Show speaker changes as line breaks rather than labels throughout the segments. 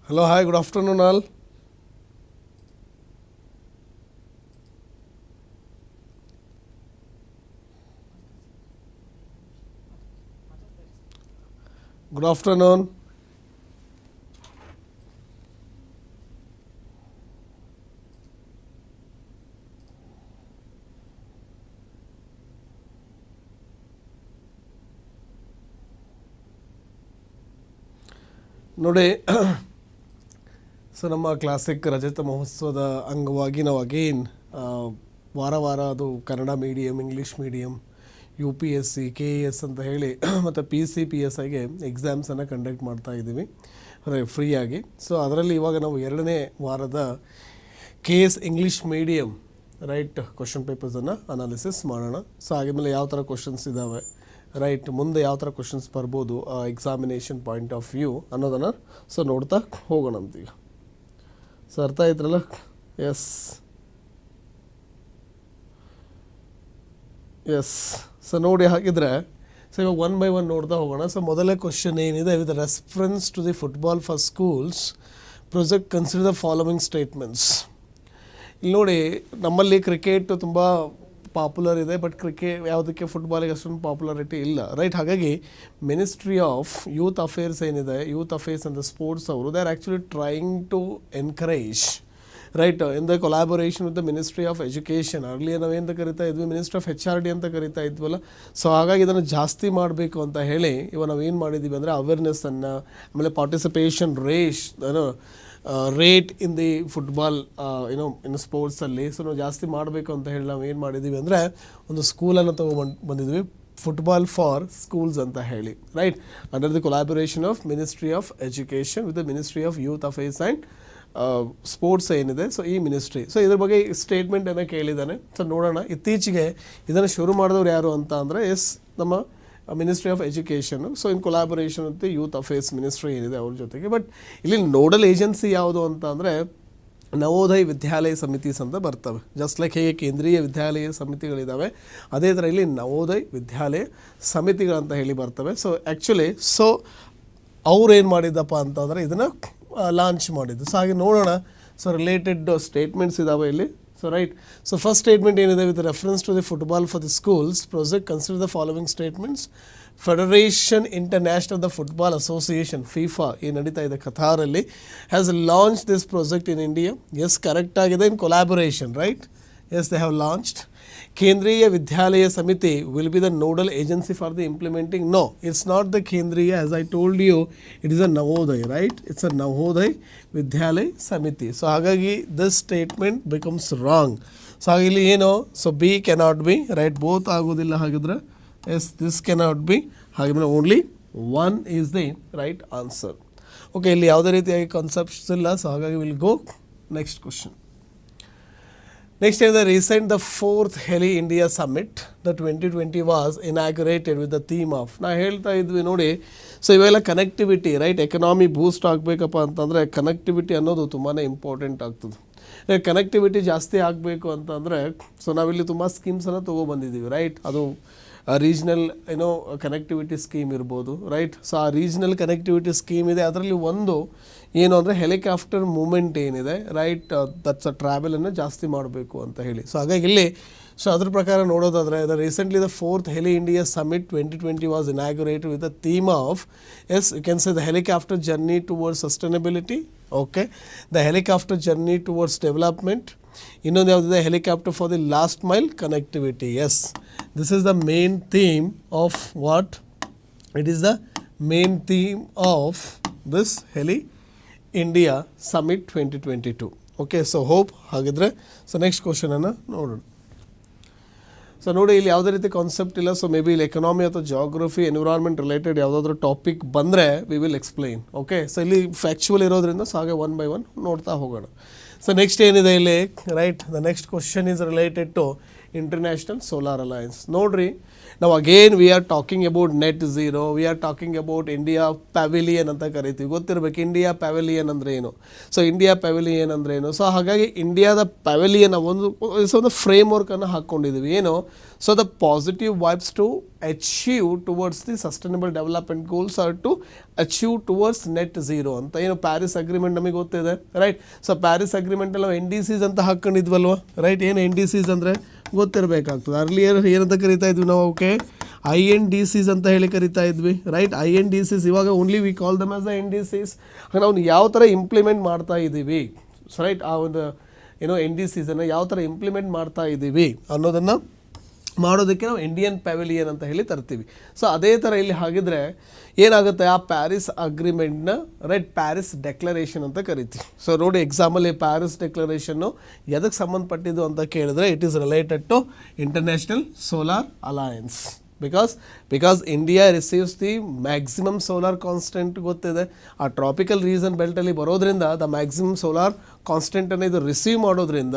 Hello, hi, good afternoon all. Good afternoon. ನೋಡಿ so ನಮ್ಮ classic ರಜತ ಮಹೋತ್ಸವದ ಅಂಗವಾಗಿ ನಾವು ಅಗೇನ್ ವಾರ ವಾರ ಅದು Kannada medium, English medium, UPSC, KAS ಅಂತ ಹೇಳಿ ಮತ್ತು PCPSIಗೆ ಎಕ್ಸಾಮ್ಸನ್ನು ಕಂಡಕ್ಟ್ ಮಾಡ್ತಾ ಇದ್ದೀವಿ ಫ್ರೀಯಾಗಿ. ಸೊ ಅದರಲ್ಲಿ ಇವಾಗ ನಾವು 2ನೇ ವಾರದ KS English medium right question ಪೇಪರ್ಸನ್ನು ಅನಾಲಿಸಿಸ್ ಮಾಡೋಣ. ಸೊ ಆಗಿದ್ಮೇಲೆ ಯಾವ ಥರ ಕ್ವಶನ್ಸ್ ಇದ್ದಾವೆ, ರೈಟ್ ಮುಂದೆ ಯಾವ ಥರ ಕ್ವಶನ್ಸ್ ಬರ್ಬೋದು ಎಕ್ಸಾಮಿನೇಷನ್ ಪಾಯಿಂಟ್ ಆಫ್ ವ್ಯೂ ಅನ್ನೋದನ್ನು ಸೊ ನೋಡ್ತಾ ಹೋಗೋಣ ಅಂತೀಗ. ಸೊ ಅರ್ಥ ಆಯ್ತರಲ್ಲ? ಎಸ್ ಸೊ ನೋಡಿ ಹಾಗಿದ್ರೆ ಸೊ ಇವಾಗ 1 by 1 ನೋಡ್ತಾ ಹೋಗೋಣ. ಸೊ ಮೊದಲೇ ಕ್ವಶನ್ ಏನಿದೆ, with reference to the football for schools project consider the following statements. ಇಲ್ಲಿ ನೋಡಿ, ನಮ್ಮಲ್ಲಿ ಕ್ರಿಕೆಟ್ ತುಂಬ ಪಾಪ್ಯುಲರ್ ಇದೆ, ಬಟ್ ಯಾವುದಕ್ಕೆ ಫುಟ್ಬಾಲಿಗೆ ಅಷ್ಟೊಂದು ಪಾಪ್ಯುಲಾರಿಟಿ ಇಲ್ಲ, ರೈಟ್? ಹಾಗಾಗಿ ಮಿನಿಸ್ಟ್ರಿ ಆಫ್ ಯೂತ್ ಅಫೇರ್ಸ್ ಏನಿದೆ, ಯೂತ್ ಅಫೇರ್ಸ್ ಅಂಡ್ ಸ್ಪೋರ್ಟ್ಸ್ ಅವರು they are actually trying to encourage right in the collaboration with the ministry of education. Earlier ನಾವೇಂತ ಕರಿತಾ ಇದ್ವಿ, ಮಿನಿಸ್ಟ್ರಿ ಆಫ್ HRD ಅಂತ ಕರಿತಾ ಇದ್ವಲ್ಲ. ಸೊ ಹಾಗಾಗಿ ಇದನ್ನು ಜಾಸ್ತಿ ಮಾಡಬೇಕು ಅಂತ ಹೇಳಿ ಇವಾಗ ನಾವೇನು ಮಾಡಿದ್ದೀವಿ ಅಂದರೆ ಅವೇರ್ನೆಸ್ಸನ್ನು, ಆಮೇಲೆ participation rate in the football ಇನ್ನು ಸ್ಪೋರ್ಟ್ಸಲ್ಲಿ ಸೊ ನಾವು ಜಾಸ್ತಿ ಮಾಡಬೇಕು ಅಂತ ಹೇಳಿ ನಾವು ಏನು ಮಾಡಿದ್ದೀವಿ ಅಂದರೆ ಒಂದು ಸ್ಕೂಲನ್ನು ಬಂದಿದ್ವಿ, ಫುಟ್ಬಾಲ್ ಫಾರ್ ಸ್ಕೂಲ್ಸ್ ಅಂತ ಹೇಳಿ, right? Under the collaboration of ministry of education with the ministry of youth affairs and sports ಏನಿದೆ, ಸೊ ಈ ಮಿನಿಸ್ಟ್ರಿ. ಸೊ ಇದ್ರ ಬಗ್ಗೆ ಸ್ಟೇಟ್ಮೆಂಟನ್ನು ಕೇಳಿದ್ದಾನೆ. ಸೊ ನೋಡೋಣ, ಇತ್ತೀಚೆಗೆ ಇದನ್ನು ಶುರು ಮಾಡಿದವ್ರು ಯಾರು ಅಂತ ಅಂದರೆ ನಮ್ಮ ministry of education. So in collaboration with youth affairs ministry ಏನಿದೆ ಅವ್ರ ಜೊತೆಗೆ. ಬಟ್ ಇಲ್ಲಿ ನೋಡಲ್ ಏಜೆನ್ಸಿ ಯಾವುದು ಅಂತ ಅಂದರೆ ನವೋದಯ ವಿದ್ಯಾಲಯ ಸಮಿತೀಸ್ ಅಂತ ಬರ್ತವೆ. ಜಸ್ಟ್ ಲೈಕ್ ಹೇಗೆ ಕೇಂದ್ರೀಯ ವಿದ್ಯಾಲಯ ಸಮಿತಿಗಳಿದ್ದಾವೆ, ಅದೇ ಥರ ಇಲ್ಲಿ ನವೋದಯ ವಿದ್ಯಾಲಯ ಸಮಿತಿಗಳಂತ ಹೇಳಿ ಬರ್ತವೆ. ಸೊ ಆ್ಯಕ್ಚುಲಿ ಸೊ ಅವ್ರು ಏನು ಮಾಡಿದ್ದಪ್ಪ ಅಂತಂದರೆ ಇದನ್ನು ಲಾಂಚ್ ಮಾಡಿದ್ದು. ಸೊ ಹಾಗೆ ನೋಡೋಣ. ಸೊ ರಿಲೇಟೆಡ್ ಸ್ಟೇಟ್ಮೆಂಟ್ಸ್ ಇದ್ದಾವೆ ಇಲ್ಲಿ. So right, so first statement ಏನಿದೆ, with reference to the football for the schools project consider the following statements. Federation international the football association FIFA ಈ ನಡೀತಾ ಇದೆ ಕತಾರಲ್ಲಿ, has launch this project in India. Yes, correct ಆಗಿದೆ, in collaboration, right? Yes, they have launched. Kendriya Vidyalaya Samiti will be the nodal agency for the implementing. No, it's not the Kendriya, as I told you, it is a Navodaya, right? It's a Navodaya Vidyalaya Samiti. So ಹಾಗಾಗಿ this statement becomes wrong. So ಹಾಗೆ ಇಲ್ಲಿ ಏನು, so B cannot be, right? Both ಆಗೋದಿಲ್ಲ ಹಾಗಿದ್ರೆ. Yes, this cannot be. ಹಾಗೆ only 1 is the right answer. Okay, ಇಲ್ಲಿ ಯಾವುದೇ ರೀತಿಯಾಗಿ ಕಾನ್ಸೆಪ್ಟ್ಸ್ ಇಲ್ಲ. ಸೊ ಹಾಗಾಗಿ will go next question. Next is the recent the 4th Heli India Summit, the 2020 was inaugurated with the theme of. ನಾ ಹೇಳ್ತಾ ಇದ್ವಿ ನೋಡಿ, ಸೊ ಇವೆಲ್ಲ ಕನೆಕ್ಟಿವಿಟಿ, ರೈಟ್? ಎಕನಾಮಿ ಬೂಸ್ಟ್ ಆಗಬೇಕಪ್ಪ ಅಂತಂದರೆ ಕನೆಕ್ಟಿವಿಟಿ ಅನ್ನೋದು ತುಂಬಾ ಇಂಪಾರ್ಟೆಂಟ್ ಆಗ್ತದೆ. ಕನೆಕ್ಟಿವಿಟಿ ಜಾಸ್ತಿ ಆಗಬೇಕು ಅಂತಂದರೆ ಸೊ ನಾವಿಲ್ಲಿ ತುಂಬ ಸ್ಕೀಮ್ಸನ್ನು ತೊಗೊಬಂದಿದ್ದೀವಿ, ರೈಟ್? ಅದು ರೀಜ್ನಲ್ ಕನೆಕ್ಟಿವಿಟಿ ಸ್ಕೀಮ್ ಇರ್ಬೋದು, ರೈಟ್? ಸೊ ಆ ರೀಜ್ನಲ್ ಕನೆಕ್ಟಿವಿಟಿ ಸ್ಕೀಮ್ ಇದೆ. ಅದರಲ್ಲಿ ಒಂದು ಏನು ಅಂದರೆ ಹೆಲಿಕಾಪ್ಟರ್ ಮೂಮೆಂಟ್ ಏನಿದೆ, ರೈಟ್? ದಟ್ಸ್ ಅ ಟ್ರಾವೆಲನ್ನು ಜಾಸ್ತಿ ಮಾಡಬೇಕು ಅಂತ ಹೇಳಿ. ಸೊ ಹಾಗಾಗಿ ಇಲ್ಲಿ ಸೊ ಅದ್ರ ಪ್ರಕಾರ ನೋಡೋದಾದರೆ recently the 4th Heli India Summit 2020 was inaugurated with the theme of, yes, you can say the helicopter journey towards sustainability, okay, the helicopter journey towards development. ಇನ್ನೊಂದು ಯಾವುದಿದೆ, helicopter for the last mile connectivity. Yes, this is the main theme of what? It is the main theme of this heli India summit 2022. Okay, so hope ಹಾಗಿದ್ರೆ so next ಕ್ವಶನನ್ನು ನೋಡೋಣ. So ನೋಡಿ, ಇಲ್ಲಿ ಯಾವುದೇ ರೀತಿ concept ಇಲ್ಲ. So maybe ಇಲ್ಲಿ economy ಅಥವಾ ಜಾಗ್ರಫಿ, ಎನ್ವಿರಾನ್ಮೆಂಟ್ ರಿಲೇಟೆಡ್ ಯಾವುದಾದ್ರೂ ಟಾಪಿಕ್ ಬಂದರೆ we will explain. Okay, so ಇಲ್ಲಿ ಫ್ಯಾಕ್ಚುವಲ್ ಇರೋದ್ರಿಂದ ಸೊ ಹಾಗೆ 1 by 1 ನೋಡ್ತಾ ಹೋಗೋಣ. ಸೊ ನೆಕ್ಸ್ಟ್ ಏನಿದೆ ಇಲ್ಲಿ, right? The next question is related to international solar alliance. ನೋಡ್ರಿ, ನಾವು again we are talking about net zero, we are talking about India pavilion ಅಂತ ಕರಿತೀವಿ. ಗೊತ್ತಿರಬೇಕು ಇಂಡಿಯಾ ಪ್ಯಾವಿಲಿಯನ್ ಅಂದರೆ ಏನು. ಸೊ ಇಂಡಿಯಾ ಪ್ಯಾವಿಲಿಯನ್ ಅಂದರೆ ಏನು. ಸೊ ಹಾಗಾಗಿ ಇಂಡಿಯಾದ ಪ್ಯಾವಿಲಿಯನ್ ಒಂದು ಫ್ರೇಮ್ ವರ್ಕನ್ನು ಹಾಕ್ಕೊಂಡಿದ್ದೀವಿ. ಏನು, so the positive vibes to achieve towards the sustainable development goals or to achieve towards net zero ಅಂತ. ಏನು ಪ್ಯಾರಿಸ್ ಅಗ್ರಿಮೆಂಟ್ ನಮಗೆ ಗೊತ್ತಿದೆ, ರೈಟ್. ಸೊ ಪ್ಯಾರಿಸ್ ಅಗ್ರಿಮೆಂಟಲ್ಲಿ ನಾವು NDCs ಅಂತ ಹಾಕ್ಕೊಂಡಿದ್ವಲ್ವ, ರೈಟ್. ಏನು NDCs ಅಂದರೆ ಗೊತ್ತಿರಬೇಕಾಗ್ತದೆ. ಅರ್ಲಿಯರ್ ಏನಂತ ಕರಿತಾ ಇದ್ವಿ ನಾವು, ಓಕೆ, INDCs ಅಂತ ಹೇಳಿ ಕರಿತಾ ಇದ್ವಿ, ರೈಟ್. INDCs ಇವಾಗ only we call them as the NDCs. ನಾವು ಯಾವ ಥರ ಇಂಪ್ಲಿಮೆಂಟ್ ಮಾಡ್ತಾ ಇದ್ದೀವಿ, ರೈಟ್, ಆ ಒಂದು NDCs ಅನ್ನು ಯಾವ ಥರ ಇಂಪ್ಲಿಮೆಂಟ್ ಮಾಡ್ತಾ ಇದ್ದೀವಿ ಅನ್ನೋದನ್ನು ಮಾಡೋದಕ್ಕೆ ನಾವು ಇಂಡಿಯನ್ ಪ್ಯಾವಿಲಿಯನ್ ಅಂತ ಹೇಳಿ ತರ್ತೀವಿ. ಸೊ ಅದೇ ಥರ ಇಲ್ಲಿ ಹಾಗಿದ್ರೆ ಏನಾಗುತ್ತೆ, ಆ ಪ್ಯಾರಿಸ್ ಅಗ್ರಿಮೆಂಟ್ನ ರೈಟ್ ಪ್ಯಾರಿಸ್ ಡೆಕ್ಲರೇಷನ್ ಅಂತ ಕರಿತೀವಿ. ಸೊ ನೋಡಿ ಎಕ್ಸಾಂಪಲ್, ಈ ಪ್ಯಾರಿಸ್ ಡೆಕ್ಲರೇಷನ್ನು ಎದಕ್ಕೆ ಸಂಬಂಧಪಟ್ಟಿದ್ದು ಅಂತ ಕೇಳಿದ್ರೆ it is related to international solar alliance. Because India receives the maximum solar constant ಗೊತ್ತಿದೆ. ಆ ಟ್ರಾಪಿಕಲ್ ರೀಸನ್ ಬೆಲ್ಟಲ್ಲಿ ಬರೋದ್ರಿಂದ ದ ಮ್ಯಾಕ್ಸಿಮಮ್ ಸೋಲಾರ್ ಕಾನ್ಸ್ಟೆಂಟನ್ನು ಇದು ರಿಸೀವ್ ಮಾಡೋದ್ರಿಂದ,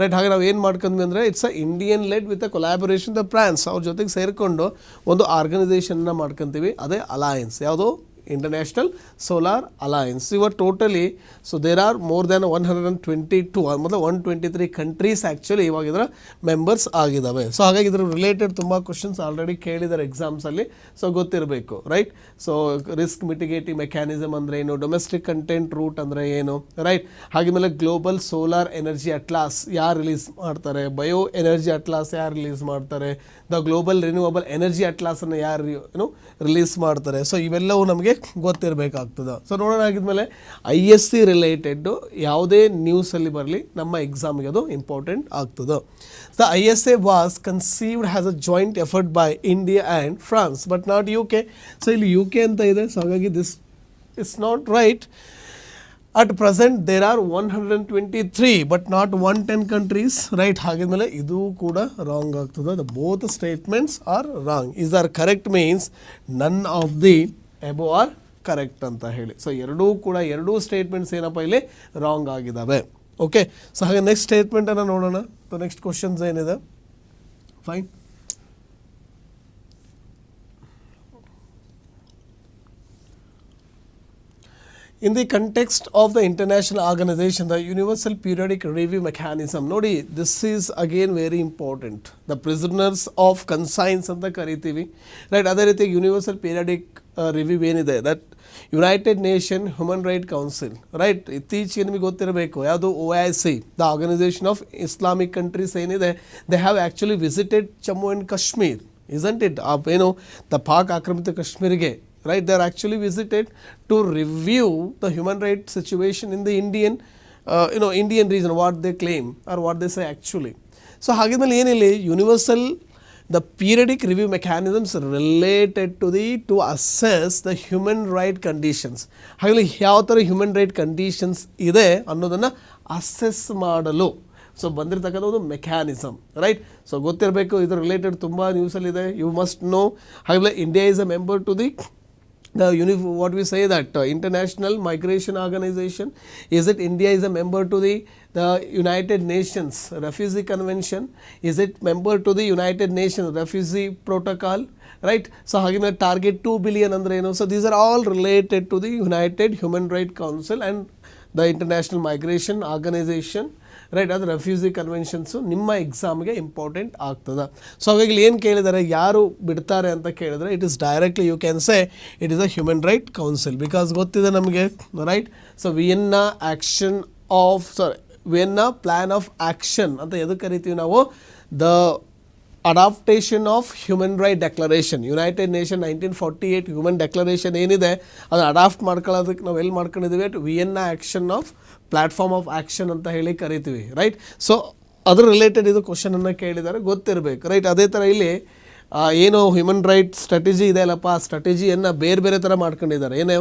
ರೈಟ್. ಹಾಗೆ ನಾವು ಏನು ಮಾಡ್ಕೊಂಡ್ವಿ ಅಂದರೆ it's a Indian led with a collaboration the France. ಅವ್ರ ಜೊತೆಗೆ ಸೇರಿಕೊಂಡು ಒಂದು ಆರ್ಗನೈಸೇಷನ್ನ ಮಾಡ್ಕೊತೀವಿ, ಅದೇ ಅಲಯನ್ಸ್. ಯಾವುದು, ಇಂಟರ್ನ್ಯಾಷನಲ್ ಸೋಲಾರ್ ಅಲಯನ್ಸ್. ಇವರು totally, so there are more than 122 मतलब 123 ಕಂಟ್ರೀಸ್ ಆ್ಯಕ್ಚುಲಿ ಇವಾಗ ಇದರ ಮೆಂಬರ್ಸ್ ಆಗಿದ್ದಾವೆ. ಸೊ ಹಾಗಾಗಿ ಇದರ ರಿಲೇಟೆಡ್ ತುಂಬ ಕ್ವಶನ್ಸ್ ಆಲ್ರೆಡಿ ಕೇಳಿದ್ದಾರೆ ಎಕ್ಸಾಮ್ಸಲ್ಲಿ, ಸೊ ಗೊತ್ತಿರಬೇಕು, ರೈಟ್. ಸೊ ರಿಸ್ಕ್ ಮಿಟಿಗೇಟಿಂಗ್ ಮೆಕ್ಯಾನಿಸಮ್ ಅಂದರೆ ಏನು, ಡೊಮೆಸ್ಟಿಕ್ ಕಂಟೆಂಟ್ ರೂಟ್ ಅಂದರೆ ಏನು, ರೈಟ್. ಹಾಗೆ ಗ್ಲೋಬಲ್ ಸೋಲಾರ್ ಎನರ್ಜಿ ಅಟ್ಲಾಸ್ ಯಾರು ರಿಲೀಸ್ ಮಾಡ್ತಾರೆ, ಬಯೋ ಎನರ್ಜಿ ಅಟ್ಲಾಸ್ ಯಾರು ರಿಲೀಸ್ ಮಾಡ್ತಾರೆ, ದ ಗ್ಲೋಬಲ್ ರಿನ್ಯೂವಬಲ್ ಎನರ್ಜಿ ಅಟ್ಲಾಸನ್ನು ಯಾರು ರಿಲೀಸ್ ಮಾಡ್ತಾರೆ. ಸೊ ಇವೆಲ್ಲವೂ ನಮಗೆ ಗೊತ್ತಿರಬೇಕಾಗ್ತದೆ. ಸೊ ನೋಡೋಣ ಆಗಿದ್ಮೇಲೆ ISC ರಿಲೇಟೆಡ್ ಯಾವುದೇ ನ್ಯೂಸಲ್ಲಿ ಬರಲಿ ನಮ್ಮ ಎಕ್ಸಾಮ್ಗೆ ಅದು ಇಂಪಾರ್ಟೆಂಟ್ ಆಗ್ತದೆ. The ISA was conceived has a joint effort by India and France but not UK. So ಇಲ್ಲಿ UK ಅಂತ ಇದೆ. ಸೊ ಹಾಗಾಗಿ this is not right. At present there are 123 but not 110 countries, right. ಹಾಗಿದ್ಮೇಲೆ ಇದು ಕೂಡ wrong ಆಗ್ತದೆ. The both statements are wrong. Is are correct means none of the above are correct ಅಂತ ಹೇಳಿ. So ಎರಡೂ statements ಏನಪ್ಪ ಇಲ್ಲಿ wrong ಆಗಿದ್ದಾವೆ. Okay, so ಹಾಗೆ ನೆಕ್ಸ್ಟ್ ಸ್ಟೇಟ್ಮೆಂಟನ್ನು ನೋಡೋಣ. ಸೊ ನೆಕ್ಸ್ಟ್ ಕ್ವಶನ್ಸ್ ಏನಿದೆ, fine. In the context of the international organization, the universal periodic review mechanism, ನೋಡಿ, this is again very important. The prisoners of conscience ಅಂತ ಕರಿತೀವಿ, ರೈಟ್. ಅದೇ ರೀತಿ ಯೂನಿವರ್ಸಲ್ ಪೀರಿಯಾಡಿಕ್ ರಿವ್ಯೂ ಏನಿದೆ, that united nation human right council, right. ಇತ್ತೀಚೆಗೆ ನಿಮಗೆ ಗೊತ್ತಿರಬೇಕು ಯಾವುದು, OIC, the organisation of Islamic countries ಏನಿದೆ, they have actually visited Jammu and Kashmir, isn't it? ಏನು ದ ಪಾಕ್ ಆಕ್ರಮಿತ ಕಾಶ್ಮೀರಿಗೆ, right, they are actually visited to review the human rights situation in the Indian Indian region, what they claim or what they say actually. So ಹಾಗಿದ್ಮೇಲೆ ಏನಿಲ್ಲ, universal the periodic review mechanisms related to assess the human right conditions. ಹಾಗಾಗಿ ಯಾವ ಥರ human right conditions ಇದೆ ಅನ್ನೋದನ್ನು assess ಮಾಡಲು so ಬಂದಿರತಕ್ಕಂಥ ಒಂದು mechanism, right. So ಗೊತ್ತಿರಬೇಕು, ಇದ್ರ ರಿಲೇಟೆಡ್ ತುಂಬ ನ್ಯೂಸಲ್ಲಿದೆ, ಯು ಮಸ್ಟ್ ನೋ. ಹಾಗೆ India is a member to the what we say that International Migration Organization. Is it India is a member to the United Nations Refugee Convention? Is it member to the United Nations Refugee Protocol? Right. So ಹಾಗೆ target 2 billion ಅಂದ್ರೆ ಏನು. So these are all related to the United Human Rights Council and the International Migration Organization, right. ಅದು ರೆಫ್ಯೂಸಿ ಕನ್ವೆನ್ಷನ್ಸು ನಿಮ್ಮ ಎಕ್ಸಾಮ್ಗೆ important ಆಗ್ತದೆ. So ಹಾಗಾಗಿ ಏನು ಕೇಳಿದ್ದಾರೆ, ಯಾರು ಬಿಡ್ತಾರೆ ಅಂತ ಕೇಳಿದರೆ it is directly you can say it is a human right council, because ಗೊತ್ತಿದೆ ನಮಗೆ, right. So Vienna plan of action ಅಂತ ಎದಕ್ಕೆ ಕರಿತೀವಿ ನಾವು, the adaptation of human right declaration. United nation 1948 human declaration ಏನಿದೆ ಅದನ್ನು ಅಡಾಪ್ಟ್ ಮಾಡ್ಕೊಳ್ಳೋದಕ್ಕೆ ನಾವು ಎಲ್ಲಿ ಮಾಡ್ಕೊಂಡಿದ್ದೀವಿ, Vienna action of platform of action ಅಂತ ಹೇಳಿ ಕರಿತೀವಿ, ರೈಟ್. ಸೊ ಅದ್ರ ರಿಲೇಟೆಡ್ ಇದು ಕ್ವಶನನ್ನು ಕೇಳಿದ್ದಾರೆ, ಗೊತ್ತಿರಬೇಕು, ರೈಟ್. ಅದೇ ಥರ ಇಲ್ಲಿ ಏನು ಹ್ಯೂಮನ್ ರೈಟ್ ಸ್ಟ್ರಾಟಜಿ ಇದೆ ಅಲ್ಲಪ್ಪ, ಆ ಸ್ಟ್ರಾಟಜಿಯನ್ನು ಬೇರೆ ಥರ ಮಾಡ್ಕೊಂಡಿದ್ದಾರೆ. ಏನು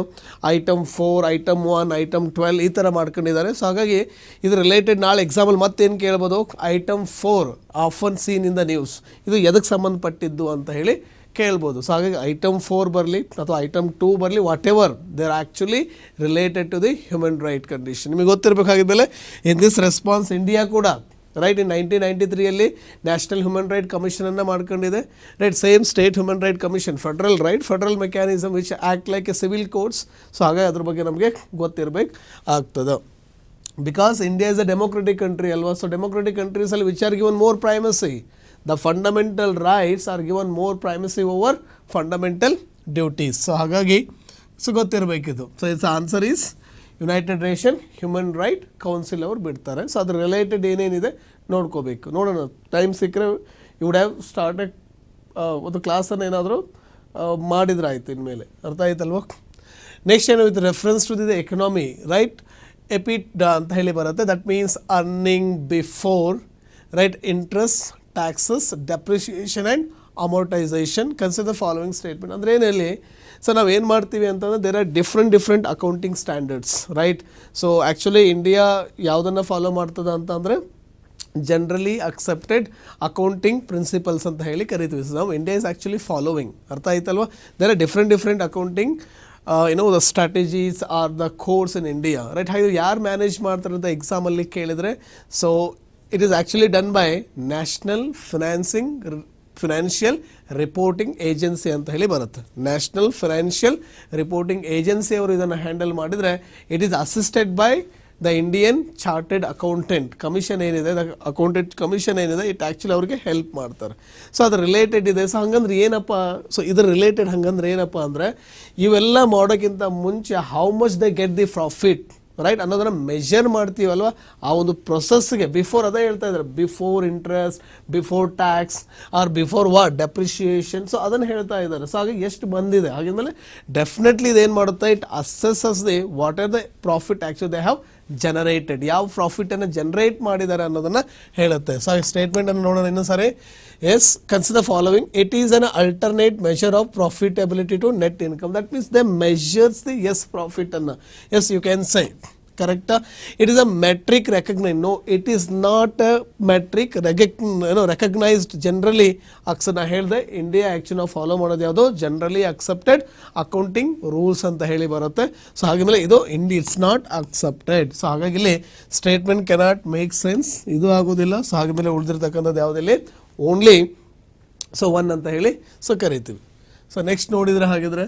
ಐಟಮ್ 4, ಐಟಮ್ 1, ಐಟಮ್ 12 ಈ ಥರ ಮಾಡ್ಕೊಂಡಿದ್ದಾರೆ. ಸೊ ಹಾಗಾಗಿ ಇದು ರಿಲೇಟೆಡ್ ನಾಳೆ ಎಕ್ಸಾಂಪಲ್ ಮತ್ತೇನು ಕೇಳ್ಬೋದು, item 4 often seen in the news, ಇದು ಎದಕ್ಕೆ ಸಂಬಂಧಪಟ್ಟಿದ್ದು ಅಂತ ಹೇಳಿ ಕೇಳ್ಬೋದು. ಸೊ ಹಾಗಾಗಿ ಐಟಮ್ 4 ಬರಲಿ ಅಥವಾ ಐಟಮ್ 2 ಬರಲಿ, whatever they are actually related to the human right condition. ನಿಮಗೆ ಗೊತ್ತಿರಬೇಕಾಗಿದ್ಮೇಲೆ ಇನ್ ದಿಸ್ ರೆಸ್ಪಾನ್ಸ್ ಇಂಡಿಯಾ ಕೂಡ right. In 1993 national human right commission ಅನ್ನು ಮಾಡ್ಕೊಂಡಿದೆ. Right. Same state human right commission, federal right, federal mechanism which act like a civil courts. So ಹಾಗಾಗಿ ಅದ್ರ ಬಗ್ಗೆ ನಮಗೆ ಗೊತ್ತಿರಬೇಕು ಆಗ್ತದೆ. Because India is a democratic country ಅಲ್ವಾ. ಸೊ ಡೆಮೋಕ್ರೆಟಿಕ್ ಕಂಟ್ರೀಸಲ್ಲಿ which are given more primacy, the fundamental rights are given more primacy over fundamental duties. So ಹಾಗಾಗಿ ಗೊತ್ತಿರಬೇಕಿದು. So it's answer is united nation human right council ಅವರು ಬಿಡ್ತಾರೆ. So ಅದ್ರ related ಏನೇನಿದೆ ನೋಡ್ಕೋಬೇಕು. ನೋಡೋಣ, ಟೈಮ್ ಸಿಕ್ಕರೆ ಯು ವುಡ್ ಹ್ಯಾವ್ ಸ್ಟಾರ್ಟೆಡ್ ಒಂದು ಕ್ಲಾಸನ್ನು ಏನಾದರೂ ಮಾಡಿದ್ರೆ ಆಯಿತು ಇನ್ಮೇಲೆ. ಅರ್ಥ ಆಯ್ತಲ್ವ. ನೆಕ್ಸ್ಟ್ ಏನು with reference to the economy, right, EBIT ಅಂತ ಹೇಳಿ ಬರುತ್ತೆ. That means earning before, right, interest, taxes, depreciation and amortisation. Consider the following statement. ಅಂದರೆ ಏನಲ್ಲಿ ಸೊ ನಾವು ಏನು ಮಾಡ್ತೀವಿ ಅಂತಂದರೆ there are different accounting standards, right. So actually India ಯಾವುದನ್ನು ಫಾಲೋ ಮಾಡ್ತದೆ ಅಂತಂದರೆ ಜನರಲಿ ಅಕ್ಸೆಪ್ಟೆಡ್ ಅಕೌಂಟಿಂಗ್ ಪ್ರಿನ್ಸಿಪಲ್ಸ್ ಅಂತ ಹೇಳಿ ಕರಿತೀವಿ. ಸೊ ನಾವು ಇಂಡಿಯಾ ಇಸ್ ಆ್ಯಕ್ಚುಲಿ ಫಾಲೋವಿಂಗ್. ಅರ್ಥ ಆಯ್ತಲ್ವ. There are different accounting the strategies are the course in India, right. ಹಾಗೆ ಯಾರು ಮ್ಯಾನೇಜ್ ಮಾಡ್ತಾರೆ ಅಂತ ಎಕ್ಸಾಮಲ್ಲಿ ಕೇಳಿದರೆ, so it is actually done by national financial reporting agency ಅಂತ ಹೇಳಿ ಬರುತ್ತೆ. ನ್ಯಾಷನಲ್ ಫಿನಾನ್ಷಿಯಲ್ ರಿಪೋರ್ಟಿಂಗ್ ಏಜೆನ್ಸಿ ಅವರು ಇದನ್ನು ಹ್ಯಾಂಡಲ್ ಮಾಡಿದರೆ it is assisted by the Indian chartered accountant commission ಏನಿದೆ, ದ ಅಕೌಂಟೆಂಟ್ ಕಮಿಷನ್ ಏನಿದೆ, ಇಟ್ ಆ್ಯಕ್ಚುಲಿ ಅವ್ರಿಗೆ ಹೆಲ್ಪ್ ಮಾಡ್ತಾರೆ. ಸೊ ಅದು ರಿಲೇಟೆಡ್ ಇದೆ. ಸೊ ಹಂಗಂದ್ರೆ ಏನಪ್ಪ, ಸೊ ಇದ್ರ ರಿಲೇಟೆಡ್ ಹಂಗಂದ್ರೆ ಏನಪ್ಪ ಅಂದರೆ ಇವೆಲ್ಲ ಮಾಡೋಕ್ಕಿಂತ ಮುಂಚೆ how much they get the profit, right, ಅನ್ನೋದನ್ನು ಮೆಷರ್ ಮಾಡ್ತೀವಲ್ವ ಆ ಒಂದು ಪ್ರೊಸೆಸ್ಗೆ ಬಿಫೋರ್. ಅದೇ ಹೇಳ್ತಾ ಇದ್ದಾರೆ, before interest, before tax or before depreciation. So ಅದನ್ನು ಹೇಳ್ತಾ ಇದ್ದಾರೆ. ಸೊ ಹಾಗೆ ಎಷ್ಟು ಬಂದಿದೆ, ಹಾಗಿಂದಲೇ ಡೆಫಿನೆಟ್ಲಿ ಇದೇನು ಮಾಡುತ್ತೆ, it assesses the what are the profit actually they have generated, ಯಾವ ಪ್ರಾಫಿಟನ್ನು ಜನರೇಟ್ ಮಾಡಿದ್ದಾರೆ ಅನ್ನೋದನ್ನು ಹೇಳುತ್ತೆ. ಸೊ ಸ್ಟೇಟ್ಮೆಂಟನ್ನು ನೋಡೋಣ ಇನ್ನೊಂದು ಸಾರಿ. Yes, consider following. It is an alternate measure of profitability to net income. That means they measures the ಪ್ರಾಫಿಟನ್ನು. Yes, you can say ಕರೆಕ್ಟಾ. It is a metric recognise. No, it is not a metric recognised generally. ನಾ ಹೇಳಿದೆ India actually ನಾವು follow ಮಾಡೋದು ಯಾವುದು, generally accepted accounting rules ಅಂತ ಹೇಳಿ ಬರುತ್ತೆ. ಸೊ ಹಾಗೆ ಇದು ಇಟ್ಸ್ ನಾಟ್ ಅಕ್ಸೆಪ್ಟೆಡ್. ಸೊ ಹಾಗಾಗಿ ಇಲ್ಲಿ ಸ್ಟೇಟ್ಮೆಂಟ್ ಕೆನಾಟ್ ಮೇಕ್ ಸೆನ್ಸ್, ಇದು ಆಗೋದಿಲ್ಲ. ಸೊ ಹಾಗೆ ಮೇಲೆ ಉಳಿದಿರ್ತಕ್ಕಂಥದ್ದು ಯಾವುದಿಲ್ಲಿ ಓನ್ಲಿ ಒನ್ ಅಂತ ಹೇಳಿ ಕರಿತೀವಿ. ಸೊ ನೆಕ್ಸ್ಟ್ ನೋಡಿದರೆ ಹಾಗಿದ್ರೆ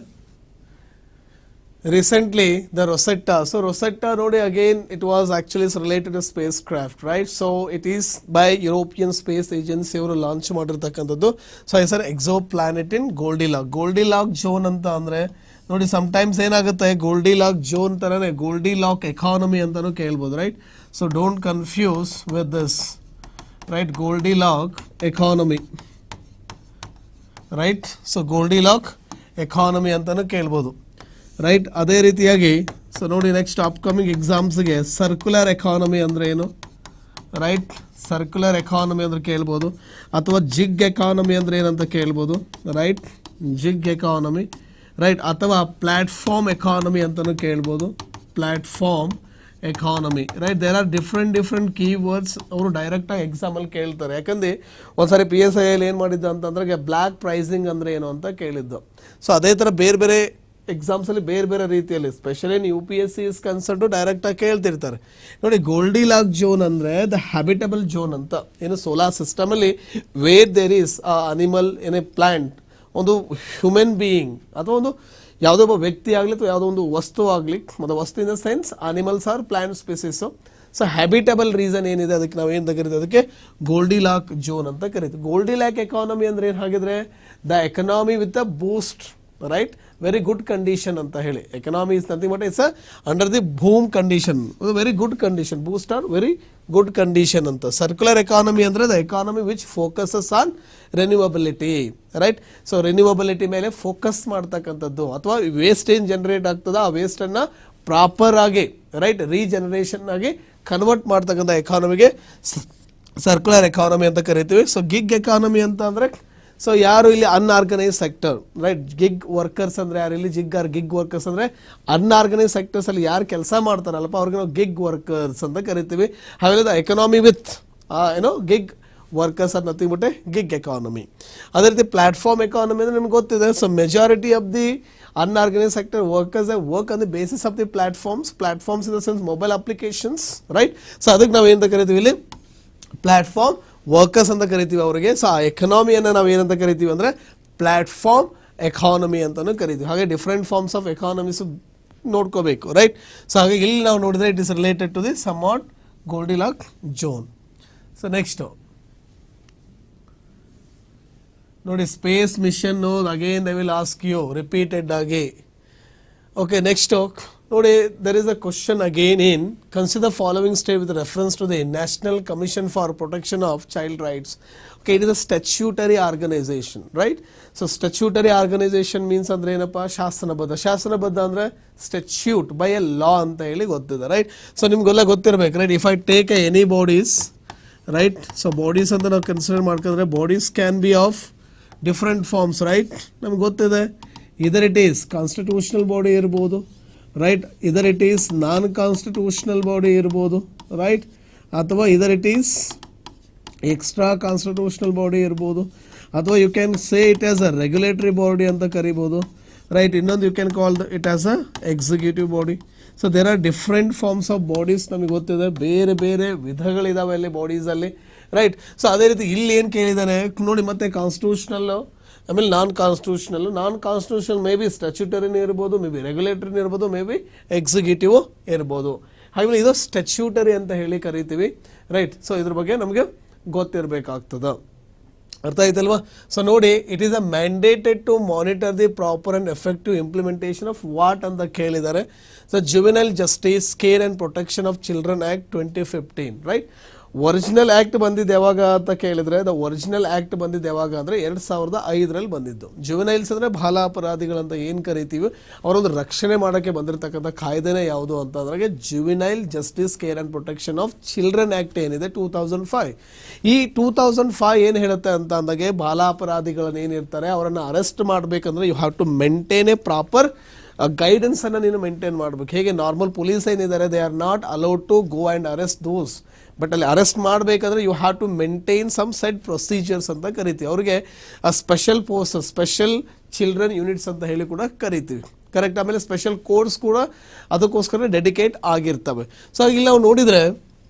recently the Rosetta. So Rosetta ನೋಡಿ again it was actually related to spacecraft, right. So it is by European Space Agency ಅವರು ಲಾಂಚ್ ಮಾಡಿರ್ತಕ್ಕಂಥದ್ದು. ಸೊ ಹೆಸರು ಎಕ್ಸೋಪ್ಲಾನೆಟ್ ಇನ್ ಗೋಲ್ಡಿಲಾಕ್ ಝೋನ್ ಅಂತ ಅಂದರೆ ನೋಡಿ ಸಮ್ಟೈಮ್ಸ್ ಏನಾಗುತ್ತೆ, ಗೋಲ್ಡಿಲಾಕ್ ಝೋನ್ ಥರನೇ ಗೋಲ್ಡಿಲಾಕ್ ಎಕಾನಮಿ ಅಂತಲೂ ಕೇಳ್ಬೋದು, right. So don't confuse with this, right, Goldilock economy, right. So Goldilock economy ಅಂತಲೂ ಕೇಳ್ಬೋದು, ರೈಟ್. ಅದೇ ರೀತಿಯಾಗಿ ಸೊ ನೋಡಿ ನೆಕ್ಸ್ಟ್ ಅಪ್ಕಮಿಂಗ್ ಎಕ್ಸಾಮ್ಸ್ಗೆ ಸರ್ಕ್ಯುಲರ್ ಎಕಾನಮಿ ಅಂದರೆ ಏನು, ರೈಟ್. ಸರ್ಕ್ಯುಲರ್ ಎಕಾನಮಿ ಅಂದರೆ ಕೇಳ್ಬೋದು, ಅಥವಾ ಜಿಗ್ ಎಕಾನಮಿ ಅಂದರೆ ಏನಂತ ಕೇಳ್ಬೋದು, ರೈಟ್. Gig economy, right. ಅಥವಾ ಪ್ಲ್ಯಾಟ್ಫಾರ್ಮ್ ಎಕಾನಮಿ ಅಂತಲೂ ಕೇಳ್ಬೋದು, platform economy, right. There are different keywords ಅವರು ಡೈರೆಕ್ಟಾಗಿ ಎಕ್ಸಾಮಲ್ಲಿ ಕೇಳ್ತಾರೆ. ಯಾಕಂದರೆ ಒಂದ್ಸಾರಿ PSI ಏನು ಮಾಡಿದ್ದು ಅಂತಂದ್ರೆ ಬ್ಲ್ಯಾಕ್ ಪ್ರೈಸಿಂಗ್ ಅಂದರೆ ಏನು ಅಂತ ಕೇಳಿದ್ದು. ಸೊ ಅದೇ ಥರ ಬೇರೆ ಎಕ್ಸಾಮ್ಸಲ್ಲಿ ಬೇರೆ ರೀತಿಯಲ್ಲಿ, specially in UPSC is concern ಡೈರೆಕ್ಟಾಗಿ ಕೇಳ್ತಿರ್ತಾರೆ. ನೋಡಿ ಗೋಲ್ಡಿಲಾಕ್ ಝೋನ್ ಅಂದರೆ ದ ಹ್ಯಾಬಿಟಬಲ್ ಝೋನ್ ಅಂತ, ಏನು ಸೋಲಾರ್ ಸಿಸ್ಟಮಲ್ಲಿ where there is animal and a plant, ಒಂದು ಹ್ಯೂಮನ್ ಬೀಯಿಂಗ್ ಅಥವಾ ಒಂದು ಯಾವುದೋ ಒಬ್ಬ ವ್ಯಕ್ತಿ ಆಗಲಿ ಅಥವಾ ಯಾವುದೋ ಒಂದು ವಸ್ತು ಆಗಲಿ, ಮತ್ತು ವಸ್ತು in the sense animals are plant species. So habitable reason ಏನಿದೆ ಅದಕ್ಕೆ ನಾವು ಏನು ಕರಿತೀವಿ, ಅದಕ್ಕೆ ಗೋಲ್ಡಿಲಾಕ್ ಝೋನ್ ಅಂತ ಕರಿತೀವಿ. ಗೋಲ್ಡಿಲಾಕ್ ಎಕಾನಮಿ ಅಂದರೆ ಏನು ಹಾಗಿದ್ರೆ, the economy with a boost, right, very good condition ಅಂತ ಹೇಳಿ. Economy is nothing but it's under the boom condition, very good condition, boost are very good condition ಅಂತ. ಸರ್ಕ್ಯುಲರ್ ಎಕಾನಮಿ ಅಂದರೆ the economy which focuses on renewability, right. So renewability ಮೇಲೆ focus ಮಾಡ್ತಕ್ಕಂಥದ್ದು, ಅಥವಾ waste ಏನು generate ಆಗ್ತದೆ ಆ ವೇಸ್ಟನ್ನು proper ಆಗಿ, ರೈಟ್, ರೀಜನರೇಷನ್ ಆಗಿ ಕನ್ವರ್ಟ್ ಮಾಡ್ತಕ್ಕಂಥ ಎಕಾನಮಿಗೆ ಸರ್ಕ್ಯುಲರ್ ಎಕಾನಮಿ ಅಂತ ಕರಿತೀವಿ. ಸೊ ಗಿಗ್ ಎಕಾನಮಿ ಅಂತ ಅಂದರೆ ಸೊ ಯಾರು ಇಲ್ಲಿ unorganised sector, right. Gig workers ಅಂದರೆ ಯಾರು ಇಲ್ಲಿ ಗಿಗ್ ವರ್ಕರ್ಸ್ ಅಂದರೆ ಅನ್ಆರ್ಗನೈಸ್ ಸೆಕ್ಟರ್ಸಲ್ಲಿ ಯಾರು ಕೆಲಸ ಮಾಡ್ತಾರಲ್ಲಪ್ಪ ಅವ್ರಿಗೆ ನಾವು ಗಿಗ್ ವರ್ಕರ್ಸ್ ಅಂತ ಕರಿತೀವಿ. ಹಾಗೆ the economy with gig workers are nothing but A gig economy. ಅದೇ ರೀತಿ ಪ್ಲಾಟ್ಫಾರ್ಮ್ ಎಕಾನಮಿ ಅಂದರೆ ನಿಮ್ಗೆ ಗೊತ್ತಿದೆ. So majority of the unorganized sector workers that work on the basis of the platforms in the sense mobile applications, right. So ಅದಕ್ಕೆ ನಾವು ಏನು ಕರಿತೀವಿ ಇಲ್ಲಿ ಪ್ಲಾಟ್ಫಾರ್ಮ್ ವರ್ಕರ್ಸ್ ಅಂತ ಕರಿತೀವಿ ಅವರಿಗೆ. ಸೊ ಆ ಎಕನಾಮಿಯನ್ನು ನಾವು ಏನಂತ ಕರಿತೀವಿ ಅಂದರೆ ಪ್ಲಾಟ್ಫಾರ್ಮ್ ಎಕಾನಮಿ ಅಂತಲೂ ಕರಿತೀವಿ. ಹಾಗೆ ಡಿಫ್ರೆಂಟ್ ಫಾರ್ಮ್ಸ್ ಆಫ್ ಎಕಾನಮೀಸ್ ನೋಡ್ಕೋಬೇಕು, ರೈಟ್. ಸೊ ಹಾಗೆ ಇಲ್ಲಿ ನಾವು ನೋಡಿದ್ರೆ it is related to the somewhat Goldilock zone. So next ನೋಡಿ space mission again they will ask you repeated ಆಗಿ. ಓಕೆ, ನೆಕ್ಸ್ಟ್ ನೋಡಿ there is a question again in consider following state with reference to the national commission for protection of child rights. Okay, it is a statutory organisation, right. So statutory organisation means ಅಂದ್ರೆ ಏನಪ್ಪ, ಶಾಸನಬದ್ಧ ಅಂದ್ರೆ statute by a law ಅಂತ ಹೇಳಿ ಗೊತ್ತಿದೆ, right. So ನಿಮ್ಗೆಲ್ಲ ಗೊತ್ತಿರಬೇಕು, right. If I take any bodies, right. So bodies ಅಂತ ನಾವು ಕನ್ಸಿಡರ್ ಮಾಡ್ಕೊಂಡ್ರೆ bodies can be of different forms, right. ನಮ್ಗೆ ಗೊತ್ತಿದೆ, either it is constitutional body ಇರ್ಬೋದು, right. Either it is non constitutional body ಇರ್ಬೋದು, right. ಅಥವಾ either it is extra constitutional body ಇರ್ಬೋದು, ಅಥವಾ you can say it as a regulatory body ಅಂತ ಕರಿಬೋದು, right. ಇನ್ನೊಂದು you can call it as a executive body. So there are different forms of bodies, ನಮಗೆ ಗೊತ್ತಿದೆ, ಬೇರೆ ಬೇರೆ ವಿಧಗಳಿದಾವೆ ಅಲ್ಲಿ ಬಾಡೀಸಲ್ಲಿ, ರೈಟ್. ಸೊ ಅದೇ ರೀತಿ ಇಲ್ಲಿ ಏನು ಕೇಳಿದ್ದಾನೆ ನೋಡಿ, ಮತ್ತೆ ಕಾನ್ಸ್ಟಿಟ್ಯೂಷನಲ್ಲು ಆಮೇಲೆ ನಾನ್ ಕಾನ್ಸ್ಟಿಟ್ಯೂಷನಲ್ ಮೇ ಬಿ ಸ್ಟ್ಯಾಚ್ಯೂಟರಿನೂ ಇರ್ಬೋದು, ಮೇ ಬಿ ರೆಗ್ಯುಲೇಟರಿನೂ ಇರ್ಬೋದು, ಮೇ ಬಿ ಎಕ್ಸಿಕ್ಯೂಟಿವ್ ಇರ್ಬೋದು. ಹಾಗೆ ಇದು ಸ್ಟ್ಯಾಚ್ಯೂಟರಿ ಅಂತ ಹೇಳಿ ಕರಿತೀವಿ, ರೈಟ್. ಸೊ ಇದ್ರ ಬಗ್ಗೆ ನಮಗೆ ಗೊತ್ತಿರಬೇಕಾಗ್ತದೆ, ಅರ್ಥ ಆಯ್ತಲ್ವಾ. ಸೊ ನೋಡಿ, it is a mandated to monitor the proper and effective implementation of what ಅಂತ ಕೇಳಿದ್ದಾರೆ. So juvenile justice care and protection of children act 2015, right. Original act ಬಂದಿದ್ದು ಯಾವಾಗ ಅಂತ ಕೇಳಿದರೆ, ದ ಒರಿಜಿನಲ್ ಆ್ಯಕ್ಟ್ ಬಂದಿದ್ದು ಯಾವಾಗ ಅಂದರೆ 2005 ಬಂದಿದ್ದು. ಜುವೆನೈಲ್ಸ್ ಅಂದರೆ ಬಾಲ ಅಪರಾಧಿಗಳಂತ ಏನು ಕರಿತೀವಿ, ಅವರೊಂದು ರಕ್ಷಣೆ ಮಾಡೋಕ್ಕೆ ಬಂದಿರತಕ್ಕಂಥ ಕಾಯ್ದೆನೇ ಯಾವುದು ಅಂತ ಅಂದ್ರೆ juvenile justice care and protection of children act ಏನಿದೆ 2005. ಈ 2005 ಏನು ಹೇಳುತ್ತೆ ಅಂತ ಅಂದಾಗೆ, ಬಾಲ ಅಪರಾಧಿಗಳನ್ನ ಏನಿರ್ತಾರೆ ಅವರನ್ನು ಅರೆಸ್ಟ್ ಮಾಡಬೇಕಂದ್ರೆ you have to maintain a proper guidance ಅನ್ನು ನೀನು ಮೇಂಟೈನ್ ಮಾಡಬೇಕು. ಹೇಗೆ ನಾರ್ಮಲ್ ಪೊಲೀಸ್ ಏನಿದ್ದಾರೆ, they are not allowed to go and arrest those, but ಅಲ್ಲಿ ಅರೆಸ್ಟ್ ಮಾಡಬೇಕಾದ್ರೆ you have to maintain some set procedures ಅಂತ ಕರಿತೀವಿ. ಅವರಿಗೆ ಆ special post, special children units ಅಂತ ಹೇಳಿ ಕೂಡ ಕರಿತೀವಿ, ಕರೆಕ್ಟ್. ಆಮೇಲೆ ಸ್ಪೆಷಲ್ ಕೋರ್ಸ್ ಕೂಡ ಅದಕ್ಕೋಸ್ಕರ ಡೆಡಿಕೇಟ್ ಆಗಿರ್ತವೆ. ಸೊ ಇಲ್ಲಿ ನಾವು ನೋಡಿದರೆ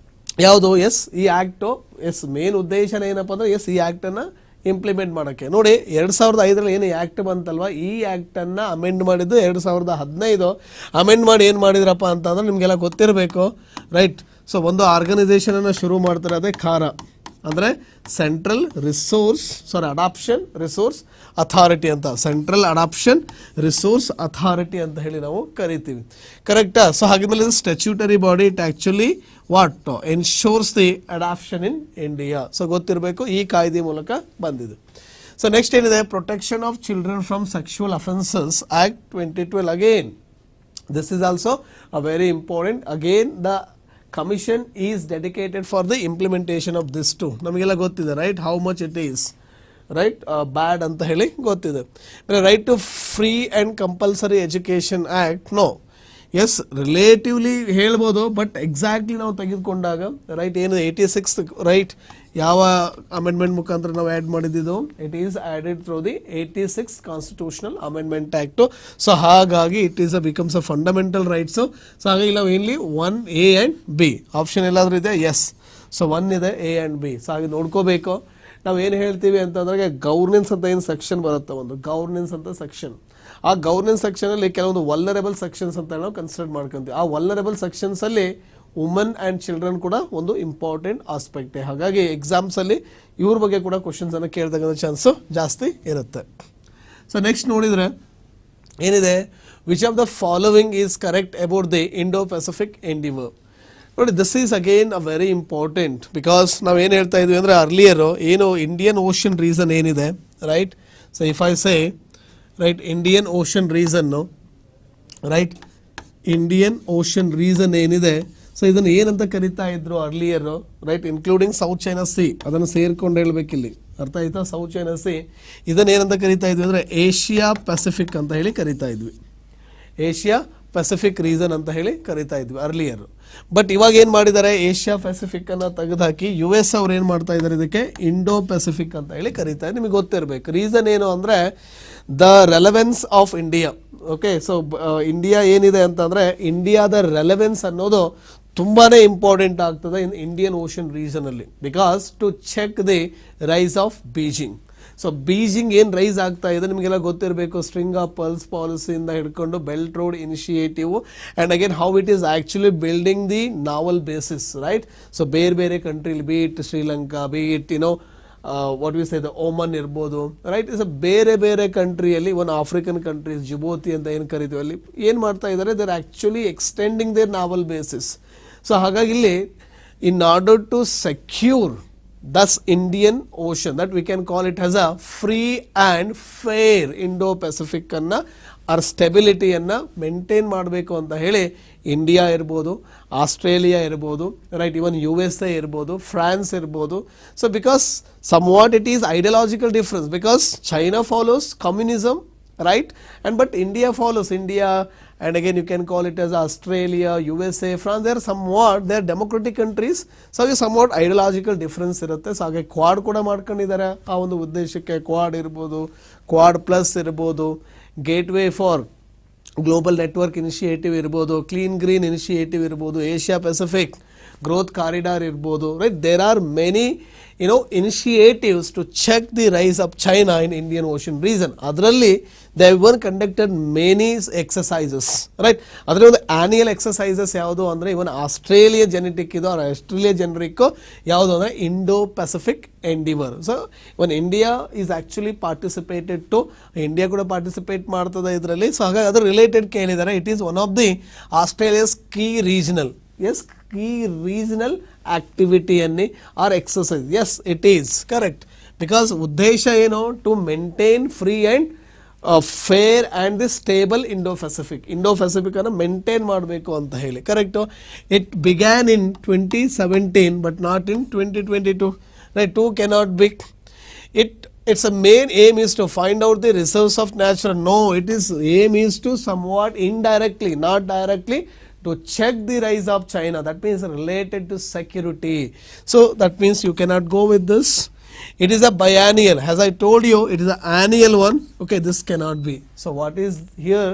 ಯಾವುದು, ಎಸ್ ಈ ಆ್ಯಕ್ಟು, ಎಸ್ ಮೇನ್ ಉದ್ದೇಶನ ಏನಪ್ಪ ಅಂದರೆ ಎಸ್ ಈ ಆ್ಯಕ್ಟನ್ನು ಇಂಪ್ಲಿಮೆಂಟ್ ಮಾಡೋಕ್ಕೆ. ನೋಡಿ 2005 ಏನು ಆ್ಯಕ್ಟ್ ಬಂತಲ್ವ, ಈ ಆ್ಯಕ್ಟನ್ನು ಅಮೆಂಡ್ ಮಾಡಿದ್ದು 2015 ಅಮೆಂಡ್ ಮಾಡಿ ಏನು ಮಾಡಿದ್ರಪ್ಪ ಅಂತಂದ್ರೆ ನಿಮಗೆಲ್ಲ ಗೊತ್ತಿರಬೇಕು, ರೈಟ್. ಸೊ ಒಂದು ಆರ್ಗನೈಸೇಷನನ್ನು ಶುರು ಮಾಡ್ತಾರೆ, ಅದೇ ಖಾರ ಅಂದರೆ ಸೆಂಟ್ರಲ್ ಅಡಾಪ್ಷನ್ ರಿಸೋರ್ಸ್ ಅಥಾರಿಟಿ ಅಂತ, ಸೆಂಟ್ರಲ್ ಅಡಾಪ್ಷನ್ ರಿಸೋರ್ಸ್ ಅಥಾರಿಟಿ ಅಂತ ಹೇಳಿ ನಾವು ಕರಿತೀವಿ, ಕರೆಕ್ಟಾ. ಸೊ ಹಾಗಿದ್ಮೇಲೆ statutory body, it actually what ensures the adoption in India. So ಗೊತ್ತಿರಬೇಕು, ಈ ಕಾಯ್ದೆ ಮೂಲಕ ಬಂದಿದೆ. ಸೊ ನೆಕ್ಸ್ಟ್ ಏನಿದೆ, protection of children from sexual offences act 2012. Again this is also a very important. Again the commission is dedicated for the implementation of this too. ನಮಗೆಲ್ಲ ಗೊತ್ತಿದೆ, right, how much it is, right, bad ಅಂತ ಹೇಳಿ ಗೊತ್ತಿದೆ. Right to free and compulsory education act, no, yes relatively ಹೇಳ್ಬೋದು, but exactly ನಾವು ತೆಗೆದುಕೊಂಡಾಗ, right, ಏನು 86, right, ಯಾವ ಅಮೆಂಡ್ಮೆಂಟ್ ಮುಖಾಂತರ ನಾವು ಆ್ಯಡ್ ಮಾಡಿದ್ದು, it is added through the 86 constitutional amendment act. So ಹಾಗಾಗಿ it is becomes a fundamental rights. So ಹಾಗಾಗಿ ನಾವು ಏನ್ಲಿ 1A and B ಆಪ್ಷನ್ ಎಲ್ಲಾದರೂ ಇದೆ, ಎಸ್. ಸೊ 1 ಇದೆ, A and B. ಸೊ ಹಾಗೆ ನೋಡ್ಕೋಬೇಕು. ನಾವು ಏನು ಹೇಳ್ತೀವಿ ಅಂತಂದ್ರೆ ಗವರ್ನೆನ್ಸ್ ಅಂತ ಏನು ಸೆಕ್ಷನ್ ಬರುತ್ತೆ, ಒಂದು ಗವರ್ನೆನ್ಸ್ ಅಂತ ಸೆಕ್ಷನ್, ಆ ಗವರ್ನೆನ್ಸ್ ಸೆಕ್ಷನಲ್ಲಿ ಕೆಲವೊಂದು ವಲ್ನರೇಬಲ್ ಸೆಕ್ಷನ್ಸ್ ಅಂತ ನಾವು ಕನ್ಸಿಡರ್ ಮಾಡ್ಕೊಂತೀವಿ. ಆ ವಲ್ನರೇಬಲ್ ಸೆಕ್ಷನ್ಸಲ್ಲಿ ವುಮನ್ ಆ್ಯಂಡ್ ಚಿಲ್ಡ್ರನ್ ಕೂಡ ಒಂದು ಇಂಪಾರ್ಟೆಂಟ್ ಆಸ್ಪೆಕ್ಟೇ. ಹಾಗಾಗಿ ಎಕ್ಸಾಮ್ಸಲ್ಲಿ ಇವ್ರ ಬಗ್ಗೆ ಕೂಡ ಕ್ವಶನ್ಸನ್ನು ಕೇಳ್ತಕ್ಕಂಥ ಚಾನ್ಸು ಜಾಸ್ತಿ ಇರುತ್ತೆ. ಸೊ ನೆಕ್ಸ್ಟ್ ನೋಡಿದರೆ ಏನಿದೆ, which of the following is correct about the Indo Pacific Endeavour. ನೋಡಿ, this is again a very important, because ನಾವು ಏನು ಹೇಳ್ತಾ ಇದ್ವಿ ಅಂದರೆ ಅರ್ಲಿಯರು ಏನು ಇಂಡಿಯನ್ ಓಷನ್ ರೀಸನ್ ಏನಿದೆ, right. So if I say, right, Indian ocean ರೀಸನ್ನು, ರೈಟ್, ಇಂಡಿಯನ್ ಓಷನ್ ರೀಸನ್ ಏನಿದೆ, ಸೊ ಇದನ್ನು ಏನಂತ ಕರಿತಾ ಇದ್ರು earlier, right, including south China sea, ಅದನ್ನು ಸೇರ್ಕೊಂಡು ಹೇಳ್ಬೇಕಿಲ್ಲಿ, ಅರ್ಥ ಆಯ್ತಾ. ಸೌತ್ ಚೈನಾ ಸಿ ಇದನ್ನು ಏನಂತ ಕರಿತಾ ಇದ್ವಿ ಅಂದರೆ ಏಷ್ಯಾ ಪೆಸಿಫಿಕ್ ಅಂತ ಹೇಳಿ ಕರಿತಾ ಇದ್ವಿ, ಏಷ್ಯಾ ಪೆಸಿಫಿಕ್ ರೀಸನ್ ಅಂತ ಹೇಳಿ ಕರಿತಾ ಇದ್ವಿ ಅರ್ಲಿಯರು. ಬಟ್ ಇವಾಗ ಏನು ಮಾಡಿದ್ದಾರೆ, ಏಷ್ಯಾ ಪೆಸಿಫಿಕ್ ಅನ್ನು ತೆಗೆದುಹಾಕಿ US ಅವ್ರು ಏನು ಮಾಡ್ತಾ ಇದ್ದಾರೆ, ಇದಕ್ಕೆ ಇಂಡೋ ಪೆಸಿಫಿಕ್ ಅಂತ ಹೇಳಿ ಕರೀತಾರೆ. ನಿಮಗೆ ಗೊತ್ತಿರಬೇಕು ರೀಸನ್ ಏನು ಅಂದರೆ the relevance of India. Okay, so India ಏನಿದೆ ಅಂತಂದರೆ ಇಂಡಿಯಾದ ರೆಲೆವೆನ್ಸ್ ಅನ್ನೋದು ತುಂಬಾನೇ ಇಂಪಾರ್ಟೆಂಟ್ ಆಗ್ತದೆ ಇನ್ ಇಂಡಿಯನ್ ಓಷನ್ ರೀಜನ್ ಅಲ್ಲಿ, because to check the rise of Beijing. So Beijing ಏನು ರೈಸ್ ಆಗ್ತಾ ಇದೆ ನಿಮಗೆಲ್ಲ ಗೊತ್ತಿರಬೇಕು. ಸ್ಟ್ರಿಂಗ್ ಆಫ್ ಪಲ್ಸ್ ಪಾಲಿಸಿಯಿಂದ ಹಿಡ್ಕೊಂಡು belt road initiative and again how it is actually building the naval bases, right. So ಬೇರೆ ಬೇರೆ ಕಂಟ್ರಿಲಿ be it Sri Lanka, be it what we say the Oman ಇರ್ಬೋದು, ರೈಟ್. ಇಸ್ ಬೇರೆ ಬೇರೆ ಕಂಟ್ರಿಯಲ್ಲಿ ಒಂದು ಆಫ್ರಿಕನ್ ಕಂಟ್ರೀಸ್ ಜಿಬೋತಿ ಅಂತ ಏನು ಕರಿತೀವಿ ಅಲ್ಲಿ ಏನು ಮಾಡ್ತಾ ಇದ್ದಾರೆ, they are actually extending their naval bases. So ಹಾಗಾಗಿ ಇಲ್ಲಿ in order to secure thus Indian Ocean, that we can call it as a free and fair Indo-Pacific ಅನ್ನ ಆರ್ ಸ್ಟೆಬಿಲಿಟಿಯನ್ನು ಮೇಂಟೈನ್ ಮಾಡಬೇಕು ಅಂತ ಹೇಳಿ ಇಂಡಿಯಾ ಇರ್ಬೋದು, ಆಸ್ಟ್ರೇಲಿಯಾ ಇರ್ಬೋದು, ರೈಟ್, ಇವನ್ USA ಇರ್ಬೋದು, France ಇರ್ಬೋದು. So because some what it is ideological difference, because China follows communism, right, and but India follows India, and again you can call it as Australia, USA, France, they are somewhat, they are democratic countries. So ಹಾಗೆ somewhat ideological difference ಇರುತ್ತೆ. So ಹಾಗೆ Quad ಕೂಡ ಮಾಡ್ಕೊಂಡಿದ್ದಾರೆ ಆ ಒಂದು ಉದ್ದೇಶಕ್ಕೆ. Quad ಇರ್ಬೋದು, Quad plus ಇರ್ಬೋದು, gateway for global network initiative ಇರ್ಬೋದು, ಕ್ಲೀನ್ ಗ್ರೀನ್ ಇನಿಷಿಯೇಟಿವ್ ಇರ್ಬೋದು, ಏಷ್ಯಾ ಪೆಸಿಫಿಕ್ ಗ್ರೋತ್ ಕಾರಿಡಾರ್ ಇರ್ಬೋದು, right. There are many initiatives to check the rise of China in Indian Ocean region. ಅದರಲ್ಲಿ they were conducted many exercises, right. ಅದರಲ್ಲಿ ಒಂದು annual exercises ಯಾವುದು ಅಂದರೆ even Australia genetic ಇದು, Australia generic ಯಾವುದು ಅಂದರೆ Indo Pacific Endeavour. So even India is actually participated to, India ಕೂಡ participate ಮಾಡ್ತದೆ ಇದರಲ್ಲಿ. ಸೊ ಹಾಗಾಗಿ ಅದ್ರ ರಿಲೇಟೆಡ್ ಕೇಳಿದ್ದಾರೆ. It is one of the Australia's key regional, yes, key regional ಆಕ್ಟಿವಿಟಿಯನ್ನೇ or exercise. Yes, it is correct. Because ಉದ್ದೇಶ ಏನು, to maintain free and fair and the stable Indo Pacific ಅನ್ನು maintain ಮಾಡಬೇಕು ಅಂತ ಹೇಳಿ, correct. It began in 2017 but not in 2022, right. To cannot be its a main aim is to find out the reserves of natural. No, it is aim is to somewhat indirectly, not directly, to check the rise of China. That means related to security. So that means you cannot go with this. It is a biennial. As I told you, it is an annual one. Okay, this cannot be. So what is here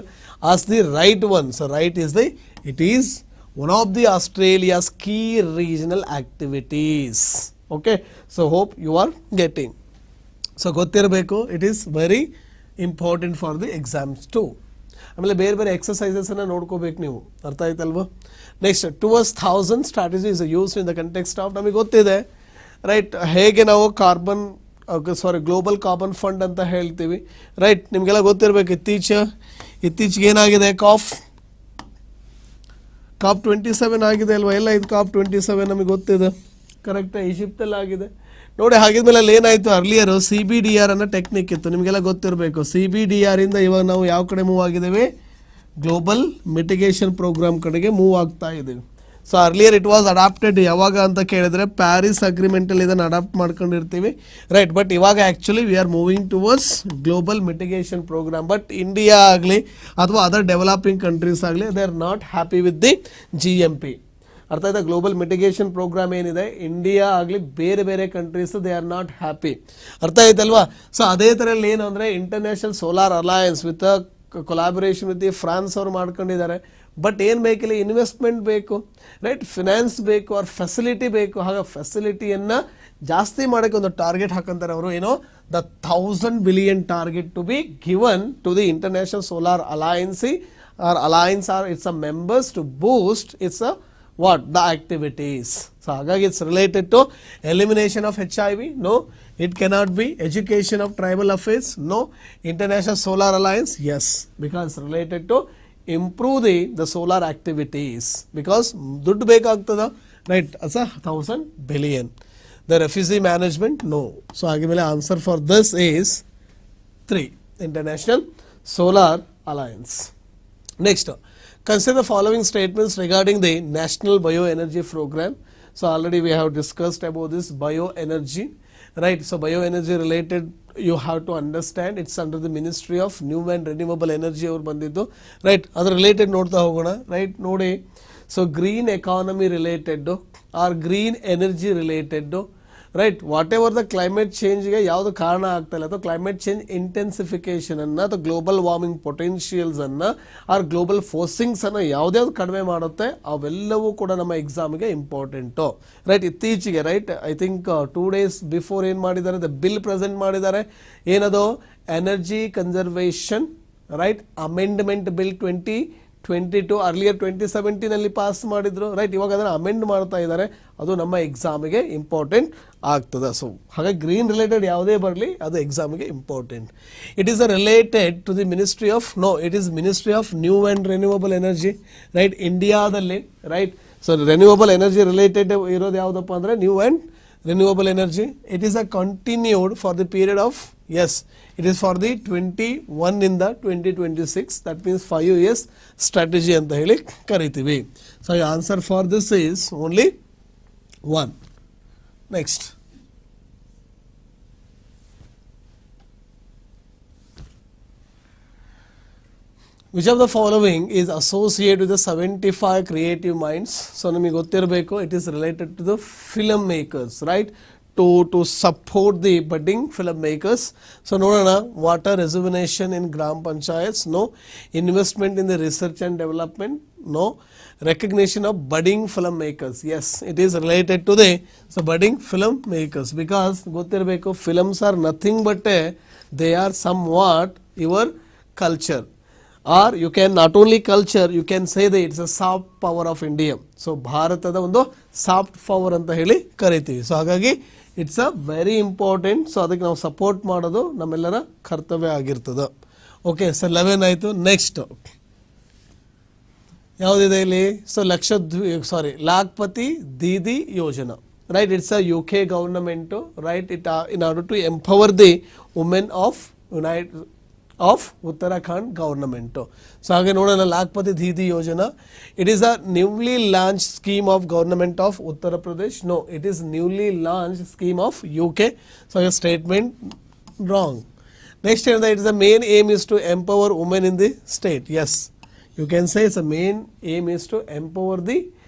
as the right one? So right is it is one of the Australia's key regional activities. Okay, so hope you are getting. So ಗೊತ್ತಿರಬೇಕು, it is very important for the exams too. ಆಮೇಲೆ ಬೇರೆ ಬೇರೆ ಎಕ್ಸಸೈಸಸನ್ನು ನೋಡ್ಕೋಬೇಕು ನೀವು, ಅರ್ಥ ಆಯ್ತಲ್ವ. Next, towards 1000 strategies use in the context of, ನಮಗೆ ಗೊತ್ತಿದೆ, ರೈಟ್, ಹೇಗೆ ನಾವು ಗ್ಲೋಬಲ್ ಕಾರ್ಬನ್ ಫಂಡ್ ಅಂತ ಹೇಳ್ತೀವಿ, ರೈಟ್. ನಿಮಗೆಲ್ಲ ಗೊತ್ತಿರಬೇಕು, ಇತ್ತೀಚೆಗೆ ಏನಾಗಿದೆ, ಕಾಪ್ 27 ಆಗಿದೆ ಅಲ್ವಾ, ಎಲ್ಲ ಇದು ಕಾಪ್ 27 ನಮಗೆ ಗೊತ್ತಿದೆ, ಕರೆಕ್ಟ್. ಈಜಿಪ್ಟಲ್ಲಿ ಆಗಿದೆ ನೋಡಿ. ಹಾಗಿದ್ಮೇಲೆ ಅಲ್ಲಿ ಏನಾಯಿತು, ಅರ್ಲಿಯರ್ CBDR ಅನ್ನೋ ಟೆಕ್ನಿಕ್ ಇತ್ತು, ನಿಮಗೆಲ್ಲ ಗೊತ್ತಿರಬೇಕು. CBDR ಇಂದ ಇವಾಗ ನಾವು ಯಾವ ಕಡೆ ಮೂವ್ ಆಗಿದ್ದೇವೆ, ಗ್ಲೋಬಲ್ ಮಿಟಿಗೇಷನ್ ಪ್ರೋಗ್ರಾಮ್ ಕಡೆಗೆ ಮೂವ್ ಆಗ್ತಾ ಇದ್ದೀವಿ. So earlier it was adapted ಯಾವಾಗ ಅಂತ ಕೇಳಿದ್ರೆ ಪ್ಯಾರಿಸ್ ಅಗ್ರಿಮೆಂಟಲ್ಲಿ ಇದನ್ನು ಅಡಾಪ್ಟ್ ಮಾಡ್ಕೊಂಡಿರ್ತೀವಿ, ರೈಟ್. ಬಟ್ ಇವಾಗ actually we are moving towards global mitigation programme. But India ಆಗಲಿ ಅಥವಾ ಅದರ್ ಡೆವಲಪಿಂಗ್ ಕಂಟ್ರೀಸ್ ಆಗಲಿ, they are not happy with the GMP. ಅರ್ಥ ಆಯ್ತಾ. ಗ್ಲೋಬಲ್ ಮಿಟಿಗೇಷನ್ ಪ್ರೋಗ್ರಾಮ್ ಏನಿದೆ, ಇಂಡಿಯಾ ಆಗಲಿ ಬೇರೆ ಬೇರೆ countries they are not happy, ಅರ್ಥ ಆಯ್ತಲ್ವಾ. ಸೊ ಅದೇ ಥರಲ್ಲಿ ಏನು ಅಂದರೆ international solar alliance with collaboration with France ಅವರು ಮಾಡ್ಕೊಂಡಿದ್ದಾರೆ. ಬಟ್ ಏನು ಬೇಕಿಲ್ಲ, ಇನ್ವೆಸ್ಟ್ಮೆಂಟ್ ಬೇಕು, ರೈಟ್, ಫಿನಾನ್ಸ್ ಬೇಕು, ಅವ್ರ ಫೆಸಿಲಿಟಿ ಬೇಕು. ಹಾಗೆ ಫೆಸಿಲಿಟಿಯನ್ನು ಜಾಸ್ತಿ ಮಾಡೋಕ್ಕೆ ಒಂದು ಟಾರ್ಗೆಟ್ ಹಾಕಂತಾರೆ ಅವರು, ಏನೋ the 1000 billion target to be given to the International Solar Alliance or its a members to boost its a what the activities. So hagagi it's related to elimination of HIV, no. It cannot be education of tribal affairs, no. International Solar Alliance, yes, because it's related to improve the solar activities, because ದುಡ್ಡು ಬೇಕಾಗ್ತದ, right, as a 1000 billion. The refugee management, no. So ಹಾಗಿದ್ಮೇಲೆ answer for this is 3, International Solar Alliance. Next, consider the following statements regarding the National Bioenergy Program. So already we have discussed about this bioenergy, right. So bioenergy related you have to understand, it's under the Ministry of New and Renewable Energy ಅವರು ಬಂದಿದ್ದು, right. ಅದ್ರ related ನೋಡ್ತಾ ಹೋಗೋಣ, right. ನೋಡಿ, so green economy related or green energy related, right, whatever the climate ಚೇಂಜ್ಗೆ ಯಾವುದು ಕಾರಣ ಆಗ್ತಾ ಇಲ್ಲ ಅಥವಾ ಕ್ಲೈಮೇಟ್ ಚೇಂಜ್ ಇಂಟೆನ್ಸಿಫಿಕೇಶನ್ ಅನ್ನು ಅಥವಾ ಗ್ಲೋಬಲ್ ವಾರ್ಮಿಂಗ್ ಪೊಟೆನ್ಷಿಯಲ್ಸ್ ಅನ್ನು ಆರ್ ಗ್ಲೋಬಲ್ ಫೋರ್ಸಿಂಗ್ಸ್ ಅನ್ನು ಯಾವ್ದ್ಯಾವ್ದು ಕಡಿಮೆ ಮಾಡುತ್ತೆ ಅವೆಲ್ಲವೂ ಕೂಡ ನಮ್ಮ ಎಕ್ಸಾಮ್ಗೆ ಇಂಪಾರ್ಟೆಂಟು. ರೈಟ್, ಇತ್ತೀಚೆಗೆ right I think 2 days before ಏನು ಮಾಡಿದ್ದಾರೆ, ದ ಬಿಲ್ ಪ್ರೆಸೆಂಟ್ ಮಾಡಿದ್ದಾರೆ. ಏನದು, energy conservation right amendment bill 2022, earlier 2017 pass ಮಾಡಿದ್ರು. ರೈಟ್, ಇವಾಗ ಅದನ್ನು ಅಮೆಂಡ್ ಮಾಡ್ತಾ ಇದ್ದಾರೆ. ಅದು ನಮ್ಮ ಎಕ್ಸಾಮಿಗೆ ಇಂಪಾರ್ಟೆಂಟ್ ಆಗ್ತದೆ. ಸೊ ಹಾಗಾಗಿ ಗ್ರೀನ್ ರಿಲೇಟೆಡ್ ಯಾವುದೇ ಬರಲಿ ಅದು ಎಕ್ಸಾಮಿಗೆ important. It is related to the ministry of it is ministry of new and renewable energy. Right, ಇಂಡಿಯಾದಲ್ಲಿ right. So renewable energy related ಇರೋದು ಯಾವುದಪ್ಪ ಅಂದರೆ new and renewable energy. It is a continued for the period of, yes, it is for the 21 in the 2026, that means 5 years strategy anta heli karitivi. So your answer for this is only 1. Next, which of the following is associated with the 75 creative minds? So ನಮಗೆ ಗೊತ್ತಿರಬೇಕು, it is related to the film makers, right? To support the budding film makers. So ನೋಡೋಣ, water rejuvenation in gram panchayats, no. Investment in the research and development, no. Recognition of budding film makers, yes, it is related to the budding film makers, because ಗೊತ್ತಿರಬೇಕು, films are nothing but they are somewhat your culture. Or you can not only culture, you can say that it's a soft power of India. So ಭಾರತದ ಒಂದು soft power ಅಂತ ಹೇಳಿ ಕರಿತೀವಿ. So ಹಾಗಾಗಿ it's a very important. So ಅದಕ್ಕೆ ನಾವು support ಮಾಡೋದು ನಮ್ಮೆಲ್ಲರ ಕರ್ತವ್ಯ ಆಗಿರ್ತದೆ. ಓಕೆ, ಸೊ 11 ಆಯಿತು. ನೆಕ್ಸ್ಟ್ ಯಾವುದಿದೆ ಇಲ್ಲಿ? So Lakhpati Didi Yojana. Right, it's a UK government. Right, in order to empower the women of Uttarakhand government. So ಹಾಗೆ ನೋಡೋಣ, ಲಾಖ್ಪತಿ ದೀದಿ ಯೋಜನಾ. It is a newly launched scheme of government of Uttar Pradesh. No, it is newly launched scheme of UK. So your statement wrong. Next, it is the main aim is to empower women in the state. Yes, you can say it's a main aim is to empower the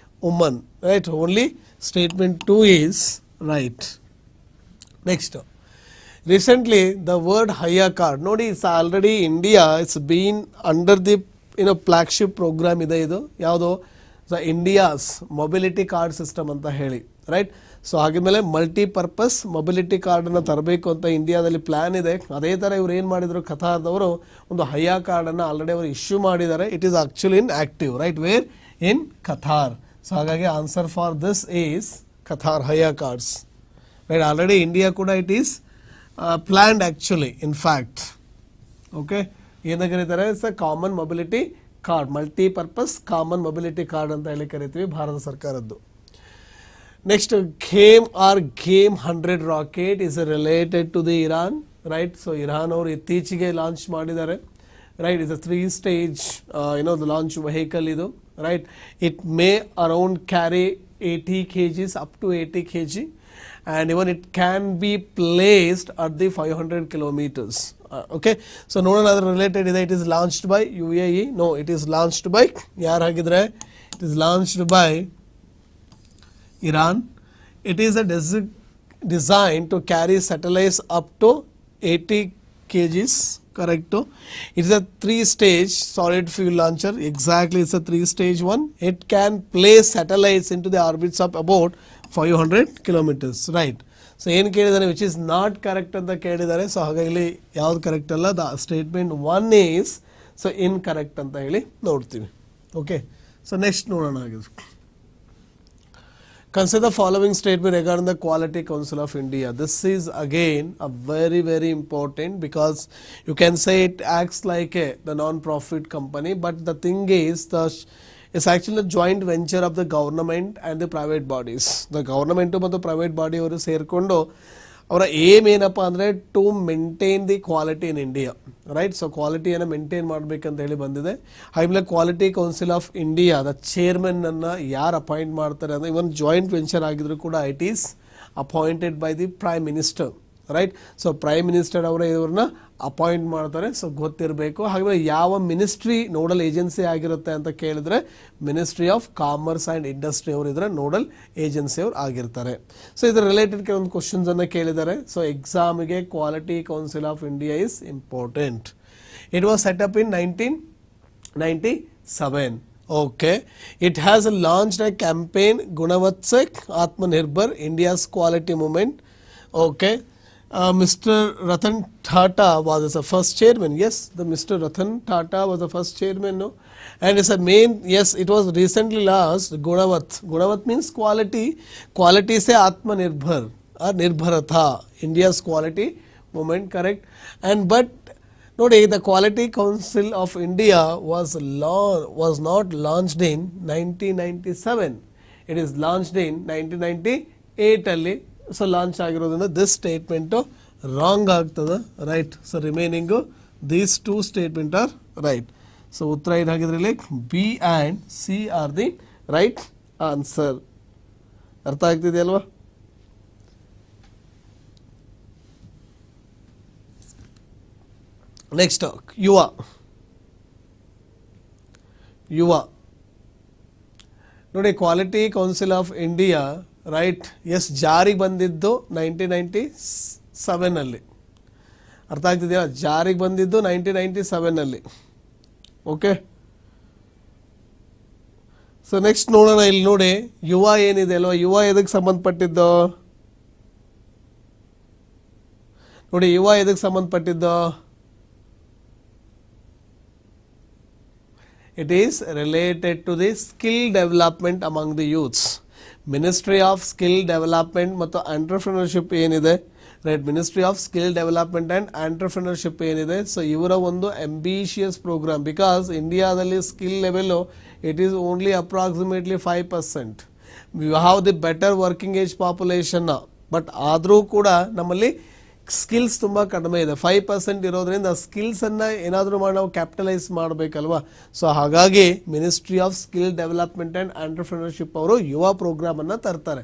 woman. Right, only statement 2 is right. Next, recently the word haya card, ನೋಡಿ, it's already India, it's been under the flagship program ಇದೆ. ಇದು ಯಾವುದು? The India's mobility card system ಅಂತ ಹೇಳಿ. Right, so ಹಾಗಿದ್ಮೇಲೆ multipurpose mobility ಕಾರ್ಡನ್ನು ತರಬೇಕು ಅಂತ ಇಂಡಿಯಾದಲ್ಲಿ ಪ್ಲ್ಯಾನ್ ಇದೆ. ಅದೇ ಥರ ಇವ್ರು ಏನು ಮಾಡಿದರು, ಕತಾರ್ದವರು ಒಂದು ಹಯಾ ಕಾರ್ಡನ್ನು ಆಲ್ರೆಡಿ ಅವರು ಇಶ್ಯೂ ಮಾಡಿದ್ದಾರೆ. It is actually inactive. Right, where in Qatar. So ಹಾಗಾಗಿ answer for this is Qatar Hayya cards. Right, already India ಕೂಡ it is planned actually, in fact. Okay, ಏನು ಕರೀತಾರೆ? It's a common mobility card, multipurpose common mobility card ಅಂತ ಹೇಳಿ ಕರಿತೀವಿ ಭಾರತ ಸರ್ಕಾರದ್ದು. Next, Ghaem 100 rocket is related to the Iran. Right, so Iran ಅವರು ಇತ್ತೀಚೆಗೆ launch ಮಾಡಿದ್ದಾರೆ. Right, is a 3 stage the launch vehicle ಇದು. Right, it may around carry 80 kgs, up to 80 kg. And even it can be placed at the 500 kilometers. Okay, so no another related is it is launched by UAE. No, it is launched by yaar hagidre, it is launched by Iran. It is a designed to carry satellites up to 80 kgs. Correct. It is a 3-stage solid fuel launcher. Exactly, it's a 3-stage one. It can place satellites into the orbits of about 500 kilometers. Right. So ಏನು ಕೇಳಿದಾರೆ, which is not correct ಅಂತ ಕೇಳಿದ್ದಾರೆ. So ಹಾಗಾಗಿ ಯಾವ್ದು correct ಅಲ್ಲ, the statement 1 is so incorrect ಅಂತ ಹೇಳಿ ನೋಡ್ತೀವಿ. Okay, so next ನೋಡೋಣ. ಹಾಗಿದ್ರೆ consider the following statement regarding the Quality Council of India. This is again a very important, because you can say it acts like the non-profit company, but the thing is it's actually a joint venture of the government and the private bodies. The government ಮತ್ತು private body ಅವರು ಸೇರಿಕೊಂಡು ಅವರ aim ಏನಪ್ಪ ಅಂದರೆ to maintain the quality in India. Right, so ಕ್ವಾಲಿಟಿಯನ್ನು maintain ಮಾಡಬೇಕಂತ ಹೇಳಿ ಬಂದಿದೆ. ಆಮೇಲೆ quality council of India the ಚೇರ್ಮನ್ನನ್ನು ಯಾರು ಅಪಾಯಿಂಟ್ ಮಾಡ್ತಾರೆ ಅಂದರೆ, ಇವನ್ ಜಾಯಿಂಟ್ ವೆಂಚರ್ ಆಗಿದ್ರು ಕೂಡ it is appointed by the prime minister. Right, so prime minister ಅವರೇ ಇವ್ರನ್ನ ಅಪಾಯಿಂಟ್ ಮಾಡ್ತಾರೆ. ಸೊ ಗೊತ್ತಿರಬೇಕು. ಹಾಗಾದರೆ ಯಾವ ಮಿನಿಸ್ಟ್ರಿ ನೋಡಲ್ ಏಜೆನ್ಸಿ ಆಗಿರುತ್ತೆ ಅಂತ ಕೇಳಿದ್ರೆ ministry of commerce and industry ಅವರು ಇದರ ನೋಡಲ್ ಏಜೆನ್ಸಿ ಅವರು ಆಗಿರ್ತಾರೆ. ಸೊ ಇದರ ರಿಲೇಟೆಡ್ ಕೆಲವೊಂದು ಕ್ವಶನ್ಸನ್ನು ಕೇಳಿದ್ದಾರೆ. ಸೊ ಎಕ್ಸಾಮಿಗೆ quality council of India is important. It was set up in 1997. Okay. It has launched a campaign Gunavatsek Atmanirbhar India's quality movement. Okay. Mr. Ratan Tata was the first chairman. Yes, the Mr. Ratan Tata was the first chairman. No, and it's a main. Yes, it was recently launched. Gunavat. Gunavat means quality. Quality se Atmanirbhar or Nirbharata. India's quality movement. Correct. And but ನೋಡಿ, the Quality Council of India was not launched in 1997. It is launched in 1998 ಅಲ್ಲಿ. So launch ಆಗಿರೋದ್ರಿಂದ this statement wrong ಆಗ್ತದೆ. Right. So remaining these two statement are right. So ಉತ್ತರ ಏನಾಗಿದ್ರೆ like B and C are the right answer. ಅರ್ಥ ಆಗ್ತಿದೆ ಅಲ್ವಾ? Next Yuva ನೋಡಿ, quality council of India right yes ಜಾರಿಗೆ ಬಂದಿದ್ದು 1997 ಅರ್ಥ ಆಗ್ತಿದೆಯಾ? ಜಾರಿಗೆ ಬಂದಿದ್ದು 1997. ಓಕೆ. ಸೊ ನೆಕ್ಸ್ಟ್ ನೋಡೋಣ. ಇಲ್ಲಿ ನೋಡಿ ಯುವ ಏನಿದೆ ಅಲ್ವಾ, ಯುವ ಎದಕ್ಕೆ ಸಂಬಂಧಪಟ್ಟಿದ್ದು ನೋಡಿ, ಯುವ ಎದಕ್ಕೆ ಸಂಬಂಧಪಟ್ಟಿದ್ದು? It is related to the skill development among the youths. Ministry of Skill Development ಮತ್ತು Entrepreneurship ಏನಿದೆ right, ministry of skill development and entrepreneurship ಏನಿದೆ. ಸೊ ಇವರ ಒಂದು ಅಂಬಿಷಿಯಸ್ ಪ್ರೋಗ್ರಾಮ್. ಬಿಕಾಸ್ ಇಂಡಿಯಾದಲ್ಲಿ skill level it is only approximately 5%. We have the better working age population. But ಆದರೂ ಕೂಡ ನಮ್ಮಲ್ಲಿ skills ತುಂಬ ಕಡಿಮೆ ಇದೆ. 5% ಇರೋದ್ರಿಂದ ಸ್ಕಿಲ್ಸನ್ನು ಏನಾದರೂ ಮಾಡಿ ನಾವು ಕ್ಯಾಪಿಟಲೈಸ್ ಮಾಡಬೇಕಲ್ವಾ. ಸೊ ಹಾಗಾಗಿ ministry of skill development and entrepreneurship ಅವರು ಯುವ ಪ್ರೋಗ್ರಾಮನ್ನು ತರ್ತಾರೆ.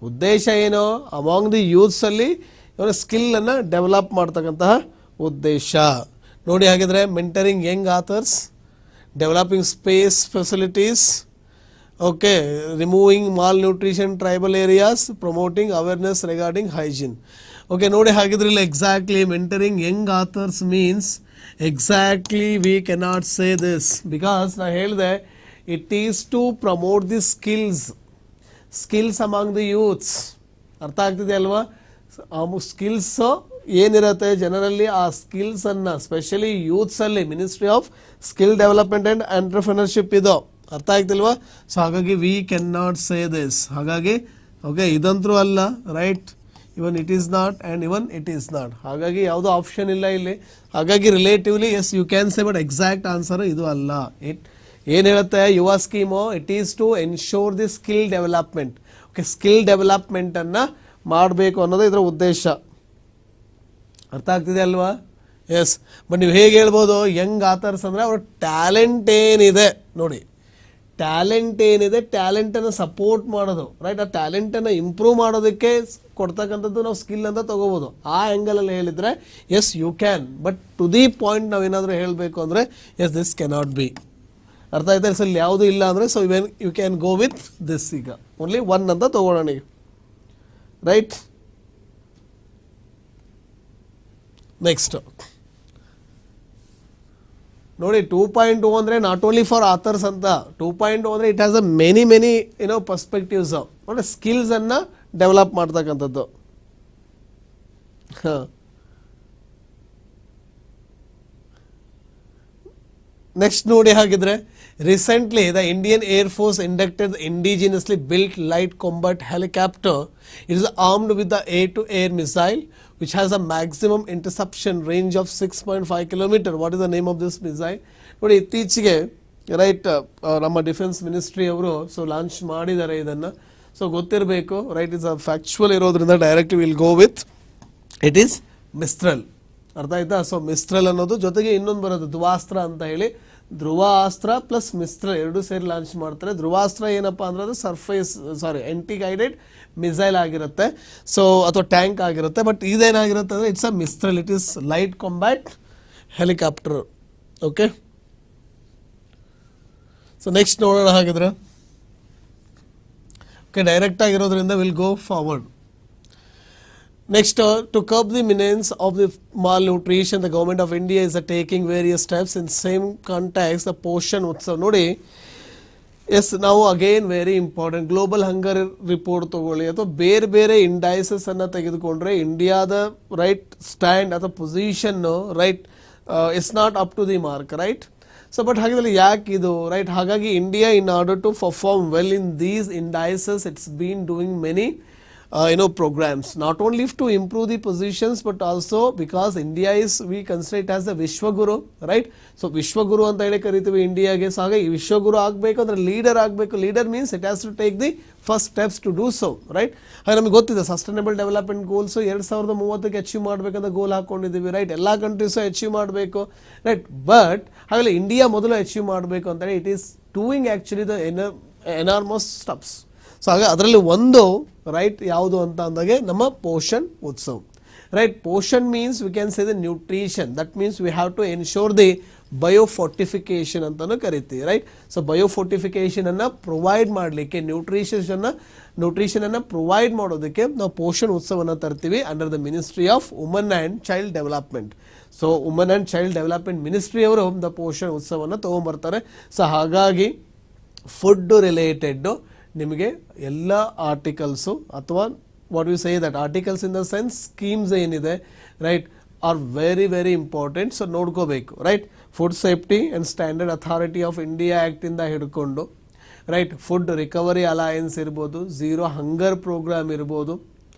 ಉದ್ದೇಶ ಏನು? ಅಮಾಂಗ್ ದಿ ಯೂತ್ಸಲ್ಲಿ ಇವರ ಸ್ಕಿಲ್ಲನ್ನು ಡೆವಲಪ್ ಮಾಡ್ತಕ್ಕಂತಹ ಉದ್ದೇಶ. ನೋಡಿ ಹಾಗಿದ್ರೆ mentoring young authors, developing space facilities, okay, removing malnutrition tribal areas, promoting awareness regarding hygiene. Okay. ನೋಡಿ ಹಾಗಿದ್ರೆ ಇಲ್ಲ exactly mentoring young authors means exactly we cannot say this because ನಾ ಹೇಳಿದೆ it is to promote the skills among the youths. ಅರ್ಥ ಆಗ್ತಿದೆ ಅಲ್ವಾ? Skills ಏನಿರುತ್ತೆ ಜನರಲ್ಲಿ ಆ ಸ್ಕಿಲ್ಸನ್ನು ಸ್ಪೆಷಲಿ ಯೂತ್ಸಲ್ಲಿ ministry of skill development and entrepreneurship ಇದು. ಅರ್ಥ ಆಗ್ತಿಲ್ವಾ? ಸೊ ಹಾಗಾಗಿ we can not say this. ಹಾಗಾಗಿ ಓಕೆ ಇದಂತರೂ ಅಲ್ಲ right. Even it is not and even it is not. ಹಾಗಾಗಿ ಯಾವುದೋ ಆಪ್ಷನ್ ಇಲ್ಲ ಇಲ್ಲಿ. ಹಾಗಾಗಿ relatively yes you can say, but exact answer ಇದು ಅಲ್ಲ. ಏನು ಹೇಳುತ್ತೆ Yuva scheme? It is to ensure the skill development. Okay, skill ಡೆವಲಪ್ಮೆಂಟನ್ನು ಮಾಡಬೇಕು ಅನ್ನೋದು ಇದರ ಉದ್ದೇಶ. ಅರ್ಥ ಆಗ್ತಿದೆ ಅಲ್ವಾ? ಎಸ್. ಬಟ್ ನೀವು ಹೇಗೆ ಹೇಳ್ಬೋದು ಯಂಗ್ ಆಥರ್ಸ್ ಅಂದರೆ ಅವ್ರ ಟ್ಯಾಲೆಂಟ್ ಏನಿದೆ ನೋಡಿ, ಟ್ಯಾಲೆಂಟ್ ಏನಿದೆ ಟ್ಯಾಲೆಂಟನ್ನು ಸಪೋರ್ಟ್ ಮಾಡೋದು ರೈಟ್. ಆ ಟ್ಯಾಲೆಂಟನ್ನು ಇಂಪ್ರೂವ್ ಮಾಡೋದಕ್ಕೆ ಕೊಡ್ತಕ್ಕಂಥದ್ದು ನಾವು ಸ್ಕಿಲ್ ಅಂತ ತೊಗೋಬೋದು. ಆ ಆ್ಯಂಗಲಲ್ಲಿ ಹೇಳಿದರೆ yes you can. But to the point ನಾವೇನಾದರೂ ಹೇಳಬೇಕು ಅಂದರೆ ಎಸ್ ದಿಸ್ ಕೆನಾಟ್ ಬಿ. ಅರ್ಥ ಆಯ್ತಾ? ಸೊ ಇಲ್ಲಿ ಯಾವುದೂ ಇಲ್ಲ ಅಂದರೆ so you can go with this. ಈಗ ಓನ್ಲಿ ಒನ್ ಅಂತ ತೊಗೊಳ್ಳೋಣ ಈಗ ರೈಟ್. ನೆಕ್ಸ್ಟ್ ನೋಡಿ 2.0 ಅಂದರೆ ನಾಟ್ ಓನ್ಲಿ ಫಾರ್ ಆಥರ್ಸ್ ಅಂತ. 2.0 ಅಂದರೆ it has a many perspectives. ಅಂದರೆ ಸ್ಕಿಲ್ಸನ್ನು ಡೆವಲಪ್ ಮಾಡ್ತಕ್ಕಂಥದ್ದು. ಹಾಂ. ನೆಕ್ಸ್ಟ್ ನೋಡಿ ಹಾಗಿದ್ರೆ recently the Indian Air Force inducted the indigenously built light combat helicopter. It is armed with the air-to-air missile which has a maximum interception range of 6.5 km. What is the name of this missile? ನೋಡಿ ಇತ್ತೀಚೆಗೆ right ನಮ್ಮ defence ministry ಅವರು so launch ಮಾಡಿದ್ದಾರೆ ಇದನ್ನು. So ಗೊತ್ತಿರಬೇಕು right. Is a factual ಇರೋದ್ರಿಂದ direct will go with it is Mistral. ಅರ್ಥ ಆಯ್ತಾ? ಸೊ ಮಿಸ್ಟ್ರಲ್ ಅನ್ನೋದು ಜೊತೆಗೆ ಇನ್ನೊಂದು ಬರೋದು ಧ್ವಾಸ್ತ್ರ ಅಂತ ಹೇಳಿ. ಧ್ರುವಾಸ್ತ್ರ ಪ್ಲಸ್ ಮಿಸ್ತ್ರ ಎರಡು ಸೇರಿ ಲಾಂಚ್ ಮಾಡ್ತಾರೆ. ಧ್ರುವಾಸ್ತ್ರ ಏನಪ್ಪ ಅಂದ್ರೆ ಅದು ಆಂಟಿ ಗೈಡೆಡ್ ಮಿಸೈಲ್ ಆಗಿರುತ್ತೆ, ಸೊ ಅಥವಾ ಟ್ಯಾಂಕ್ ಆಗಿರುತ್ತೆ. ಬಟ್ ಇದೇನಾಗಿರುತ್ತೆ ಅಂದರೆ it's a Mistral, it is light combat helicopter. Okay, so next ನೋಡೋಣ ಹಾಗಿದ್ರೆ. ಓಕೆ, ಡೈರೆಕ್ಟ್ ಆಗಿರೋದ್ರಿಂದ will go forward. Next, to curb the menace of the malnutrition, the government of India is taking various steps. In same context, the Poshan Utsav ನೋಡಿ, yes ನಾವು again very important global hunger report ತಗೊಳ್ಳಿ ಅಥವಾ ಬೇರೆ ಬೇರೆ indices ಅನ್ನು ತೆಗೆದುಕೊಂಡ್ರೆ ಇಂಡಿಯಾದ right stand ಅಥವಾ position right it's not up to the mark, right. So but ಹಾಗಿದ್ರೆ ಯಾಕೆ ಇದು ರೈಟ್, ಹಾಗಾಗಿ India in order to perform well in these indices it's been doing many programs, not only to improve the positions but also because India is, we consider it as the Vishwaguru, right. So Vishwaguru anta heli karitivi India ge. So hage Vishwaguru agbeku andre leader agbeku. Leader means it has to take the first steps to do so, right. ಹಾಗೆ ನಮಗೆ ಗೊತ್ತಿದೆ sustainable development goals 2030ಕ್ಕೆ achieve ಮಾಡಬೇಕಂತ goal ಹಾಕೊಂಡಿದ್ದೀವಿ, right. ಎಲ್ಲ countries achieve ಮಾಡಬೇಕು, right. But ಹಾಗಲ್ಲ India ಮೊದಲು ಅಚೀವ್ ಮಾಡಬೇಕು ಅಂತೇಳಿ it is doing actually the enormous steps. So ಹಾಗೆ ಅದರಲ್ಲಿ ಒಂದು ರೈಟ್ ಯಾವುದು ಅಂತ ಅಂದಾಗೆ ನಮ್ಮ Poshan Utsav, right. Poshan means we can say the nutrition, that means we have to ensure the biofortification ಅಂತಲೂ ಕರಿತೀವಿ, ರೈಟ್. ಸೊ ಬಯೋಫೋರ್ಟಿಫಿಕೇಶನ್ ಅನ್ನು ಪ್ರೊವೈಡ್ ಮಾಡಲಿಕ್ಕೆ ನ್ಯೂಟ್ರಿಷನ್ ಪ್ರೊವೈಡ್ ಮಾಡೋದಕ್ಕೆ ನಾವು ಪೋಷಣ್ ಉತ್ಸವವನ್ನು ತರ್ತೀವಿ under the ministry of woman and child development. So woman and child development ministry ಅವರು the Poshan ಉತ್ಸವವನ್ನು ತೊಗೊಂಬರ್ತಾರೆ. ಸೊ ಹಾಗಾಗಿ ಫುಡ್ ರಿಲೇಟೆಡ್ ನಿಮಗೆ ಎಲ್ಲ ಆರ್ಟಿಕಲ್ಸು ಅಥವಾ what you say that articles in the sense schemes ಏನಿದೆ right are very very important. So ನೋಡ್ಕೋಬೇಕು, right. Food safety and standard authority of India ಆ್ಯಕ್ಟಿಂದ ಹಿಡ್ಕೊಂಡು ರೈಟ್ ಫುಡ್ ರಿಕವರಿ ಅಲಯನ್ಸ್ ಇರ್ಬೋದು, ಝೀರೋ ಹಂಗರ್ ಪ್ರೋಗ್ರಾಮ್ ಇರ್ಬೋದು,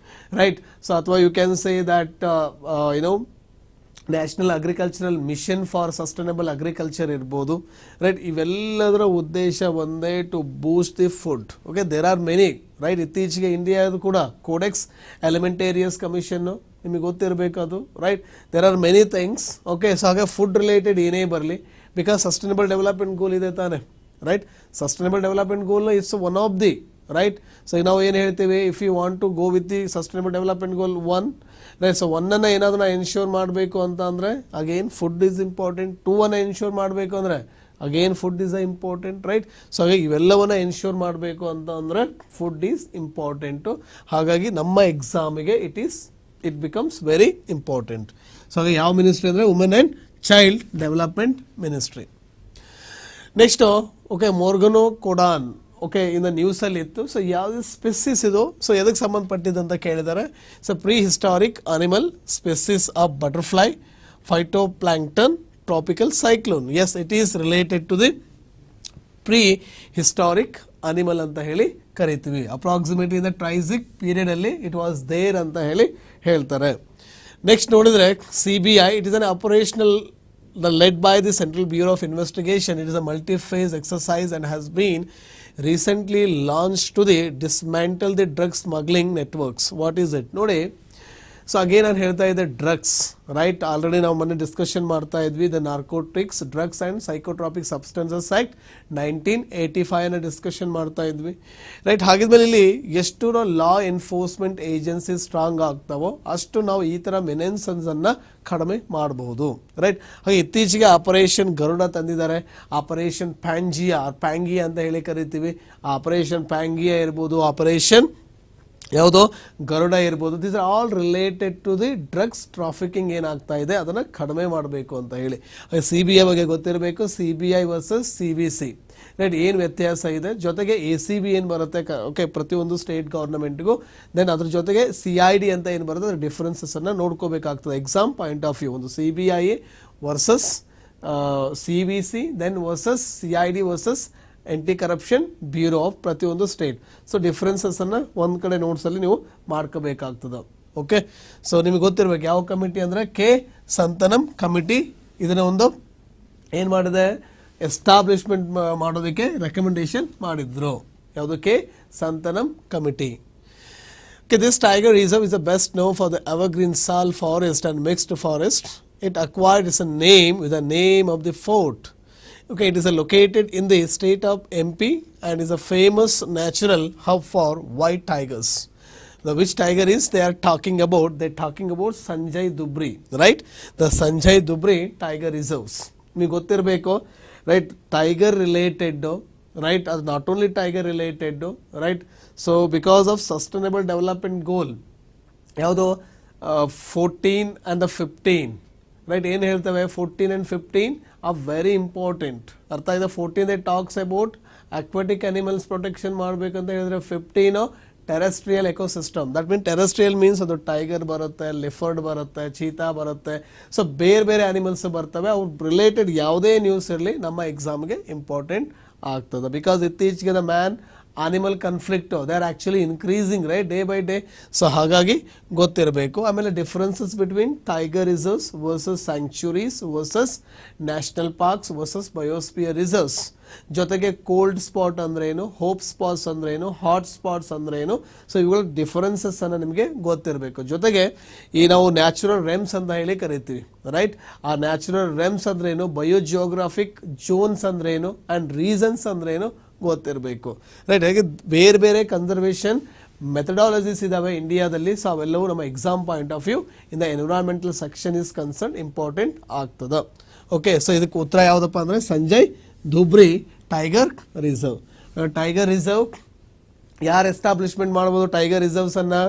right. So ಅಥವಾ you can say that national agricultural mission for sustainable agriculture ಇರ್ಬೋದು, right. ಇವೆಲ್ಲದರ ಉದ್ದೇಶ ಒಂದೇ to boost the food. Okay, there are many, right. ಇತ್ತೀಚೆಗೆ ಇಂಡಿಯಾದು ಕೂಡ ಕೋಡೆಕ್ಸ್ ಎಲಿಮೆಂಟೇರಿಯಸ್ ಕಮಿಷನ್ನು ನಿಮಗೆ ಗೊತ್ತಿರಬೇಕು ಅದು, right. There are many things. Okay, so ಹಾಗೆ ಫುಡ್ ರಿಲೇಟೆಡ್ ಏನೇ ಬರಲಿ, ಬಿಕಾಸ್ ಸಸ್ಟೈನಬಲ್ ಡೆವಲಪ್ಮೆಂಟ್ ಗೋಲ್ ಇದೆ ತಾನೆ, right. Sustainable development goal it's one of the right. So ನಾವು ಏನು ಹೇಳ್ತೀವಿ, if you want to go with the sustainable development goal 1, right. So 1 ಏನಾದರೂ ನಾವು ಎನ್ಶೋರ್ ಮಾಡಬೇಕು ಅಂತ ಅಂದರೆ again food is important. 2 ensure ಮಾಡಬೇಕು ಅಂದರೆ again food is important, right. So ಹಾಗೆ ಇವೆಲ್ಲವನ್ನ ಎನ್ಶೋರ್ ಮಾಡಬೇಕು ಅಂತ ಅಂದರೆ ಫುಡ್ ಈಸ್ ಇಂಪಾರ್ಟೆಂಟು. ಹಾಗಾಗಿ ನಮ್ಮ ಎಕ್ಸಾಮಿಗೆ it becomes very important. So ಹಾಗೆ ಯಾವ ಮಿನಿಸ್ಟ್ರಿ ಅಂದರೆ women and child development ministry. Next okay, ಮೋರ್ಗನೋ ಕೊಡಾನ್. ಓಕೆ, ಇನ್ನು ನ್ಯೂಸಲ್ಲಿ ಇತ್ತು. ಸೊ ಯಾವುದು ಸ್ಪೆಸಿಸ್ ಇದು, ಸೊ ಎದಕ್ಕೆ ಸಂಬಂಧಪಟ್ಟಿದ್ದಂತ ಕೇಳಿದ್ದಾರೆ. So prehistoric animal species of butterfly, phytoplankton, tropical cyclone. Yes, it is related to the prehistoric animal ಅಂತ ಹೇಳಿ ಕರಿತೀವಿ. Approximately in the Triassic period ಅಲ್ಲಿ ಇಟ್ ವಾಸ್ ದೇರ್ ಅಂತ ಹೇಳಿ ಹೇಳ್ತಾರೆ. ನೆಕ್ಸ್ಟ್ ನೋಡಿದ್ರೆ CBI, it is an operational led by the Central Bureau of Investigation. It is a multi-phase exercise and has been recently launched to dismantle the drug smuggling networks. What is it? ನೋಡಿ, so again ನಾನು ಹೇಳ್ತಾ ಇದ್ದೆ drugs, right. Already ನಾವು ಮೊನ್ನೆ discussion ಮಾಡ್ತಾ ಇದ್ವಿ the narcotics, drugs and psychotropic substances act 1985 discussion ಮಾಡ್ತಾ ಇದ್ವಿ, ರೈಟ್. ಹಾಗಿದ್ಮೇಲೆ ಇಲ್ಲಿ ಎಷ್ಟು ಲಾ ಎನ್ಫೋರ್ಸ್ಮೆಂಟ್ ಏಜೆನ್ಸಿ ಸ್ಟ್ರಾಂಗ್ ಆಗ್ತಾವೋ ಅಷ್ಟು ನಾವು ಈ ಥರ ಮೆನೆನ್ಸನ್ಸನ್ನು ಕಡಿಮೆ ಮಾಡಬಹುದು, ರೈಟ್. ಹಾಗೆ ಇತ್ತೀಚೆಗೆ ಆಪರೇಷನ್ ಗರುಡ ತಂದಿದ್ದಾರೆ, ಆಪರೇಷನ್ ಪ್ಯಾಂಗಿಯಾ ಅಂತ ಹೇಳಿ ಕರಿತೀವಿ. ಆಪರೇಷನ್ ಪ್ಯಾಂಗಿಯಾ ಇರ್ಬೋದು, ಆಪರೇಷನ್ ಯಾವುದೋ ಗರುಡ ಇರ್ಬೋದು. This are all related to the drugs trafficking ಏನಾಗ್ತಾ ಇದೆ ಅದನ್ನು ಕಡಿಮೆ ಮಾಡಬೇಕು ಅಂತ ಹೇಳಿ. CBI ಬಗ್ಗೆ ಗೊತ್ತಿರಬೇಕು, CBI ವರ್ಸಸ್ CBC, ರೈಟ್. ಏನು ವ್ಯತ್ಯಾಸ ಇದೆ, ಜೊತೆಗೆ ACB ಏನು ಬರುತ್ತೆ, ಓಕೆ, ಪ್ರತಿಯೊಂದು ಸ್ಟೇಟ್ ಗೌರ್ಮೆಂಟ್ಗೂ. ದೆನ್ ಅದ್ರ ಜೊತೆಗೆ CID ಅಂತ ಏನು ಬರುತ್ತೆ ಅದ್ರ ಡಿಫ್ರೆನ್ಸಸ್ಸನ್ನು ನೋಡ್ಕೋಬೇಕಾಗ್ತದೆ ಎಕ್ಸಾಮ್ ಪಾಯಿಂಟ್ ಆಫ್ ವ್ಯೂ. ಒಂದು CBI versus CBC, then versus CID versus anti corruption bureau of ಪ್ರತಿಯೊಂದು ಸ್ಟೇಟ್. ಸೊ ಡಿಫ್ರೆನ್ಸಸ್ಸನ್ನು ಒಂದು ಕಡೆ ನೋಟ್ಸಲ್ಲಿ ನೀವು ಮಾಡ್ಕೋಬೇಕಾಗ್ತದೆ. ಓಕೆ, ಸೊ ನಿಮಗೆ ಗೊತ್ತಿರಬೇಕು ಯಾವ ಕಮಿಟಿ ಅಂದರೆ ಕೆ ಸಂತನಂ ಕಮಿಟಿ. ಇದನ್ನ ಒಂದು ಏನು ಮಾಡಿದೆ, ಎಸ್ಟಾಬ್ಲಿಷ್ಮೆಂಟ್ ಮಾಡೋದಕ್ಕೆ ರೆಕಮೆಂಡೇಶನ್ ಮಾಡಿದ್ರು. ಯಾವುದು, K Santhanam committee. Okay, this tiger reserve is the best known for the evergreen sal forest and mixed forest. It acquired its name with the name of the fort Okay, it is located in the state of MP and is a famous natural hub for white tigers. The which tiger is they are talking about? They're talking about Sanjay Dubri, right? The Sanjay Dubri tiger reserves. Me gottirbeku, right? Tiger related, right? Not only tiger related, right? So because of sustainable development goal, ಯಾವುದು 14 and the 15, right, ಏನು ಹೇಳ್ತವೆ 14 and 15 are very important. ಅರ್ಥ ಇದೆ? 14 they talks about aquatic animals protection ಮಾಡಬೇಕಂತ ಹೇಳಿದ್ರೆ 15 terrestrial ecosystem. That mean terrestrial means ಅದು tiger ಬರುತ್ತೆ, ಲಿಫರ್ಡ್ ಬರುತ್ತೆ, cheetah ಬರುತ್ತೆ. ಸೊ ಬೇರೆ ಬೇರೆ ಅನಿಮಲ್ಸ್ ಬರ್ತವೆ. ಅವ್ರ ರಿಲೇಟೆಡ್ ಯಾವುದೇ ನ್ಯೂಸ್ ಇರಲಿ ನಮ್ಮ ಎಕ್ಸಾಮ್ಗೆ ಇಂಪಾರ್ಟೆಂಟ್ ಆಗ್ತದೆ. ಬಿಕಾಸ್ ಇತ್ತೀಚೆಗೆ the man animal conflict, they are actually increasing, right, day by day. So ಹಾಗಾಗಿ ಗೊತ್ತಿರಬೇಕು. ಆಮೇಲೆ differences between tiger reserves versus sanctuaries versus national parks versus biosphere reserves. ಜೊತೆಗೆ ಕೋಲ್ಡ್ ಸ್ಪಾಟ್ ಅಂದ್ರೆ ಏನು, ಹೋಪ್ ಸ್ಪಾಟ್ಸ್ ಅಂದ್ರೆ ಏನು, ಹಾಟ್ ಸ್ಪಾಟ್ಸ್ ಅಂದ್ರೆ ಏನು. ಸೊ ಇವುಗಳ ಡಿಫರೆನ್ಸಸ್ ಅನ್ನ ನಿಮಗೆ ಗೊತ್ತಿರಬೇಕು. ಜೊತೆಗೆ ಈ ನಾವು ನ್ಯಾಚುರಲ್ ರೆಮ್ಸ್ ಅಂತ ಹೇಳಿ ಕರಿತೀವಿ, ರೈಟ್. ಆ ನ್ಯಾಚುರಲ್ ರೆಮ್ಸ್ ಅಂದ್ರೆ ಏನು, ಬಯೋಜಿಯೋಗ್ರಾಫಿಕ್ ಜೋನ್ಸ್ ಅಂದ್ರೆ ಏನು, ಅಂಡ್ ರೀಸನ್ಸ್ ಅಂದ್ರೆ ಏನು ಗೊತ್ತಿರಬೇಕು, ರೈಟ್. ಹಾಗೆ ಬೇರೆ ಬೇರೆ ಕನ್ಸರ್ವೇಷನ್ ಮೆಥಡಾಲಜೀಸ್ ಇದಾವೆ ಇಂಡಿಯಾದಲ್ಲಿ. ಸೊ ಅವೆಲ್ಲವೂ ನಮ್ಮ exam point of view in the environmental section is concern important ಆಗ್ತದೆ. ಓಕೆ, ಸೊ ಇದಕ್ಕೆ ಉತ್ತರ ಯಾವುದಪ್ಪ ಅಂದರೆ Sanjay Dhubri tiger reserve. Tiger reserve ಯಾರು ಎಸ್ಟಾಬ್ಲಿಷ್ಮೆಂಟ್ ಮಾಡ್ಬೋದು ಟೈಗರ್ ರಿಸರ್ವ್ಸ್ ಅನ್ನ?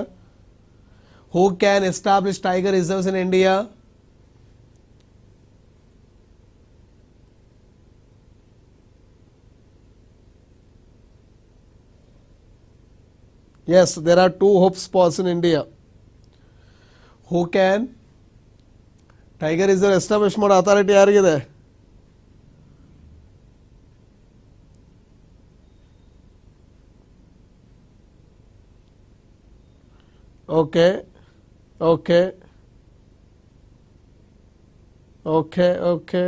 Who can establish tiger reserves in India? Yes, there are 2 hope spots in India. Who can? Tiger Reserve establish ಮಾಡೋ authority ಯಾರಿಗಿದೆ? Okay okay okay okay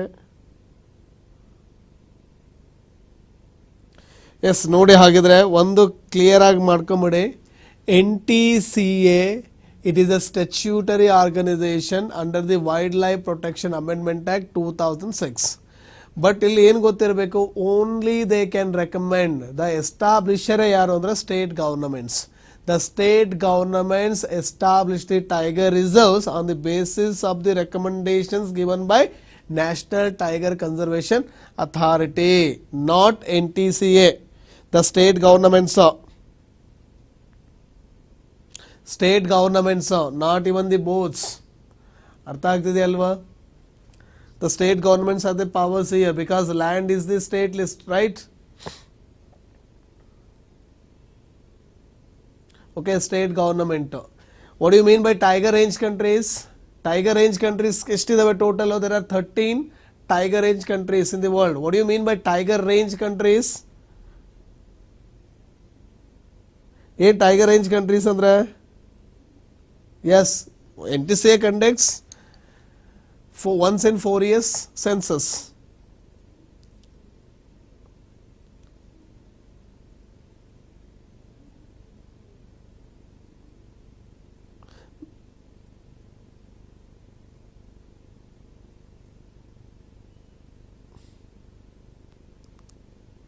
yes, ನೋಡಿ ಹಾಗಿದ್ರೆ ಒಂದು clear ಆಗಿ ಮಾಡ್ಕೊಂಬಿಡಿ. NTCA, it is a statutory organization under the Wildlife Protection Amendment Act 2006. But ಇಲ್ಲಿ ಏನು ಗೊತ್ತಿರಬೇಕು, only they can recommend. The ಎಸ್ಟಾಬ್ಲಿಷರೇ ಯಾರು ಅಂದರೆ state governments. The state governments establish the tiger reserves on the basis of the recommendations given by National Tiger Conservation Authority, not NTCA. The state governments not even the boards. ಅರ್ಥ ಆಗ್ತಿದೆ ಅಲ್ವಾ? The state governments have the powers here because land is the state list, right? Okay, state government. What do you mean by tiger range countries? Tiger range countries ಎಷ್ಟಿದಾವೆ total? there are 13 tiger range countries in the world. What do you mean by tiger range countries? ಏ tiger range countries ಅಂದ್ರೆ? Yes, NTCA conducts for once in 4 years census.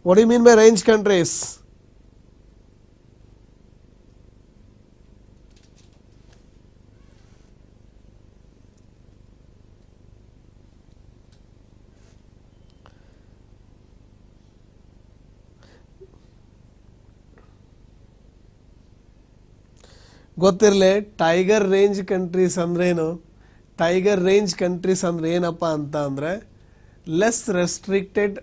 What do you mean by range countries? ಗೊತ್ತಿರಲಿ tiger range countries ಅಂದ್ರೇನು? Tiger range countries ಅಂದ್ರೆ ಏನಪ್ಪ ಅಂತ ಅಂದರೆ less restricted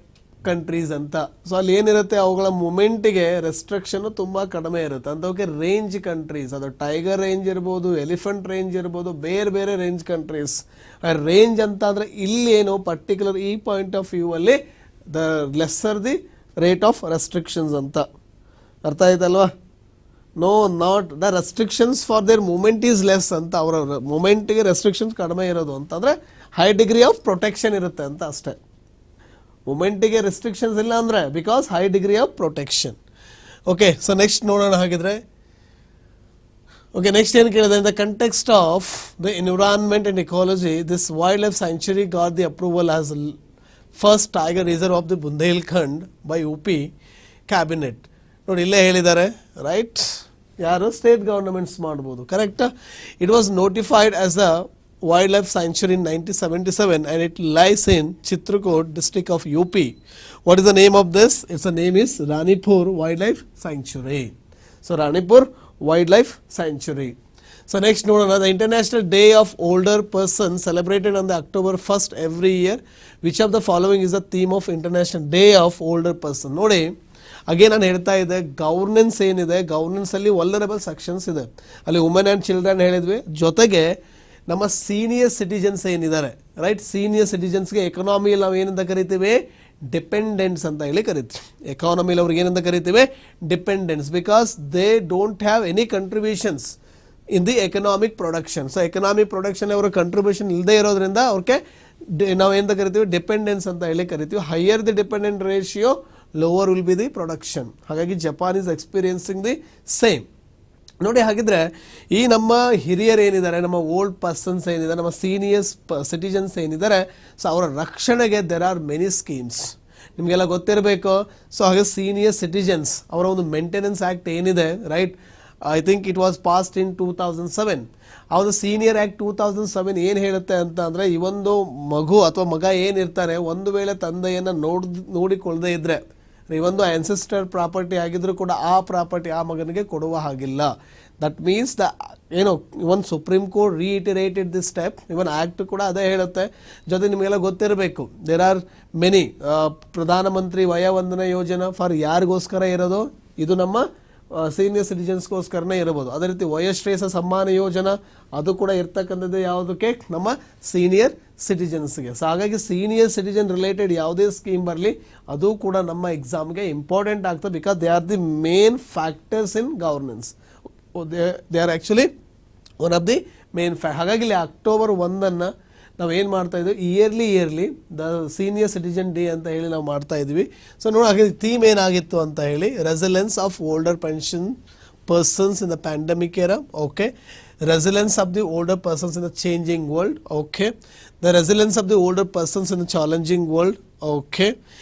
countries ಅಂತ. So ಅಲ್ಲಿ ಏನಿರುತ್ತೆ, ಅವುಗಳ ಮೂಮೆಂಟಿಗೆ ರೆಸ್ಟ್ರಿಕ್ಷನ್ ತುಂಬ ಕಡಿಮೆ ಇರುತ್ತೆ ಅಂಥವಕ್ಕೆ ರೇಂಜ್ ಕಂಟ್ರೀಸ್. ಅದು ಟೈಗರ್ ರೇಂಜ್ ಇರ್ಬೋದು, ಎಲಿಫೆಂಟ್ ರೇಂಜ್ ಇರ್ಬೋದು, ಬೇರೆ ಬೇರೆ ರೇಂಜ್ ಕಂಟ್ರೀಸ್. ರೇಂಜ್ ಅಂತ ಅಂದರೆ ಇಲ್ಲೇನು ಪರ್ಟಿಕ್ಯುಲರ್ ಈ ಪಾಯಿಂಟ್ ಆಫ್ ವ್ಯೂ ಅಲ್ಲಿ the lesser the rate of restrictions ಅಂತ. ಅರ್ಥ ಆಯ್ತಲ್ವಾ? No, not the restrictions for their movement is less ಅಂತ. ಅವರ ಮೂಮೆಂಟಿಗೆ ರೆಸ್ಟ್ರಿಕ್ಷನ್ಸ್ ಕಡಿಮೆ ಇರೋದು ಅಂತಂದರೆ ಹೈ ಡಿಗ್ರಿ ಆಫ್ ಪ್ರೊಟೆಕ್ಷನ್ ಇರುತ್ತೆ ಅಂತ ಅಷ್ಟೇ. ಮೂಮೆಂಟಿಗೆ ರೆಸ್ಟ್ರಿಕ್ಷನ್ಸ್ ಇಲ್ಲ ಅಂದರೆ because high degree of protection. Okay, so next ನೋಡೋಣ ಹಾಗಿದ್ರೆ. ಓಕೆ, ನೆಕ್ಸ್ಟ್ ಏನು ಕೇಳಿದೆ, ಇನ್ the context of the environment and ecology this wild life sanctuary got the approval as first tiger reserve of the Bundelkhand by UP cabinet. ನೋಡಿ ಇಲ್ಲೇ ಹೇಳಿದ್ದಾರೆ, right? ಯಾರು? State governments ಮಾಡ್ಬೋದು, ಕರೆಕ್ಟಾ? It was notified as a wild life sanctuary in 1977 and it lies in Chitrakoot district of UP. What is the name of this? Its name is Ranipur Wildlife Sanctuary. So Ranipur Wildlife Sanctuary. So next ನೋಡೋಣ, the International Day of Older Person celebrated on the October 1st every year. Which of the following is the theme of International Day of Older Person? ನೋಡಿ again ನಾನು ಹೇಳ್ತಾ ಇದ್ದೆ, governance ಏನಿದೆ, ಗವರ್ನೆನ್ಸಲ್ಲಿ vulnerable sections ಇದೆ, ಅಲ್ಲಿ women and children ಹೇಳಿದ್ವಿ, ಜೊತೆಗೆ ನಮ್ಮ ಸೀನಿಯರ್ ಸಿಟಿಜನ್ಸ್ ಏನಿದ್ದಾರೆ, ರೈಟ್? ಸೀನಿಯರ್ ಸಿಟಿಜನ್ಸ್ಗೆ ಎಕನಾಮಿಯಲ್ಲಿ ನಾವು ಏನಂತ ಕರಿತೀವಿ? ಡಿಪೆಂಡೆಂಟ್ಸ್ ಅಂತ ಹೇಳಿ ಕರಿತೀವಿ. ಎಕಾನಮಿಲಿ ಅವ್ರಿಗೆ ಏನಂತ ಕರಿತೀವಿ? Dependents, because they don't have any contributions in the economic production. So economic production ಅವರ ಕಂಟ್ರಿಬ್ಯೂಷನ್ ಇಲ್ಲದೆ ಇರೋದ್ರಿಂದ ಅವ್ರಿಗೆ ನಾವು ಏನಂತ ಕರಿತೀವಿ? ಡಿಪೆಂಡೆನ್ಸ್ ಅಂತ ಹೇಳಿ ಕರಿತೀವಿ. Higher the dependent ratio, lower will be the production. ಹಾಗಾಗಿ Japan is experiencing the same. ನೋಡಿ, ಹಾಗಿದ್ರೆ ಈ ನಮ್ಮ ಹಿರಿಯರು ಏನಿದ್ದಾರೆ, ನಮ್ಮ ಓಲ್ಡ್ ಪರ್ಸನ್ಸ್ ಏನಿದ್ದಾರೆ, ನಮ್ಮ ಸೀನಿಯರ್ಸ್ ಸಿಟಿಜನ್ಸ್ ಏನಿದ್ದಾರೆ, ಸೊ ಅವರ ರಕ್ಷಣೆಗೆ ದೇರ್ ಆರ್ ಮೆನಿ ಸ್ಕೀಮ್ಸ್, ನಿಮಗೆಲ್ಲ ಗೊತ್ತಿರಬೇಕು. ಸೊ ಹಾಗೆ ಸೀನಿಯರ್ ಸಿಟಿಜನ್ಸ್ ಅವರ ಒಂದು ಮೇಂಟೆನೆನ್ಸ್ ಆ್ಯಕ್ಟ್ ಏನಿದೆ, right? I think it was passed in 2007. ಆ ಒಂದು ಸೀನಿಯರ್ ಆ್ಯಕ್ಟ್ 2007 ಏನು ಹೇಳುತ್ತೆ ಅಂತ ಅಂದರೆ, ಈ ಒಂದು ಮಗು ಅಥವಾ ಮಗ ಏನಿರ್ತಾರೆ, ಒಂದು ವೇಳೆ ತಂದೆಯನ್ನು ನೋಡಿಕೊಳ್ಳದೆ ಇದ್ದರೆ, ಈ ಒಂದು ಆನ್ಸೆಸ್ಟರ್ ಪ್ರಾಪರ್ಟಿ ಆಗಿದ್ರು ಕೂಡ ಆ ಪ್ರಾಪರ್ಟಿ ಆ ಮಗನಿಗೆ ಕೊಡುವ ಹಾಗಿಲ್ಲ. That means even Supreme Court reiterated this step, even act ಕೂಡ ಅದೇ ಹೇಳುತ್ತೆ. ಜೊತೆ ನಿಮಗೆಲ್ಲ ಗೊತ್ತಿರಬೇಕು, ದೇರ್ ಆರ್ ಮೆನಿ ಪ್ರಧಾನಮಂತ್ರಿ ವಯೋವಂದನಾ ಯೋಜನಾ ಫಾರ್ ಯಾರಿಗೋಸ್ಕರ ಇರೋದು? ಇದು ನಮ್ಮ ಸೀನಿಯರ್ ಸಿಟಿಜನ್ಸ್ಗೋಸ್ಕರನೇ ಇರಬಹುದು. ಅದೇ ರೀತಿ ವಯೋಶ್ರೇಷ್ಠ ಸಮ್ಮಾನ ಯೋಜನಾ, ಅದು ಕೂಡ ಇರ್ತಕ್ಕಂಥದ್ದು ಯಾವುದಕ್ಕೆ? ನಮ್ಮ ಸೀನಿಯರ್ ಸಿಟಿಜನ್ಸ್ಗೆ. ಸೊ ಹಾಗಾಗಿ ಸೀನಿಯರ್ ಸಿಟಿಜನ್ ರಿಲೇಟೆಡ್ ಯಾವುದೇ ಸ್ಕೀಮ್ ಬರಲಿ, ಅದು ಕೂಡ ನಮ್ಮ ಎಕ್ಸಾಮ್ಗೆ ಇಂಪಾರ್ಟೆಂಟ್ ಆಗ್ತದೆ, because they R the main factors in governance. They are actually one of the main ಹಾಗಾಗಿ ಇಲ್ಲಿ ಅಕ್ಟೋಬರ್ 1 ನಾವು ಏನು ಮಾಡ್ತಾ ಇದ್ವಿ? Yearly the senior citizen day ಅಂತ ಹೇಳಿ ನಾವು ಮಾಡ್ತಾ ಇದ್ವಿ. ಸೊ ನೋಡಿ, ಹಾಗೆ ಥೀಮ್ ಏನಾಗಿತ್ತು ಅಂತ ಹೇಳಿ, resilience of older pension persons in the pandemic Era, okay. Resilience of the older persons in the changing world, okay. The resilience of the older persons in the challenging world, okay.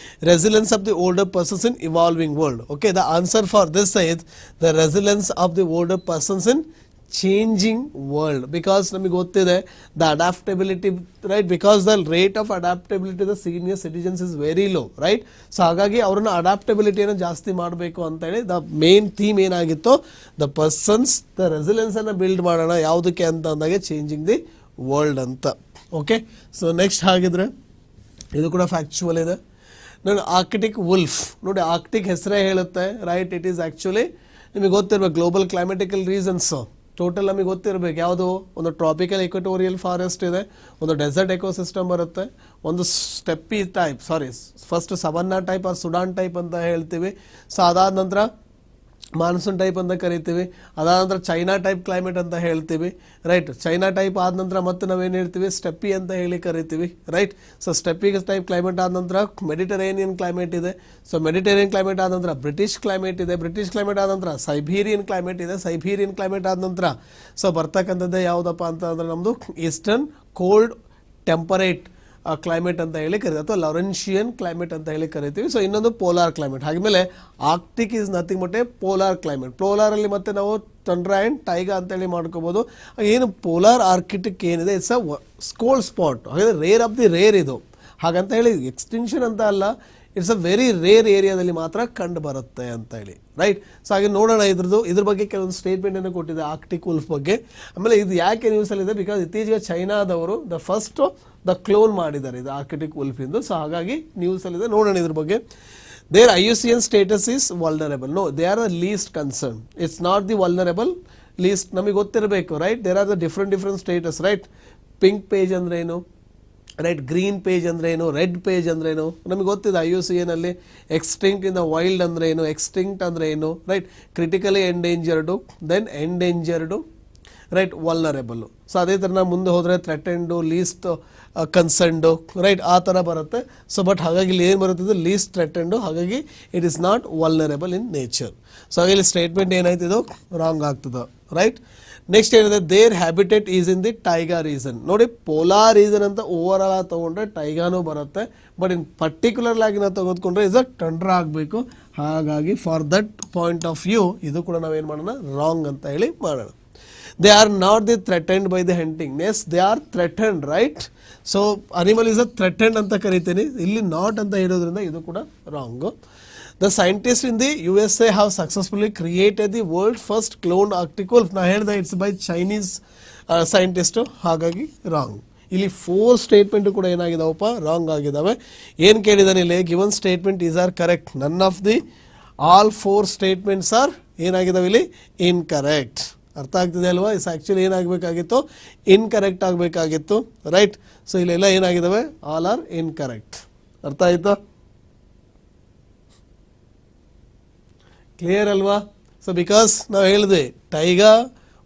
Resilience of the older persons in evolving world, okay. The answer for this is the resilience of the older persons in changing world, because ನಮಗೆ ಗೊತ್ತಿದೆ the adaptability, right? Because the rate of adaptability the senior citizens is very low, right? ಸೊ ಹಾಗಾಗಿ ಅವ್ರನ್ನ ಅಡಾಪ್ಟಬಿಲಿಟಿಯನ್ನು ಜಾಸ್ತಿ ಮಾಡಬೇಕು ಅಂತ ಹೇಳಿ the main theme ಏನಾಗಿತ್ತು, ದ ಪರ್ಸನ್ಸ್ ದ ರೆಸಿಲೆನ್ಸ್ ಅನ್ನು ಬಿಲ್ಡ್ ಮಾಡೋಣ, ಯಾವುದಕ್ಕೆ ಅಂತ ಅಂದಾಗೆ ಚೇಂಜಿಂಗ್ ದಿ ವರ್ಲ್ಡ್ ಅಂತ, ಓಕೆ. ಸೊ ನೆಕ್ಸ್ಟ್ ಹಾಗಿದ್ರೆ ಇದು ಕೂಡ ಫ್ಯಾಕ್ಚುವಲ್ ಇದೆ ನೋಡಿ. ಆರ್ಕಿಟಿಕ್ ವುಲ್ಫ್ ನೋಡಿ, ಆರ್ಕಿಟಿಕ್ ಹೆಸರೇ ಹೇಳುತ್ತೆ, ರೈಟ್? ಇಟ್ ಈಸ್ ಆ್ಯಕ್ಚುಲಿ ನಿಮಗೆ ಗೊತ್ತಿರಬೇಕು, ಗ್ಲೋಬಲ್ ಕ್ಲೈಮೆಟಿಕಲ್ ರೀಸನ್ಸು ಟೋಟಲ್ ನಮಗೆ ಗೊತ್ತಿರಬೇಕು. ಯಾವುದು? ಒಂದು ಟ್ರಾಪಿಕಲ್ ಇಕ್ವಟೋರಿಯಲ್ ಫಾರೆಸ್ಟ್ ಇದೆ, ಒಂದು ಡೆಸರ್ಟ್ ಎಕೋಸಿಸ್ಟಮ್ ಬರುತ್ತೆ, ಒಂದು steppe type, first savanna type or Sudan type ಅಂತ ಹೇಳ್ತೀವಿ. ಸೊ ಅದಾದ ನಂತರ ಮಾನ್ಸೂನ್ ಟೈಪ್ ಅಂತ ಕರಿತೀವಿ, ಅದಾದ ನಂತರ ಚೈನಾ ಟೈಪ್ ಕ್ಲೈಮೇಟ್ ಅಂತ ಹೇಳ್ತೀವಿ, ರೈಟ್? ಚೈನಾ ಟೈಪ್ ಆದ ನಂತರ ಮತ್ತೆ ನಾವೇನು ಹೇಳ್ತೀವಿ? ಸ್ಟೆಪ್ಪಿ ಅಂತ ಹೇಳಿ ಕರಿತೀವಿ, ರೈಟ್? ಸೊ ಸ್ಟೆಪ್ಪಿ ಟೈಪ್ ಕ್ಲೈಮೇಟ್ ಆದ ನಂತರ ಮೆಡಿಟರೇನಿಯನ್ ಕ್ಲೈಮೇಟ್ ಇದೆ. ಸೊ ಮೆಡಿಟರೇನಿಯನ್ ಕ್ಲೈಮೇಟ್ ಆದ ನಂತರ ಬ್ರಿಟಿಷ್ ಕ್ಲೈಮೇಟ್ ಇದೆ, ಬ್ರಿಟಿಷ್ ಕ್ಲೈಮೇಟ್ ಆದ ನಂತರ ಸೈಬೀರಿಯನ್ ಕ್ಲೈಮೇಟ್ ಇದೆ, ಸೈಬೀರಿಯನ್ ಕ್ಲೈಮೇಟ್ ಆದ ನಂತರ ಸೊ ಬರ್ತಕ್ಕಂಥದ್ದೇ ಯಾವುದಪ್ಪ ಅಂತಂದ್ರೆ ನಮ್ಮದು ಈಸ್ಟರ್ನ್ ಕೋಲ್ಡ್ ಟೆಂಪರೇಟ್ ಕ್ಲೈಮೇಟ್ ಅಂತ ಹೇಳಿ ಕರಿತೀವಿ, ಅಥವಾ ಲಾರೆನ್ಷಿಯನ್ ಕ್ಲೈಮೇಟ್ ಅಂತ ಹೇಳಿ ಕರಿತೀವಿ. ಸೊ ಇನ್ನೊಂದು ಪೋಲಾರ್ ಕ್ಲೈಮೇಟ್. ಹಾಗೆಮೇಲೆ Arctic is nothing but a polar climate. ಪೋಲಾರಲ್ಲಿ ಮತ್ತೆ ನಾವು ಟಂಡ್ರಾ ಆ್ಯಂಡ್ ಟೈಗಾ ಅಂತೇಳಿ ಮಾಡ್ಕೋಬೋದು. ಏನು ಪೋಲಾರ್ ಆರ್ಕಿಟಿಕ್ ಏನಿದೆ, ಇಟ್ಸ್ ಅ ಕೋಲ್ಡ್ ಸ್ಪಾಟ್, ಹಾಗಾದರೆ ರೇರ್ ಆಫ್ ದಿ ರೇರ್ ಇದು. ಹಾಗಂತ ಹೇಳಿ ಎಕ್ಸ್ಟಿಂಕ್ಷನ್ ಅಂತ ಅಲ್ಲ, ಇಟ್ಸ್ ಅ ವೆರಿ ರೇರ್ ಏರಿಯಾದಲ್ಲಿ ಮಾತ್ರ ಕಂಡು ಬರುತ್ತೆ ಅಂತ ಹೇಳಿ, ರೈಟ್? ಸೊ ಹಾಗೆ ನೋಡೋಣ ಇದ್ರ ಬಗ್ಗೆ ಕೆಲವೊಂದು ಸ್ಟೇಟ್ಮೆಂಟನ್ನು ಕೊಟ್ಟಿದೆ ಆರ್ಕ್ಟಿಕ್ ವುಲ್ಫ್ ಬಗ್ಗೆ. ಆಮೇಲೆ ಇದು ಯಾಕೆ ನ್ಯೂಸಲ್ಲಿದೆ? ಬಿಕಾಸ್ ಇತ್ತೀಚೆಗೆ ಚೈನಾದವರು ದ ಕ್ಲೋನ್ ಮಾಡಿದ್ದಾರೆ ಇದು ಆರ್ಕಿಟಿಕ್ ವುಲ್ಫ್ ಇಂದು. ಸೊ ಹಾಗಾಗಿ ನ್ಯೂಸಲ್ಲಿದೆ, ನೋಡೋಣ ಇದ್ರ ಬಗ್ಗೆ. Their IUCN status is vulnerable. No, they are the least concern, it's not the vulnerable least. ನಮಗೆ ಗೊತ್ತಿರಬೇಕು, right? There are the different status, right? Pink page ಅಂದ್ರೆ ಏನು, ರೈಟ್? ಗ್ರೀನ್ ಪೇಜ್ ಅಂದ್ರೆ ಏನು, ರೆಡ್ ಪೇಜ್ ಅಂದ್ರೆ ಏನು ನಮಗೆ ಗೊತ್ತಿದೆ. IUCN ಅಲ್ಲಿ ಎಕ್ಸ್ಟಿಂಕ್ಟ್ ಇನ್ ದ ವೈಲ್ಡ್ ಅಂದ್ರೆ ಏನು, ಎಕ್ಸ್ಟಿಂಕ್ಟ್ ಅಂದ್ರೆ ಏನು, right? Critically endangered, then endangered, right? Vulnerable. So ಅದೇ ಥರ ನಾವು ಮುಂದೆ ಹೋದರೆ ಥ್ರೆಟೆಂಡು, ಲೀಸ್ಟ್ ಕನ್ಸರ್ನ್ಡು, ರೈಟ್? ಆ ಥರ ಬರುತ್ತೆ. ಸೊ ಬಟ್ ಹಾಗಾಗಿ ಇಲ್ಲಿ ಏನು ಬರುತ್ತಿದ್ದು? Least threatened. ಹಾಗಾಗಿ it is not vulnerable in nature. So ಹಾಗಾಗಿ ಇಲ್ಲಿ ಸ್ಟೇಟ್ಮೆಂಟ್ ಏನಾಯ್ತಿದ್ದು? ರಾಂಗ್ ಆಗ್ತದೆ, ರೈಟ್? ನೆಕ್ಸ್ಟ್ ಏನಿದೆ, their habitat is in the taiga region. ನೋಡಿ, ಪೋಲಾರ್ ರೀಸನ್ ಅಂತ ಓವರ್ ಆಲ್ ತಗೊಂಡ್ರೆ ಟೈಗಾನು ಬರುತ್ತೆ, ಬಟ್ ಇನ್ ಪರ್ಟಿಕ್ಯುಲರ್ ಆಗಿ ನಾವು ತೆಗೆದುಕೊಂಡ್ರೆ ಇಸ್ ಅ ಟಂಡ್ರಾ ಆಗಬೇಕು. ಹಾಗಾಗಿ for that point of view ಇದು ಕೂಡ ನಾವೇನು ಮಾಡೋಣ, ರಾಂಗ್ ಅಂತ ಹೇಳಿ ಮಾಡೋಣ. They are not the threatened by the hunting. Yes, they are threatened, right? So animal is a threatened ಅಂತ ಕರಿತೀನಿ, ಇಲ್ಲಿ ನಾಟ್ ಅಂತ ಹೇಳೋದ್ರಿಂದ ಇದು ಕೂಡ wrong. The scientists in the USA have successfully created the world first cloned Arctic wolf. ನಾ ಹೇಳಿದೆ it's by Chinese scientist, ಹಾಗಾಗಿ ರಾಂಗ್. ಇಲ್ಲಿ 4 ಸ್ಟೇಟ್ಮೆಂಟ್ ಕೂಡ ಏನಾಗಿದಾವಪ್ಪ, ರಾಂಗ್ ಆಗಿದ್ದಾವೆ. ಏನು ಕೇಳಿದಾನೆ ಇಲ್ಲಿ, given statement is are correct, none of the all 4 statements are ಏನಾಗಿದಾವೆ ಇಲ್ಲಿ, ಇನ್ಕರೆಕ್ಟ್. ಅರ್ಥ ಆಗ್ತಿದೆ ಅಲ್ವಾ? ಇಸ್ ಆ್ಯಕ್ಚುಲಿ ಏನಾಗಬೇಕಾಗಿತ್ತು, ಇನ್ಕರೆಕ್ಟ್ ಆಗಬೇಕಾಗಿತ್ತು, ರೈಟ್? ಸೊ ಇಲ್ಲೆಲ್ಲ ಏನಾಗಿದ್ದಾವೆ, ಆಲ್ ಆರ್ ಇನ್ಕರೆಕ್ಟ್. ಅರ್ಥ ಆಯ್ತಾ? ಕ್ಲಿಯರ್ ಅಲ್ವಾ? ಸೊ ಬಿಕಾಸ್ ನಾವು ಹೇಳಿದ್ವಿ ಟೈಗಾ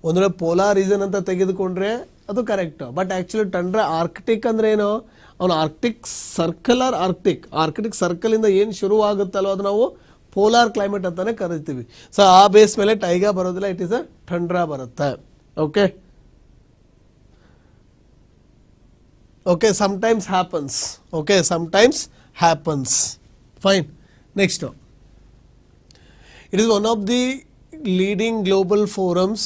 ಒಂದ್ರೆ ಪೋಲಾರ್ ರೀಸನ್ ಅಂತ ತೆಗೆದುಕೊಂಡ್ರೆ ಅದು correct, but actually tundra Arctic ಅಂದ್ರೆ ಏನು, ಅವನು Arctic circle or Arctic circle ಇಂದ ಏನು ಶುರುವಾಗುತ್ತಲ್ವ ಅದು ನಾವು ಪೋಲಾರ್ ಕ್ಲೈಮೇಟ್ ಅಂತಾನೆ ಕರಿತೀವಿ. ಸೊ ಆ ಬೇಸ್ ಮೇಲೆ ಟೈಗಾ ಬರೋದಿಲ್ಲ, ಇಟ್ ಈಸ್ ಅ ಟಂಡ್ರಾ ಬರುತ್ತೆ. Okay okay, sometimes happens. Okay, sometimes happens. Fine. Next, it is one of the leading global forums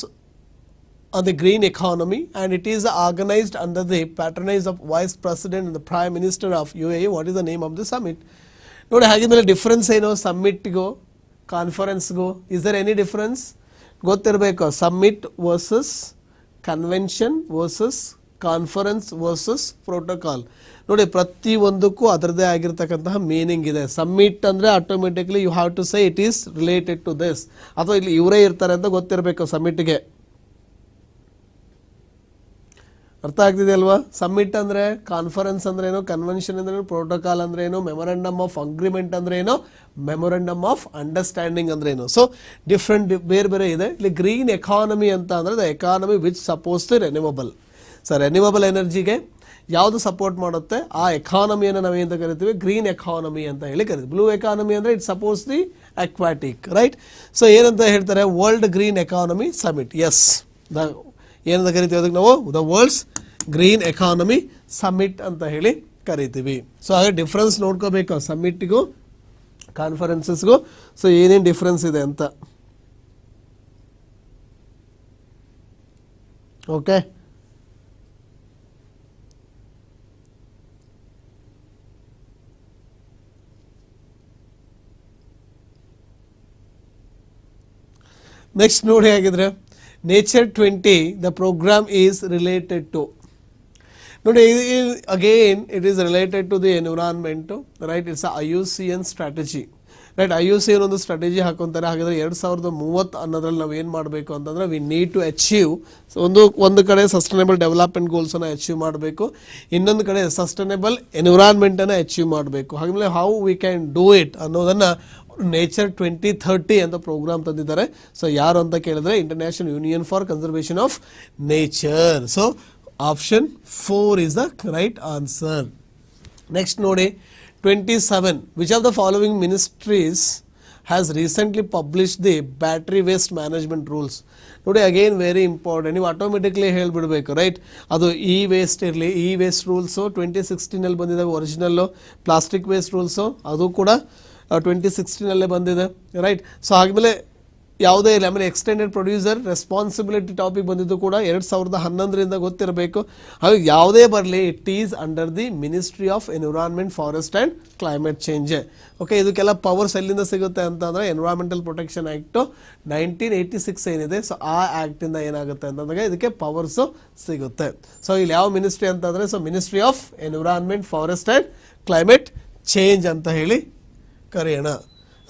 on the green economy, and it is organized under the patronage of Vice President and the Prime Minister of UAE. What is the name of the summit? ನೋಡಿ, ಹಾಗಿದ್ಮೇಲೆ difference ಏನು ಸಮ್ಮಿಟ್ಗೋ ಕಾನ್ಫರೆನ್ಸ್ಗೋ? Is there any difference? ಗೊತ್ತಿರಬೇಕು. Summit versus convention versus conference versus protocol. ನೋಡಿ, ಪ್ರತಿಯೊಂದಕ್ಕೂ ಅದರದೇ ಆಗಿರ್ತಕ್ಕಂತಹ ಮೀನಿಂಗ್ ಇದೆ. ಸಮ್ಮಿಟ್ ಅಂದರೆ automatically you have to say it is related to this, ಅಥವಾ ಇಲ್ಲಿ ಇವರೇ ಇರ್ತಾರೆ ಅಂತ ಗೊತ್ತಿರಬೇಕು ಸಮ್ಮಿಟ್ಗೆ. ಅರ್ಥ ಆಗ್ತಿದೆ ಅಲ್ವಾ? ಸಮ್ಮಿಟ್ ಅಂದರೆ, ಕಾನ್ಫರೆನ್ಸ್ ಅಂದ್ರೇನು, ಕನ್ವೆನ್ಷನ್ ಅಂದ್ರೇನು, ಪ್ರೋಟೋಕಾಲ್ ಅಂದ್ರೇನು, ಮೆಮೊರಂಡಮ್ ಆಫ್ ಅಗ್ರಿಮೆಂಟ್ ಅಂದ್ರೇನು, ಮೆಮೊರಂಡಮ್ ಆಫ್ ಅಂಡರ್ಸ್ಟ್ಯಾಂಡಿಂಗ್ ಅಂದ್ರೇನು. ಸೊ ಡಿಫ್ರೆಂಟ್ ಬೇರೆ ಬೇರೆ ಇದೆ. ಇಲ್ಲಿ ಗ್ರೀನ್ ಎಕಾನಮಿ ಅಂತ ಅಂದರೆ the economy which suppose the renewable. So renewable ಎನರ್ಜಿಗೆ ಯಾವುದು ಸಪೋರ್ಟ್ ಮಾಡುತ್ತೆ ಆ ಎಕಾನಮಿಯನ್ನು ನಾವು ಏನಂತ ಕರಿತೀವಿ, ಗ್ರೀನ್ ಎಕಾನಮಿ ಅಂತ ಹೇಳಿ ಕರಿತೀವಿ. ಬ್ಲೂ ಎಕಾನಮಿ ಅಂದರೆ it supports the aquatic, right? So ಏನಂತ ಹೇಳ್ತಾರೆ, world green economy summit. Yes, the ಏನಂತ ಕರಿತೀವಿ ಅದಕ್ಕೆ ನಾವು, the world's green economy summit ಅಂತ ಹೇಳಿ ಕರಿತೀವಿ. ಸೊ ಹಾಗೆ ಡಿಫ್ರೆನ್ಸ್ ನೋಡ್ಕೋಬೇಕು ಸಮ್ಮಿಟ್ಗೂ ಕಾನ್ಫರೆನ್ಸಸ್ಗೂ. ಸೊ ಏನೇನು ಡಿಫ್ರೆನ್ಸ್ ಇದೆ ಅಂತ. ಓಕೆ, ನೆಕ್ಸ್ಟ್ ನೋಡಿ ಹಾಗಿದ್ರೆ Nature 20, the program is related to. ನೋಡಿ, again it is related to the environment, right? It's a IUCN strategy, right? IUCN ಒಂದು ಸ್ಟ್ರಾಟಜಿ ಹಾಕೊಂತಾರೆ. ಹಾಗಾದ್ರೆ 2030 ಅನ್ನೋದ್ರಲ್ಲಿ ನಾವು ಏನು ಮಾಡಬೇಕು ಅಂತಂದ್ರೆ, ವಿ ನೀಡ್ ಟು ಅಚೀವ್ ಒಂದು ಕಡೆ ಸಸ್ಟೈನಬಲ್ ಡೆವಲಪ್ಮೆಂಟ್ ಗೋಲ್ಸನ್ನು ಅಚೀವ್ ಮಾಡಬೇಕು, ಇನ್ನೊಂದು ಕಡೆ ಸಸ್ಟೈನಬಲ್ ಎನ್ವಿರಾನ್ಮೆಂಟನ್ನು ಅಚೀವ್ ಮಾಡಬೇಕು. ಹಾಗೆಯೇ how we can do it ಅನ್ನೋದನ್ನು ನೇಚರ್ 2030 ಅಂತ ಪ್ರೋಗ್ರಾಮ್ ತಂದಿದ್ದಾರೆ. ಸೊ ಯಾರು ಅಂತ ಕೇಳಿದ್ರೆ, international union for conservation of nature. So option 4 is the right answer. Next ನೋಡಿ 27, which of the following ministries has recently publish the battery waste management rules. ನೋಡಿ, again very important, ನೀವು automatically ಹೇಳಿಬಿಡಬೇಕು, right? ಅದು E waste ಇರಲಿ, E waste rules 2016 ಬಂದಿದ್ದಾವೆ. Original plastic waste rules ಅದು ಕೂಡ 2016 ಬಂದಿದೆ, right? So ಆದಮೇಲೆ ಯಾವುದೇ ಇಲ್ಲ, ಆಮೇಲೆ ಎಕ್ಸ್ಟೆಂಡೆಡ್ ಪ್ರೊಡ್ಯೂಸರ್ ರೆಸ್ಪಾನ್ಸಿಬಿಲಿಟಿ ಟಾಪಿಕ್ ಬಂದಿದ್ದು ಕೂಡ 2011 ಗೊತ್ತಿರಬೇಕು. ಹಾಗೆ ಯಾವುದೇ ಬರಲಿ, it is under the ministry of environment, forest and climate change. Okay, ಇದಕ್ಕೆಲ್ಲ ಪವರ್ಸ್ ಎಲ್ಲಿಂದ ಸಿಗುತ್ತೆ ಅಂತಂದರೆ, ಎನ್ವಿರಾನ್ಮೆಂಟಲ್ ಪ್ರೊಟೆಕ್ಷನ್ ಆ್ಯಕ್ಟು 1986 ಏನಿದೆ, ಸೊ ಆ ಆ್ಯಕ್ಟಿಂದ ಏನಾಗುತ್ತೆ ಅಂತಂದಾಗ ಇದಕ್ಕೆ ಪವರ್ಸು ಸಿಗುತ್ತೆ. ಸೊ ಇಲ್ಲಿ ಯಾವ ಮಿನಿಸ್ಟ್ರಿ ಅಂತಂದರೆ, so ministry of environment, forest and climate change ಅಂತ ಹೇಳಿ ಕರೆಯೋಣ,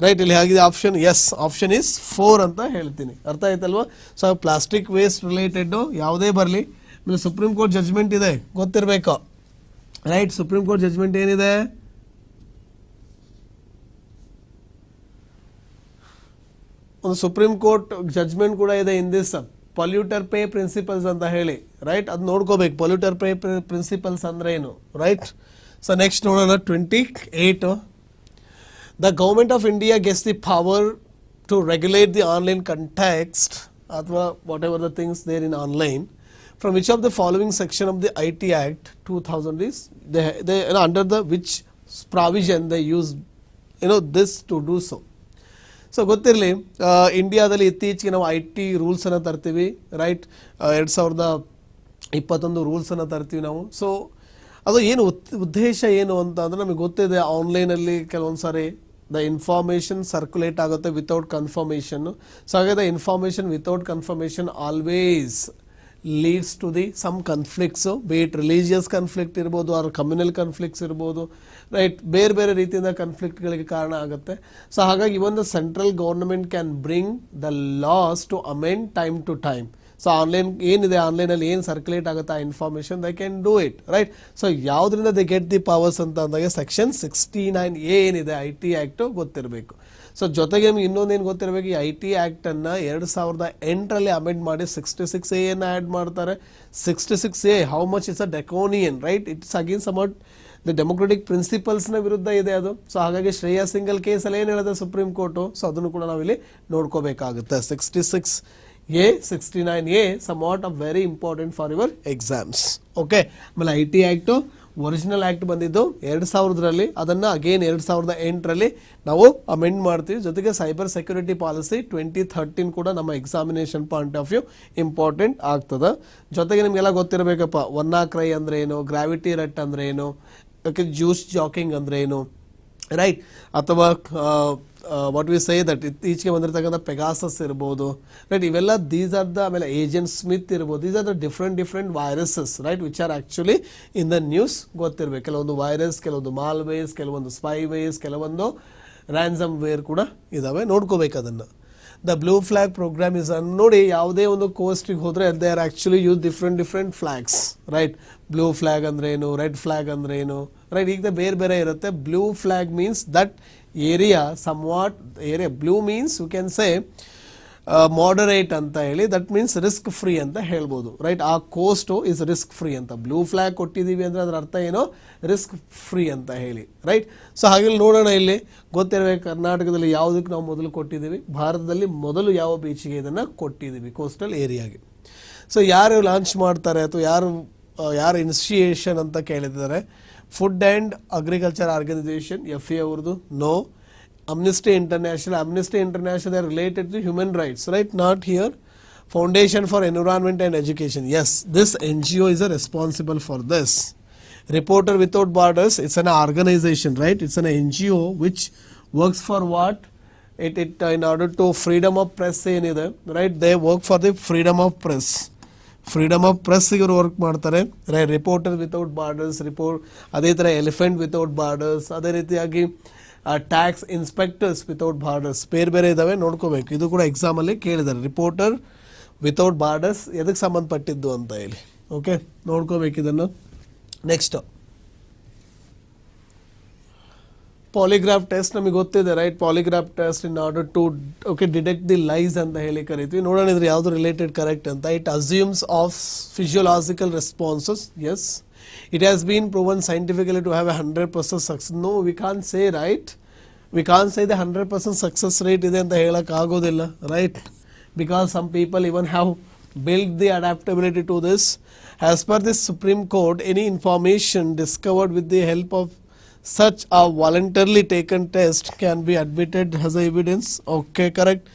ರೈಟ್? ಇಲ್ಲಿ ಆಗಿದೆ ಆಪ್ಷನ್. ಎಸ್, ಆಪ್ಷನ್ ಇಸ್ 4 ಅಂತ ಹೇಳ್ತೀನಿ. ಅರ್ಥ ಆಯ್ತಲ್ವಾ? ಸೊ ಪ್ಲಾಸ್ಟಿಕ್ ವೇಸ್ಟ್ ರಿಲೇಟೆಡ್ಡು ಯಾವುದೇ ಬರಲಿ. ಆಮೇಲೆ ಸುಪ್ರೀಂ ಕೋರ್ಟ್ ಜಡ್ಜ್ಮೆಂಟ್ ಇದೆ, ಗೊತ್ತಿರಬೇಕು, ರೈಟ್? ಸುಪ್ರೀಂ ಕೋರ್ಟ್ ಜಡ್ಜ್ಮೆಂಟ್ ಏನಿದೆ, ಒಂದು ಸುಪ್ರೀಂ ಕೋರ್ಟ್ ಜಡ್ಜ್ಮೆಂಟ್ ಕೂಡ ಇದೆ ಇನ್ ದಿಸ್ ಪೊಲ್ಯೂಟರ್ ಪೇ ಪ್ರಿನ್ಸಿಪಲ್ಸ್ ಅಂತ ಹೇಳಿ, ರೈಟ್? ಅದು ನೋಡ್ಕೋಬೇಕು, ಪೊಲ್ಯೂಟರ್ ಪೇ ಪ್ರಿನ್ಸಿಪಲ್ಸ್ ಅಂದ್ರೆ ಏನು, ರೈಟ್? ಸೊ ನೆಕ್ಸ್ಟ್ ನೋಡೋಣ 28. The government of India gets the power to regulate the online context ಅಥವಾ whatever the things there in online, from which of the following section of the IT Act 2000 is they under the which provision they use this to do so. So ಗೊತ್ತಿರಲಿ, ಇಂಡಿಯಾದಲ್ಲಿ ಇತ್ತೀಚೆಗೆ ನಾವು IT ರೂಲ್ಸನ್ನು ತರ್ತೀವಿ, right. 2021 ರೂಲ್ಸನ್ನು ತರ್ತೀವಿ ನಾವು. So ಅದು ಏನು ಉದ್ದೇಶ ಏನು ಅಂತ ಅಂದರೆ ನಮಗೆ ಗೊತ್ತಿದೆ, ಆನ್ಲೈನಲ್ಲಿ ಕೆಲವೊಂದು ಸಾರಿ ದ ಇನ್ಫಾರ್ಮೇಷನ್ ಸರ್ಕ್ಯುಲೇಟ್ ಆಗುತ್ತೆ ವಿತೌಟ್ ಕನ್ಫರ್ಮೇಷನ್ನು. ಸೊ ಹಾಗೆ the information without confirmation always leads to the some conflicts, be it religious conflict ಇರ್ಬೋದು ಆರ್ ಕಮ್ಯುನಲ್ ಕನ್ಫ್ಲಿಕ್ಟ್ಸ್ ಇರ್ಬೋದು, ರೈಟ್. ಬೇರೆ ಬೇರೆ ರೀತಿಯಿಂದ ಕನ್ಫ್ಲಿಕ್ಟ್ಗಳಿಗೆ ಕಾರಣ ಆಗುತ್ತೆ. ಸೊ ಹಾಗಾಗಿ even the central government can bring the laws to amend time to time. So online ಏನಿದೆ, ಆನ್ಲೈನಲ್ಲಿ ಏನು ಸರ್ಕ್ಯುಲೇಟ್ ಆಗುತ್ತೆ ಆ information they can do it, right. So ಯಾವುದರಿಂದ ದೇ ಗೆಟ್ ದಿ ಪವರ್ಸ್ ಅಂತ ಅಂದಾಗ ಸೆಕ್ಷನ್ 69A ಏನಿದೆ IT ಆ್ಯಕ್ಟು ಗೊತ್ತಿರಬೇಕು. ಸೊ ಜೊತೆಗೆ ಇನ್ನೊಂದೇನು ಗೊತ್ತಿರಬೇಕು, ಈ IT ಆ್ಯಕ್ಟನ್ನು 2008ರಲ್ಲಿ ಅಮೆಂಡ್ ಮಾಡಿ 66A ಆ್ಯಡ್ ಮಾಡ್ತಾರೆ. 66A how much is a draconian, right. It's against about the democratic ಪ್ರಿನ್ಸಿಪಲ್ಸ್ನ ವಿರುದ್ಧ ಇದೆ ಅದು. ಸೊ ಹಾಗಾಗಿ ಶ್ರೇಯಾ ಸಿಂಗಲ್ ಕೇಸಲ್ಲಿ ಏನು ಹೇಳಿದೆ ಸುಪ್ರೀಂ ಕೋರ್ಟು, ಸೊ ಅದನ್ನು ಕೂಡ ನಾವಿಲ್ಲಿ ನೋಡ್ಕೋಬೇಕಾಗುತ್ತೆ. 66A 69A somewhat of very important for your exams. Okay. ಆಮೇಲೆ IT ಆ್ಯಕ್ಟು ಒರಿಜಿನಲ್ ಆ್ಯಕ್ಟ್ ಬಂದಿದ್ದು 2000ರಲ್ಲಿ, ಅದನ್ನು ಅಗೇನ್ 2008ರಲ್ಲಿ ನಾವು ಅಮೆಂಡ್ ಮಾಡ್ತೀವಿ. ಜೊತೆಗೆ ಸೈಬರ್ ಸೆಕ್ಯೂರಿಟಿ ಪಾಲಿಸಿ 2013 ಕೂಡ ನಮ್ಮ examination point of view important ಆಗ್ತದೆ. ಜೊತೆಗೆ ನಿಮಗೆಲ್ಲ ಗೊತ್ತಿರಬೇಕಪ್ಪ, ವನ್ನಾಕ್ರೈ ಅಂದರೆ ಏನು, ಗ್ರಾವಿಟಿ ರೆಟ್ ಅಂದರೆ ಏನು, ಓಕೆ, ಜ್ಯೂಸ್ ಜಾಕಿಂಗ್ ಅಂದರೆ ಏನು, ರೈಟ್. ಅಥವಾ ವಾಟ್ ವಿ ಸೇ ದಟ್ ಇತ್ತೀಚೆಗೆ ಬಂದಿರತಕ್ಕಂಥ ಪೆಗಾಸಸ್ ಇರ್ಬೋದು, ರೈಟ್. ಇವೆಲ್ಲ ದೀಸ್ ಆರ್ ದ, ಆಮೇಲೆ ಏಜೆಂಟ್ ಸ್ಮಿತ್ ಇರ್ಬೋದು, these are the different viruses, right, which are actually in the news. ಗೊತ್ತಿರಬೇಕು, ಕೆಲವೊಂದು ವೈರಸ್, ಕೆಲವೊಂದು ಮಾಲ್ವೇಸ್, ಕೆಲವೊಂದು ಸ್ಪೈವೇಸ್, ಕೆಲವೊಂದು ರ್ಯಾನ್ಸಮ್ ವೇರ್ ಕೂಡ ಇದಾವೆ, ನೋಡ್ಕೋಬೇಕು ಅದನ್ನು. The blue flag programme is ನೋಡಿ, ಯಾವುದೇ ಒಂದು ಕೋಸ್ಟಿಗೆ ಹೋದರೆ they are actually use different flags, right. Blue flag ಅಂದ್ರೆ ಏನು, ರೆಡ್ ಫ್ಲಾಗ್ ಅಂದ್ರೆ ಏನು, ರೈಟ್. ಈಗ ಬೇರೆ ಬೇರೆ ಇರುತ್ತೆ. Blue flag means that area somewhat area, blue means you can say moderate ಅಂತ ಹೇಳಿ, ದಟ್ ಮೀನ್ಸ್ ರಿಸ್ಕ್ ಫ್ರೀ ಅಂತ ಹೇಳ್ಬೋದು, ರೈಟ್. ಆ ಕೋಸ್ಟು ಇಸ್ ರಿಸ್ಕ್ ಫ್ರೀ ಅಂತ ಬ್ಲೂ ಫ್ಲಾಗ್ ಕೊಟ್ಟಿದ್ದೀವಿ ಅಂದರೆ ಅದರ ಅರ್ಥ ಏನು, ರಿಸ್ಕ್ ಫ್ರೀ ಅಂತ ಹೇಳಿ, ರೈಟ್. ಸೊ ಹಾಗೆ ನೋಡೋಣ, ಇಲ್ಲಿ ಗೊತ್ತಿರಬೇಕು ಕರ್ನಾಟಕದಲ್ಲಿ ಯಾವುದಕ್ಕೆ ನಾವು ಮೊದಲು ಕೊಟ್ಟಿದ್ದೀವಿ, ಭಾರತದಲ್ಲಿ ಮೊದಲು ಯಾವ ಬೀಚಿಗೆ ಇದನ್ನು ಕೊಟ್ಟಿದ್ದೀವಿ, ಕೋಸ್ಟಲ್ ಏರಿಯಾಗೆ. ಸೊ ಯಾರು ಲಾಂಚ್ ಮಾಡ್ತಾರೆ ಅಥವಾ ಯಾರು ಇನಿಷಿಯೇಷನ್ ಅಂತ ಕೇಳಿದ್ದಾರೆ, food and agriculture organisation FA ಅವ್ರದ್ದು, no. Amnesty International they are related to human rights, right? Not here. Foundation for Environment and Education, yes, this NGO is responsible for this. Reporter Without Borders, it's an organization, right? It's an NGO which works for what? It in order to freedom of press ಏನಿದೆ, right? They work for the freedom of press. Freedom of press ಇವರು work ಮಾಡ್ತಾರೆ, right. Reporter without borders, ಅದೇ ಥರ elephant without borders, ಅದೇ ರೀತಿಯಾಗಿ tax inspectors without borders, ಬೇರೆ ಬೇರೆ ಇದ್ದಾವೆ, ನೋಡ್ಕೋಬೇಕು. ಇದು ಕೂಡ ಎಕ್ಸಾಮಲ್ಲಿ ಕೇಳಿದ್ದಾರೆ, ರಿಪೋರ್ಟರ್ ವಿತೌಟ್ ಬಾರ್ಡರ್ಸ್ ಎದಕ್ಕೆ ಸಂಬಂಧಪಟ್ಟಿದ್ದು ಅಂತ ಹೇಳಿ, ಓಕೆ, ನೋಡ್ಕೋಬೇಕು ಇದನ್ನು. ನೆಕ್ಸ್ಟ್ ಪಾಲಿಗ್ರಾಫ್ ಟೆಸ್ಟ್ ನಮಗೆ ಗೊತ್ತಿದೆ, right. Polygraph test in order to detect the lies ಅಂತ ಹೇಳಿ ಕರಿತೀವಿ. ನೋಡೋಣ ಇದ್ರೆ ಯಾವುದು ರಿಲೇಟೆಡ್ ಕರೆಕ್ಟ್ ಅಂತ. It assumes of physiological responses, yes. It has been proven scientifically to have a 100% success. No, we can't say, right? We can't say the 100% success rate ಇದೆ ಅಂತ ಹೇಳಕ್ ಆಗೋದಿಲ್ಲ, right. Because some people even have built the adaptability to this. As per the Supreme Court, any information discovered with the help of such a voluntarily taken test can be admitted as evidence. Okay, correct.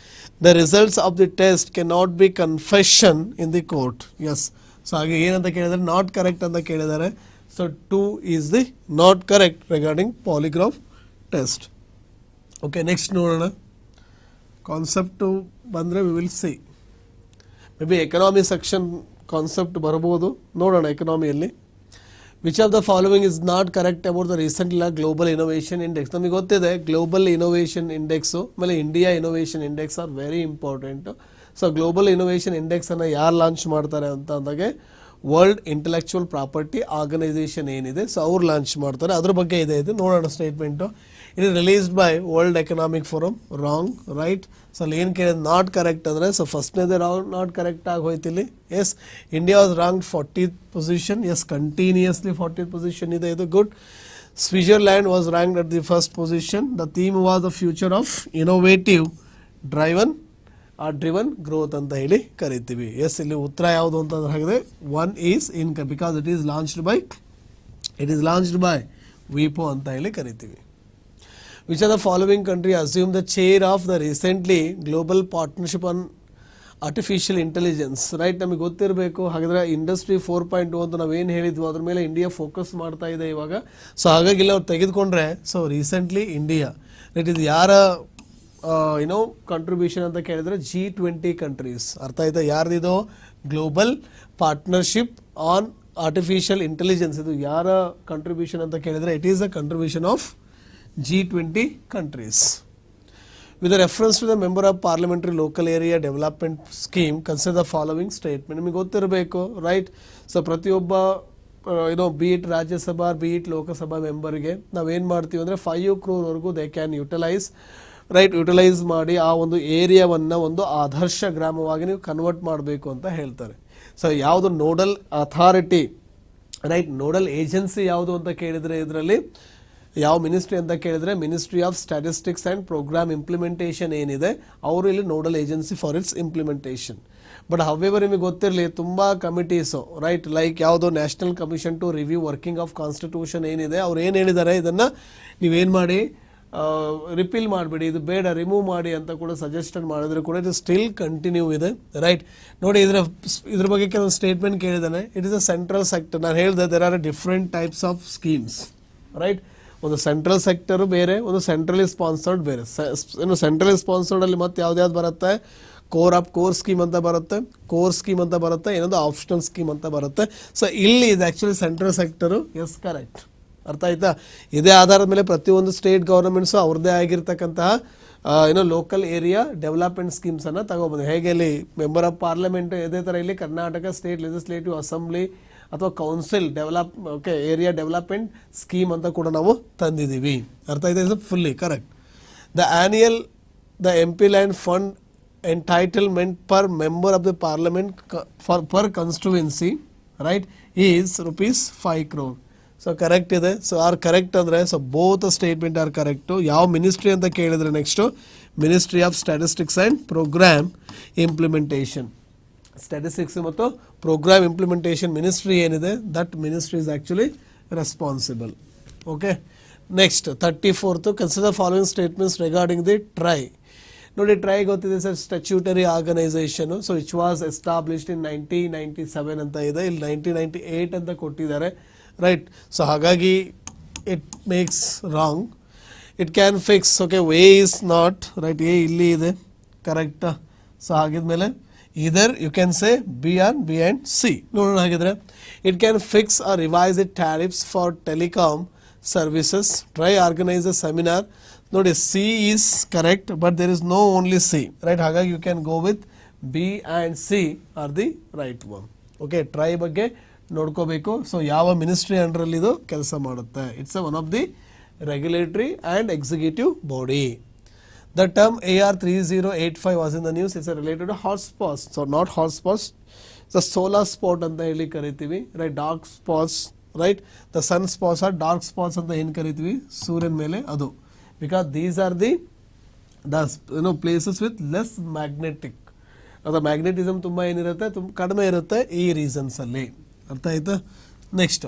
The results of the test cannot be confession in the court. Yes. So ಹಾಗೆ ಏನಂತ ಕೇಳಿದರೆ not correct ಅಂತ ಕೇಳಿದ್ದಾರೆ. So 2 is the not correct regarding polygraph test. Okay, next ನೋಡೋಣ. Concept ಬಂದರೆ we will see. Maybe economy section concept ಬರ್ಬೋದು, ನೋಡೋಣ. ಎಕನಾಮಿಯಲ್ಲಿ which of the following is not correct about the recent global innovation index. ನಮಗೆ ಗೊತ್ತಿದೆ global innovation index ಆಮೇಲೆ India innovation index are very important. So global innovation ಇಂಡೆಕ್ಸನ್ನು ಯಾರು launch ಮಾಡ್ತಾರೆ ಅಂತ ಅಂದಾಗೆ ವರ್ಲ್ಡ್ ಇಂಟೆಲೆಕ್ಚುವಲ್ ಪ್ರಾಪರ್ಟಿ ಆರ್ಗನೈಸೇಷನ್ ಏನಿದೆ, ಸೊ ಅವ್ರು ಲಾಂಚ್ ಮಾಡ್ತಾರೆ. ಅದ್ರ ಬಗ್ಗೆ ಇದೆ, ಇದು ನೋಡೋಣ statement. It is released by world economic forum, wrong, right. So ಅಲ್ಲಿ ಏನು ಕೇಳಿದ್ರೆ ನಾಟ್ ಕರೆಕ್ಟ್ ಅಂದರೆ, ಸೊ ಫಸ್ಟ್ನೇದೇ ನಾಟ್ ಕರೆಕ್ಟ್ ಆಗಿ ಹೋಯ್ತಿಲ್ಲಿ. Yes, India was ranked 40th position, yes, continuously 40th position ಇದೆ, ಇದು good. Switzerland was ranked at the first position. The theme was the future of innovative driven driven growth ಅಂತ ಹೇಳಿ ಕರಿತೀವಿ. S, ಇಲ್ಲಿ ಉತ್ತರ ಯಾವುದು ಅಂತಂದ್ರೆ ಹಾಗಿದ್ರೆ 1 is income because it is launched by ವಿಪೋ ಅಂತ ಹೇಳಿ ಕರಿತೀವಿ. Which are the following country assume the chair of the recently global partnership on artificial intelligence. Right, ನಮಗೆ ಗೊತ್ತಿರಬೇಕು. ಹಾಗಾದರೆ ಇಂಡಸ್ಟ್ರಿ 4.2 ಅಂತ ನಾವೇನು ಹೇಳಿದ್ವು ಅದ್ರ ಮೇಲೆ ಇಂಡಿಯಾ ಫೋಕಸ್ ಮಾಡ್ತಾ ಇದೆ ಇವಾಗ. ಸೊ ಹಾಗಾಗಿ ಇಲ್ಲಿ ಅವ್ರು ತೆಗೆದುಕೊಂಡ್ರೆ ಸೊ ರೀಸೆಂಟ್ಲಿ ಇಂಡಿಯಾ ರೈಟ್ ಇದು ಯಾರ ಕಂಟ್ರಿಬ್ಯೂಷನ್ ಅಂತ ಕೇಳಿದ್ರೆ G20 ಕಂಟ್ರೀಸ್. ಅರ್ಥ ಆಯ್ತಾ? ಯಾರ್ದಿದು global partnership on artificial intelligence, ಇದು ಯಾರ ಕಂಟ್ರಿಬ್ಯೂಷನ್ ಅಂತ ಕೇಳಿದ್ರೆ it is the contribution of G20 countries. With reference to the member of parliamentary local area development scheme, consider the following statement. ನಿಮಗೆ ಗೊತ್ತಿರಬೇಕು ರೈಟ್. ಸೊ ಪ್ರತಿಯೊಬ್ಬ be it Rajya Sabha be it Lok Sabha ಮೆಂಬರ್ಗೆ ನಾವೇನು ಮಾಡ್ತೀವಿ ಅಂದರೆ 5 crore ದೇ ಕ್ಯಾನ್ ಯುಟಿಲೈಸ್ ಮಾಡಿ ಆ ಒಂದು ಏರಿಯಾವನ್ನು ಒಂದು ಆದರ್ಶ ಗ್ರಾಮವಾಗಿ ನೀವು ಕನ್ವರ್ಟ್ ಮಾಡಬೇಕು ಅಂತ ಹೇಳ್ತಾರೆ. ಸೊ ಯಾವುದು nodal authority right nodal agency ಯಾವುದು ಅಂತ ಕೇಳಿದರೆ ಇದರಲ್ಲಿ ಯಾವ ಮಿನಿಸ್ಟ್ರಿ ಅಂತ ಕೇಳಿದ್ರೆ ministry of statistics and programme implementation ಏನಿದೆ ಅವರು ಇಲ್ಲಿ nodal agency for its implementation. But however ನಿಮಗೆ ಗೊತ್ತಿರಲಿ ತುಂಬ ಕಮಿಟೀಸು ರೈಟ್ ಲೈಕ್ ಯಾವುದೋ national commission to review working of constitution ಏನಿದೆ ಅವ್ರು ಏನು ಹೇಳಿದ್ದಾರೆ ಇದನ್ನು ನೀವೇನು ಮಾಡಿ ರಿಪೀಲ್ ಮಾಡಿಬಿಡಿ, ಇದು ಬೇಡ ರಿಮೂವ್ ಮಾಡಿ ಅಂತ ಕೂಡ ಸಜೆಷನ್ ಮಾಡಿದ್ರು ಕೂಡ ಇದು ಸ್ಟಿಲ್ ಕಂಟಿನ್ಯೂ ಇದೆ ರೈಟ್. ನೋಡಿ ಇದ್ರ ಬಗ್ಗೆ ಕೆಲವೊಂದು ಸ್ಟೇಟ್ಮೆಂಟ್ ಕೇಳಿದ್ದಾನೆ. It is a central sector. ನಾನು ಹೇಳಿದೆ there are different types of schemes right. ಒಂದು ಸೆಂಟ್ರಲ್ ಸೆಕ್ಟರು ಬೇರೆ, ಒಂದು ಸೆಂಟ್ರಲಿ ಸ್ಪಾನ್ಸರ್ಡ್ ಬೇರೆ. ಸೆಂಟ್ರಲಿ ಸ್ಪಾನ್ಸರ್ಡಲ್ಲಿ ಮತ್ತೆ ಯಾವ್ದು ಬರುತ್ತೆ, ಕೋರ್ ಸ್ಕೀಮ್ ಅಂತ ಬರುತ್ತೆ, ಇನ್ನೊಂದು ಆಪ್ಷನಲ್ ಸ್ಕೀಮ್ ಅಂತ ಬರುತ್ತೆ. ಸೊ ಇಲ್ಲಿ ಇದು actually central sector. Yes, correct. ಅರ್ಥ ಆಯ್ತಾ? ಇದೇ ಆಧಾರದ ಮೇಲೆ ಪ್ರತಿಯೊಂದು ಸ್ಟೇಟ್ ಗೌರ್ಮೆಂಟ್ಸು ಅವ್ರದ್ದೇ ಆಗಿರ್ತಕ್ಕಂತಹ ಲೋಕಲ್ ಏರಿಯಾ ಡೆವಲಪ್ಮೆಂಟ್ ಸ್ಕೀಮ್ಸನ್ನು ತಗೊಬೋದು. ಹೇಗೆ ಇಲ್ಲಿ ಮೆಂಬರ್ ಆಫ್ ಪಾರ್ಲಿಮೆಂಟ್ ಇದೇ ಥರ ಇಲ್ಲಿ ಕರ್ನಾಟಕ ಸ್ಟೇಟ್ ಲೆಜಿಸ್ಲೇಟಿವ್ ಅಸೆಂಬ್ಲಿ ಅಥವಾ ಕೌನ್ಸಿಲ್ ಏರಿಯಾ ಡೆವಲಪ್ಮೆಂಟ್ ಸ್ಕೀಮ್ ಅಂತ ಕೂಡ ನಾವು ತಂದಿದ್ದೀವಿ. ಅರ್ಥ ಆಯ್ತಾ? Fully correct. The MP land fund entitlement per member of the parliament per constituency right is ₹5 crore. So correct ಇದೆ. ಸೊ ಆರ್ ಕರೆಕ್ಟ್ ಅಂದರೆ so both statement are correct. ಯಾವ ministry ಅಂತ ಕೇಳಿದರೆ next ministry of statistics and programme implementation. Statistics ಮತ್ತು programme implementation ministry ಏನಿದೆ that ministry is actually responsible. Okay, next 34th consider following statements regarding the TRAI. ನೋಡಿ, TRAI ಗೊತ್ತಿದೆ sir, statutory organisation. So it was established in 1997 ಅಂತ ಇದೆ. ಇಲ್ಲಿ 1998 ಅಂತ ಕೊಟ್ಟಿದ್ದಾರೆ right. So ಹಾಗಾಗಿ it makes wrong. It can fix way is not right. A ಇಲ್ಲಿ ಇದೆ ಕರೆಕ್ಟಾ. ಸೊ ಹಾಗಿದ್ಮೇಲೆ either you can say B and C. ನೋಡೋಣ ಹಾಗಿದ್ರೆ. It can fix or revise the tariffs for telecom services. Try organize a seminar. ನೋಡಿ, C is correct but there is no only C right. ಹಾಗಾಗಿ you can go with B and C are the right one. Okay, try ಬಗ್ಗೆ ನೋಡ್ಕೋಬೇಕು. So ಯಾವ ministry ಅಂಡರಲ್ಲಿ ಇದು ಕೆಲಸ ಮಾಡುತ್ತೆ. It's one of the regulatory and executive body. The term AR3085 was in the news. It's related to hotspots. So not hotspots, it's a solar spot ಅಂತ ಹೇಳಿ ಕರಿತೀವಿ right. Dark spots right. The sunspots are dark spots ಅಂತ ಏನು ಕರಿತೀವಿ ಸೂರ್ಯನ ಮೇಲೆ ಅದು. Because these are the places with less magnetic. ಅದು ಮ್ಯಾಗ್ನೆಟಿಸಮ್ ತುಂಬ ಏನಿರುತ್ತೆ, ಕಡಿಮೆ ಇರುತ್ತೆ ಈ ರೀಸನ್ಸಲ್ಲಿ. ಅರ್ಥ ಆಯ್ತಾ? ನೆಕ್ಸ್ಟ್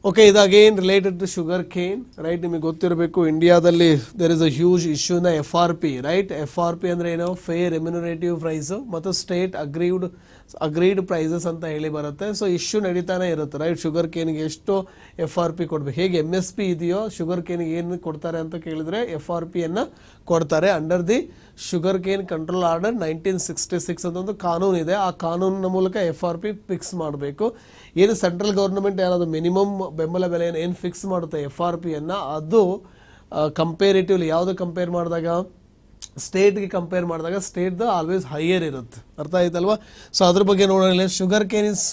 ಓಕೆ, ಇದು again related to sugarcane right. ನಿಮಗೆ ಗೊತ್ತಿರಬೇಕು ಇಂಡಿಯಾದಲ್ಲಿ there is a huge issue ನ FRP ರೈಟ್. FRP ಅಂದರೆ ಏನು, ಫೇರ್ ರೆಮ್ಯುನರೇಟಿವ್ ಪ್ರೈಸು ಮತ್ತು ಸ್ಟೇಟ್ ಅಗ್ರೀಡ್ ಪ್ರೈಸಸ್ ಅಂತ ಹೇಳಿ ಬರುತ್ತೆ. ಸೊ ಇಶ್ಯೂ ನಡೀತಾನೆ ಇರುತ್ತೆ ರೈಟ್. ಶುಗರ್ ಕೇನ್ಗೆ ಎಷ್ಟು FRP ಕೊಡಬೇಕು, ಹೇಗೆ MSP ಇದೆಯೋ ಶುಗರ್ ಕೇನ್ಗೆ ಏನು ಕೊಡ್ತಾರೆ ಅಂತ ಕೇಳಿದರೆ FRPಯನ್ನು ಕೊಡ್ತಾರೆ. Under the sugar cane control order 1966 ಅಂತ ಒಂದು ಕಾನೂನು ಇದೆ. ಆ ಕಾನೂನಿನ ಮೂಲಕ FRP ಫಿಕ್ಸ್ ಮಾಡಬೇಕು. ಏನು ಸೆಂಟ್ರಲ್ ಗೌರ್ಮೆಂಟ್ ಯಾರಾದರೂ ಮಿನಿಮಮ್ ಬೆಂಬಲ ಬೆಲೆಯನ್ನು ಏನು ಫಿಕ್ಸ್ ಮಾಡುತ್ತೆ FRPಯನ್ನು, ಅದು ಕಂಪೇರಿಟಿವ್ಲಿ ಯಾವುದು ಕಂಪೇರ್ ಮಾಡಿದಾಗ ಸ್ಟೇಟ್ಗೆ ಕಂಪೇರ್ ಮಾಡಿದಾಗ ಸ್ಟೇಟ್ದು ಆಲ್ವೇಸ್ ಹೈಯರ್ ಇರುತ್ತೆ. ಅರ್ಥ ಆಯ್ತಲ್ವಾ? ಸೊ ಅದ್ರ ಬಗ್ಗೆ ನೋಡೋಣ. Sugar cane is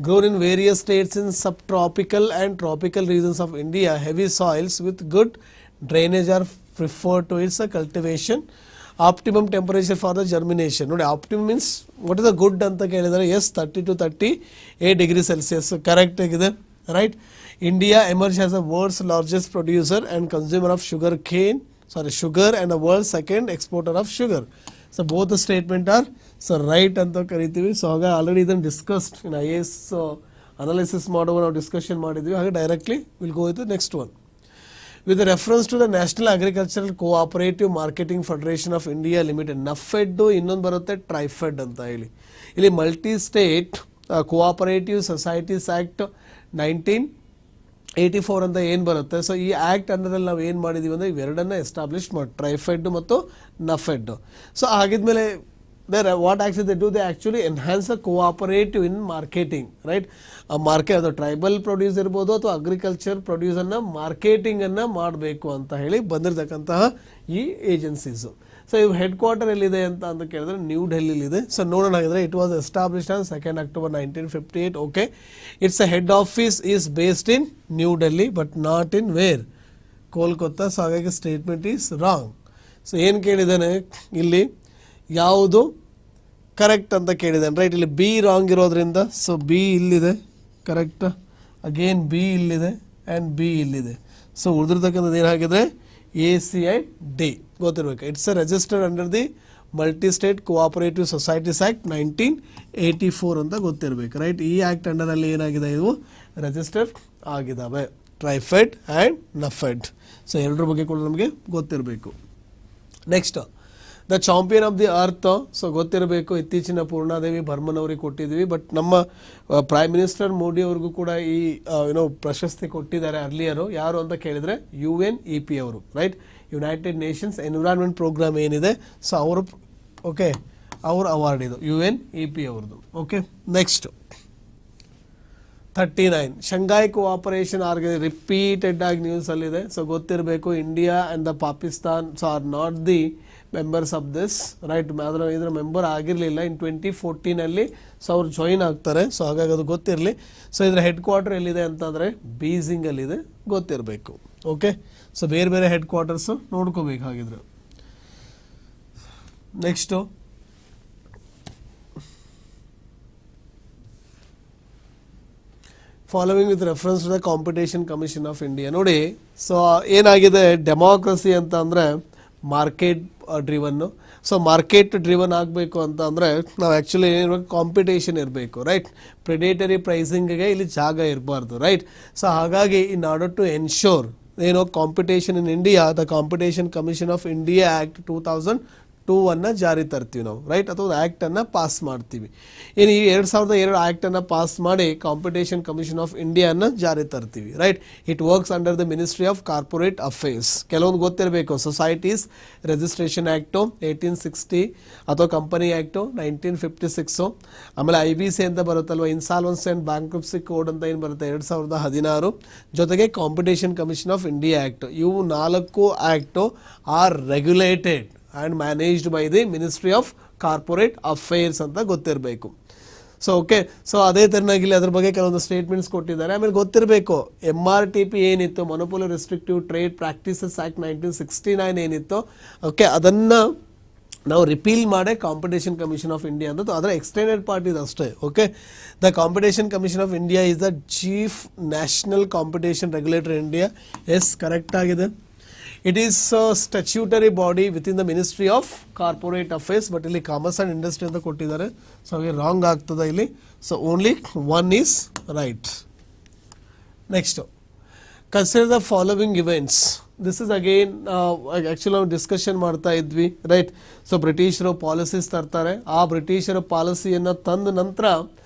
grown in various states in subtropical and tropical regions of India. Heavy soils with good drainage are preferred to its cultivation. Optimum temperature for the germination. ನೋಡಿ, optimum means what is the good ಅಂತ ಕೇಳಿದರೆ yes 30 to 38 degrees Celsius correct ಆಗಿದೆ right. India emerged as the world's largest producer and consumer of sugar and the world's second exporter of sugar. So both statement are so right ಅಂತ ಕರಿತೀವಿ. So ಹಾಗೆ already ಇದನ್ನು discussed in IAS analysis ಮಾಡುವ ನಾವು discussion ಮಾಡಿದ್ವಿ. ಹಾಗೆ directly will go with next one. With reference to the national agricultural cooperative marketing federation of India limited, NAFED ಇನ್ನೊಂದು ಬರುತ್ತೆ ಟ್ರೈಫೆಡ್ ಅಂತ ಹೇಳಿ. ಇಲ್ಲಿ multi state cooperative societies act 1984 ಅಂತ ಏನು ಬರುತ್ತೆ. ಸೊ ಈ ಆ್ಯಕ್ಟ್ ಅಂಡರಲ್ಲಿ ನಾವು ಏನು ಮಾಡಿದ್ದೀವಿ ಅಂದರೆ ಇವೆರಡನ್ನು ಎಸ್ಟಾಬ್ಲಿಷ್ ಮಾಡಿ, ಟ್ರೈಫೆಡ್ ಮತ್ತು ನಫೆಡ್. ಸೊ ಹಾಗಿದ್ಮೇಲೆ what actually they do, they actually enhance the cooperative in marketing, right? Market ಅದು ಟ್ರೈಬಲ್ ಪ್ರೊಡ್ಯೂಸ್ ಇರ್ಬೋದು ಅಥವಾ ಅಗ್ರಿಕಲ್ಚರ್ ಪ್ರೊಡ್ಯೂಸನ್ನು ಮಾರ್ಕೆಟಿಂಗನ್ನು ಮಾಡಬೇಕು ಅಂತ ಹೇಳಿ ಬಂದಿರತಕ್ಕಂತಹ ಈ ಏಜೆನ್ಸೀಸು. ಸೊ ಇವು ಹೆಡ್ ಕ್ವಾರ್ಟರ್ ಎಲ್ಲಿದೆ ಅಂತ ಕೇಳಿದ್ರೆ ನ್ಯೂ ಡೆಲ್ಲಿಲಿದೆ. ಸೊ ನೋಡೋಣ ಹಾಗಿದ್ರೆ it was established on 2nd October 1958. Okay, it's a head office is based in new Delhi but not in where, Kolkata. So ಹಾಗಾಗಿ ಸ್ಟೇಟ್ಮೆಂಟ್ ಈಸ್ ರಾಂಗ್. ಸೊ ಏನು ಕೇಳಿದ್ದಾನೆ ಇಲ್ಲಿ, ಯಾವುದು ಕರೆಕ್ಟ್ ಅಂತ ಕೇಳಿದ್ದಾನೆ, ರೈಟ್? ಇಲ್ಲಿ ಬಿ ರಾಂಗ್ ಇರೋದ್ರಿಂದ ಸೊ ಬಿ ಇಲ್ಲಿದೆ ಕರೆಕ್ಟ್, ಅಗೇನ್ ಬಿ ಇಲ್ಲಿದೆ and B ಇಲ್ಲಿದೆ. ಸೊ ಉಳಿದಿರ್ತಕ್ಕಂಥದ್ದು ಏನಾಗಿದೆ, AC and D ಗೊತ್ತಿರಬೇಕು. It's a registered under the multi state cooperative societies act 1984 ಅಂತ ಗೊತ್ತಿರಬೇಕು, ರೈಟ್? ಈ ಆ್ಯಕ್ಟ್ ಅಂಡರಲ್ಲಿ ಏನಾಗಿದೆ, ಇವು ರಿಜಿಸ್ಟರ್ ಆಗಿದ್ದಾವೆ, ಟ್ರೈಫೆಡ್ ಆ್ಯಂಡ್ ನಫೆಡ್. ಸೊ ಎರಡರ ಬಗ್ಗೆ ಕೂಡ ನಮಗೆ ಗೊತ್ತಿರಬೇಕು. Next the champion of the earth. So ಗೊತ್ತಿರಬೇಕು, ಇತ್ತೀಚಿನ ಪೂರ್ಣಾದೇವಿ ಬರ್ಮನ್ ಅವರಿಗೆ ಕೊಟ್ಟಿದ್ವಿ, ಬಟ್ ನಮ್ಮ ಪ್ರೈಮ್ ಮಿನಿಸ್ಟರ್ ಮೋದಿ ಅವ್ರಿಗೂ ಕೂಡ ಈ ಪ್ರಶಸ್ತಿ ಕೊಟ್ಟಿದ್ದಾರೆ ಅರ್ಲಿಯರು. ಯಾರು ಅಂತ ಕೇಳಿದರೆ UNEP ಅವರು, right? United Nations environment programme ಏನಿದೆ, ಸೊ ಅವರು ಓಕೆ ಅವ್ರ ಅವಾರ್ಡ್ ಇದು UNEP ಅವ್ರದ್ದು. Okay, next 39 Shanghai cooperation repeated ಆಗಿ ನ್ಯೂಸಲ್ಲಿದೆ. ಸೊ ಗೊತ್ತಿರಬೇಕು, India and the Pakistan so are not the members of this, right? ಇದರ ಮೆಂಬರ್ ಆಗಿರಲಿಲ್ಲ. ಇನ್ 2014 ಸೊ ಅವ್ರು ಜಾಯಿನ್ ಆಗ್ತಾರೆ. ಸೊ ಹಾಗಾಗಿ ಅದು ಗೊತ್ತಿರಲಿ. ಸೊ ಇದರ ಹೆಡ್ ಕ್ವಾರ್ಟರ್ ಎಲ್ಲಿದೆ ಅಂತಂದರೆ ಬೀಜಿಂಗಲ್ಲಿದೆ, ಗೊತ್ತಿರಬೇಕು. ಓಕೆ, ಸೊ ಬೇರೆ ಬೇರೆ ಹೆಡ್ ಕ್ವಾರ್ಟರ್ಸು ನೋಡ್ಕೋಬೇಕು ಹಾಗಿದ್ರೆ. Next following with reference to the competition commission of India. ನೋಡಿ, ಸೊ ಏನಾಗಿದೆ, ಡೆಮಾಕ್ರಸಿ ಅಂತ ಅಂದರೆ market driven. So market driven ಆಗಬೇಕು ಅಂತ ಅಂದರೆ ನಾವು ಆ್ಯಕ್ಚುಲಿ ಏನಿರಬೇಕು, ಕಾಂಪಿಟೇಷನ್ ಇರಬೇಕು, ರೈಟ್? ಪ್ರೆಡೇಟರಿ ಪ್ರೈಸಿಂಗ್ಗೆ ಇಲ್ಲಿ ಜಾಗ ಇರಬಾರ್ದು, ರೈಟ್? ಸೊ ಹಾಗಾಗಿ in order to ensure competition in India, the competition commission of India act 2002 ಜಾರಿ ತರ್ತೀವಿ ನಾವು, ರೈಟ್? ಅಥವಾ ಒಂದು ಆ್ಯಕ್ಟನ್ನು ಪಾಸ್ ಮಾಡ್ತೀವಿ. ಇನ್ನು ಈ 2002 ಆ್ಯಕ್ಟನ್ನು ಪಾಸ್ ಮಾಡಿ ಕಾಂಪಿಟೇಷನ್ ಕಮಿಷನ್ ಆಫ್ ಇಂಡಿಯಾನ ಜಾರಿ ತರ್ತೀವಿ, right? It works under the ministry of corporate affairs. ಕೆಲವೊಂದು ಗೊತ್ತಿರಬೇಕು, ಸೊಸೈಟೀಸ್ ರಿಜಿಸ್ಟ್ರೇಷನ್ ಆ್ಯಕ್ಟು 1860 ಅಥವಾ ಕಂಪನಿ ಆ್ಯಕ್ಟು 1956, ಆಮೇಲೆ IBC ಅಂತ ಬರುತ್ತಲ್ವ, ಇನ್ಸಾಲ್ವೆನ್ಸಿ ಆ್ಯಂಡ್ ಬ್ಯಾಂಕ್ರಪ್ಸಿ ಕೋಡ್ ಅಂತ ಏನು ಬರುತ್ತೆ 2016, ಜೊತೆಗೆ competition commission of India act. ಇವು 4 act are regulated and managed by the ministry of corporate affairs ಅಂತ ಗೊತ್ತಿರಬೇಕು. ಸೊ ಓಕೆ, ಸೊ ಅದೇ ಥರನಾಗಿಲ್ಲಿ ಅದ್ರ ಬಗ್ಗೆ ಕೆಲವೊಂದು ಸ್ಟೇಟ್ಮೆಂಟ್ಸ್ ಕೊಟ್ಟಿದ್ದಾರೆ. ಆಮೇಲೆ ಗೊತ್ತಿರಬೇಕು, MRTP ಏನಿತ್ತು, ಮೊನೊಪೊಲಿ ರೆಸ್ಟ್ರಿಕ್ಟಿವ್ ಟ್ರೇಡ್ ಪ್ರಾಕ್ಟೀಸಸ್ ಆ್ಯಕ್ಟ್ 1969 ಏನಿತ್ತು, ಓಕೆ, ಅದನ್ನು ನಾವು ರಿಪೀಲ್ ಮಾಡೇ ಕಾಂಪಿಟೇಷನ್ ಕಮಿಷನ್ ಆಫ್ ಇಂಡಿಯಾ ಅಂತ ಅದರ ಎಕ್ಸ್ಟೆಂಡೆಡ್ ಪಾರ್ಟ್ ಇದೆ ಅಷ್ಟೇ. Okay, the competition commission of India is the chief national competition regulator India. Yes, correct ಆಗಿದೆ. It is a statutory body within the Ministry of Corporate Affairs, but ಇಲ್ಲಿ commerce and industry ಅಂತ ಕೊಟ್ಟಿದ್ದಾರೆ. So ಹಾಗೆ wrong ಆಗ್ತದೆ ಇಲ್ಲಿ. So only one is right. Next consider the following events. This is again actually ನಾವು discussion ಮಾಡ್ತಾ ಇದ್ವಿ, right? So ಬ್ರಿಟಿಷರು ಪಾಲಿಸೀಸ್ ತರ್ತಾರೆ. ಆ ಬ್ರಿಟಿಷರ ಪಾಲಿಸಿಯನ್ನು ತಂದ ನಂತರ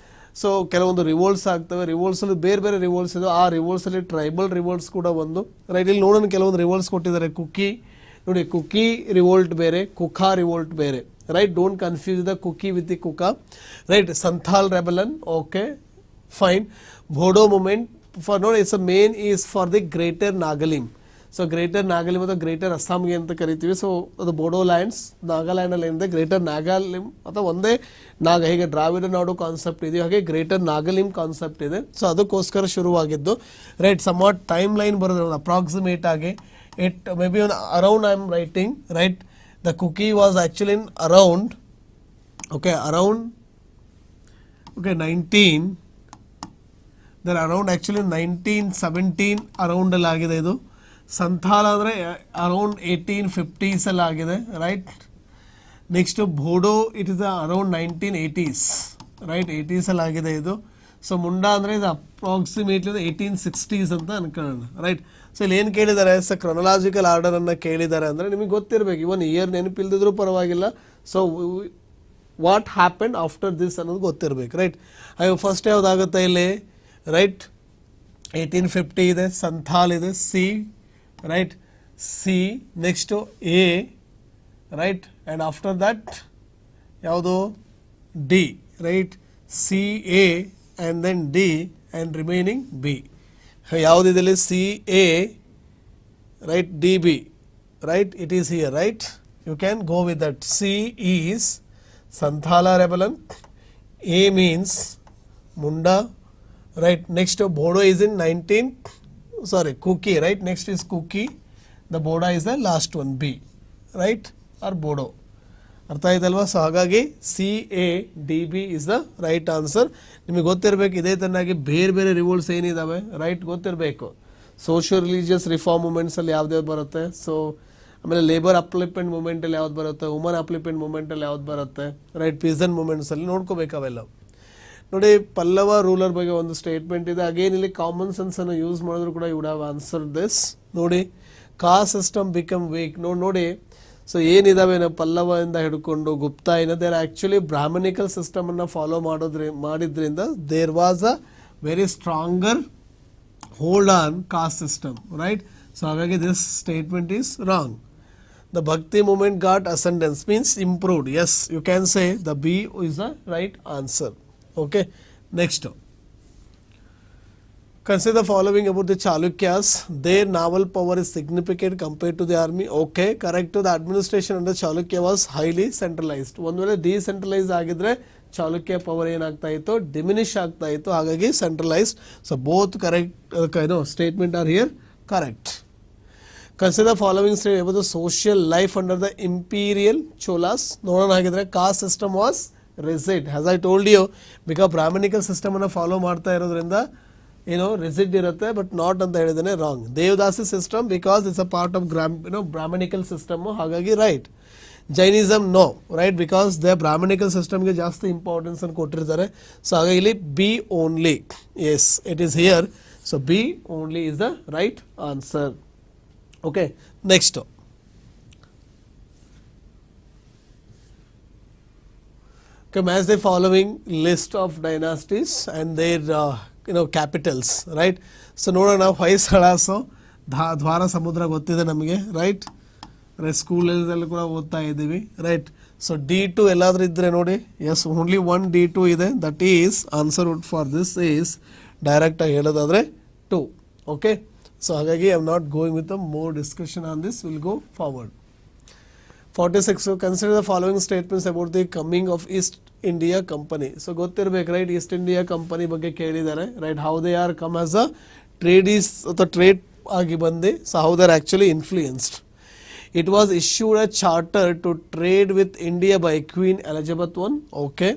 ಸೊ ಕೆಲವೊಂದು ರಿವೋಲ್ಟ್ಸ್ ಆಗ್ತವೆ. ರಿವೋಲ್ಟ್ಸಲ್ಲಿ ಬೇರೆ ಬೇರೆ ರಿವೋಲ್ಟ್ಸ್ ಇದೆ. ಆ ರಿವೋಲ್ಟ್ಸಲ್ಲಿ ಟ್ರೈಬಲ್ ರಿವೋಲ್ಟ್ಸ್ ಕೂಡ ಒಂದು, ರೈಟ್? ಇಲ್ಲಿ ನೋಡೋಣ, ಕೆಲವೊಂದು ರಿವೋಲ್ಟ್ಸ್ ಕೊಟ್ಟಿದ್ದಾರೆ. ಕುಕಿ ನೋಡಿ, ಕುಕಿ ರಿವೋಲ್ಟ್ ಬೇರೆ, ಕುಖಾ ರಿವೋಲ್ಟ್ ಬೇರೆ, right? Don't confuse the Kuki with the Kuka, right? Santhal rebellion, okay fine. Bodo movement for ನೋಡಿ, it's a main is for the greater Nagalim. So greater Nagalim ಅಥವಾ ಗ್ರೇಟರ್ ಅಸ್ಸಾಂಗೆ ಅಂತ ಕರಿತೀವಿ. ಸೊ ಅದು ಬೋಡೋ ಲ್ಯಾಂಡ್ಸ್, ನಾಗಾಲ್ಯಾಂಡಲ್ಲಿ ಏನಿದೆ ಗ್ರೇಟರ್ ನಾಗಾಲಿಮ್ ಅಥವಾ ಒಂದೇ ನಾಗ, ಹೀಗೆ ದ್ರಾವಿಡ ನಾಡು ಕಾನ್ಸೆಪ್ಟ್ ಇದೆಯೋ ಹಾಗೆ ಗ್ರೇಟರ್ ನಾಗಾಲಿಮ್ ಕಾನ್ಸೆಪ್ಟ್ ಇದೆ. ಸೊ ಅದಕ್ಕೋಸ್ಕರ ಶುರುವಾಗಿದ್ದು, right? Somewhat timeline ಬರೋದು ಅಪ್ರಾಕ್ಸಿಮೇಟ್ ಆಗಿ it may be around I am writing, right? The Kuki was actually in around, okay, around 1917 ಅರೌಂಡಲ್ಲಿ ಆಗಿದೆ ಇದು. ಸಂಥಾಲ್ ಆದರೆ ಅರೌಂಡ್ 1850s ಆಗಿದೆ, right? Next Bodo it is around 1980s, right 80s ಅಲ್ಲಿ ಆಗಿದೆ ಇದು. ಸೊ ಮುಂಡಾ ಅಂದರೆ ಇದು ಅಪ್ರಾಕ್ಸಿಮೇಟ್ಲಿ 1860s ಅಂತ ಅನ್ಕೊಳ್ಳೋಣ, ರೈಟ್. ಸೊ ಇಲ್ಲಿ ಏನು ಕೇಳಿದ್ದಾರೆ, ಸೊ ಕ್ರೊನಲಾಜಿಕಲ್ ಆರ್ಡರನ್ನು ಕೇಳಿದ್ದಾರೆ ಅಂದರೆ ನಿಮಗೆ ಗೊತ್ತಿರಬೇಕು, ಇವನ್ ಇಯರ್ ನೆನಪಿಲ್ದಿದ್ರೂ ಪರವಾಗಿಲ್ಲ. So what happen after this ಅನ್ನೋದು ಗೊತ್ತಿರಬೇಕು, ರೈಟ್. ಫಸ್ಟ್ ಯಾವುದಾಗುತ್ತೆ ಇಲ್ಲಿ, ರೈಟ್ 1850 ಇದೆ, ಸಂಥಾಲ್ ಇದೆ, C, right C. Next A, right, and after that ಯಾವುದು D, right C A and then D and remaining B. ಯಾವುದಿದೆ C A, right D B, right it is here, right you can go with that. C is Santhal rebellion, A means Munda, right. Next Bodo is in Kuki, right. Next is Kuki, the Boda is the last one, B, right, or Bodo. ಅರ್ಥ ಆಯ್ತಲ್ವಾ. So ಹಾಗಾಗಿ C A D B is the right answer. ನಿಮಗೆ ಗೊತ್ತಿರಬೇಕು ಇದೇ ತರನಾಗಿ ಬೇರೆ ಬೇರೆ ರಿವೋಲ್ಟ್ಸ್ ಏನಿದಾವೆ, right ಗೊತ್ತಿರಬೇಕು. ಸೋಷಿಯೋ ರಿಲಿಜಿಯಸ್ ರಿಫಾರ್ಮ್ ಮೂಮೆಂಟ್ಸಲ್ಲಿ ಯಾವ್ದು ಬರುತ್ತೆ, ಸೊ ಆಮೇಲೆ ಲೇಬರ್ ಅಪ್ಲಿಪ್ಮೆಂಟ್ ಮೂಮೆಂಟಲ್ಲಿ ಯಾವ್ದು ಬರುತ್ತೆ, ವುಮನ್ ಅಪ್ಲಿಪ್ಮೆಂಟ್ ಮೂಮೆಂಟಲ್ಲಿ ಯಾವ್ದು ಬರುತ್ತೆ, ರೈಟ್ ಪೀಸನ್ ಮೂಮೆಂಟ್ಸಲ್ಲಿ ನೋಡ್ಕೋಬೇಕು ಅವೆಲ್ಲ. ನೋಡಿ ಪಲ್ಲವ ರೂಲರ್ ಬಗ್ಗೆ ಒಂದು ಸ್ಟೇಟ್ಮೆಂಟ್ ಇದೆ. ಅಗೇನ್ ಇಲ್ಲಿ ಕಾಮನ್ ಸೆನ್ಸ್ ಅನ್ನು ಯೂಸ್ ಮಾಡಿದ್ರು ಕೂಡ you would have answer this. ನೋಡಿ ಕಾಸ್ಟ್ ಸಿಸ್ಟಮ್ ಬಿಕಮ್ ವೀಕ್. ನೋಡಿ ಸೊ ಏನಿದಾವೆ ಪಲ್ಲವ ಇಂದ ಹಿಡ್ಕೊಂಡು ಗುಪ್ತಾ ಇನ್ನ ದೇರ್ ಆಕ್ಚುಲಿ ಬ್ರಾಹ್ಮಣಿಕಲ್ ಸಿಸ್ಟಮ್ ಅನ್ನ ಫಾಲೋ ಮಾಡಿದ್ರಿಂದ there was a very stronger hold on caste system, right. So ಹಾಗಾಗಿ this statement is wrong. The Bhakti movement got ascendance means improved. Yes, you can say the B is the right answer. Okay, next. Consider the following about the Chalukyas. Their naval power is significant compared to the army. Okay, correct. The administration under Chalukya was highly centralized. ಒಂದು ವೇಳೆ decentralise ಆಗಿದ್ರೆ Chalukya power ಏನಾಗ್ತಾ ಇತ್ತು, diminish ಆಗ್ತಾ ಇತ್ತು. ಹಾಗಾಗಿ centralised. So both correct statement are here correct. Consider the following statement about the social life under the imperial Cholas. ನೋಡೋಣ ಹಾಗಿದ್ರೆ caste system was rigid, as I told you, because Brahmanical system ಅನ್ನು follow ಮಾಡ್ತಾ ಇರೋದ್ರಿಂದ rigid ಇರುತ್ತೆ, but not ಅಂತ ಹೇಳಿದಾನೆ wrong. Devadasi system because it's a part of Brahmanical system, ಹಾಗಾಗಿ right. Jainism no, right, because they Brahmanical ಸಿಸ್ಟಮ್ಗೆ ಜಾಸ್ತಿ importance ಅನ್ನು ಕೊಟ್ಟಿರ್ತಾರೆ. ಸೊ ಹಾಗಾಗಿ ಇಲ್ಲಿ B only, yes it is here. So B only is the right answer. Okay, next. Come as the following list of dynasties and their capitals, right. So ನೋಡೋಣ Hoysala. So ದ್ವಾರ ಸಮುದ್ರ ಗೊತ್ತಿದೆ ನಮಗೆ, ರೈಟ್. ಸ್ಕೂಲಲ್ಲಿ ಕೂಡ ಓದ್ತಾ ಇದ್ದೀವಿ, ರೈಟ್. ಸೊ D2 ಎಲ್ಲಾದ್ರೂ ಇದ್ರೆ ನೋಡಿ, ಎಸ್ ಓನ್ಲಿ ಒನ್ D2 ಇದೆ, that is answer wood for this is direct ಆಗಿ ಹೇಳೋದಾದ್ರೆ 2. ಓಕೆ, so ಹಾಗಾಗಿ I am not going with the more discussion on this. We'll go forward. 46. So consider the following statements about the coming of East India Company. So ಗೊತ್ತಿರಬೇಕು, right. East India Company ಬಗ್ಗೆ ಕೇಳಿದ್ದಾರೆ, right. How they are come as a traders ಅಥವಾ trade ಆಗಿ ಬಂದು, so how they are actually influenced. It was issued a charter to trade with India by Queen Elizabeth I. Okay.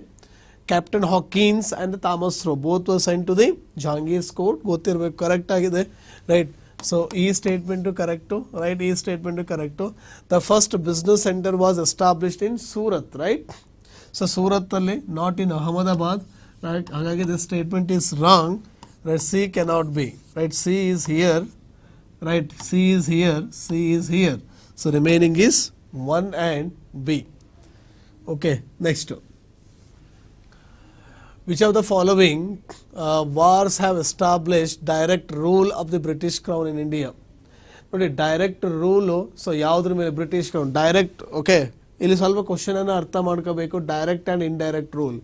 Captain Hawkins and Thomas Roe both were sent to the Jahangir's court. ಗೊತ್ತಿರಬೇಕು, correct ಆಗಿದೆ, right. So ಈ statement correct, right. ಈ statement correct. The first business centre was established in Surat, right. So ಸೂರತ್ತಲ್ಲಿ, not in Ahmedabad, right. ಹಾಗಾಗಿ this statement is wrong, right. C cannot be, right. C is here, right. C is here, C is here. So remaining is 1 and B. Okay, next. Which of the following wars have established direct rule of the British Crown in India? ನೋಡಿ direct rule, so ಯಾವುದ್ರ ಮೇಲೆ British crown direct. Okay, ಇಲ್ಲಿ ಸ್ವಲ್ಪ question ಅನ್ನು ಅರ್ಥ ಮಾಡ್ಕೋಬೇಕು, direct and indirect rule.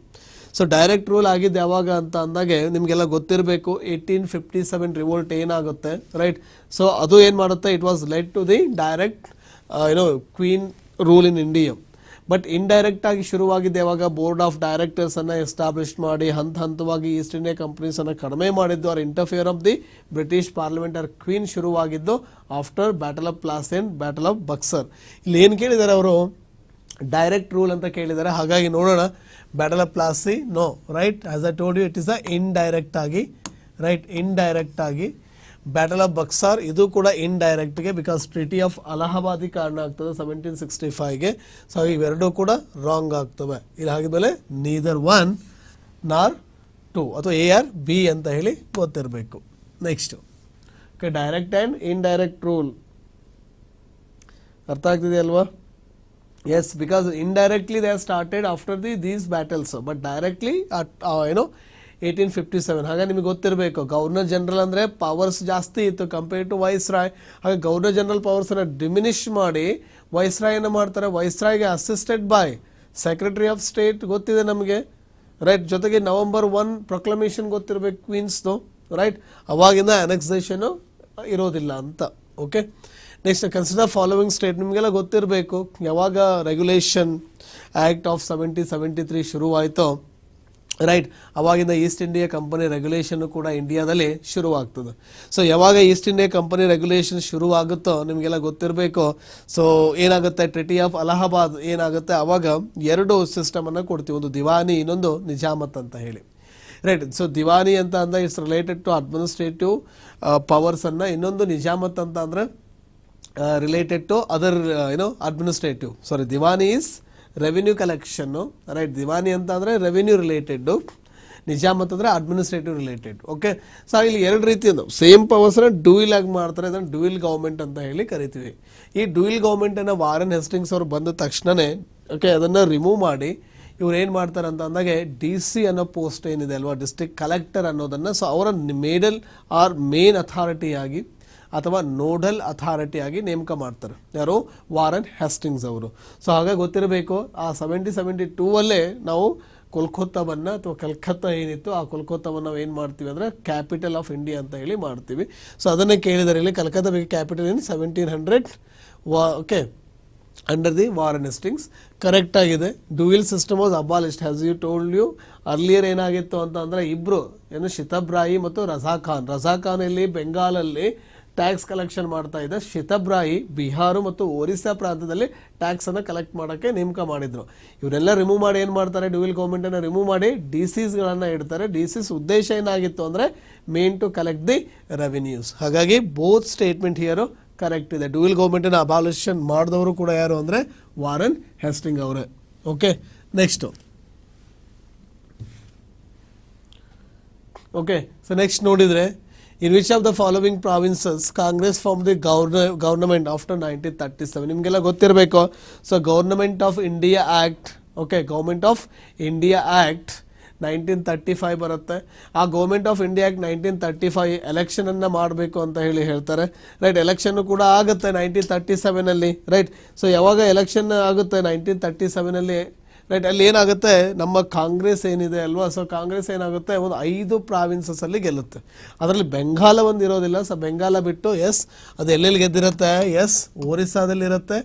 So direct rule ಆಗಿದ್ದು ಯಾವಾಗ ಅಂತ ಅಂದಾಗೆ ನಿಮಗೆಲ್ಲ ಗೊತ್ತಿರಬೇಕು, 1857 ರಿವೋಲ್ಟ್ ಏನಾಗುತ್ತೆ, ರೈಟ್. ಸೊ ಅದು ಏನು ಮಾಡುತ್ತೆ, it was led to the direct queen rule in India. But indirect ಆಗಿ ಶುರುವಾಗಿದ್ದು ಯಾವಾಗ, ಬೋರ್ಡ್ ಆಫ್ ಡೈರೆಕ್ಟರ್ಸ್ ಅನ್ನ ಎಸ್ಟಾಬ್ಲಿಷ್ ಮಾಡಿ ಹಂತವಾಗಿ ಈಸ್ಟ್ ಇಂಡಿಯಾ ಕಂಪನೀಸ್ ಅನ್ನ ಕಡಿಮೆ ಮಾಡಿದ್ದು, or interfere of the British parliament or queen ಶುರುವಾಗಿದ್ದು after battle of Plassey, battle of Buxar. ಇಲ್ಲಿ ಏನು ಕೇಳಿದ್ದಾರೆ ಅವರು, ಡೈರೆಕ್ಟ್ ರೂಲ್ ಅಂತ ಕೇಳಿದ್ದಾರೆ. ಹಾಗಾಗಿ ನೋಡೋಣ, battle of Plassey no, right. As I told you, it is a indirect ಆಗಿ, ರೈಟ್. ಇಂಡೈರೆಕ್ಟ್ ಆಗಿ. ಬ್ಯಾಟಲ್ ಆಫ್ ಬಕ್ಸಾರ್ ಇದು ಕೂಡ ಇಂಡೈರೆಕ್ಟ್ಗೆ ಬಿಕಾಸ್ ಟ್ರಿಟಿ ಆಫ್ ಅಲಹಾಬಾದಿ ಕಾರಣ ಆಗ್ತದೆ 1765ಗೆ. ಸೊ ಇವೆರಡೂ ಕೂಡ ರಾಂಗ್ ಆಗ್ತವೆ. ಇಲ್ಲಿ ಹಾಗಿದ್ಮೇಲೆ ನೀದರ್ 1 ನಾರ್ 2 ಅಥವಾ ಎ ಆರ್ ಬಿ ಅಂತ ಹೇಳಿ ಗೊತ್ತಿರಬೇಕು. Next okay, direct and indirect rule ಅರ್ಥ ಆಗ್ತಿದೆ ಅಲ್ವಾ? Yes, because indirectly they started after these battles, but directly 1857. ಹಾಗೆ ನಿಮಗೆ ಗೊತ್ತಿರಬೇಕು, ಗವರ್ನರ್ ಜನರಲ್ ಅಂದರೆ ಪವರ್ಸ್ ಜಾಸ್ತಿ ಇತ್ತು ಕಂಪೇರ್ಡ್ ಟು ವೈಸ್ ರಾಯ್. ಹಾಗೆ ಗವರ್ನರ್ ಜನರಲ್ ಪವರ್ಸನ್ನು ಡಿಮಿನಿಷ್ ಮಾಡಿ ವೈಸ್ ರಾಯನ್ನು ಮಾಡ್ತಾರೆ. ವೈಸ್ ರಾಯ್ಗೆ assisted by secretary of state ಗೊತ್ತಿದೆ ನಮಗೆ, ರೈಟ್. ಜೊತೆಗೆ November 1 ಪ್ರೊಕ್ಲಮೇಷನ್ ಗೊತ್ತಿರಬೇಕು ಕ್ವೀನ್ಸ್ದು, ರೈಟ್. ಅವಾಗಿಂದ ಅನೆಕ್ಸೇಷನು ಇರೋದಿಲ್ಲ ಅಂತ. Okay, next consider following state. ನಿಮಗೆಲ್ಲ ಗೊತ್ತಿರಬೇಕು ಯಾವಾಗ ರೆಗ್ಯುಲೇಷನ್ ಆ್ಯಕ್ಟ್ ಆಫ್ 1773 ಶುರುವಾಯಿತೋ, ರೈಟ್, ಅವಾಗಿಂದ ಈಸ್ಟ್ ಇಂಡಿಯಾ ಕಂಪನಿ ರೆಗ್ಯುಲೇಷನ್ ಕೂಡ ಇಂಡಿಯಾದಲ್ಲಿ ಶುರುವಾಗ್ತದೆ. ಸೊ ಯಾವಾಗ ಈಸ್ಟ್ ಇಂಡಿಯಾ ಕಂಪನಿ ರೆಗ್ಯುಲೇಷನ್ ಶುರುವಾಗುತ್ತೋ ನಿಮಗೆಲ್ಲ ಗೊತ್ತಿರಬೇಕು. ಸೊ ಏನಾಗುತ್ತೆ, ಟ್ರಿಟಿ ಆಫ್ ಅಲಹಾಬಾದ್ ಏನಾಗುತ್ತೆ, ಅವಾಗ 2 ಸಿಸ್ಟಮನ್ನು ಕೊಡ್ತೀವಿ, ಒಂದು ದಿವಾನಿ, ಇನ್ನೊಂದು ನಿಜಾಮತ್ ಅಂತ ಹೇಳಿ, ರೈಟ್. ಸೊ ದಿವಾನಿ ಅಂತ ಅಂದರೆ ಇಟ್ಸ್ ರಿಲೇಟೆಡ್ ಟು ಅಡ್ಮಿನಿಸ್ಟ್ರೇಟಿವ್ ಪವರ್ಸನ್ನು, ಇನ್ನೊಂದು ನಿಜಾಮತ್ ಅಂತ ಅಂದರೆ related to other administrative. Sorry, diwani is revenue ಕಲೆಕ್ಷನ್ನು, ರೈಟ್. ದಿವಾನಿ ಅಂತ ಅಂದರೆ ರೆವಿನ್ಯೂ ರಿಲೇಟೆಡ್ಡು, ನಿಜಾಮತ್ ಅಂದರೆ ಅಡ್ಮಿನಿಸ್ಟ್ರೇಟಿವ್ ರಿಲೇಟೆಡ್. ಓಕೆ, ಸೊ ಇಲ್ಲಿ 2 ರೀತಿಯಿಂದ ಸೇಮ್ ಪವರ್ಸ್ನ ಡ್ಯೂಯಲ್ ಆಗಿ ಮಾಡ್ತಾರೆ, ಅದನ್ನು ಡ್ಯೂಯಲ್ ಗೌರ್ಮೆಂಟ್ ಅಂತ ಹೇಳಿ ಕರಿತೀವಿ. ಈ ಡ್ಯೂಯಲ್ ಗೌರ್ಮೆಂಟನ್ನು ವಾರನ್ ಹೆಸ್ಟಿಂಗ್ಸ್ ಅವರು ಬಂದ ತಕ್ಷಣವೇ ಓಕೆ ಅದನ್ನು ರಿಮೂವ್ ಮಾಡಿ ಇವ್ರು ಏನು ಮಾಡ್ತಾರೆ ಅಂತ ಅಂದಾಗೆ DC ಅನ್ನೋ ಪೋಸ್ಟ್ ಏನಿದೆ ಅಲ್ವಾ, ಡಿಸ್ಟ್ರಿಕ್ಟ್ ಕಲೆಕ್ಟರ್ ಅನ್ನೋದನ್ನು, ಸೊ ಅವರ ಮೇಡಲ್ ಆರ್ ಮೇನ್ ಅಥಾರಿಟಿಯಾಗಿ ಅಥವಾ ನೋಡಲ್ ಅಥಾರಿಟಿಯಾಗಿ ನೇಮಕ ಮಾಡ್ತಾರೆ. ಯಾರು? ವಾರನ್ ಹೆಸ್ಟಿಂಗ್ಸ್ ಅವರು. ಸೊ ಹಾಗಾಗಿ ಗೊತ್ತಿರಬೇಕು, ಆ 1772 ನಾವು ಕೋಲ್ಕತ್ತಾವನ್ನು ಅಥವಾ ಕಲ್ಕತ್ತಾ ಏನಿತ್ತು ಆ ಕೋಲ್ಕತ್ತಾವನ್ನು ನಾವು ಏನು ಮಾಡ್ತೀವಿ ಅಂದರೆ ಕ್ಯಾಪಿಟಲ್ ಆಫ್ ಇಂಡಿಯಾ ಅಂತ ಹೇಳಿ ಮಾಡ್ತೀವಿ. ಸೊ ಅದನ್ನೇ ಕೇಳಿದರೆ ಇಲ್ಲಿ ಕಲ್ಕತ್ತಾ ಬಗ್ಗೆ capital in 1700 okay under the Warren Hastings. Correct ಆಗಿದೆ. Dual system was abolished has you told you earlier. ಏನಾಗಿತ್ತು ಅಂತ ಅಂದರೆ ಇಬ್ಬರು ಏನು ಶಿತಬ್ರಾಯಿ ಮತ್ತು ರಜಾ ಖಾನ್ ಇಲ್ಲಿ ಬೆಂಗಾಲಲ್ಲಿ ಟ್ಯಾಕ್ಸ್ ಕಲೆಕ್ಷನ್ ಮಾಡ್ತಾ ಇದ್ದ. ಶಿತಬ್ರಾಯಿ ಬಿಹಾರ ಮತ್ತು ಒರಿಸ್ಸಾ ಪ್ರಾಂತದಲ್ಲಿ ಟ್ಯಾಕ್ಸನ್ನು ಕಲೆಕ್ಟ್ ಮಾಡೋಕ್ಕೆ ನೇಮಕ ಮಾಡಿದ್ರು. ಇವರೆಲ್ಲ ರಿಮೂವ್ ಮಾಡಿ ಏನು ಮಾಡ್ತಾರೆ, ಡ್ಯೂಯಲ್ ಗೌರ್ಮೆಂಟನ್ನು ರಿಮೂವ್ ಮಾಡಿ DCsಗಳನ್ನು ಇಡ್ತಾರೆ. DCs ಉದ್ದೇಶ ಏನಾಗಿತ್ತು ಅಂದರೆ main to collect the revenues. ಹಾಗಾಗಿ ಬೋತ್ ಸ್ಟೇಟ್ಮೆಂಟ್ ಹಿಯರು ಕರೆಕ್ಟ್ ಇದೆ. ಡ್ಯೂಯಲ್ ಗೌರ್ಮೆಂಟನ್ನು ಅಬಾಲಿಷನ್ ಮಾಡಿದವರು ಕೂಡ ಯಾರು ಅಂದರೆ ವಾರನ್ ಹೆಸ್ಟಿಂಗ್ ಅವರೇ. Okay, next okay so next ನೋಡಿದರೆ in which of the following provinces Congress formed the government after 1937. ನಿಮಗೆಲ್ಲ ಗೊತ್ತಿರಬೇಕು. So government of India act, okay, government of India act 1935 ಬರುತ್ತೆ. ಆ ಗೌರ್ಮೆಂಟ್ ಆಫ್ ಇಂಡಿಯಾ ಆ್ಯಕ್ಟ್ 1935 ಎಲೆಕ್ಷನನ್ನು ಮಾಡಬೇಕು ಅಂತ ಹೇಳ್ತಾರೆ, right. Election ಕೂಡ ಆಗುತ್ತೆ 1937 ರೈಟ್. ಸೊ ಯಾವಾಗ ಎಲೆಕ್ಷನ್ ಆಗುತ್ತೆ 1937 ರೈಟ್, ಅಲ್ಲಿ ಏನಾಗುತ್ತೆ, ನಮ್ಮ ಕಾಂಗ್ರೆಸ್ ಏನಿದೆ ಅಲ್ವಾ, ಸೊ ಕಾಂಗ್ರೆಸ್ ಏನಾಗುತ್ತೆ ಒಂದು 5 ಪ್ರಾವಿನ್ಸಸ್ಸಲ್ಲಿ ಗೆಲ್ಲುತ್ತೆ. ಅದರಲ್ಲಿ ಬೆಂಗಾಲ ಒಂದು ಇರೋದಿಲ್ಲ. ಸೊ ಬೆಂಗಾಲ ಬಿಟ್ಟು ಎಸ್ ಅದು ಎಲ್ಲೆಲ್ಲಿ ಗೆದ್ದಿರುತ್ತೆ, ಎಸ್ ಒರಿಸ್ಸಾದಲ್ಲಿರುತ್ತೆ,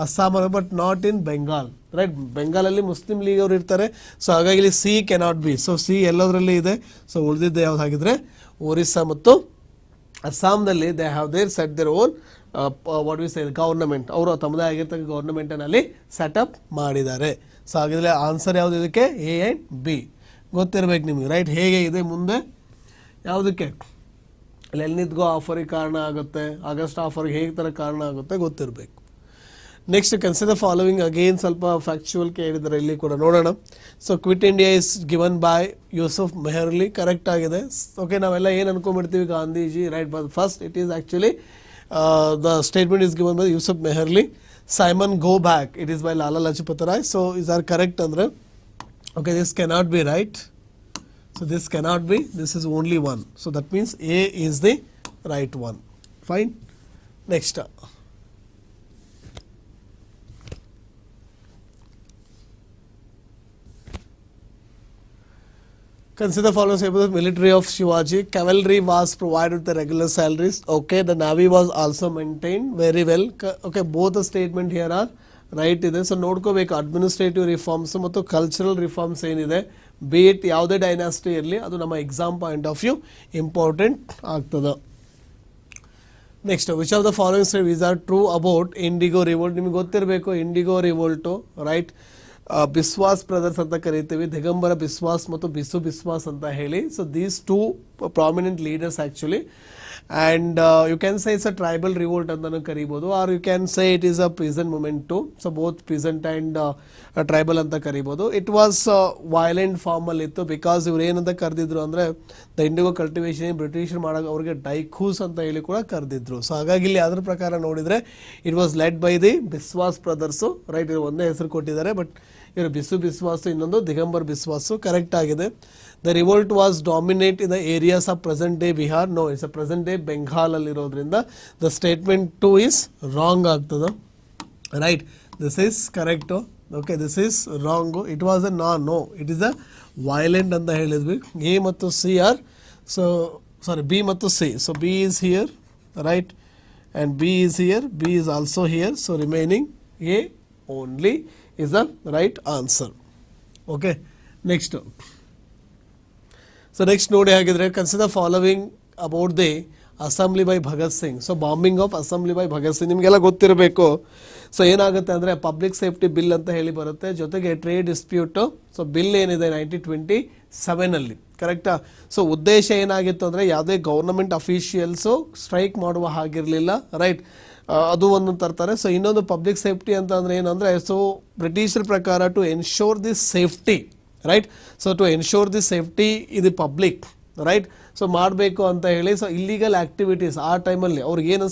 Assam, but not in Bengal, right. ಬೆಂಗಾಲಲ್ಲಿ ಮುಸ್ಲಿಂ ಲೀಗ್ ಅವರು ಇರ್ತಾರೆ. ಸೊ ಹಾಗಾಗಿ ಇಲ್ಲಿ C cannot be. So C ಎಲ್ಲದರಲ್ಲಿ ಇದೆ. ಸೊ ಉಳಿದಿದ್ದೆ ಯಾವ್ದು ಹಾಗಿದ್ರೆ ಒರಿಸ್ಸಾ ಮತ್ತು ಅಸ್ಸಾಂನಲ್ಲಿ they have their set their own what we say government. ಅವರು ತಮ್ಮದೇ ಆಗಿರ್ತಕ್ಕ ಗೌರ್ನಮೆಂಟನ್ನು ಅಲ್ಲಿ ಸೆಟಪ್ ಮಾಡಿದ್ದಾರೆ. ಸೊ ಹಾಗಿದ್ರೆ ಆನ್ಸರ್ ಯಾವುದು ಇದಕ್ಕೆ? A and B ಗೊತ್ತಿರಬೇಕು ನಿಮಗೆ, ರೈಟ್. ಹೇಗೆ ಇದೆ ಮುಂದೆ ಯಾವುದಕ್ಕೆ ಲೆನಿನ್ಗೋ ಆಫರಿಗೆ ಕಾರಣ ಆಗುತ್ತೆ, ಆಗಸ್ಟ್ ಆಫರ್ಗೆ ಹೇಗೆ ಥರ ಕಾರಣ ಆಗುತ್ತೆ ಗೊತ್ತಿರಬೇಕು. ನೆಕ್ಸ್ಟ್ ಕನ್ಸಿಡರ್ ಫಾಲೋವಿಂಗ್ ಅಗೇನ್ ಸ್ವಲ್ಪ ಫ್ಯಾಕ್ಚುವಲ್ ಕೇಳಿದರೆ ಇಲ್ಲಿ ಕೂಡ ನೋಡೋಣ. So Quit India is given by Yusuf Meherally, correct ಆಗಿದೆ. ಓಕೆ, ನಾವೆಲ್ಲ ಏನು ಅನ್ಕೊಂಡ್ಬಿಡ್ತೀವಿ Gandhiji, right, but first it is actually the statement is given by Yusuf Meherally. Simon go back, it is by Lala Lajpat Rai. So is our correct andre? Okay, this cannot be right. So this cannot be, this is only one. So that means A is the right one. Fine. Next. Consider following the military of Shivaji. Cavalry was provided with the regular salaries. Okay, the navy was also maintained very well. Okay, both the statement here are right ಇದೆ. So ನೋಡ್ಕೋಬೇಕು administrative reforms ಮತ್ತು cultural reforms ಏನಿದೆ, be it ಯಾವುದೇ dynasty ಇರಲಿ, ಅದು ನಮ್ಮ exam point of view important ಆಗ್ತದೆ. Next, which of the following statements are true about indigo revolt. ನಿಮಗೆ ಗೊತ್ತಿರಬೇಕು indigo revolt, right. Biswas brothers ಅಂತ ಕರಿತೀವಿ, ದಿಗಂಬರ ಬಿಸ್ವಾಸ್ ಮತ್ತು ಬಿಸು ಬಿಸ್ವಾಸ್ ಅಂತ ಹೇಳಿ. So these 2 prominent leaders actually. And you can say it's a tribal revolt ಅಂತಾನು ಕರಿಬಹುದು, or you can say it is a peasant movement too. So both peasant and tribal ಅಂತ ಕರಿಬಹುದು. It was violent form ಅಲ್ಲಿ ಇತ್ತು, because ಇವ್ರು ಏನಂತ ಕರೆದಿದ್ರು ಅಂದ್ರೆ the IndiGo cultivation ಬ್ರಿಟಿಷರ್ ಮಾಡಾಗ ಅವ್ರಿಗೆ ಡೈಕೂಸ್ ಅಂತ ಹೇಳಿ ಕೂಡ ಕರೆದಿದ್ರು. ಸೊ ಹಾಗಾಗಿ ಇಲ್ಲಿ ಅದ್ರ ಪ್ರಕಾರ ನೋಡಿದ್ರೆ it was led by the Biswas brothers, right. ಇವರು ಒಂದೇ ಹೆಸರು ಕೊಟ್ಟಿದ್ದಾರೆ, ಬಟ್ ಇವರು ಬಿಸ್ವಾಸು, ಇನ್ನೊಂದು ದಿಗಂಬರ್ ಬಿಸ್ವಾಸು. ಕರೆಕ್ಟ್ ಆಗಿದೆ. The revolt was dominate in the areas of present day Bihar. No, it's a present day Bengal allirodrinda the statement 2 is wrong ಆಗ್ತದ, right. This is correct. Okay, this is wrong. It was a no, it is a violent ಅಂತ ಹೇಳಿದ್ವಿ. A ಮತ್ತು C are, so sorry, B ಮತ್ತು C. So B is here, right, and B is here, B is also here. So remaining A only is the right answer. Okay, next. So next ನೋಡಿ ಹಾಗಿದ್ರೆ, consider following about the assembly by Bhagat Singh. So bombing of assembly by Bhagat Singh ನಿಮಗೆಲ್ಲ ಗೊತ್ತಿರಬೇಕು. So ಏನಾಗುತ್ತೆ ಅಂದರೆ public safety bill ಅಂತ ಹೇಳಿ ಬರುತ್ತೆ, ಜೊತೆಗೆ ಟ್ರೇಡ್ ಡಿಸ್ಪ್ಯೂಟು. ಸೊ ಬಿಲ್ ಏನಿದೆ 1927 ಕರೆಕ್ಟಾ. ಸೊ ಉದ್ದೇಶ ಏನಾಗಿತ್ತು ಅಂದರೆ ಯಾವುದೇ ಗೌರ್ನಮೆಂಟ್ ಅಫಿಷಿಯಲ್ಸು ಸ್ಟ್ರೈಕ್ ಮಾಡುವ ಹಾಗಿರಲಿಲ್ಲ, ರೈಟ್. ಅದು ಒಂದು ತರ್ತಾರೆ. ಸೊ ಇನ್ನೊಂದು ಪಬ್ಲಿಕ್ ಸೇಫ್ಟಿ ಅಂತ ಅಂದರೆ ಏನಂದರೆ, ಸೊ ಬ್ರಿಟಿಷರ ಪ್ರಕಾರ to ensure the safety, right. So to ensure the safety ಇದು ಪಬ್ಲಿಕ್, ರೈಟ್. ಸೊ ಮಾಡಬೇಕು ಅಂತ ಹೇಳಿ. ಸೊ ಇಲ್ಲಿಗಲ್ ಆ್ಯಕ್ಟಿವಿಟೀಸ್ ಆ ಟೈಮಲ್ಲಿ ಅವ್ರಿಗೆ ಏನು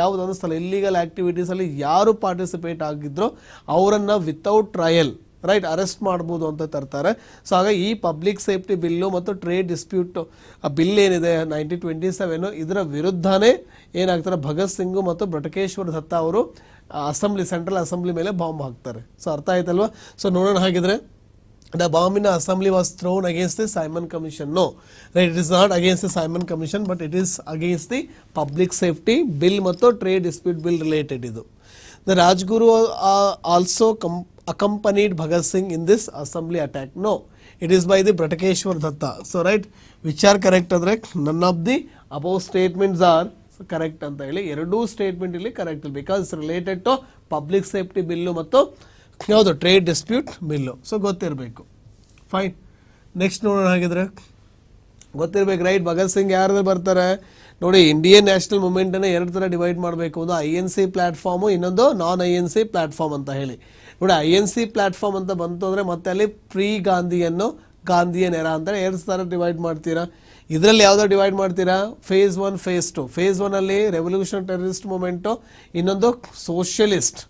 ಯಾವ್ದು ಅನ್ನಿಸ್ತಲ್ಲ, ಇಲ್ಲಿಗಲ್ ಆ್ಯಕ್ಟಿವಿಟೀಸಲ್ಲಿ ಯಾರು ಪಾರ್ಟಿಸಿಪೇಟ್ ಆಗಿದ್ರೋ ಅವರನ್ನು ವಿತೌಟ್ ಟ್ರಯಲ್, ರೈಟ್, ಅರೆಸ್ಟ್ ಮಾಡ್ಬೋದು ಅಂತ ತರ್ತಾರೆ. ಸೊ ಹಾಗಾಗಿ ಈ ಪಬ್ಲಿಕ್ ಸೇಫ್ಟಿ ಬಿಲ್ಲು ಮತ್ತು ಟ್ರೇಡ್ ಡಿಸ್ಪ್ಯೂಟ್ ಆ ಬಿಲ್ ಏನಿದೆ 1927 ಇದರ ವಿರುದ್ಧನೇ ಏನಾಗ್ತಾರೆ, ಭಗತ್ ಸಿಂಗು ಮತ್ತು ಬಟುಕೇಶ್ವರ ದತ್ತ ಅವರು ಅಸೆಂಬ್ಲಿ, ಸೆಂಟ್ರಲ್ ಅಸೆಂಬ್ಲಿ ಮೇಲೆ ಬಾಂಬ್ ಹಾಕ್ತಾರೆ. ಸೊ ಅರ್ಥ ಆಯ್ತಲ್ವಾ. ಸೊ ನೋಡೋಣ ಹಾಗಿದ್ರೆ, the bomb in the assembly was thrown against the Simon Commission. No, right, it is not against the Simon Commission, but it is against the public safety bill ಮತ್ತು trade dispute bill related ಇದು. The Rajguru also accompanied Bhagat Singh in this assembly attack. No, it is by the Bratakeshwar Datta. So right, which are correct ಅಂದ್ರೆ none of the above statements are correct ಅಂತ ಹೇಳಿ. ಎರಡೂ statement ಇಲ್ಲಿ correct, because it's related to public safety bill ಮತ್ತು ಯಾವುದು trade dispute bill. So ಗೊತ್ತಿರಬೇಕು. Fine, next ನೋಡೋಣ ಹಾಗಿದ್ರೆ. ಗೊತ್ತಿರಬೇಕು, ರೈಟ್. ಭಗತ್ ಸಿಂಗ್ ಯಾರು ಬರ್ತಾರೆ ನೋಡಿ. ಇಂಡಿಯನ್ ನ್ಯಾಷನಲ್ ಮೂವ್ಮೆಂಟನ್ನು ಎರಡು ಥರ ಡಿವೈಡ್ ಮಾಡಬೇಕು. ಒಂದು INC ಪ್ಲಾಟ್ಫಾರ್ಮು, ಇನ್ನೊಂದು ನಾನ್ INC ಪ್ಲಾಟ್ಫಾರ್ಮ್ ಅಂತ ಹೇಳಿ. ನೋಡಿ INC ಪ್ಲಾಟ್ಫಾರ್ಮ್ ಅಂತ ಬಂತು ಅಂದರೆ ಮತ್ತೆ ಅಲ್ಲಿ ಪ್ರೀ ಗಾಂಧಿಯನ್ನು ಗಾಂಧಿಯನ್ ಎರಾ ಅಂತ ಎರಡು ಥರ ಡಿವೈಡ್ ಮಾಡ್ತೀರಾ. ಇದರಲ್ಲಿ ಯಾವುದೋ ಡಿವೈಡ್ ಮಾಡ್ತೀರಾ, ಫೇಸ್ 1 ಫೇಸ್ 2. ಫೇಸ್ 1 ಅಲ್ಲಿ ರೆವಲ್ಯೂಷನ್ ಟೆರರಿಸ್ಟ್ ಮೂವ್ಮೆಂಟು, ಇನ್ನೊಂದು ಸೋಷಿಯಲಿಸ್ಟ್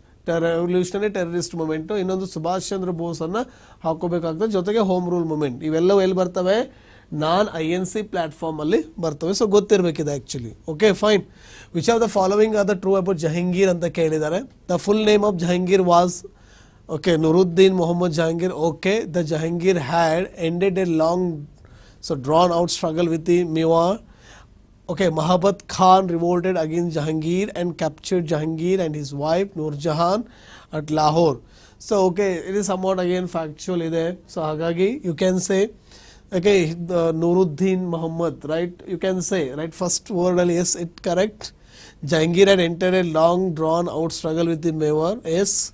ರೆವಲ್ಯೂಷನರಿ ಟೆರರಿಸ್ಟ್ ಮೂವ್ಮೆಂಟು, ಇನ್ನೊಂದು ಸುಭಾಷ್ ಚಂದ್ರ ಬೋಸನ್ನು ಹಾಕೋಬೇಕಾಗ್ತದೆ, ಜೊತೆಗೆ ಹೋಮ್ ರೂಲ್ ಮೂವ್ಮೆಂಟ್. ಇವೆಲ್ಲವೂ ಎಲ್ಲಿ ಬರ್ತವೆ, ನಾನ್ INC ಪ್ಲಾಟ್ಫಾರ್ಮ್ ಅಲ್ಲಿ ಬರ್ತವೆ. ಸೊ ಗೊತ್ತಿರಬೇಕಿದೆ actually. Okay fine. Which of the following are the true about Jahangir ಅಂತ ಕೇಳಿದ್ದಾರೆ. The full name of Jahangir was, okay, Nuruddin Mohammad Jahangir. Okay, the Jahangir had ended a long drawn out struggle with the Mewar. Okay, Mahabat Khan revolted against Jahangir and captured Jahangir and his wife Nur Jahan at Lahore. So okay, it is somewhat again factual there. So hagagi you can say, okay, the Nuruddin Muhammad, right, you can say, right, first word yes, it correct. Jahangir had entered a long drawn out struggle with the Mewar. Yes.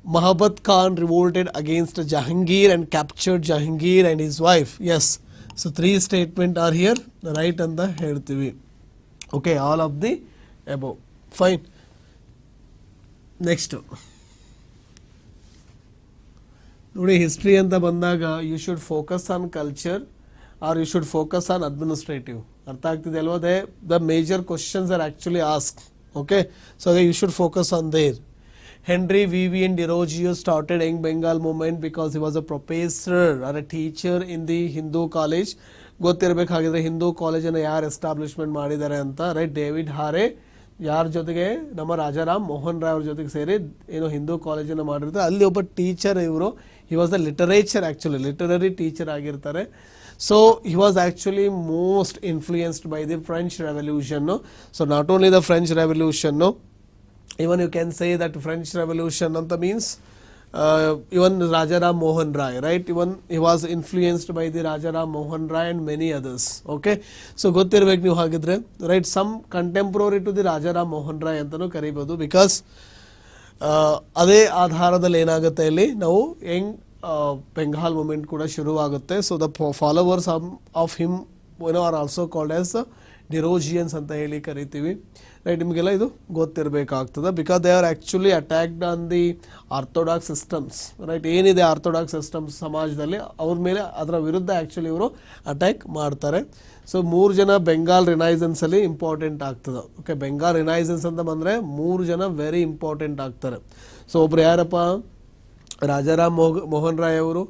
Mahabat Khan revolted against Jahangir and captured Jahangir and his wife. Yes. So 3 statements are here, right, and the ಹೇಳ್ತೀವಿ. Okay, all of the above. Fine. Next. ನೋಡಿ, history ಅಂತ ಬಂದಾಗ you should focus on culture or you should focus on administrative. ಅರ್ಥ ಆಗ್ತಿದೆ ಅಲ್ವಾ? The major questions are actually ask. Okay, so you should focus on there. Henry Vivian Desrosiers started Young Bengal movement because he was a professor or a teacher in the Hindu college. ಗೊತ್ತಿರಬೇಕಾಗಿದ್ರೆ ಹಿಂದೂ ಕಾಲೇಜನ್ನು ಯಾರು establishment ಮಾಡಿದ್ದಾರೆ ಅಂತ, right. David ಹಾರೆ ಯಾರ ಜೊತೆಗೆ, ನಮ್ಮ ರಾಜಾರಾಮ್ ಮೋಹನ್ ರಾಯ್ ಅವ್ರ ಜೊತೆಗೆ ಸೇರಿ ಏನು ಹಿಂದೂ ಕಾಲೇಜನ್ನು ಮಾಡಿರ್ತಾರೆ. ಅಲ್ಲಿ ಒಬ್ಬ ಟೀಚರ್ ಇವರು. He was the literature, actually literary teacher ಆಗಿರ್ತಾರೆ. So he was actually most influenced by the French ರೆವಲ್ಯೂಷನ್ನು. So not only the French ರೆವಲ್ಯೂಷನ್ನು, even you can say that French Revolution anta means even Rajaram Mohan Rai, right? Even he was influenced by the Rajaram Mohan Rai and many others. Okay, so ಗೊತ್ತಿರಬೇಕು ನೀವು ಹಾಗಿದ್ರೆ, right? Some contemporary to the Rajaram Mohan Rai ಅಂತಲೂ ಕರಿಬೋದು, because ಅದೇ ಆಧಾರದಲ್ಲಿ ಏನಾಗುತ್ತೆ ಇಲ್ಲಿ ನಾವು ಯಂಗ್ ಬೆಂಗಾಲ್ ಮೂಮೆಂಟ್ ಕೂಡ ಶುರುವಾಗುತ್ತೆ. So the followers of him are also called as Derozians ಅಂತ ಹೇಳಿ ಕರಿತೀವಿ. ರೈಟ್, ನಿಮಗೆಲ್ಲ ಇದು ಗೊತ್ತಿರಬೇಕಾಗ್ತದೆ because they are actually attacked on the orthodox systems. Right, ಏನಿದೆ ಆರ್ಥೋಡಾಕ್ಸ್ ಸಿಸ್ಟಮ್ಸ್ ಸಮಾಜದಲ್ಲಿ ಅವ್ರ ಮೇಲೆ ಅದರ ವಿರುದ್ಧ ಆ್ಯಕ್ಚುಲಿ ಇವರು ಅಟ್ಯಾಕ್ ಮಾಡ್ತಾರೆ. ಸೊ 3 ಜನ ಬೆಂಗಾಲ್ ರಿನೈಸನ್ಸಲ್ಲಿ ಇಂಪಾರ್ಟೆಂಟ್ ಆಗ್ತದೆ. ಓಕೆ, ಬೆಂಗಾಲ್ ರಿನೈಸನ್ಸ್ ಅಂತ ಬಂದರೆ 3 ಜನ ವೆರಿ ಇಂಪಾರ್ಟೆಂಟ್ ಆಗ್ತಾರೆ. ಸೊ ಒಬ್ರು ಯಾರಪ್ಪ, ರಾಜಾರಾಮ್ ಮೋಹನ್ ರಾಯ್ ಅವರು,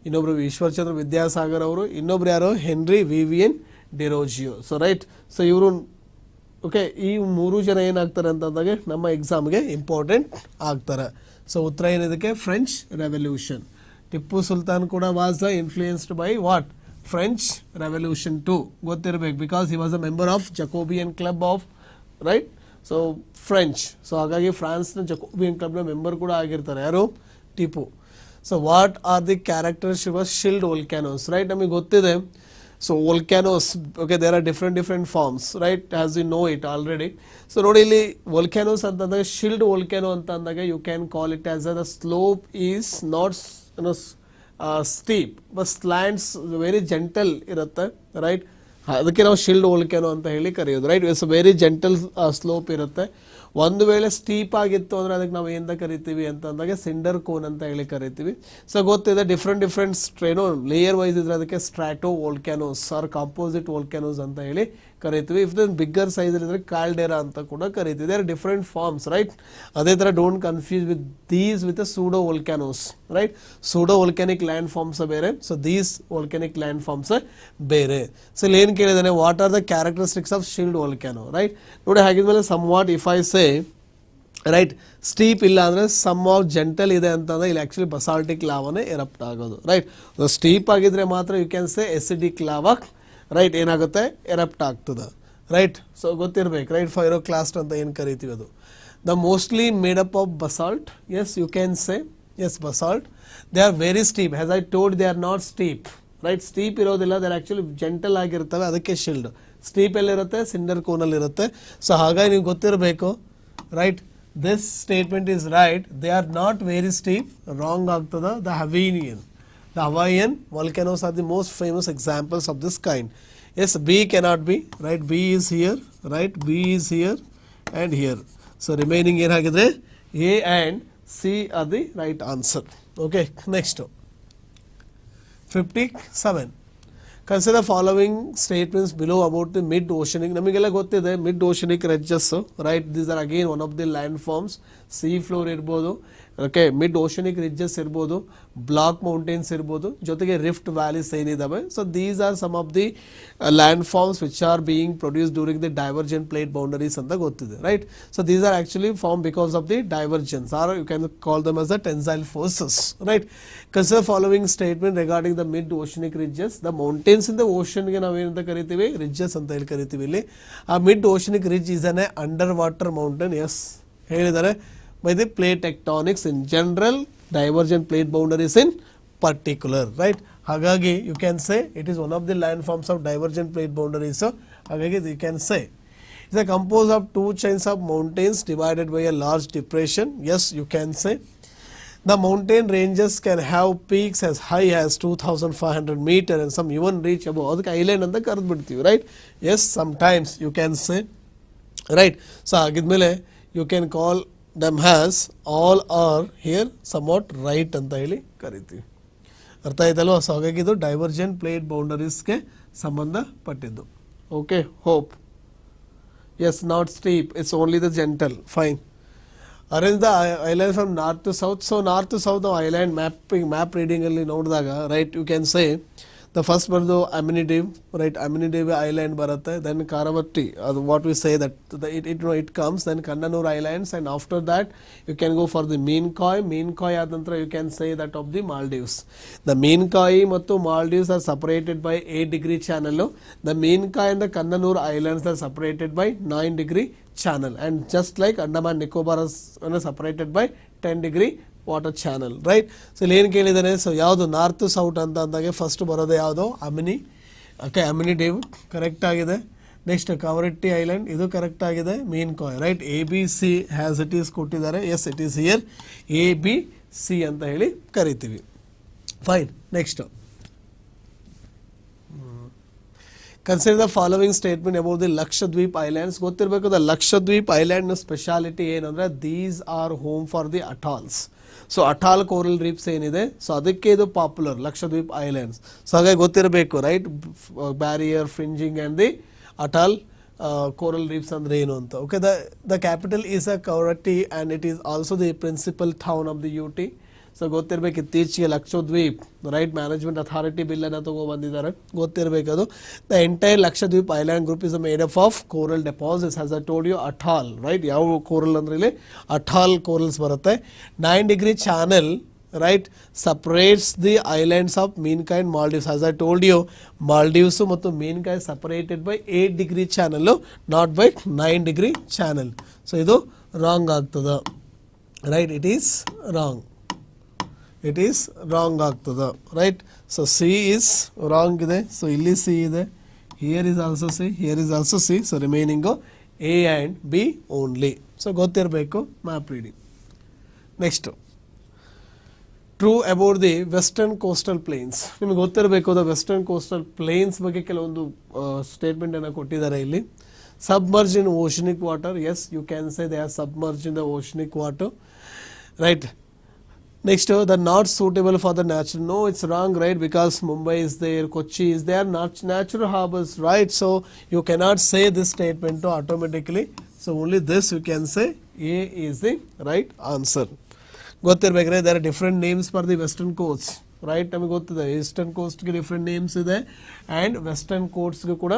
ಇನ್ನೊಬ್ರು ಈಶ್ವರ್ಚಂದ್ರ ವಿದ್ಯಾಸಾಗರ್ ಅವರು, ಇನ್ನೊಬ್ರು ಯಾರು Henry Vivian Derozio. So right, so ಇವರು ಓಕೆ ಈ 3 ಜನ ಏನಾಗ್ತಾರೆ ಅಂತಂದಾಗ ನಮ್ಮ ಎಕ್ಸಾಮ್ಗೆ ಇಂಪಾರ್ಟೆಂಟ್ ಆಗ್ತಾರೆ. ಸೊ ಉತ್ತರ ಏನಿದಕ್ಕೆ ಫ್ರೆಂಚ್ ರೆವಲ್ಯೂಷನ್. ಟಿಪ್ಪು ಸುಲ್ತಾನ್ ಕೂಡ was influenced by what, French revolution to ಗೊತ್ತಿರಬೇಕು because he was a member of Jacobin club of right. So French, so ಹಾಗಾಗಿ ಫ್ರಾನ್ಸ್ನ ಜಕೋಬಿಯನ್ ಕ್ಲಬ್ನ ಮೆಂಬರ್ ಕೂಡ ಆಗಿರ್ತಾರೆ ಯಾರು, Tipu. So what are the characteristics of shield volcanoes. Right, ನಮಗೆ ಗೊತ್ತಿದೆ. So volcanoes, okay, there are different forms, right, as you know it already. So ನೋಡಿ ಇಲ್ಲಿ ವೋಲ್ಕ್ಯಾನೋಸ್ ಅಂತಂದಾಗ ಶಿಲ್ಡ್ ವೋಲ್ಕ್ಯಾನೋ ಅಂತ ಅಂದಾಗ you can call it as the slope is not steep but slants very gentle ಇರುತ್ತೆ. Right, ಅದಕ್ಕೆ ನಾವು shield volcano ಅಂತ ಹೇಳಿ ಕರೆಯೋದು. Right, it's very gentle slope ಇರುತ್ತೆ. ಒಂದು ವೇಳೆ ಸ್ಟೀಪ್ ಆಗಿತ್ತು ಅಂದರೆ ಅದಕ್ಕೆ ನಾವು ಏನಂತ ಕರಿತೀವಿ ಅಂತಂದಾಗ ಸಿಂಡರ್ ಕೋನ್ ಅಂತ ಹೇಳಿ ಕರಿತೀವಿ. ಸೊ ಗೊತ್ತಿದೆ ಡಿಫ್ರೆಂಟ್ ಲೇಯರ್ ವೈಸ್ ಇದ್ರೆ ಅದಕ್ಕೆ ಸ್ಟ್ರಾಟೋ ವೋಲ್ಕ್ಯಾನೋಸ್ ಆರ್ ಕಾಂಪೋಸಿಟ್ ವೋಲ್ಕ್ಯಾನೋಸ್ ಅಂತ ಹೇಳಿ ಕರಿತೀವಿ. ಇಫ್ ದನ್ ಬಿಗ್ಗರ್ ಸೈಜ್ ಇದ್ರೆ ಕಾಲ್ಡೆರಾ ಅಂತ ಕೂಡ ಕರಿತೀವಿ. There different forms. ರೈಟ್, ಅದೇ ಥರ don't confuse with these with pseudo volcanoes. Right, pseudo volcanic landforms ಬೇರೆ, so these volcanic landforms ಬೇರೆ. ಸೊ ಇಲ್ಲಿ ಏನು ಕೇಳಿದಾನೆ, what are the characteristics of shield volcano. Right, ನೋಡಿ ಹಾಗಿದ್ಮೇಲೆ some what if I say right steep ಇಲ್ಲ ಅಂದರೆ some of gentle ಇದೆ ಅಂತಂದರೆ ಇಲ್ಲಿ ಆ್ಯಕ್ಚುಲಿ ಬಸಾಲ್ಟಿಕ್ ಲಾವನೇ ಎರಪ್ಟ್ ಆಗೋದು. ರೈಟ್, ಸ್ಟೀಪ್ ಆಗಿದ್ರೆ ಮಾತ್ರ you can say acidic lava right ಏನಾಗುತ್ತೆ ಎರಪ್ಟ್ ಆಗ್ತದೆ. ರೈಟ್, ಸೊ ಗೊತ್ತಿರಬೇಕು. ರೈಟ್, ಫೈರೋಕ್ಲಾಸ್ಟ್ ಅಂತ ಏನು ಕರಿತೀವಿ ಅದು the mostly made up of basalt. Yes, you can say as basalt. They are very steep, as I told they are not steep. Right, steep ಇರೋದಿಲ್ಲ, they are actually gentle ಆಗಿರ್ತವೆ, ಅದಕ್ಕೆ ಶಿಲ್ಡ್. Steep ಎಲ್ಲಿರುತ್ತೆ, ಸಿಂಡರ್ ಕೋನಲ್ಲಿ ಇರುತ್ತೆ. So ಹಾಗಾಗಿ ನೀವು ಗೊತ್ತಿರಬೇಕು. Right, this statement is right, they are not very steep. Wrong ಆಗ್ತದ. The Hawaiian volcanoes are the most famous examples of this kind. Yes, B cannot be. Right, B is here. Right, B is here and here. So remaining ಏನಾಗಿದೆ, A and C are the right answer. Okay, next 57. Consider following statements below about the mid-oceanic. ನಮಗೆಲ್ಲ ಗೊತ್ತಿದೆ mid-oceanic ridges. Right, these are again one of the landforms. Sea floor ಇರ್ಬೋದು, okay, mid oceanic ridges ಇರ್ಬೋದು, block mountains ಇರ್ಬೋದು, ಜೊತೆಗೆ rift valleys ಏನಿದಾವೆ. So these are some of the landforms which are being produce during the divergent plate boundaries ಅಂತ ಗೊತ್ತಿದೆ. Right, so these are actually form because of the divergence are you can call them as the tensile forces. Right, consider following statement regarding the mid oceanic ridges. The mountains in the ಓಷನ್ಗೆ ನಾವು ಏನಂತ ಕರಿತೀವಿ, ridges ಅಂತ ಹೇಳಿ ಕರಿತೀವಿ. ಇಲ್ಲಿ ಆ mid oceanic ridge is an underwater mountain. Yes, ಹೇಳಿದ್ದಾರೆ by the plate tectonics in general, divergent plate boundaries in particular. Right, hagagi you can say it is one of the landforms of divergent plate boundaries. So hagagi you can say it is composed of two chains of mountains divided by a large depression. Yes, you can say the mountain ranges can have peaks as high as 2500 meter and some even reach above adike island anta karedu bidtivi. Right, yes, sometimes you can say. Right, so hagidmele you can call them has all are here somewhat right ಅಂತ ಹೇಳಿ ಕರಿತೀವಿ. ಅರ್ಥ ಆಯ್ತಲ್ವಾ? So ಹಾಗಾಗಿ ಇದು divergent plate ಬೌಂಡರೀಸ್ಗೆ ಸಂಬಂಧಪಟ್ಟಿದ್ದು. Okay, hope. Yes, not steep, it's only the gentle. Fine. Arrange the island from north to south. So north to south ನಾವು ಐಲ್ಯಾಂಡ್ ಮ್ಯಾಪ್ ರೀಡಿಂಗಲ್ಲಿ ನೋಡಿದಾಗ right you can say the first ಬಂದು Amindivi. Right, Amindivi island ಬರುತ್ತೆ. Then Kavaratti, ಅದು what we say that it comes. Then Cannanore islands and after that you can go for the Minicoy ಆದ ನಂತರ you can say that of the Maldives. The Minicoy ಮತ್ತು Maldives are separated by 8 degree channel. The Minicoy and the Cannanore islands are separated by 9 degree channel. And just like Andaman Nicobar separated by 10 degree water channel. Right, so ಇಲ್ಲಿ ಏನು ಕೇಳಿದ್ದಾನೆ, so ಯಾವುದು north south ಅಂತ ಅಂದಾಗೆ first ಬರೋದು ಯಾವುದು, Amini. Okay, Amindivi correct ಆಗಿದೆ. ನೆಕ್ಸ್ಟ್ ಕವರಟ್ಟಿ ಐಲ್ಯಾಂಡ್, ಇದು ಕರೆಕ್ಟ್ ಆಗಿದೆ. Minicoy. Right, ABC has it is ಕೊಟ್ಟಿದ್ದಾರೆ. Yes, it is here ABC ಅಂತ ಹೇಳಿ ಕರಿತೀವಿ. Fine. Next consider the following statement about the Lakshadweep islands. ಗೊತ್ತಿರಬೇಕು ದ ಲಕ್ಷದ್ವೀಪ್ ಐಲ್ಯಾಂಡ್ ನ ಸ್ಪೆಷಾಲಿಟಿ ಏನಂದ್ರೆ these are home for the atolls. So atoll coral reefs ಏನಿದೆ so ಅದಕ್ಕೆ ಇದು ಪಾಪ್ಯುಲರ್ ಲಕ್ಷದ್ವೀಪ್ ಐಲ್ಯಾಂಡ್ಸ್. ಸೊ ಹಾಗಾಗಿ ಗೊತ್ತಿರಬೇಕು right, barrier, fringing and the atoll coral reefs ಅಂದ್ರೆ ಏನು ಅಂತ. Okay, the capital is a Kavaratti and it is also the principal town of the UT. So ಗೊತ್ತಿರಬೇಕು ಇತ್ತೀಚೆಗೆ ಲಕ್ಷದ್ವೀಪ್ ರೈಟ್ ಮ್ಯಾನೇಜ್ಮೆಂಟ್ ಅಥಾರಿಟಿ ಬಿಲ್ಲನ್ನು ತಗೊಬಂದಿದ್ದಾರೆ, ಗೊತ್ತಿರಬೇಕು ಅದು. The entire Lakshadweep island group is made up of coral deposits has I told you atoll right. ಯಾವ coral ಅಂದ್ರೆ ಇಲ್ಲಿ atoll corals ಬರುತ್ತೆ. 9 degree channel right separates the islands of Minicoy Maldives. As I told you Maldives ಮತ್ತು Minicoy separated by 8 degree channel, not by 9 degree channel. So ಇದು wrong ಆಗ್ತದ right, it is wrong, it is wrong ಆಗ್ತದ right. So C is wrong ಇದೆ. So ಇಲ್ಲಿ C ಇದೆ, here is also C, here is also C. So remaining A and B only. So ಗೊತ್ತಿರಬೇಕು map reading. Next true about the western coastal plains. ನಿಮಗೆ ಗೊತ್ತಿರಬೇಕು the western coastal planes ಬಗ್ಗೆ ಕೆಲವೊಂದು ಸ್ಟೇಟ್ಮೆಂಟನ್ನು ಕೊಟ್ಟಿದ್ದಾರೆ ಇಲ್ಲಿ. Submerge in oceanic water, yes you can say they are submerge in the oceanic water right. Next, the not suitable for the natural. No, it's wrong, right? Because Mumbai is there, Kochi is there, not natural harbors, right? So you cannot say this statement automatically. So only this you can say. A is the right answer. Gothirbeku, there are different names for the western coast, right? ನಮಗೆ ಗೊತ್ತಿದೆ eastern ಕೋಸ್ಟ್ಗೆ different names ಇದೆ and western ಕೋಸ್ಟ್ಗೂ ಕೂಡ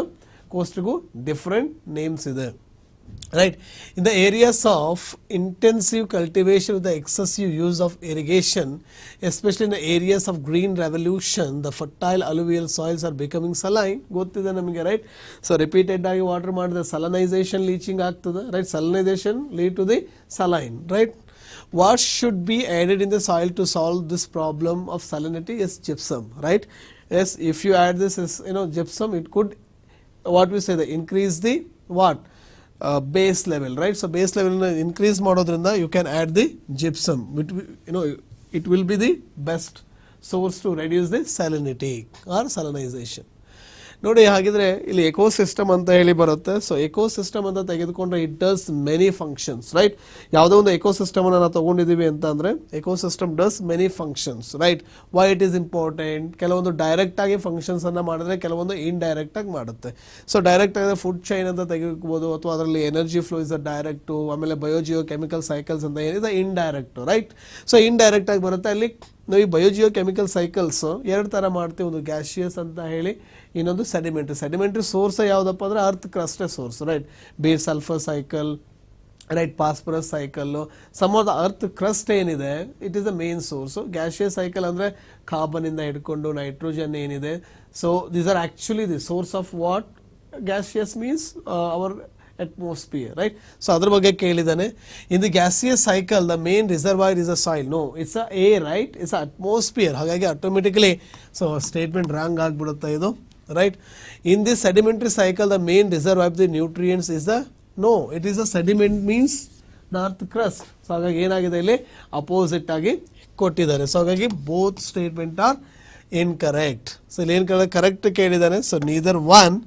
ಕೋಸ್ಟ್ಗೂ different names ಇದೆ. Right, in the areas of intensive cultivation with the excessive use of irrigation, especially in the areas of green revolution, the fertile alluvial soils are becoming saline. Gottide namage right. So repeated agi water madidre salinization leaching ಆಗ್ತದೆ right. Salinization lead to the saline right. What should be added in the soil to solve this problem of salinity is gypsum right. Yes, if you add this is gypsum, it could what we say the increase the what base level right. So base level increase ಮಾಡೋದ್ರಿಂದ you can add the gypsum, it will be the best source to reduce the salinity or salinization. ನೋಡಿ ಹಾಗಿದ್ರೆ ಇಲ್ಲಿ ecosystem ಅಂತ ಹೇಳಿ ಬರುತ್ತೆ. So ecosystem ಅಂತ ತೆಗೆದುಕೊಂಡ್ರೆ it does many functions right. ಯಾವುದೋ ಒಂದು ಎಕೋಸಿಸ್ಟಮ್ ಅನ್ನು ನಾವು ತಗೊಂಡಿದ್ದೀವಿ ಅಂತ ಅಂದ್ರೆ ecosystem does many functions right. Y it is important, ಕೆಲವೊಂದು ಡೈರೆಕ್ಟ್ ಆಗಿ ಫಂಕ್ಷನ್ಸ್ ಅನ್ನ ಮಾಡಿದ್ರೆ ಕೆಲವೊಂದು ಇಂಡೈರೆಕ್ಟ್ ಆಗಿ ಮಾಡುತ್ತೆ. ಸೊ ಡೈರೆಕ್ಟ್ ಆಗಿ ಫುಡ್ ಚೈನ್ ಅಂತ ತೆಗೆದುಕೋಬಹುದು, ಅಥವಾ ಅದರಲ್ಲಿ energy flow is a direct, ಆಮೇಲೆ ಬಯೋಜಿಯೋ ಕೆಮಿಕಲ್ ಸೈಕಲ್ಸ್ ಅಂತ ಏನಿದೆ ಇಂಡೈರೆಕ್ಟ್ ರೈಟ್. ಸೊ ಇಂಡೈರೆಕ್ಟ್ ಆಗಿ ಬರುತ್ತೆ. ಅಲ್ಲಿ ನಾವು ಈ ಬಯೋಜಿಯೋ ಕೆಮಿಕಲ್ ಸೈಕಲ್ಸ್ ಎರಡು ಥರ ಮಾಡ್ತೀವಿ, ಒಂದು ಗ್ಯಾಸಿಯಸ್ ಅಂತ ಹೇಳಿ, ಇನ್ನೊಂದು ಸೆಡಿಮೆಂಟ್ರಿ. ಸೆಡಿಮೆಂಟ್ರಿ ಸೋರ್ಸ್ ಯಾವುದಪ್ಪ ಅಂದರೆ ಅರ್ತ್ ಕ್ರಸ್ಟೇ source right. B sulphur cycle right, phosphorus cycle, some of the earth crust ಏನಿದೆ it is the main source. Gaseous cycle ಅಂದರೆ ಕಾರ್ಬನಿಂದ ಹಿಡ್ಕೊಂಡು ನೈಟ್ರೋಜನ್ ಏನಿದೆ. So these are actually the source of what gaseous means our atmosphere right. So ಅದರ ಬಗ್ಗೆ ಕೇಳಿದಾನೆ. in the gaseous cycle the main reservoir is a soil. no, it's a air right, it's a atmosphere. ಹಾಗಾಗಿ automatically so statement wrong ಆಗಿಬಿಡುತ್ತೆ ಇದು right. in this sedimentary cycle the main reservoir of the nutrients is the no, it is a sediment means the earth crust. So ಹಾಗಾಗಿ ಏನಾಗಿದೆ ಇಲ್ಲಿ opposite ಆಗಿ ಕೊಟ್ಟಿದ್ದಾರೆ. So ಹಾಗಾಗಿ both statement are incorrect. So ಇಲ್ಲಿ ಏನು ಕರೆಕ್ಟ್ ಕೇಳಿದ್ದಾನೆ. So neither one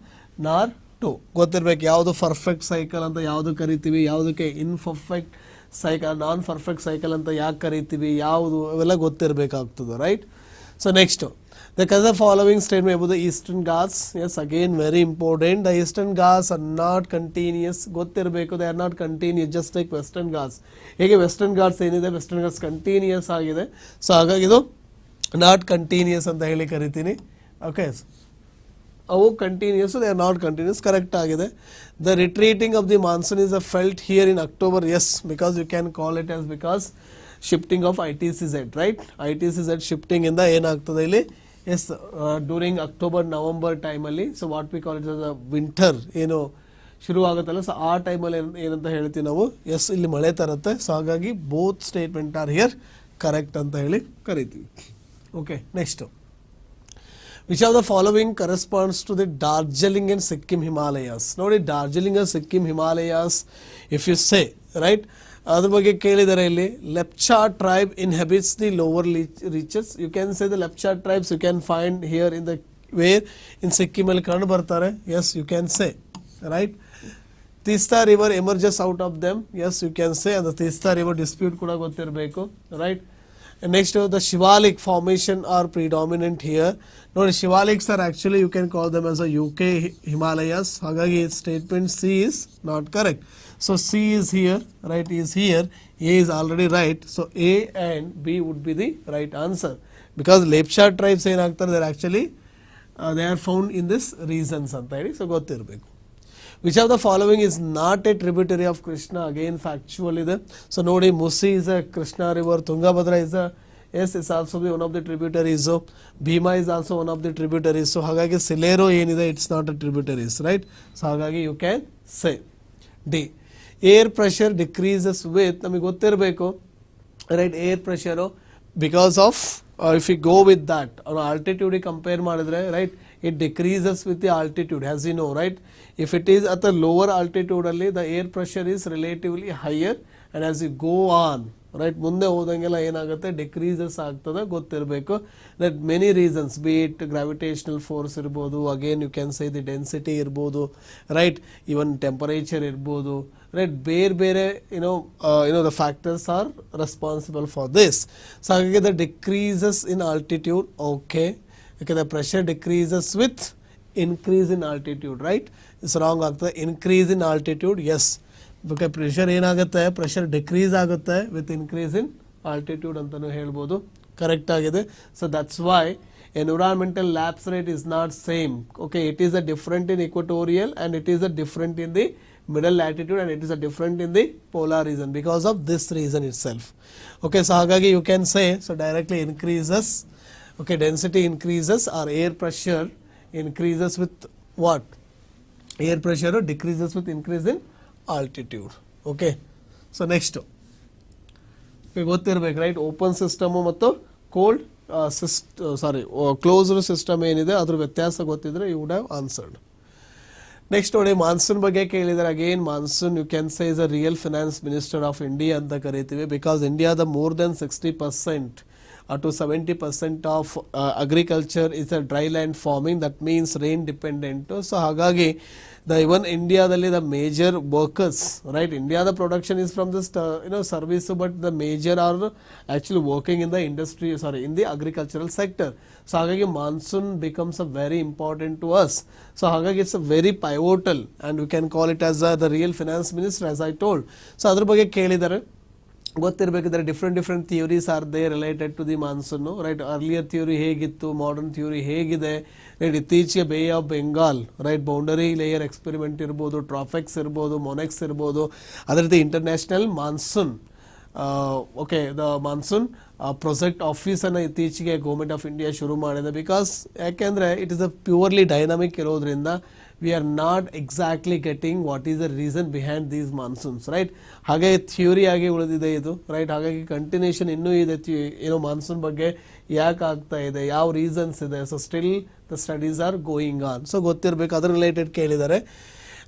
nor two. ಗೊತ್ತಿರಬೇಕು ಯಾವುದು ಪರ್ಫೆಕ್ಟ್ ಸೈಕಲ್ ಅಂತ ಯಾವುದು ಕರಿತೀವಿ, ಯಾವುದಕ್ಕೆ imperfect cycle, non perfect cycle ಅಂತ ಯಾಕೆ ಕರಿತೀವಿ, ಯಾವುದು ಅವೆಲ್ಲ ಗೊತ್ತಿರಬೇಕಾಗ್ತದೆ right. So next the following statement about the eastern ghats. Yes, again very important. The eastern ghats are not continuous. ಗೊತ್ತಿರಬೇಕು, they are not continuous just like western ghats. ಹೇಗೆ Western Ghats ಏನಿದೆ Western Ghats continuous ಆಗಿದೆ. So ಹಾಗಾಗಿ ಇದು not continuous ಅಂತ ಹೇಳಿ ಕರಿತೀನಿ. Okay, ಅವು continuous, they are not continuous, correct ಆಗಿದೆ. The retreating of the monsoon is a felt here in October. Yes, because you can call it as because shifting of ITCZ right. ITCZ shifting ಇಂದ ಏನಾಗ್ತದೆ ಇಲ್ಲಿ yes during October November ಟೈಮಲ್ಲಿ. So what we call it as a winter ಏನು ಶುರು ಆಗುತ್ತಲ್ಲ, so ಆ ಟೈಮಲ್ಲಿ ಏನಂತ ಹೇಳ್ತೀವಿ ನಾವು, ಎಸ್ ಇಲ್ಲಿ ಮಳೆ ತರುತ್ತೆ. ಸೊ ಹಾಗಾಗಿ both statement are here correct ಅಂತ ಹೇಳಿ ಕರಿತೀವಿ. Okay, next which of the following corresponds to the Darjeeling and Sikkim Himalayas? ನೋಡಿ Darjeeling and Sikkim Himalayas if you say right, ಅದ್ರ ಬಗ್ಗೆ ಕೇಳಿದರೆ ಇಲ್ಲಿ Lepcha tribe inhabits the lower reaches. You can say the Lepcha tribes you can find here in the where in ಸಿಕ್ಕಿಮಲ್ಲಿ ಕಂಡು ಬರ್ತಾರೆ. Yes you can say right. Teesta river emerges out of them. Yes you can say. ಅದು Teesta river dispute ಕೂಡ ಗೊತ್ತಿರಬೇಕು right. Next the Shivalik formation are predominant here. ನೋಡಿ Shivaliks are actually you can call them as a UK Himalayas. ಹಾಗಾಗಿ statement C is not correct. So C is here right, is here. A is already right. So A and B would be the right answer because Lepcha tribes ಏನಾಗ್ತಾರೆ they are actually they are found in this regions ಅಂತ ಹೇಳಿ so ಗೊತ್ತಿರಬೇಕು. Which of the following is not a tributary of Krishna? Again factual ಇದೆ. So ನೋಡಿ Musi is a Krishna river, Tungabhadra is a yes is also the one of the tributaries. So Bhima is also one of the tributaries. So ಹಾಗಾಗಿ Silero ಏನಿದೆ it's not a tributaries right. ಸೊ ಹಾಗಾಗಿ you can say D. Air pressure decreases with ನಮಗೆ ಗೊತ್ತಿರಬೇಕು right. Air pressure because of if you go with that ಅವ್ರು ಆಲ್ಟಿಟ್ಯೂಡಿಗೆ compare ಮಾಡಿದ್ರೆ right it decreases with the altitude has you know right. If it is at the lower ಆಲ್ಟಿಟ್ಯೂಡಲ್ಲಿ the air pressure is relatively higher and as you go on right ಮುಂದೆ ಹೋದಂಗೆಲ್ಲ ಏನಾಗುತ್ತೆ decreases ಆಗ್ತದೆ ಗೊತ್ತಿರಬೇಕು. That many reasons be it gravitational force ಇರ್ಬೋದು, again you can say the density ಇರ್ಬೋದು right, even temperature ಇರ್ಬೋದು right. ಬೇರೆ ಬೇರೆ the factors are responsible for this. So ಹಾಗಾಗಿ the decreases in altitude okay. ಯಾಕೆ the pressure decreases with increase in altitude right. It's wrong ಆಗ್ತದೆ. Increase in altitude yes. Because pressure ಏನಾಗುತ್ತೆ pressure decrease ಆಗುತ್ತೆ with increase in altitude ಅಂತಲೂ ಹೇಳ್ಬೋದು. Correct ಆಗಿದೆ. So that's why environmental lapse rate is not same. Okay, it is a different in equatorial and it is a different in the middle latitude and it is a different in the polar region because of this reason itself. Okay, so hagagi you can say so directly increases. Okay, density increases or air pressure increases with what? Air pressure decreases with increase in altitude. Okay, so next ಗೊತ್ತಿರಬೇಕು right. Open system ಮತ್ತು cold closed system ಏನಿದೆ ಅದ್ರ ವ್ಯತ್ಯಾಸ ಗೊತ್ತಿದ್ರೆ you would have answered. Next ನೋಡಿ monsoon ಬಗ್ಗೆ ಕೇಳಿದರೆ again monsoon you can say is a real finance minister of India ಅಂತ ಕರಿತೀವಿ. ಬಿಕಾಸ್ ಇಂಡಿಯಾದ more than 60% to 70% of agriculture is a dry land farming, that means rain dependent. So ಹಾಗಾಗಿ even ಇಂಡಿಯಾದಲ್ಲಿ the major workers right. ಇಂಡಿಯಾದ production is from this service but the major are actually working in the industry in the agricultural sector. So ಹಾಗಾಗಿ monsoon becomes a very important to us. So ಹಾಗಾಗಿ it's a very pivotal and you can call it as the real finance minister as I told. So ಅದ್ರ ಬಗ್ಗೆ ಕೇಳಿದ್ದಾರೆ ಗೊತ್ತಿರಬೇಕಿದ್ರೆ different theories are they related to the monsoon right. Earlier theory ಹೇಗಿತ್ತು, modern theory ಹೇಗಿದೆ right. ಇತ್ತೀಚೆಗೆ Bay of Bengal right boundary layer experiment ಇರ್ಬೋದು, TROPEX ಇರ್ಬೋದು, MONEX ಇರ್ಬೋದು. ಅದೇ ರೀತಿ international monsoon okay the monsoon project ಆಫೀಸನ್ನು ಇತ್ತೀಚೆಗೆ ಗೌರ್ಮೆಂಟ್ ಆಫ್ ಇಂಡಿಯಾ ಶುರು ಮಾಡಿದೆ. ಬಿಕಾಸ್ ಯಾಕೆಂದರೆ it is a purely dynamic ಇರೋದ್ರಿಂದ we are not exactly getting what is the reason behind these monsoons right. ಹಾಗೆ ಥಿಯರಿ ಆಗಿ ಉಳಿದಿದೆ ಇದು ರೈಟ್. ಹಾಗಾಗಿ ಕಂಟಿನ್ಯೂಷನ್ ಇನ್ನೂ ಇದೆ ಮಾನ್ಸೂನ್ ಬಗ್ಗೆ ಯಾಕೆ ಆಗ್ತಾ ಇದೆ, ಯಾವ ರೀಸನ್ಸ್ ಇದೆ. So still the studies are going on. So ಗೊತ್ತಿರಬೇಕು ಅದ್ರ ರಿಲೇಟೆಡ್ ಕೇಳಿದ್ದಾರೆ.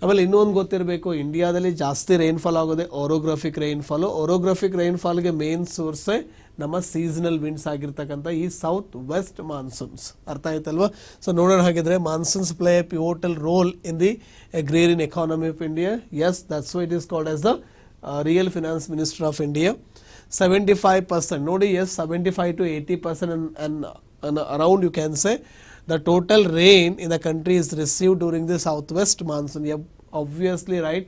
ಆಮೇಲೆ ಇನ್ನೊಂದು ಗೊತ್ತಿರಬೇಕು ಇಂಡಿಯಾದಲ್ಲಿ ಜಾಸ್ತಿ ರೈನ್ಫಾಲ್ ಆಗೋದೆ ಓರೋಗ್ರಾಫಿಕ್ ರೈನ್ಫಾಲು. ಓರೋಗ್ರಾಫಿಕ್ ರೈನ್ಫಾಲ್ಗೆ ಮೇನ್ ಸೋರ್ಸೇ ನಮ್ಮ ಸೀಸನಲ್ ವಿಂಡ್ಸ್ ಆಗಿರ್ತಕ್ಕಂಥ ಈ ಸೌತ್ ವೆಸ್ಟ್ ಮಾನ್ಸೂನ್ಸ್. ಅರ್ಥ ಆಯ್ತಲ್ವಾ. ಸೊ ನೋಡೋಣ ಹಾಗಿದ್ರೆ monsoons play a pivotal role in the agrarian economy of India. Yes that's why it is called as the real finance minister of India. 75% ನೋಡಿ yes 75 to 80% and around you can say the total rain in the country is received during the southwest monsoon. Yeah, obviously right.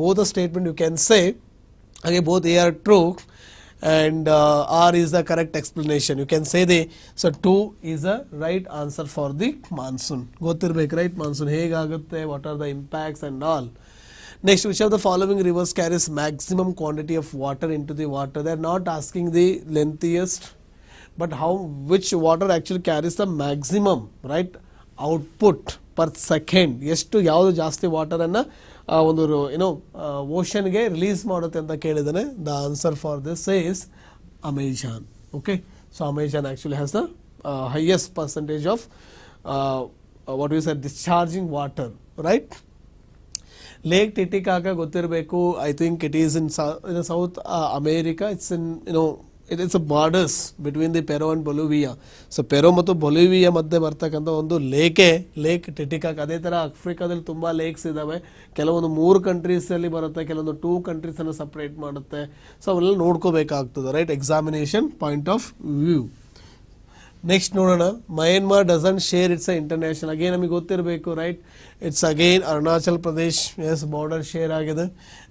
Both the statement you can say again both A are true and R is the correct explanation. You can say so 2 is the right answer for the monsoon. ಗೊತ್ತಿರಬೇಕು right. monsoon ಹೇಗಾಗುತ್ತೆ, what are the impacts and all. Next, which of the following rivers carries maximum quantity of water into the water? They are not asking the lengthiest but which water actually carries the maximum right output per second. ಎಷ್ಟು ಯಾವುದು ಜಾಸ್ತಿ ವಾಟರನ್ನು ಒಂದು ಓಷನ್ಗೆ release ಮಾಡುತ್ತೆ ಅಂತ ಕೇಳಿದ್ದಾನೆ. The answer for this is Amazon. Okay, so Amazon actually has the highest percentage of what you say discharging water right. Lake Titicaca ಗೊತ್ತಿರಬೇಕು. I think it is in South America. It's in it is a borders between the Peru and Bolivia. So Peru ಮತ್ತು Bolivia ಮಧ್ಯೆ ಬರ್ತಕ್ಕಂಥ ಒಂದು lake ಟಿಟಿಕಾಕ್. ಅದೇ ಥರ ಆಫ್ರಿಕಾದಲ್ಲಿ ತುಂಬ lakes ಇದ್ದಾವೆ. ಕೆಲವೊಂದು 3 ಕಂಟ್ರೀಸಲ್ಲಿ ಬರುತ್ತೆ, ಕೆಲವೊಂದು 2 ಕಂಟ್ರೀಸನ್ನು ಸಪ್ರೇಟ್ ಮಾಡುತ್ತೆ. ಸೊ ಅವನ್ನೆಲ್ಲ ನೋಡ್ಕೋಬೇಕಾಗ್ತದೆ, right, examination point of view. Next ನೋಡೋಣ, Myanmar doesn't share its international. Again ನಮಗೆ ಗೊತ್ತಿರಬೇಕು, right, it's again Arunachal Pradesh, yes border share ಆಗಿದೆ,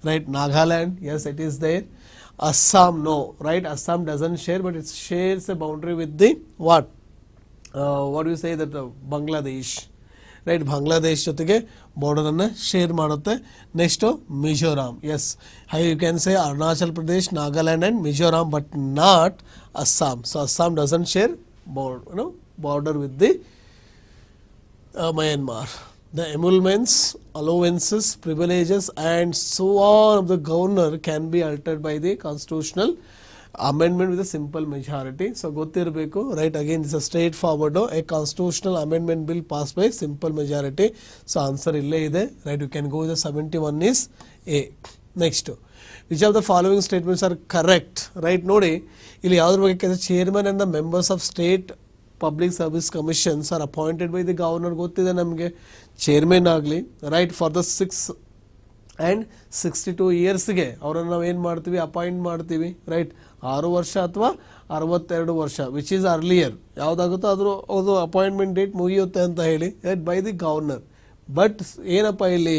right. Nagaland, yes it is there. Assam, no, right, Assam doesn't share, but it shares a boundary with the what do you say that Bangladesh, right, Bangladesh ಜೊತೆಗೆ border ಅನ್ನು share ಮಾಡುತ್ತೆ. Next Mizoram, yes, hi you can say Arunachal Pradesh, Nagaland and Mizoram, but not Assam. So Assam doesn't share border with the Myanmar. The emoluments, allowances, privileges and so on of the governor can be altered by the constitutional amendment with a simple majority. So ಗೊತ್ತಿರಬೇಕು, right, again this is straightforward. A constitutional amendment bill passed by simple majority. So answer ಇಲ್ಲೇ ಇದೆ, right, you can go with the 71 is A. Next, which of the following statements are correct, right? ನೋಡಿ ಇಲ್ಲಿ ಯಾವ್ದ್ರ ಬಗ್ಗೆ, chairman and the members of state public service commissions R appointed by the governor. ಗೊತ್ತಿದೆ ನಮಗೆ, chairman ಆಗಲಿ, right, for the 6 and 62 ಇಯರ್ಸ್ಗೆ ಅವರನ್ನು ನಾವು ಏನು ಮಾಡ್ತೀವಿ, ಅಪಾಯಿಂಟ್ ಮಾಡ್ತೀವಿ, ರೈಟ್. 6 ವರ್ಷ ಅಥವಾ 62 ವರ್ಷ, ವಿಚ್ ಈಸ್ ಅರ್ಲಿಯರ್, ಯಾವುದಾಗುತ್ತೋ ಅದು ಅಪಾಯಿಂಟ್ಮೆಂಟ್ ಡೇಟ್ ಮುಗಿಯುತ್ತೆ ಅಂತ ಹೇಳಿ, right, by the governor. But ಏನಪ್ಪ ಇಲ್ಲಿ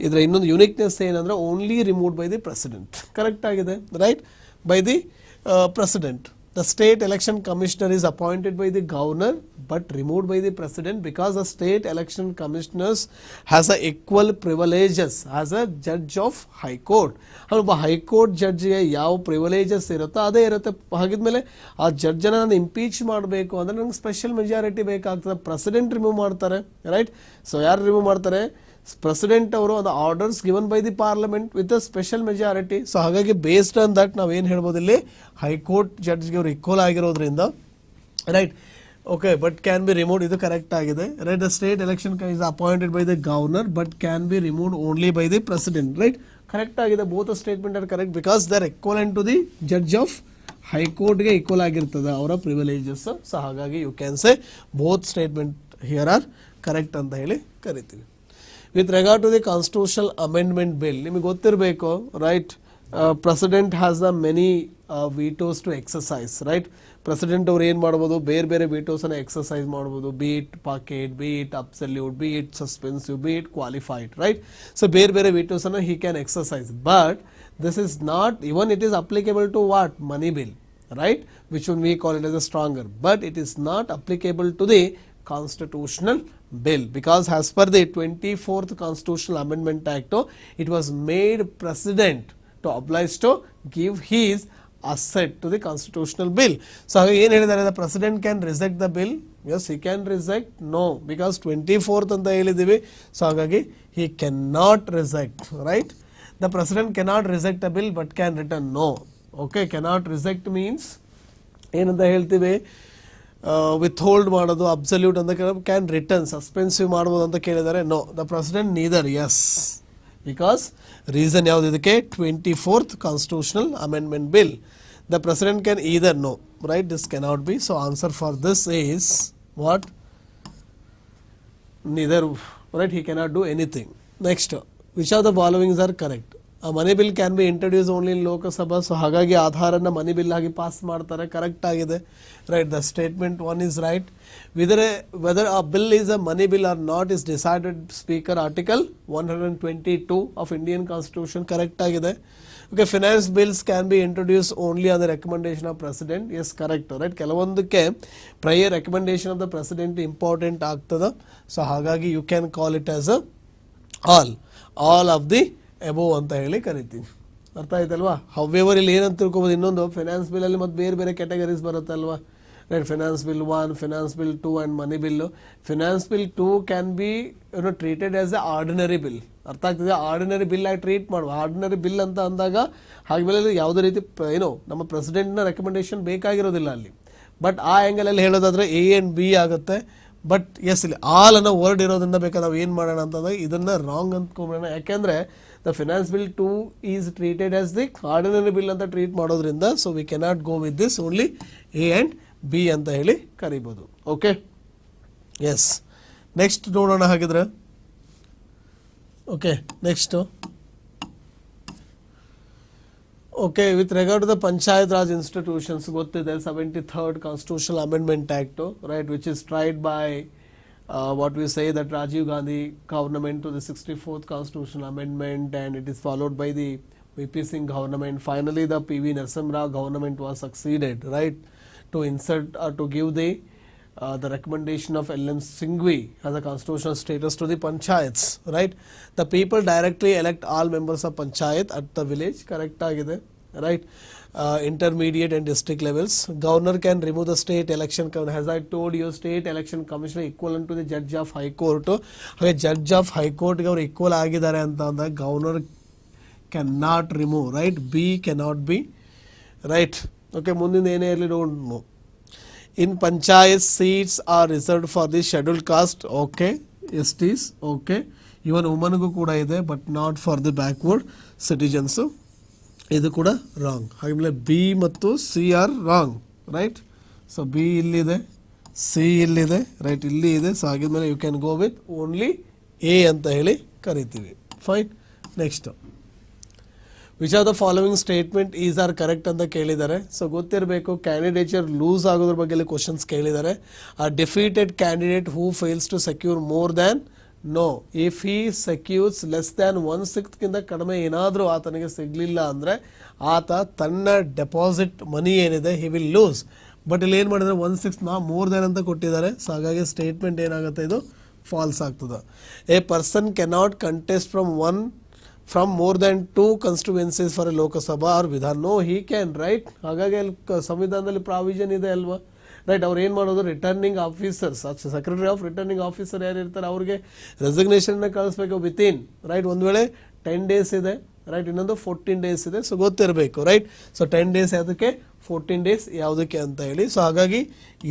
ಇದರ ಇನ್ನೊಂದು ಯುನಿಕ್ನೆಸ್ ಏನಂದರೆ, only removed by the president. Correct ಆಗಿದೆ, right, by the president. The state election commissioner is appointed by the governor but removed by the president because the state election commissioners has a equal privileges as a judge of high court. ಒಬ್ಬ high court ಜಡ್ಜ್ಗೆ ಯಾವ privileges ಇರುತ್ತೋ ಅದೇ ಇರುತ್ತೆ. ಹಾಗಿದ್ಮೇಲೆ ಆ ಜಡ್ಜನ್ನು ನಾನು impeach ಮಾಡಬೇಕು ಅಂದರೆ ನಂಗೆ ಸ್ಪೆಷಲ್ ಮೆಜಾರಿಟಿ ಬೇಕಾಗ್ತದೆ. ಪ್ರೆಸಿಡೆಂಟ್ ರಿಮೂವ್ ಮಾಡ್ತಾರೆ, ರೈಟ್. ಸೊ ಯಾರು ರಿಮೂವ್ ಮಾಡ್ತಾರೆ, ಪ್ರೆಸಿಡೆಂಟ್ ಅವರು, ಅದು orders given by the parliament with a special majority. So ಹಾಗಾಗಿ ಬೇಸ್ಡ್ ಆನ್ ದಟ್ ನಾವು ಏನು ಹೇಳ್ಬೋದು, ಇಲ್ಲಿ ಹೈಕೋರ್ಟ್ ಜಡ್ಜ್ಗೆ ಅವರು ಈಕ್ವಲ್ ಆಗಿರೋದ್ರಿಂದ, right, okay, but can be removed, ಇದು ಕರೆಕ್ಟ್ ಆಗಿದೆ, right. The state election is appointed by the governor but can be removed only by the president, right. Correct ಆಗಿದೆ, both statement are correct because they are equivalent to the judge of ಹೈಕೋರ್ಟ್ಗೆ equal ಆಗಿರ್ತದೆ ಅವರ privileges. So ಹಾಗಾಗಿ you can say both statement here are correct ಅಂತ ಹೇಳಿ ಕರಿತೀವಿ. With regard to the constitutional amendment bill, ನಿಮಗೆ ಗೊತ್ತಿರಬೇಕು, right, president has the many vetoes to exercise, right. President ಅವ್ರು ಏನು ಮಾಡ್ಬೋದು, ಬೇರೆ ಬೇರೆ ವೀಟೋಸನ್ನು ಎಕ್ಸಸೈಸ್ ಮಾಡ್ಬೋದು, be it pocket, be it absolute, be it suspensive, be it qualified, right. So ಬೇರೆ ಬೇರೆ ವೀಟೋಸನ್ನು he can exercise, but this is not, even it is applicable to what, money bill, right, which we call it as a stronger, but it is not applicable to the constitutional bill because as per the 24th constitutional amendment act, it was made president to oblige to give his assent to the constitutional bill. So ಏನು ಹೇಳಿದ್ದಾರೆ, the president can reject the bill, yes he can reject, no, because 24th ಅಂತ ಹೇಳಿದ್ದೀವಿ. So ಹಾಗಾಗಿ he cannot reject, right. The president cannot reject a bill but can return, no, okay. Cannot reject means ಏನಂತ ಹೇಳ್ತೀವಿ, ವಿಥೋಲ್ಡ್ ಮಾಡೋದು, absolute ಅಂತ ಕೇಳಿದ್ರೆ can return, suspensive ಮಾಡ್ಬೋದು ಅಂತ ಕೇಳಿದ್ದಾರೆ, no. The president neither, yes, because reason ಯಾವುದು ಇದಕ್ಕೆ, 24th constitutional amendment bill. The president can either, no, right, this cannot be. So answer for this is what, neither, right, he cannot do anything. Next, which of the following are correct? A money bill can be introduced only in Lokasabha. So ಹಾಗಾಗಿ ಆಧಾರನ ಮನಿ bill ಆಗಿ pass ಮಾಡ್ತಾರೆ, correct ಆಗಿದೆ, right. The statement 1 is right. Whether a bill is a money bill or not is decided speaker article 122 of Indian Constitution, correct ಆಗಿದೆ. Okay, finance bills can be introduced only on the recommendation of president, yes, correct, right. ಕೆಲವೊಂದಕ್ಕೆ prior recommendation of the president important ಆಗ್ತದೆ. So ಹಾಗಾಗಿ you can call it as a all of the above ಅಂತ ಹೇಳಿ ಕರಿತೀವಿ. ಅರ್ಥ ಆಯ್ತಲ್ವಾ? However ಇಲ್ಲಿ ಏನಂತ ತಿಳ್ಕೊಬೋದು, ಇನ್ನೊಂದು ಫೈನಾನ್ಸ್ ಬಿಲ್ಲಲ್ಲಿ ಮತ್ತೆ ಬೇರೆ ಬೇರೆ ಕ್ಯಾಟಗರೀಸ್ ಬರುತ್ತಲ್ವಾ, right. Finance bill 1, finance bill 2 and money bill. Finance bill 2 can be treated as a ordinary bill. ಅರ್ಥ ಆಗ್ತದೆ, ಆರ್ಡಿನರಿ ಬಿಲ್ ಆಗಿ ಟ್ರೀಟ್ ಮಾಡುವ. ಆರ್ಡಿನರಿ ಬಿಲ್ ಅಂತ ಅಂದಾಗ ಹಾಗೆ ಯಾವುದೇ ರೀತಿ ನಮ್ಮ ಪ್ರೆಸಿಡೆಂಟ್ನ ರೆಕಮೆಂಡೇಶನ್ ಬೇಕಾಗಿರೋದಿಲ್ಲ ಅಲ್ಲಿ. ಬಟ್ ಆ ಆ್ಯಂಗಲಲ್ಲಿ ಹೇಳೋದಾದರೆ A and B ಆಗುತ್ತೆ, ಬಟ್ ಎಸ್ ಇಲ್ಲಿ ಆಲ್ ಅನ್ನೋ ವರ್ಡ್ ಇರೋದ್ರಿಂದ ಬೇಕಾದ್ರೆ ನಾವು ಏನು ಮಾಡೋಣ ಅಂತಂದಾಗ ಇದನ್ನು ರಾಂಗ್ ಅಂದ್ಕೊಂಬಿಡೋಣ. ಯಾಕೆಂದರೆ the finance bill 2 is treated as the ordinary bill ಅಂತ ಟ್ರೀಟ್ ಮಾಡೋದ್ರಿಂದ so we cannot go with this, only A and B ಅಂತ ಹೇಳಿ ಕರಿಬೋದು. Okay, yes. ನೆಕ್ಸ್ಟ್ ನೋಡೋಣ ಹಾಗಿದ್ರೆ. Okay, next. Okay, with regard to the panchayat raj institutions ಗೊತ್ತಿದೆ 73rd Constitutional Amendment Act, right, which is tried by what we say that Rajiv Gandhi government to the 64th Constitutional Amendment, and it is followed by the VP Singh government. Finally, the PV Narasimha Rao government was succeeded, right, to insert to give the recommendation of LM Singhvi as a constitutional status to the panchayats, right. The people directly elect all members of panchayat at the village, correct agide, right. Intermediate and district levels. Governor can remove the state election, as I told you, state election commissioner equivalent to the judge of high court. Okay, judge of high court ge avaru equal agidare anta anda governor cannot remove, right. B cannot be, right. Okay, ಮುಂದಿನ ಏನೇ ಇರಲಿ don't know. In panchayat, seats are reserved for the scheduled caste. Okay, STs. Okay, even women gu kuda ide, but not for the backward citizens. Idu kuda wrong. ಹಾಗೆ B ಮತ್ತು C are wrong, right. So B ಇಲ್ಲಿದೆ, C ಇಲ್ಲಿದೆ, right, ಇಲ್ಲಿ ಇದೆ. So ಹಾಗಿದ್ಮೇಲೆ you can go with only A ಅಂತ ಹೇಳಿ ಕರಿತೀವಿ. Fine. Next. Which are the following statement is are correct ಅಂತ ಕೇಳಿದ್ದಾರೆ. ಸೊ ಗೊತ್ತಿರಬೇಕು, ಕ್ಯಾಂಡಿಡೇಚರ್ ಲೂಸ್ ಆಗೋದ್ರ ಬಗ್ಗೆ ಕ್ವಶನ್ಸ್ ಕೇಳಿದ್ದಾರೆ. A defeated candidate who fails to secure more than no if he secures less than 1/6 ಕಡಿಮೆ ಏನಾದರೂ ಆತನಿಗೆ ಸಿಗಲಿಲ್ಲ ಅಂದರೆ ಆತ ತನ್ನ ಡೆಪಾಸಿಟ್ ಮನಿ ಏನಿದೆ ಹಿ ವಿಲ್ ಲೂಸ್. ಬಟ್ ಇಲ್ಲಿ ಏನು ಮಾಡಿದರೆ 1/6 ಮೋರ್ ದ್ಯಾನ್ ಅಂತ ಕೊಟ್ಟಿದ್ದಾರೆ. ಸೊ ಹಾಗಾಗಿ ಸ್ಟೇಟ್ಮೆಂಟ್ ಏನಾಗುತ್ತೆ, ಇದು ಫಾಲ್ಸ್ ಆಗ್ತದೆ. A person cannot contest from more than 2 constituencies for a Lok Sabha or Vidhan. No, he can, right. ಹಾಗಾಗಿ ಅಲ್ಲಿ ಸಂವಿಧಾನದಲ್ಲಿ ಪ್ರಾವಿಷನ್ ಇದೆ ಅಲ್ವಾ, ರೈಟ್. ಅವ್ರು ಏನು ಮಾಡೋದು, returning officers, secretary of returning officer ಯಾರು ಇರ್ತಾರೆ ಅವ್ರಿಗೆ ರೆಸಿಗ್ನೇಷನ್ನ ಕಳಿಸ್ಬೇಕು ವಿತಿನ್, ರೈಟ್. ಒಂದು ವೇಳೆ 10 days ಇದೆ, ರೈಟ್, ಇನ್ನೊಂದು 14 days ಇದೆ. ಸೊ ಗೊತ್ತಿರಬೇಕು, ರೈಟ್. ಸೊ 10 days ಯಾವುದಕ್ಕೆ, 14 days ಯಾವುದಕ್ಕೆ ಅಂತ ಹೇಳಿ. ಸೊ ಹಾಗಾಗಿ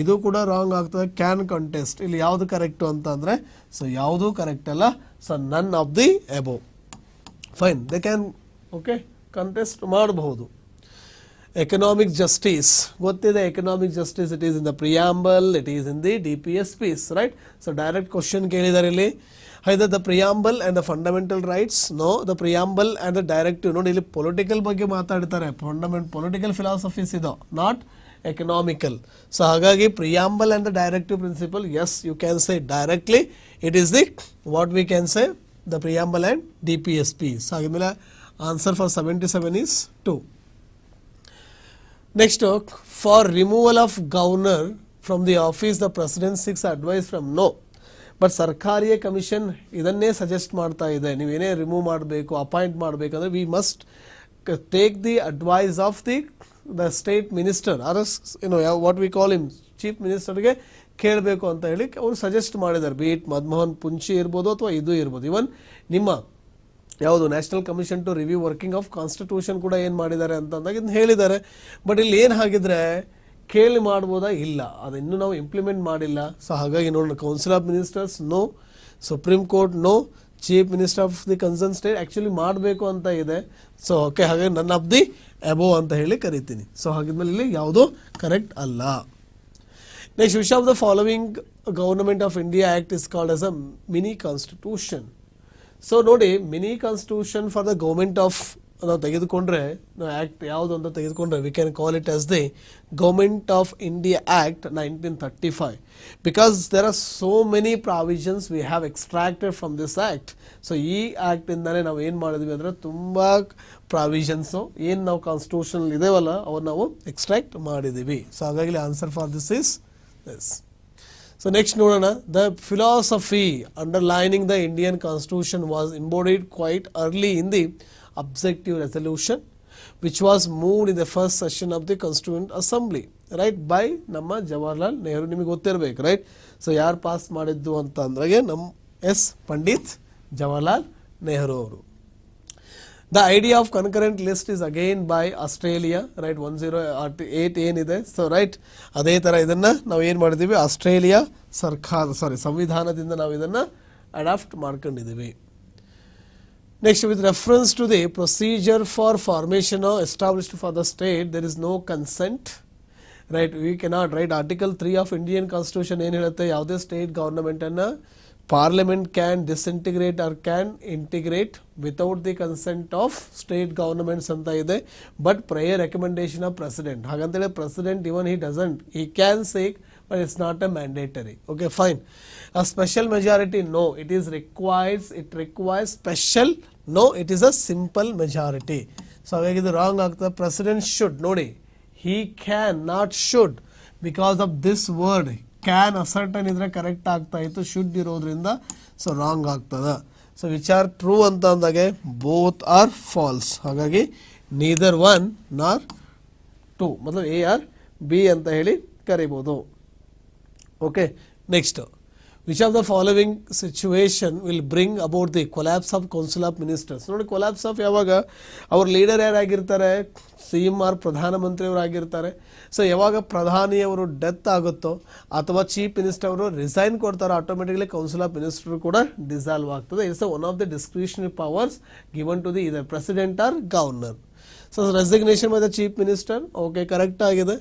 ಇದು ಕೂಡ ರಾಂಗ್ ಆಗ್ತದೆ. ಕ್ಯಾನ್ ಕಂಟೆಸ್ಟ್, ಇಲ್ಲಿ ಯಾವುದು ಕರೆಕ್ಟು ಅಂತ ಅಂದರೆ ಸೊ ಯಾವುದು ಕರೆಕ್ಟ್ ಅಲ್ಲ. ಸೊ ನನ್ of the above. Fine, they can okay contest ಮಾಡಬಹುದು. ಎಕನಾಮಿಕ್ ಜಸ್ಟಿಸ್ ಗೊತ್ತಿದೆ. Economic justice it is in the preamble, it is in the DPSPs, right. So direct question ಕೇಳಿದ್ದಾರೆ ಇಲ್ಲಿ. either the preamble and the fundamental rights. No, the preamble and the directive. ನೋಡಿ ಇಲ್ಲಿ political ಬಗ್ಗೆ ಮಾತಾಡ್ತಾರೆ. Political philosophies ಇದು, not economical. So ಹಾಗಾಗಿ preamble and the directive principle, yes, you can say directly it is the what we can say the preamble and DPSP. So ಹಾಗೆ answer for 77 is 2. Next, for removal of governor from the office the president seeks advice from no. But Sarkaria commission ಇದನ್ನೇ suggest ಮಾಡ್ತಾ ಇದೆ, ನೀವೇನೇ remove ಮಾಡಬೇಕು appoint ಮಾಡಬೇಕಂದ್ರೆ we must take the advice of the state minister or what we call him chief ಮಿನಿಸ್ಟರ್ಗೆ ಕೇಳಬೇಕು ಅಂತ ಹೇಳಿ ಅವರು ಸಜೆಸ್ಟ್ ಮಾಡಿದ್ದಾರೆ. ಬೀಟ್ ಮನಮೋಹನ್ ಪುಂಚಿ ಇರ್ಬೋದು ಅಥವಾ ಇದು ಇರ್ಬೋದು, ಇವನ್ ನಿಮ್ಮ ಯಾವುದು national commission to review working of constitution ಕೂಡ ಏನು ಮಾಡಿದ್ದಾರೆ ಅಂತಂದಾಗ ಇದನ್ನ ಹೇಳಿದ್ದಾರೆ. ಬಟ್ ಇಲ್ಲಿ ಏನು ಹಾಗಿದ್ರೆ ಕೇಳಿ ಮಾಡ್ಬೋದಾ, ಇಲ್ಲ, ಅದು ಇನ್ನೂ ನಾವು ಇಂಪ್ಲಿಮೆಂಟ್ ಮಾಡಿಲ್ಲ. ಸೊ ಹಾಗಾಗಿ ನೋಡೋಣ, council of ministers no, supreme court no, chief minister of the concern state actually ಮಾಡಬೇಕು ಅಂತ ಇದೆ. ಸೊ ಓಕೆ, ಹಾಗಾಗಿ ನನ್ ಆಫ್ ದಿ ಅಬೋವ್ ಅಂತ ಹೇಳಿ ಕರಿತೀನಿ. ಸೊ ಹಾಗಿದ್ಮೇಲೆ ಇಲ್ಲಿ ಯಾವುದು ಕರೆಕ್ಟ್ ಅಲ್ಲ. Next, which of the following government of India act is called as a mini constitution. So ನೋಡಿ, mini constitution for the government of ನಾವು ತೆಗೆದುಕೊಂಡ್ರೆ, ನಾವು ಆ್ಯಕ್ಟ್ ಯಾವುದು ಅಂತ ತೆಗೆದುಕೊಂಡ್ರೆ we can call it as the government of India act 1935 because there are so many provisions we have extracted from this act. So ಈ ಆ್ಯಕ್ಟಿಂದಲೇ ನಾವು ಏನು ಮಾಡಿದ್ವಿ ಅಂದರೆ ತುಂಬ ಪ್ರಾವಿಷನ್ಸು ಏನು ನಾವು ಕಾನ್ಸ್ಟಿಟ್ಯೂಷನ್ ಇದೇವಲ್ಲ ಅವ್ರು ನಾವು ಎಕ್ಸ್ಟ್ರಾಕ್ಟ್ ಮಾಡಿದ್ದೀವಿ. ಸೊ ಹಾಗಾಗಿ answer for this is this. So next ನೋಡೋಣ, the philosophy underlining the Indian constitution was embodied quite early in the objective resolution which was moved in the first session of the Constituent Assembly, right, by ನಮ್ಮ ಜವಾಹರ್ಲಾಲ್ ನೆಹರು. ನಿಮಗೆ ಗೊತ್ತಿರಬೇಕು, right. So ಯಾರು pass ಮಾಡಿದ್ದು ಅಂತ ಅಂದ್ರೆ ನಮ್ಮ ಪಂಡಿತ್ ಜವಾಹರ್ಲಾಲ್ ನೆಹರು ಅವರು. The idea of concurrent list is again by Australia, right? 108 ಏನಿದೆ, ಸೊ ರೈಟ್ ಅದೇ ಥರ ಇದನ್ನು ನಾವು ಏನು ಮಾಡಿದ್ದೀವಿ, ಆಸ್ಟ್ರೇಲಿಯಾ ಸಂವಿಧಾನದಿಂದ ನಾವು ಇದನ್ನು ಅಡಾಪ್ಟ್ ಮಾಡ್ಕೊಂಡಿದ್ದೀವಿ. Next, with reference to the procedure for formation or established for the state, there is no consent. Right, we cannot, right? Article 3 of Indian Constitution ಏನು ಹೇಳುತ್ತೆ, ಯಾವುದೇ ಸ್ಟೇಟ್ ಗವರ್ನಮೆಂಟನ್ನು parliament can disintegrate or can integrate without the consent of state governments ಅಂತ ಇದೆ, but prior recommendation of president. ಹಾಗಂತೇಳಿ president even he doesn't, he can seek, but it's not a mandatory. Okay, fine. A special majority, no, it requires special, no, it is a simple majority. So ಹಾಗಾಗಿ ಇದು wrong ಆಗ್ತದೆ. President should, ನೋಡಿ, he can, not should, because of this word can ascertain ಇದ್ರೆ correct ಆಗ್ತಾ ಇತ್ತು, should ಇರೋದ್ರಿಂದ so wrong ಆಗ್ತದೆ. So which are true ಅಂತ ಅಂದಾಗೆ ಬೋತ್ ಆರ್ ಫಾಲ್ಸ್. ಹಾಗಾಗಿ ನೀದರ್ ಒನ್ ನಾರ್ ಟೂ, ಮਤਲਬ ಎ ಆರ್ ಬಿ ಅಂತ ಹೇಳಿ ಕರಿಬೋದು. Okay, next, which of the following situation will bring about the collapse of council of ministers. ನೋಡಿ, collapse of ಯಾವಾಗ, ಅವ್ರ ಲೀಡರ್ ಯಾರಾಗಿರ್ತಾರೆ, CM ಆರ್ ಪ್ರಧಾನಮಂತ್ರಿಯವರಾಗಿರ್ತಾರೆ. ಸೊ ಯಾವಾಗ ಪ್ರಧಾನಿಯವರು ಡೆತ್ ಆಗುತ್ತೋ ಅಥವಾ ಚೀಫ್ ಮಿನಿಸ್ಟರ್ ಅವರು ರಿಸೈನ್ ಕೊಡ್ತಾರೋ, ಆಟೋಮೆಟಿಕ್ಲಿ ಕೌನ್ಸಿಲ್ ಆಫ್ ಮಿನಿಸ್ಟರ್ ಕೂಡ ಡಿಸಾಲ್ವ್ ಆಗ್ತದೆ. It's one of the discretionary powers given to the either president or governor. So resignation by the chief minister, okay, correct ಆಗಿದೆ.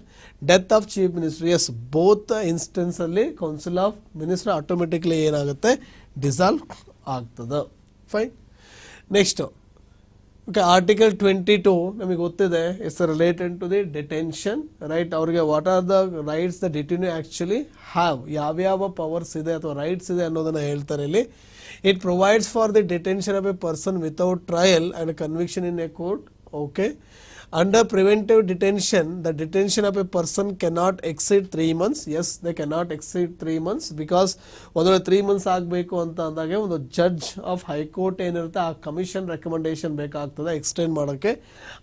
Death of chief minister, yes, both instance ಅಲ್ಲಿ council of minister automatically ಏನಾಗುತ್ತೆ, dissolve ಆಗ್ತದೆ. Fine. Next, okay, article 22 ನಮಗೆ ಗೊತ್ತಿದೆ, it's related to the detention, right? ಅವ್ರಿಗೆ what are the rights the detenu actually have, ಯಾವ್ಯಾವ powers ಇದೆ ಅಥವಾ rights ಇದೆ ಅನ್ನೋದನ್ನು ಹೇಳ್ತಾರೆ ಇಲ್ಲಿ. It provides for the detention of A person without trial and conviction in a court. Okay, under preventive detention, the detention of a person cannot exceed 3 months. Yes, they cannot exceed 3 months because ಒಂದು 3 months ಆಗಬೇಕು ಅಂತ ಅಂದಾಗ ಒಂದು judge of high court ಏನಿರುತ್ತೆ ಆ commission recommendation ಬೇಕಾಗ್ತದೆ extend ಮಾಡೋಕ್ಕೆ.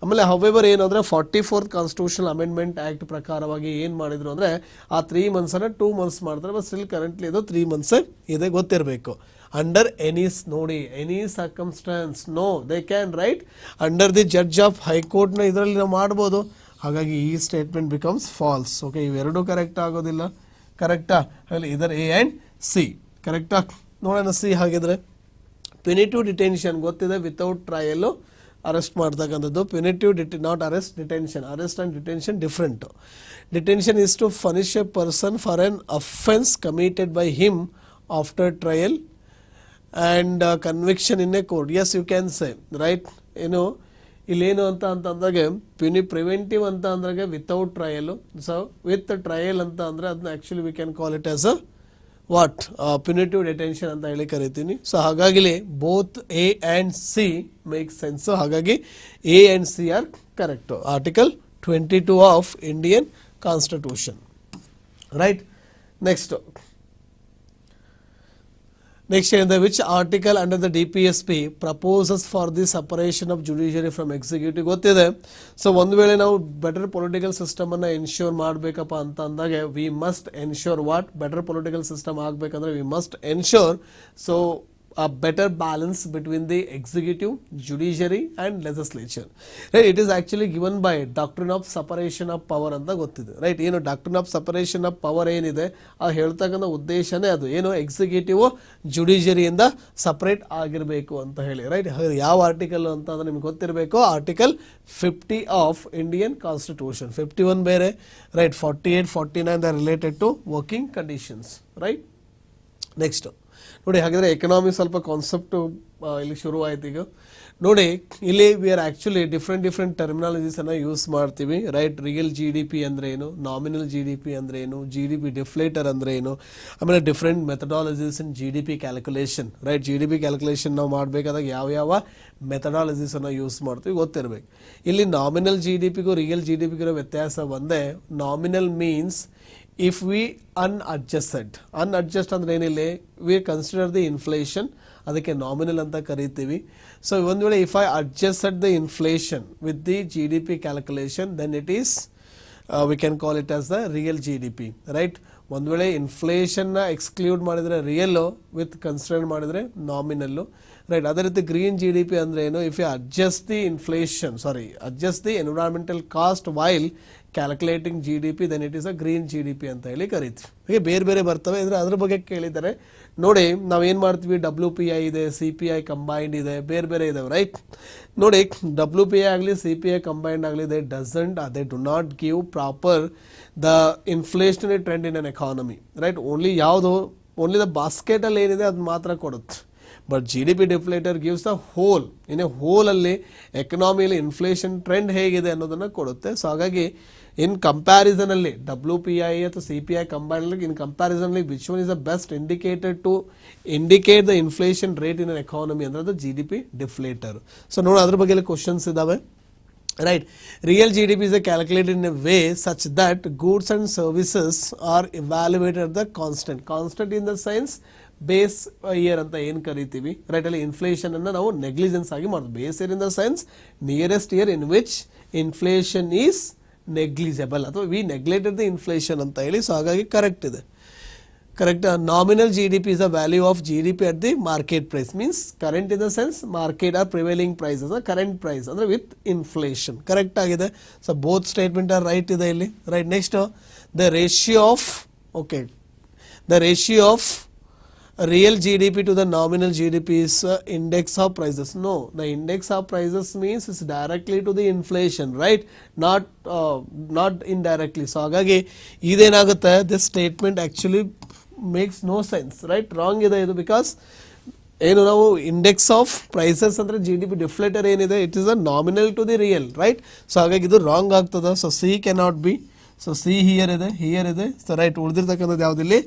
ಆಮೇಲೆ ಹವೆವರ್ ಏನಂದರೆ 44th ಕಾನ್ಸ್ಟಿಟ್ಯೂಷನಲ್ ಅಮೆಂಡ್ಮೆಂಟ್ ಆ್ಯಕ್ಟ್ ಪ್ರಕಾರವಾಗಿ ಏನು ಮಾಡಿದ್ರು ಅಂದರೆ ಆ 3 monthsನ್ನು 2 months ಮಾಡ್ತಾರೆ. ಬಟ್ ಸ್ಟಿಲ್ ಕರೆಂಟ್ಲಿ ಇದು 3 months ಇದೆ, ಗೊತ್ತಿರಬೇಕು. ಅಂಡರ್ ಎನಿ, ನೋಡಿ, any circumstances, no, they can, right? Under the judge of ಹೈಕೋರ್ಟ್ನ ಇದರಲ್ಲಿ ನಾವು ಮಾಡ್ಬೋದು. ಹಾಗಾಗಿ ಈ ಸ್ಟೇಟ್ಮೆಂಟ್ ಬಿಕಮ್ಸ್ ಫಾಲ್ಸ್. ಓಕೆ, ಇವೆರಡೂ ಕರೆಕ್ಟ್ ಆಗೋದಿಲ್ಲ. ಕರೆಕ್ಟಾ? ಅಲ್ಲಿ ಇದರ್ ಎ ಆ್ಯಂಡ್ ಸಿ. ಕರೆಕ್ಟಾ? ನೋಡೋಣ ಸಿ. ಹಾಗಿದ್ರೆ ಪೆನಿಟಿವ್ ಡಿಟೆನ್ಷನ್ ಗೊತ್ತಿದೆ, ವಿತೌಟ್ ಟ್ರಯಲ್ಲು ಅರೆಸ್ಟ್ ಮಾಡ್ತಕ್ಕಂಥದ್ದು. Punitive not arrest, detention. Arrest and detention different. Detention is to punish a person for an offence committed by him after trial and conviction in a court. Yes, you can say, right? ಏನು ಇಲ್ಲೇನು ಅಂತ ಅಂದಾಗೆ preventive ಅಂತ ಅಂದಾಗ without trial. So with trial ಅಂತ ಅಂದರೆ ಅದನ್ನ actually we can call it as a what, punitive detention ಅಂತ ಹೇಳಿ ಕರಿತೀನಿ. ಸೊ ಹಾಗಾಗಿ both A and C make sense. So ಹಾಗಾಗಿ A and C are correct. Article 22 of Indian constitution, right? Next, which article under the DPSP proposes for the separation of judiciary from executive? ಗೊತ್ತಿದೆ. So ಒಂದು ವೇಳೆ ನಾವು better political system ಅನ್ನ ensure ಮಾಡಬೇಕಪ್ಪ ಅಂತ ಅಂದಾಗ we must ensure what, better political system ಆಗಬೇಕಂದ್ರೆ we must ensure so a better balance between the executive, judiciary and legislature. Right? It is actually given by doctrine of separation of power ಅಂತ ಗೊತ್ತಿದೆ, right? ಏನು doctrine of separation of power ಏನಿದೆ ಆ ಹೇಳ್ತಕ್ಕಂಥ ಉದ್ದೇಶನೇ ಅದು. ಏನು executive ಜುಡಿಷಿಯರಿಯಿಂದ separate ಆಗಿರಬೇಕು ಅಂತ ಹೇಳಿ, ರೈಟ್? ಯಾವ ಆರ್ಟಿಕಲ್ ಅಂತ ಅಂದ್ರೆ ನಿಮ್ಗೆ ಗೊತ್ತಿರಬೇಕು. Article 50 of Indian constitution. 51 ಬೇರೆ, right? 48, 49 the related to working conditions, right? Next ನೋಡಿ, ಹಾಗಿದ್ರೆ ಎಕನಾಮಿ ಸ್ವಲ್ಪ ಕಾನ್ಸೆಪ್ಟು ಇಲ್ಲಿ ಶುರುವಾಯ್ತು. ಈಗ ನೋಡಿ, ಇಲ್ಲಿ ವಿ ಆರ್ ಆ್ಯಕ್ಚುಲಿ ಡಿಫ್ರೆಂಟ್ ಟರ್ಮಿನಾಲಜೀಸನ್ನು ಯೂಸ್ ಮಾಡ್ತೀವಿ, right? Real G D P ಅಂದರೆ ಏನು, ನಾಮಿನಲ್ ಜಿ ಡಿ ಪಿ ಅಂದರೆ ಏನು, ಜಿ ಡಿ ಪಿ ಡಿಫ್ಲೇಟರ್ ಅಂದರೆ ಏನು, ಆಮೇಲೆ different methodologies in G D P calculation, right? G D P calculation ನಾವು ಮಾಡಬೇಕಾದಾಗ ಯಾವ್ಯಾವ ಮೆಥಡಾಲಜೀಸನ್ನು ಯೂಸ್ ಮಾಡ್ತೀವಿ ಗೊತ್ತಿರಬೇಕು. ಇಲ್ಲಿ ನಾಮಿನಲ್ ಜಿ ಡಿ ಪಿಗೂ ರಿಯಲ್ ಜಿ ಡಿ ಪಿಗಿರೋ ವ್ಯತ್ಯಾಸ ಒಂದೇ. Nominal means if we unadjusted ಅಂದ್ರೆ ಏನಿಲ್ಲ, we consider the inflation, ಅದಕ್ಕೆ ನಾಮಿನಲ್ ಅಂತ ಕರಿತೀವಿ. ಸೊ ಒಂದು ವೇಳೆ if I adjusted the inflation with the G D P calculation then it is we can call it as the real G D P, right? ಒಂದು ವೇಳೆ ಇನ್ಫ್ಲೇಷನ್ನ exclude ಮಾಡಿದರೆ real, with consider ಮಾಡಿದರೆ nominal. Right. ಅದೇ ರೀತಿ green G D P ಅಂದರೆ ಏನು, if you adjust the environmental cost while calculating G D P then it is a green G D P ಅಂತ ಹೇಳಿ ಕರಿತೀವಿ. ಹೀಗೆ ಬೇರೆ ಬೇರೆ ಬರ್ತವೆ. ಅಂದರೆ ಅದ್ರ ಬಗ್ಗೆ ಕೇಳಿದ್ದಾರೆ ನೋಡಿ. ನಾವೇನು ಮಾಡ್ತೀವಿ, WPI ಇದೆ, CPI ಕಂಬೈನ್ಡ್ ಇದೆ, ಬೇರೆ ಬೇರೆ ಇದಾವೆ ರೈಟ್. ನೋಡಿ WPI ಆಗಲಿ CPI ಕಂಬೈನ್ಡ್ ಆಗಲಿ they do not give proper the inflationary trend in an economy right. Only the ಬಾಸ್ಕೆಟಲ್ಲಿ ಏನಿದೆ ಅದು ಮಾತ್ರ ಕೊಡುತ್ತೆ. But G D P deflator gives the whole. ಹೋಲಲ್ಲಿ ಎಕನಾಮಿಯಲ್ಲಿ ಇನ್ಫ್ಲೇಷನ್ ಟ್ರೆಂಡ್ ಹೇಗಿದೆ ಅನ್ನೋದನ್ನು ಕೊಡುತ್ತೆ. ಸೊ ಹಾಗಾಗಿ ಇನ್ ಕಂಪ್ಯಾರಿಸನಲ್ಲಿ WPI ಅಥವಾ CPI ಕಂಬೈನ್ಡ್ ಇನ್ ಕಂಪ್ಯಾರಿಸನ್ಲಿ which one is the best indicator to indicate the inflation rate in an economy ಅಂದ್ರೆ ಅದು G D P deflator. So ನೋಡಿ ಅದ್ರ ಬಗ್ಗೆ ಕ್ವಶನ್ಸ್ ಇದಾವೆ right. Real G D P is calculated in a way such that goods and services are evaluated the constant in the science base year ಅಂತ ಏನು ಕರಿತೀವಿ right. ಅಲ್ಲಿ inflation ಅನ್ನು ನಾವು ನೆಗ್ಲಿಜೆನ್ಸ್ ಆಗಿ ಮಾಡ್ತೀವಿ. Base year in the sense nearest year in which inflation is negligible ಅಥವಾ we neglected the inflation ಅಂತ ಹೇಳಿ. ಸೊ ಹಾಗಾಗಿ ಕರೆಕ್ಟ್ ಇದೆ. Correct. Nominal G D P is the value of G D P at the market price means current in the sense market or prevailing price current price ಅಂದರೆ with inflation. Correct ಆಗಿದೆ. So both statement are right ಇದೆ ಇಲ್ಲಿ right. Next the ratio of real GDP to the nominal GDP is index of prices. No, the index of prices means it's directly to the inflation, right? Not indirectly. So ಹಾಗಾಗಿ ಇದೇನಾಗುತ್ತೆ, this statement actually makes no sense, right? Wrong ಇದೆ ಇದು. Because ಏನು ನಾವು index of prices ಅಂದರೆ G D P deflator ಏನಿದೆ it is a nominal to the real right. So ಹಾಗಾಗಿ ಇದು wrong ಆಗ್ತದೆ. So C cannot be. So C here ಇದೆ. So right. ಉಳಿದಿರ್ತಕ್ಕಂಥದ್ದು ಯಾವುದಿಲ್ಲಿ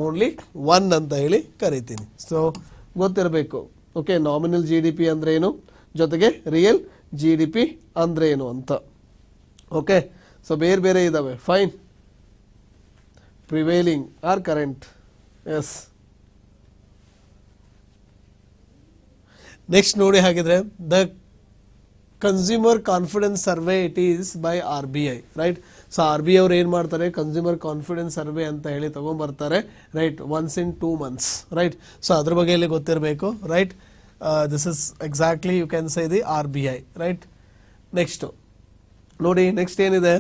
ಓನ್ಲಿ 1 ಅಂತ ಹೇಳಿ ಕರಿತೀನಿ. ಸೊ ಗೊತ್ತಿರಬೇಕು okay nominal G D P ಅಂದರೆ ಏನು ಜೊತೆಗೆ ರಿಯಲ್ ಜಿ ಡಿ ಪಿ ಅಂದರೆ ಏನು ಅಂತ. ಓಕೆ. ಸೊ ಬೇರೆ ಬೇರೆ ಇದ್ದಾವೆ. Fine. Prevailing or current. Yes. Next ನೋಡಿ ಹಾಗಿದ್ರೆ the consumer confidence survey it is by RBI right. So RBI ಅವ್ರು ಏನು ಮಾಡ್ತಾರೆ, ಕನ್ಸ್ಯೂಮರ್ ಕಾನ್ಫಿಡೆನ್ಸ್ ಸರ್ವೆ ಅಂತ ಹೇಳಿ ತೊಗೊಂಬರ್ತಾರೆ right. Once in 2 months right. So ಅದ್ರ ಬಗ್ಗೆ ಇಲ್ಲಿ ಗೊತ್ತಿರಬೇಕು right. This is exactly you can say the RBI right. Next ನೋಡಿ. ನೆಕ್ಸ್ಟ್ ಏನಿದೆ,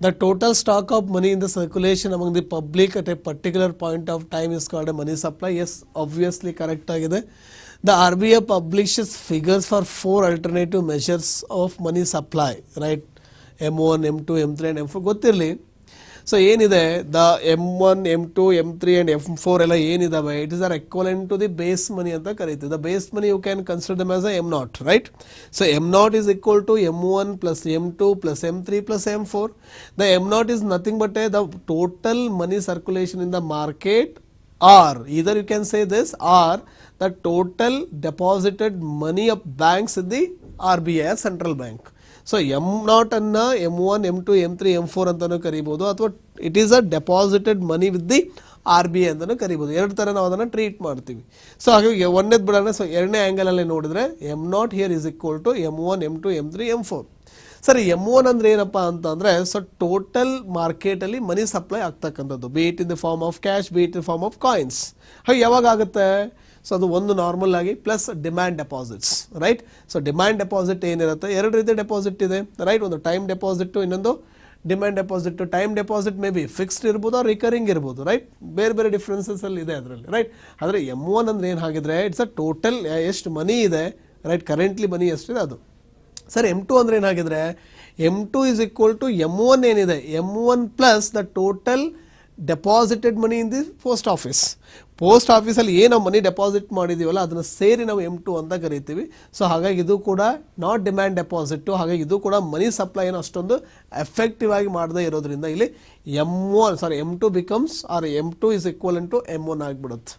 the total stock of money in the circulation among the public at A particular point of time is called A money supply. Yes obviously correct ಆಗಿದೆ. The RBI publishes figures for 4 alternative measures of money supply, right? M1, M2, M3 and M4 ಗೊತ್ತಿರಲಿ. So ಏನಿದೆ the M1, M2, M3 and M4 ಎಲ್ಲ ಏನಿದಾವೆ it is or equivalent to the base money ಅಂತ ಕರೀತೀವಿ. The base money you can consider them as a M0 right. So M0 is equal to M1 plus M2 plus M3 plus M4. The M0 is nothing but the total money circulation in the market, or either you can say this, or the total deposited money of banks in the RBI central bank. So M0 ಅನ್ನ M1, M2, M3, M4 ಅಂತಲೂ ಕರಿಬೋದು, ಅಥವಾ it is a deposited money with the RBI ಅಂತಲೂ ಕರಿಬೋದು. ಎರಡು ಥರ ನಾವು ಅದನ್ನು ಟ್ರೀಟ್ ಮಾಡ್ತೀವಿ. ಸೊ ಹಾಗಾಗಿ ಒಂದೇದು ಬಿಡೋಣ. ಸೊ ಎರಡನೇ ಆ್ಯಂಗಲಲ್ಲಿ ನೋಡಿದ್ರೆ M0 here is equal to M1, M2, M3, M4. ಸರಿ, M1 ಅಂದರೆ ಏನಪ್ಪ ಅಂತಂದರೆ ಸೊ ಟೋಟಲ್ ಮಾರ್ಕೆಟಲ್ಲಿ ಮನಿ ಸಪ್ಲೈ ಆಗ್ತಕ್ಕಂಥದ್ದು, be it in the form of cash, be it in form of coins. ಹಾಗೆ ಯಾವಾಗ ಆಗುತ್ತೆ, ಸೊ ಅದು ಒಂದು ನಾರ್ಮಲ್ ಆಗಿ plus demand deposits right. So demand deposit ಏನಿರುತ್ತೆ, ಎರಡು ರೀತಿ ಡೆಪಾಸಿಟ್ ಇದೆ ರೈಟ್. ಒಂದು ಟೈಮ್ ಡೆಪಾಸಿಟ್, ಇನ್ನೊಂದು demand deposit. Time deposit may be fixed ಇರ್ಬೋದು, ರಿಕರಿಂಗ್ ಇರ್ಬೋದು ರೈಟ್. ಬೇರೆ ಬೇರೆ ಡಿಫ್ರೆನ್ಸಸ್ ಅಲ್ಲಿ ಇದೆ ಅದರಲ್ಲಿ ರೈಟ್. ಆದರೆ M1 ಅಂದರೆ ಏನು ಹಾಗಿದ್ರೆ ಇಟ್ಸ್ ಅ ಟೋಟಲ್ ಎಷ್ಟು ಮನಿ ಇದೆ ರೈಟ್, ಕರೆಂಟ್ಲಿ ಮನಿ ಎಷ್ಟಿದೆ ಅದು. ಸರ್ M2 ಅಂದರೆ ಏನಾಗಿದ್ರೆ M2 is equal to M1 ಏನಿದೆ, M1 plus the total deposited money in the post office. Post ಆಫೀಸಲ್ಲಿ ಏನು ನಾವು ಮನಿ ಡೆಪಾಸಿಟ್ ಮಾಡಿದ್ದೀವಲ್ಲ ಅದನ್ನು ಸೇರಿ ನಾವು M2 ಅಂತ ಕರಿತೀವಿ. ಸೊ ಹಾಗಾಗಿ ಇದು ಕೂಡ ನಾಟ್ ಡಿಮ್ಯಾಂಡ್ ಡೆಪಾಸಿಟ್ಟು, ಹಾಗಾಗಿ ಇದು ಕೂಡ ಮನಿ ಸಪ್ಲೈ ಏನು ಅಷ್ಟೊಂದು ಎಫೆಕ್ಟಿವ್ ಆಗಿ ಮಾಡದೇ ಇರೋದ್ರಿಂದ ಇಲ್ಲಿ M2 becomes or M2 is equivalent to M1 ಆಗಿಬಿಡುತ್ತೆ.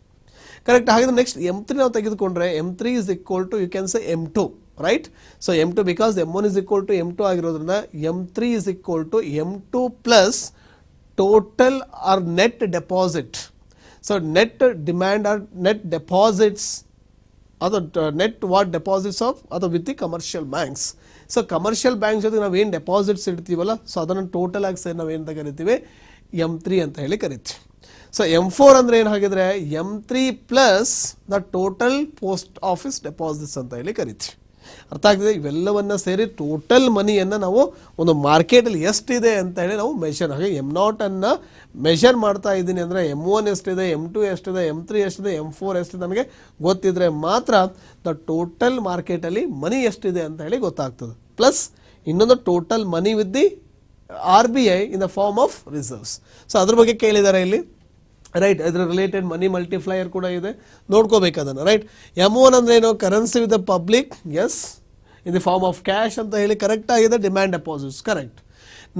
ಕರೆಕ್ಟ್. ಹಾಗಿದ್ರೆ ನೆಕ್ಸ್ಟ್ M3 ನಾವು ತೆಗೆದುಕೊಂಡ್ರೆ M3 is equal to you can say M2 right. So M2 because M1 is equal to M2 ಆಗಿರೋದ್ರಿಂದ M3 is equal to M2 plus total or net deposit. So net demand or net deposits ಅಥವಾ net what deposits of ಅಥವಾ with the commercial banks. So commercial banks ಜೊತೆ ನಾವೇನು ಡೆಪಾಸಿಟ್ಸ್ ಇಡ್ತೀವಲ್ಲ so ಅದನ್ನು total ಆಗಿ ಸೇರಿ ನಾವೇನು ಅಂತ ಕರಿತೀವಿ M3 ಅಂತ ಹೇಳಿ ಕರಿತೀವಿ. ಸೊ M4 ಅಂದರೆ ಏನು ಹಾಗಿದ್ರೆ M3 plus the total post office deposits ಅಂತ ಹೇಳಿ ಕರಿತೀವಿ. ಅರ್ಥ ಆಗ್ತದೆ? ಇವೆಲ್ಲವನ್ನ ಸೇರಿ ಟೋಟಲ್ ಮನಿಯನ್ನು ನಾವು ಒಂದು ಮಾರ್ಕೆಟಲ್ಲಿ ಎಷ್ಟಿದೆ ಅಂತ ಹೇಳಿ ನಾವು ಮೆಷರ್, ಹಾಗೆ M0 ಅನ್ನು ಮೆಷರ್ ಮಾಡ್ತಾ ಇದ್ದೀನಿ ಅಂದರೆ M1 ಎಷ್ಟಿದೆ, M2 ಎಷ್ಟಿದೆ, M3 ಎಷ್ಟಿದೆ, M4 ಎಷ್ಟಿದೆ ನನಗೆ ಗೊತ್ತಿದ್ರೆ ಮಾತ್ರ ದ ಟೋಟಲ್ ಮಾರ್ಕೆಟಲ್ಲಿ ಮನಿ ಎಷ್ಟಿದೆ ಅಂತ ಹೇಳಿ ಗೊತ್ತಾಗ್ತದೆ. ಪ್ಲಸ್ ಇನ್ನೊಂದು total money with the RBI in the form of reserves. So ಅದ್ರ ಬಗ್ಗೆ ಕೇಳಿದ್ದಾರೆ ಇಲ್ಲಿ, ರೈಟ್. ಅದರ ರಿಲೇಟೆಡ್ ಮನಿ ಮಲ್ಟಿಫ್ಲೈಯರ್ ಕೂಡ ಇದೆ, ನೋಡ್ಕೋಬೇಕು ಅದನ್ನು, ರೈಟ್. M1 ಅಂದ್ರೆ ಏನು? Currency with the public, yes, in the form of cash ಅಂತ ಹೇಳಿ ಕರೆಕ್ಟ್ ಆಗಿದೆ. Demand deposits correct.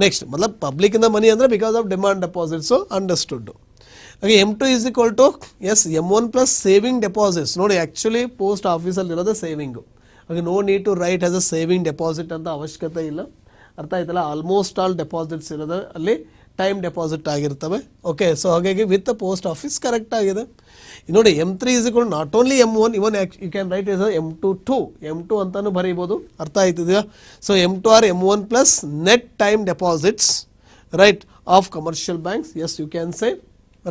ನೆಕ್ಸ್ಟ್ ಮਤਲਬ ಪಬ್ಲಿಕ್ ಇಂದ ಮನಿ ಅಂದರೆ because of demand deposits, understood. ಹಾಗೆ M2 is equal to yes M1 plus saving deposits. ನೋಡಿ actually post ಆಫೀಸಲ್ಲಿ ಇರೋದು ಸೇವಿಂಗು, ಹಾಗೆ no need to write as a saving deposit ಅಂತ ಅವಶ್ಯಕತೆ ಇಲ್ಲ. ಅರ್ಥ ಆಯ್ತಲ್ಲ? ಆಲ್ಮೋಸ್ಟ್ ಆಲ್ ಡೆಪಾಸಿಟ್ಸ್ ಇರೋದು ಅಲ್ಲಿ ಟೈಮ್ ಡೆಪಾಸಿಟ್ ಆಗಿರ್ತವೆ. ಓಕೆ, ಸೊ ಹಾಗಾಗಿ ವಿತ್ ಪೋಸ್ಟ್ ಆಫೀಸ್ ಕರೆಕ್ಟ್ ಆಗಿದೆ. ನೋಡಿ M3 is equal not only M1, even you can write is M2 ಅಂತಾನು ಬರೀಬೋದು. ಅರ್ಥ ಆಯ್ತಿದೆಯಾ? So M2 or M1 plus net time deposits, right, of commercial banks. Yes, you can say,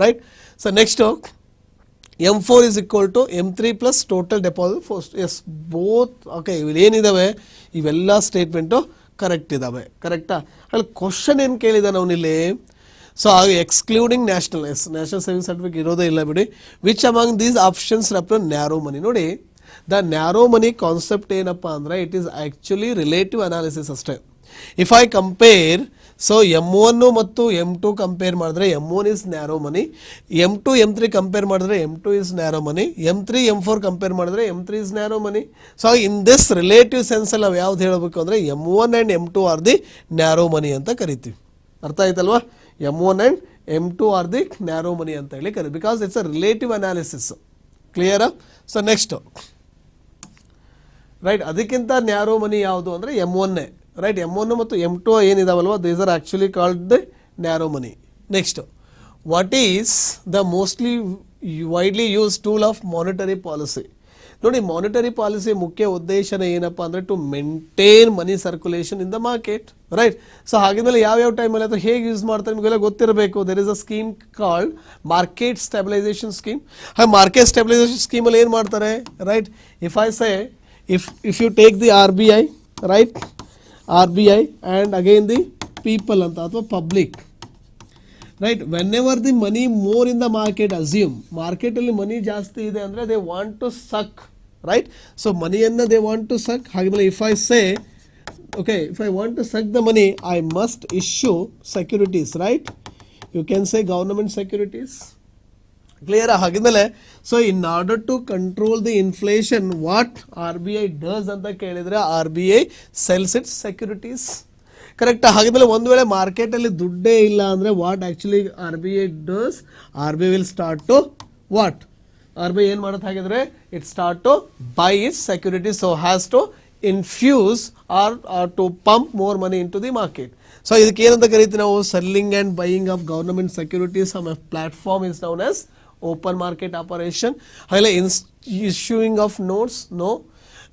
right. So next M4 is equal to M3 plus total deposit first. Yes, both. Okay, ಇವೇನಿದ್ದಾವೆ ಇವೆಲ್ಲ statement correct ಇದ್ದಾವೆ. ಕರೆಕ್ಟಾ? ಅಲ್ಲಿ question ಏನು ಕೇಳಿದಾನೆ ಅವನಿಲ್ಲಿ? So excluding national saving certificate ಇರೋದೇ ಇಲ್ಲ ಬಿಡಿ. Which among these options represent narrow money. ನೋಡಿ, ದ ನ್ಯಾರೋ ಮನಿ ಕಾನ್ಸೆಪ್ಟ್ ಏನಪ್ಪ ಅಂದರೆ it is actually relative analysis ಅಷ್ಟೇ. If I compare, so M1 ಮತ್ತು M2 ಕಂಪೇರ್ ಮಾಡಿದ್ರೆ M1 is narrow money, M2 M3 compare ಮಾಡಿದ್ರೆ M2 is narrow money, M3 M4 compare ಮಾಡಿದ್ರೆ M3 is narrow money. So in this relative ಸೆನ್ಸಲ್ಲಿ ನಾವು ಯಾವ್ದು ಹೇಳಬೇಕು ಅಂದರೆ M1 and M2 are the narrow money ಅಂತ ಕರಿತೀವಿ. ಅರ್ಥ ಆಯ್ತಲ್ವಾ? M1 and M2 are the narrow money ಅಂತ ಹೇಳಿ ಕರಿ, because it's a relative analysis. ಕ್ಲಿಯರಾ? ಸೊ ನೆಕ್ಸ್ಟ್, ರೈಟ್, ಅದಕ್ಕಿಂತ ನ್ಯಾರೋ ಮನಿ ಯಾವುದು ಅಂದರೆ M1, ರೈಟ್. M1 ಮತ್ತು M2 ಏನಿದಾವಲ್ವ, these are actually called the narrow money. Next, what is the mostly widely use tool of monetary policy. ನೋಡಿ, monetary policy ಮುಖ್ಯ ಉದ್ದೇಶನೇ ಏನಪ್ಪ ಅಂದರೆ to maintain money circulation in the market, right. So ಹಾಗಿದ್ಮೇಲೆ ಯಾವ್ಯಾವ ಟೈಮಲ್ಲಿ ಅಥವಾ ಹೇಗೆ ಯೂಸ್ ಮಾಡ್ತಾರೆ ನಿಮಗೆಲ್ಲ ಗೊತ್ತಿರಬೇಕು. There is a scheme called market stabilisation scheme. ಹಾಗೆ ಮಾರ್ಕೆಟ್ ಸ್ಟೆಬಿಲೈಸೇಷನ್ ಸ್ಕೀಮಲ್ಲಿ ಏನು ಮಾಡ್ತಾರೆ, right. If I say if you take the RBI, right, RBI and again the people anta athwa public, right, whenever the money more in the market, assume market alli money ಜಾಸ್ತಿ ಇದೆ ಅಂದ್ರೆ they want to suck, right. So money anna they want to suck. ಹಾಗೆ if I say, okay, if I want to suck the money I must issue securities, right. You can say government securities. Clear? ಹಾಗಿದ್ಮೇಲೆ so in order to control the inflation what RBI does ಅಂತ ಕೇಳಿದರೆ RBI cells it's securities. ಕರೆಕ್ಟಾ? ಹಾಗಿದ್ಮೇಲೆ ಒಂದು ವೇಳೆ ಮಾರ್ಕೆಟಲ್ಲಿ ದುಡ್ಡೇ ಇಲ್ಲ ಅಂದರೆ what actually RBI does, RBI will start to what, RBI ಏನು ಮಾಡುತ್ತೆ ಹಾಗಿದ್ರೆ it start to buy its securities. So has to infuse or to pump more money into the market. So ಇದಕ್ಕೆ ಏನಂತ ಕರಿತೀವಿ ನಾವು? Selling and buying of government securities on a platform is known as open market operation. Highly issuing of notes, no,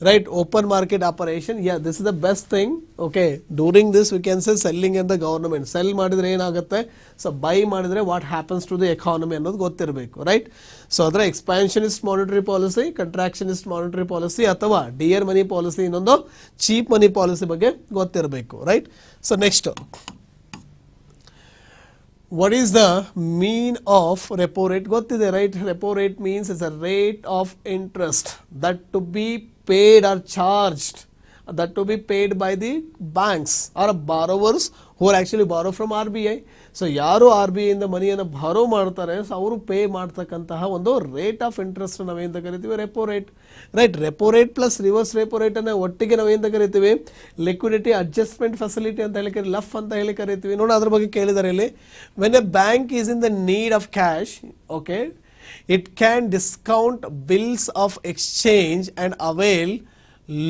right. Open market operation, yeah, this is the best thing. Okay, during this we can say selling and the government. Sell ಮಾಡಿದ್ರೆ ಏನಾಗುತ್ತೆ, so by ಮಾಡಿದ್ರೆ what happens to the economy ಅನ್ನೋದು ಗೊತ್ತಿರಬೇಕು, right. So ಅದರ ಎಕ್ಸ್ಪ್ಯಾನ್ಷನಿಸ್ಟ್ monetary policy, ಕಂಟ್ರಾಕ್ಷನಿಸ್ಟ್ monetary policy ಅಥವಾ dear ಮನಿ policy, ಇನ್ನೊಂದು cheap ಮನಿ policy ಬಗ್ಗೆ ಗೊತ್ತಿರಬೇಕು, right. So next, what is the mean of repo rate? ಗೊತ್ತಿದೆ, right. repo rate means it's a rate of interest that to be paid or charged, that to be paid by the banks or borrowers who are actually borrow from RBI. So ಯಾರು RBI ಇಂದ ಮನಿಯನ್ನು ಬಾರೋ ಮಾಡ್ತಾರೆ, so ಅವರು pay ಮಾಡ್ತಕ್ಕಂತಹ ಒಂದು rate of interest ನಾವೇಂತ ಕರಿತೀವಿ? Repo rate, right. Repo rate plus reverse repo ರೇಟನ್ನು ಒಟ್ಟಿಗೆ ನಾವೇಂತ ಕರಿತೀವಿ? ಲಿಕ್ವಿಡಿಟಿ ಅಡ್ಜಸ್ಟ್ಮೆಂಟ್ ಫೆಸಿಲಿಟಿ ಅಂತ ಹೇಳಿ ಲಫ್ ಅಂತ ಹೇಳಿ ಕರಿತೀವಿ. ನೋಡಿ, ಅದ್ರ ಬಗ್ಗೆ ಕೇಳಿದ್ದಾರೆ ಇಲ್ಲಿ. When A bank is in the need of cash, okay, it can discount bills of exchange and avail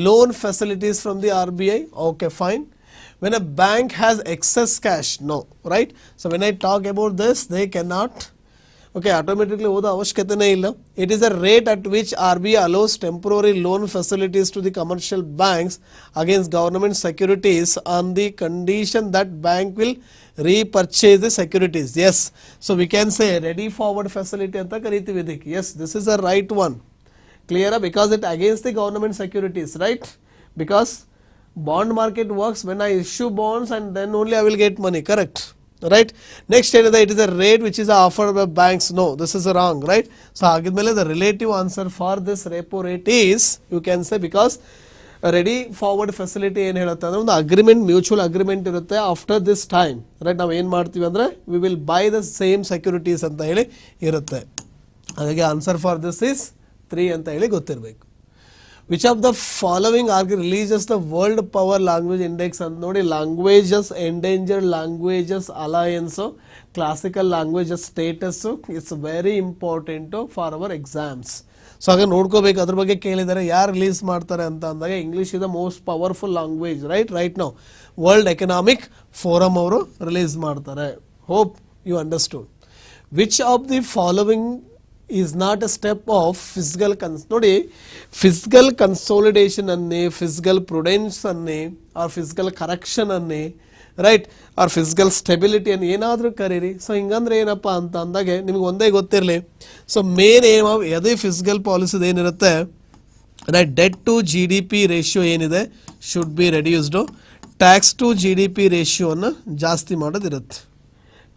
loan facilities from the RBI. Okay, fine. When a bank has excess cash, no, right. So when I talk about this, they cannot okay, automatically ಓದೋ ಅವಶ್ಯಕತೆನೇ ಇಲ್ಲ. It is a rate at which RBI allows temporary loan facilities to the commercial banks against government securities on the condition that bank will repurchase the securities. Yes, so we can say ready forward facility anta ಕರೀತೀವಿ ಇದಕ್ಕೆ. Yes, this is a right one. Clear? Because it against the government securities, right? Because bond market works when I issue bonds and then only I will get money, correct? Right? Next it is a rate which is offered by banks. No, this is wrong, right? So agidmele the relative answer for this repo rate is, you can say, because ready forward facility ಏನು ಹೇಳುತ್ತೆ ಅಂದರೆ ಒಂದು agreement, mutual agreement ಇರುತ್ತೆ. After this time, right, ನಾವು ಏನು ಮಾಡ್ತೀವಿ ಅಂದರೆ we will buy the same securities ಅಂತ ಹೇಳಿ ಇರುತ್ತೆ. ಹಾಗಾಗಿ ಆನ್ಸರ್ ಫಾರ್ ದಿಸ್ ಈಸ್ 3 ಅಂತ ಹೇಳಿ ಗೊತ್ತಿರಬೇಕು. Which of the following releases the world power language index ಅಂತ ನೋಡಿ. Languages, endangered languages Alliance, classical languages status, it's very important for our exams. So ಹಾಗೆ ನೋಡ್ಕೋಬೇಕು, ಅದ್ರ ಬಗ್ಗೆ ಕೇಳಿದ್ದಾರೆ ಯಾರು ರಿಲೀಸ್ ಮಾಡ್ತಾರೆ ಅಂತ ಅಂದಾಗ English is the most powerful language, right now world economic forum ಅವರು ರಿಲೀಸ್ ಮಾಡ್ತಾರೆ. Hope you understood. Which of the following is not a step of fiscal ನೋಡಿ, ಫಿಸಿಕಲ್ ಕನ್ಸೋಲಿಡೇಷನ್ ಅನ್ನೇ, ಫಿಸಿಕಲ್ ಪ್ರುಡೆನ್ಸ್ ಅನ್ನೇ, ಆರ್ ಫಿಸಿಕಲ್ ಕರೆಕ್ಷನ್ ಅನ್ನೇ, right, or fiscal stability ಅನ್ನು ಏನಾದರೂ ಕರೀರಿ. So ಹಿಂಗಂದ್ರೆ ಏನಪ್ಪ ಅಂತ ಅಂದಾಗೆ ನಿಮ್ಗೆ ಒಂದೇ ಗೊತ್ತಿರಲಿ. ಸೊ ಮೇನ್ ಏಮ್ ಆಫ್ ಯಾವುದೇ ಫಿಸಿಕಲ್ ಪಾಲಿಸಿದು ಏನಿರುತ್ತೆ, right, debt to GDP ratio ಏನಿದೆ should be reduced, tax to GDP ರೇಷಿಯೋವನ್ನು ಜಾಸ್ತಿ ಮಾಡೋದಿರುತ್ತೆ,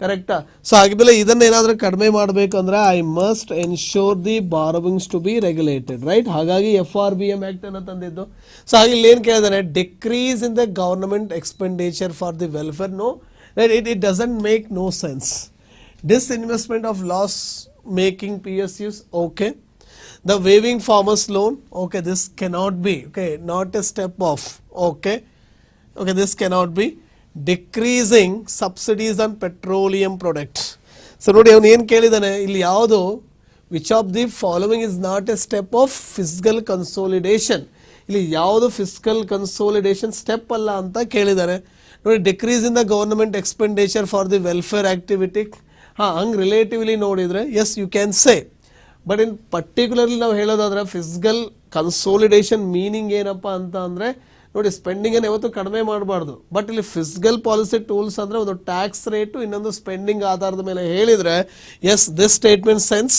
ಕರೆಕ್ಟಾ? ಸೊ ಹಾಗಿದ್ಮೇಲೆ ಇದನ್ನು ಏನಾದರೂ ಕಡಿಮೆ ಮಾಡಬೇಕು ಅಂದರೆ I must ensure the borrowings to be regulated, right? ಹಾಗಾಗಿ FRBM ಆ್ಯಕ್ಟ್ ಅನ್ನು ತಂದಿದ್ದು. ಸೊ ಹಾಗೆ ಇಲ್ಲಿ ಏನು ಕೇಳಿದಾನೆ, decrease in the government expenditure for the welfare. No, right, it doesn't make no sense. Disinvestment of loss making PSUs, okay. The waiving farmers loan, okay, this cannot be, okay, not a step of, okay, this cannot be. Decreasing subsidies on petroleum products. So ನೋಡಿ ಅವನು ಏನು ಕೇಳಿದಾನೆ ಇಲ್ಲಿ, ಯಾವುದು which of the following is not a step of fiscal consolidation. ಇಲ್ಲಿ ಯಾವುದು fiscal consolidation step ಅಲ್ಲ ಅಂತ ಕೇಳಿದ್ದಾರೆ ನೋಡಿ. Decrease in the government expenditure for the welfare activity, ಹಂಗೆ ರಿಲೇಟಿವ್ಲಿ ನೋಡಿದರೆ as you can say. But in particularly ನಾವು ಹೇಳೋದಾದ್ರೆ ಫಿಸಿಕಲ್ ಕನ್ಸೋಲಿಡೇಷನ್ ಮೀನಿಂಗ್ ಏನಪ್ಪ ಅಂತ ಅಂದರೆ ನೋಡಿ, ಸ್ಪೆಂಡಿಂಗನ್ನು ಯಾವತ್ತೂ ಕಡಿಮೆ ಮಾಡಬಾರ್ದು. ಬಟ್ ಇಲ್ಲಿ ಫಿಸಿಕಲ್ ಪಾಲಿಸಿ ಟೂಲ್ಸ್ ಅಂದರೆ ಒಂದು ಟ್ಯಾಕ್ಸ್ ರೇಟು, ಇನ್ನೊಂದು ಸ್ಪೆಂಡಿಂಗ್ ಆಧಾರದ ಮೇಲೆ ಹೇಳಿದರೆ ಎಸ್ ದಿಸ್ ಸ್ಟೇಟ್ಮೆಂಟ್ ಸೆನ್ಸ್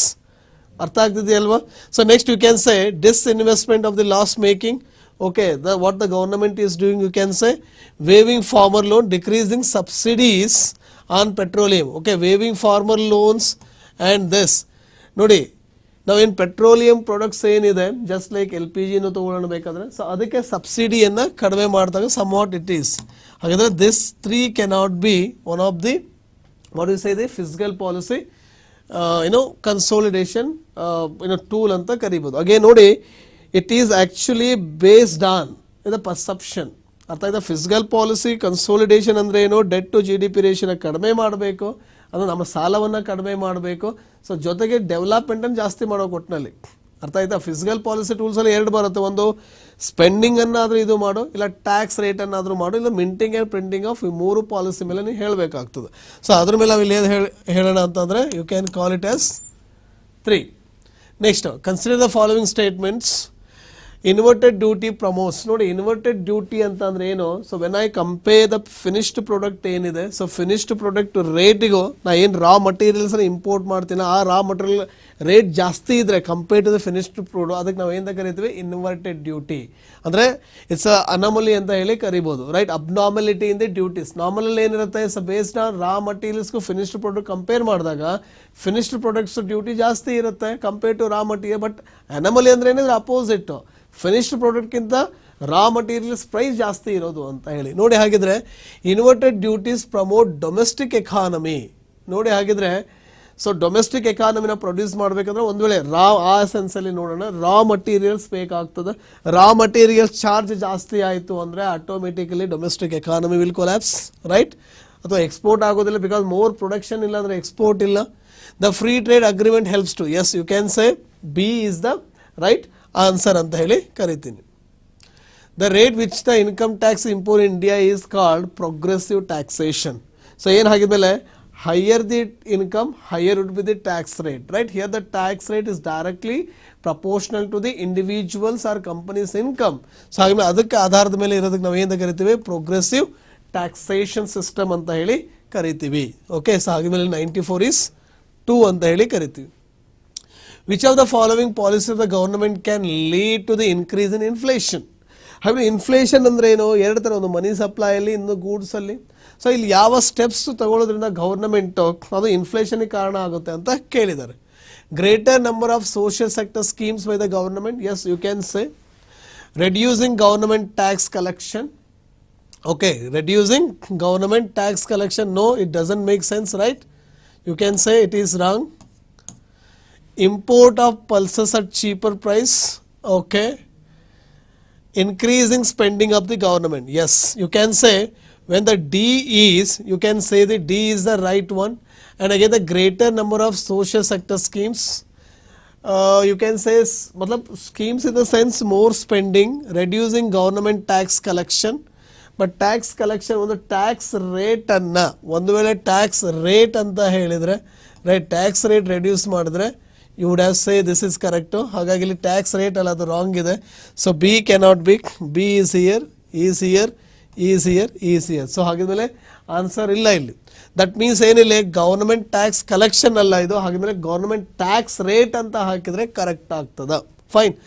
ಅರ್ಥ ಆಗ್ತಿದೆಯಲ್ವಾ? So next you can say disinvestment of the loss making, okay, what the government is doing, you can say waiving farmer loan, decreasing subsidies on petroleum, okay, waiving farmer loans and this. ನೋಡಿ ನಾವೇನು petroleum products ಏನಿದೆ, just like LPGನೂ ತೊಗೊಳ್ಳೋಣ ಬೇಕಾದರೆ, so ಅದಕ್ಕೆ ಸಬ್ಸಿಡಿಯನ್ನು ಕಡಿಮೆ ಮಾಡಿದಾಗ ಸಮ್ ವಾಟ್ ಇಟ್ ಈಸ್. ಹಾಗಾದರೆ this 3 cannot be one of the what you say the fiscal policy ಕನ್ಸೋಲಿಡೇಷನ್ tool ಅಂತ ಕರಿಬೋದು. ಹಾಗೆ ನೋಡಿ, it is actually based on the perception. ಅರ್ಥ ಆಯ್ತಾ? ಫಿಸಿಕಲ್ ಪಾಲಿಸಿ ಕನ್ಸೋಲಿಡೇಷನ್ ಅಂದರೆ ಏನು, ಡೆಟ್ ಟು GDP ರೇಷಿಯೋನ ಕಡಿಮೆ ಮಾಡಬೇಕು, ಅದು ನಮ್ಮ ಸಾಲವನ್ನು ಕಡಿಮೆ ಮಾಡಬೇಕು. ಸೊ ಜೊತೆಗೆ ಡೆವಲಪ್ಮೆಂಟನ್ನು ಜಾಸ್ತಿ ಮಾಡೋ ಕೊಟ್ಟಿನಲ್ಲಿ, ಅರ್ಥ ಆಯ್ತಾ? ಫಿಸಿಕಲ್ ಪಾಲಿಸಿ ಟೂಲ್ಸಲ್ಲಿ 2 ಬರುತ್ತೆ, ಒಂದು ಸ್ಪೆಂಡಿಂಗನ್ನಾದರೂ ಇದು ಮಾಡು, ಇಲ್ಲ ಟ್ಯಾಕ್ಸ್ ರೇಟನ್ನಾದರೂ ಮಾಡು, ಇಲ್ಲ ಮಿಂಟಿಂಗ್ ಆ್ಯಂಡ್ ಪ್ರಿಂಟಿಂಗ್ ಆಫ್ ಈ 3 ಪಾಲಿಸಿ ಮೇಲೆ ನೀವು ಹೇಳಬೇಕಾಗ್ತದೆ. ಸೊ ಅದ್ರ ಮೇಲೆ ನಾವು ಇಲ್ಲಿ ಏನು ಹೇಳೋಣ ಅಂತಂದರೆ you can call it as 3. Next, consider the following statements. Inverted duty promotes. ನೋಡಿ, ಇನ್ವರ್ಟೆಡ್ ಡ್ಯೂಟಿ ಅಂತ ಅಂದರೆ ಏನು? So when I compare the finished product ಏನಿದೆ, ಸೊ ಫಿನಿಶ್ಡ್ ಪ್ರಾಡಕ್ಟ್ ರೇಟಿಗೂ ನಾ ಏನು ರಾ ಮಟೀರಿಯಲ್ಸನ್ನು ಇಂಪೋರ್ಟ್ ಮಾಡ್ತೀನಿ, ಆ ರಾ ಮಟೀರಿಯಲ್ ರೇಟ್ ಜಾಸ್ತಿ ಇದ್ದರೆ compare to the finished product, ಅದಕ್ಕೆ ನಾವು ಏನಂತ ಕರಿತೀವಿ, ಇನ್ವರ್ಟೆಡ್ ಡ್ಯೂಟಿ. ಅಂದರೆ ಇಟ್ಸ್ ಅ ಅನಾಮಲಿ ಅಂತ ಹೇಳಿ ಕರಿಬೋದು, right? Abnormality in the duties. ನಾರ್ಮಲಲ್ಲಿ ಏನಿರುತ್ತೆ, ಸೊ ಬೇಸ್ಡ್ ಆನ್ ರಾ ಮಟೀರಿಯಲ್ಸ್ಗೂ ಫಿನಿಶ್ಡ್ ಪ್ರಾಡಕ್ಟ್ ಕಂಪೇರ್ ಮಾಡಿದಾಗ ಫಿನಿಶ್ಡ್ ಪ್ರಾಡಕ್ಟ್ಸ್ ಡ್ಯೂಟಿ ಜಾಸ್ತಿ ಇರುತ್ತೆ compare to raw material. But anomaly ಅಂದರೆ ಏನಿದ್ರೆ ಅಪೋಸಿಟ್ಟು, ಫಿನಿಶ್ಡ್ ಪ್ರಾಡಕ್ಟ್ಗಿಂತ ರಾ ಮಟೀರಿಯಲ್ಸ್ ಪ್ರೈಸ್ ಜಾಸ್ತಿ ಇರೋದು ಅಂತ ಹೇಳಿ. ನೋಡಿ ಹಾಗಿದ್ರೆ inverted duties promote domestic economy. ನೋಡಿ ಹಾಗಿದ್ರೆ ಸೊ ಡೊಮೆಸ್ಟಿಕ್ ಎಕಾನಮಿನ ಪ್ರೊಡ್ಯೂಸ್ ಮಾಡಬೇಕಂದ್ರೆ ಒಂದು ವೇಳೆ ಆ ಸೆನ್ಸಲ್ಲಿ ನೋಡೋಣ, ರಾ ಮಟೀರಿಯಲ್ಸ್ ಬೇಕಾಗ್ತದೆ. ರಾ ಮಟೀರಿಯಲ್ಸ್ ಚಾರ್ಜ್ ಜಾಸ್ತಿ ಆಯಿತು ಅಂದರೆ automatically domestic economy will collapse, right? ಅಥವಾ ಎಕ್ಸ್ಪೋರ್ಟ್ ಆಗೋದಿಲ್ಲ, ಬಿಕಾಸ್ ಮೋರ್ ಪ್ರೊಡಕ್ಷನ್ ಇಲ್ಲ ಅಂದರೆ ಎಕ್ಸ್ಪೋರ್ಟ್ ಇಲ್ಲ. The free trade agreement helps to, as you can say B is the right answer ಅಂತ ಹೇಳಿ ಕರಿತೀನಿ. The rate which the income tax import India is called progressive taxation. So ಏನು ಹಾಗಿದ್ಮೇಲೆ higher the income, higher would be the tax rate, right? Here the tax rate is directly proportional to the individuals or company's income. So ಹಾಗೆ ಅದಕ್ಕೆ ಆಧಾರದ ಮೇಲೆ ಇರೋದಕ್ಕೆ ನಾವು ಏನು ಕರಿತೀವಿ, ಪ್ರೋಗ್ರೆಸಿವ್ ಟ್ಯಾಕ್ಸೇಷನ್ ಸಿಸ್ಟಮ್ ಅಂತ ಹೇಳಿ ಕರಿತೀವಿ. ಓಕೆ, ಸೊ ಹಾಗೆ ಮೇಲೆ 94 is 2 ಅಂತ ಹೇಳಿ ಕರಿತೀವಿ. Which of the following policies of the government can lead to the increase in inflation? ಹಾಗೆ ಇನ್ಫ್ಲೇಷನ್ ಅಂದರೆ ಏನು, ಎರಡು ಥರ, ಒಂದು ಮನಿ ಸಪ್ಲೈಯಲ್ಲಿ, ಇನ್ನು ಗೂಡ್ಸಲ್ಲಿ. ಸೊ ಇಲ್ಲಿ ಯಾವ ಸ್ಟೆಪ್ಸ್ ತಗೊಳ್ಳೋದ್ರಿಂದ ಗೌರ್ನಮೆಂಟು ಅದು ಇನ್ಫ್ಲೇಷನ್ಗೆ ಕಾರಣ ಆಗುತ್ತೆ ಅಂತ ಕೇಳಿದ್ದಾರೆ. Greater number of social sector schemes by the government, yes you can say. Reducing government tax collection, okay, reducing government tax collection, no, it doesn't make sense, right? You can say it is wrong. Import of pulses at cheaper price, okay. Increasing spending of the government, yes, you can say when the D is, you can say the D is the right one. And again the greater number of social sector schemes, you can say matlab schemes in the sense more spending, reducing government tax collection. But tax collection ಒಂದು tax ರೇಟನ್ನು, ಒಂದು ವೇಳೆ tax rate ಅಂತ ಹೇಳಿದರೆ, right, tax rate reduce ಮಾಡಿದ್ರೆ you would have say this is correct. ಹಾಗಾಗಿ ಇಲ್ಲಿ tax rate ಅಲ್ಲ, ಅದು ರಾಂಗ್ ಇದೆ. So B cannot be, B is here, is here, is here, is here. So ಹಾಗಿದ್ಮೇಲೆ ಆನ್ಸರ್ ಇಲ್ಲ ಇಲ್ಲಿ. ದಟ್ ಮೀನ್ಸ್ ಏನಿಲ್ಲ, ಗೌರ್ಮೆಂಟ್ ಟ್ಯಾಕ್ಸ್ ಕಲೆಕ್ಷನ್ ಅಲ್ಲ ಇದು. ಹಾಗಿದ್ಮೇಲೆ ಗೌರ್ಮೆಂಟ್ ಟ್ಯಾಕ್ಸ್ ರೇಟ್ ಅಂತ ಹಾಕಿದರೆ ಕರೆಕ್ಟ್ ಆಗ್ತದೆ. Fine.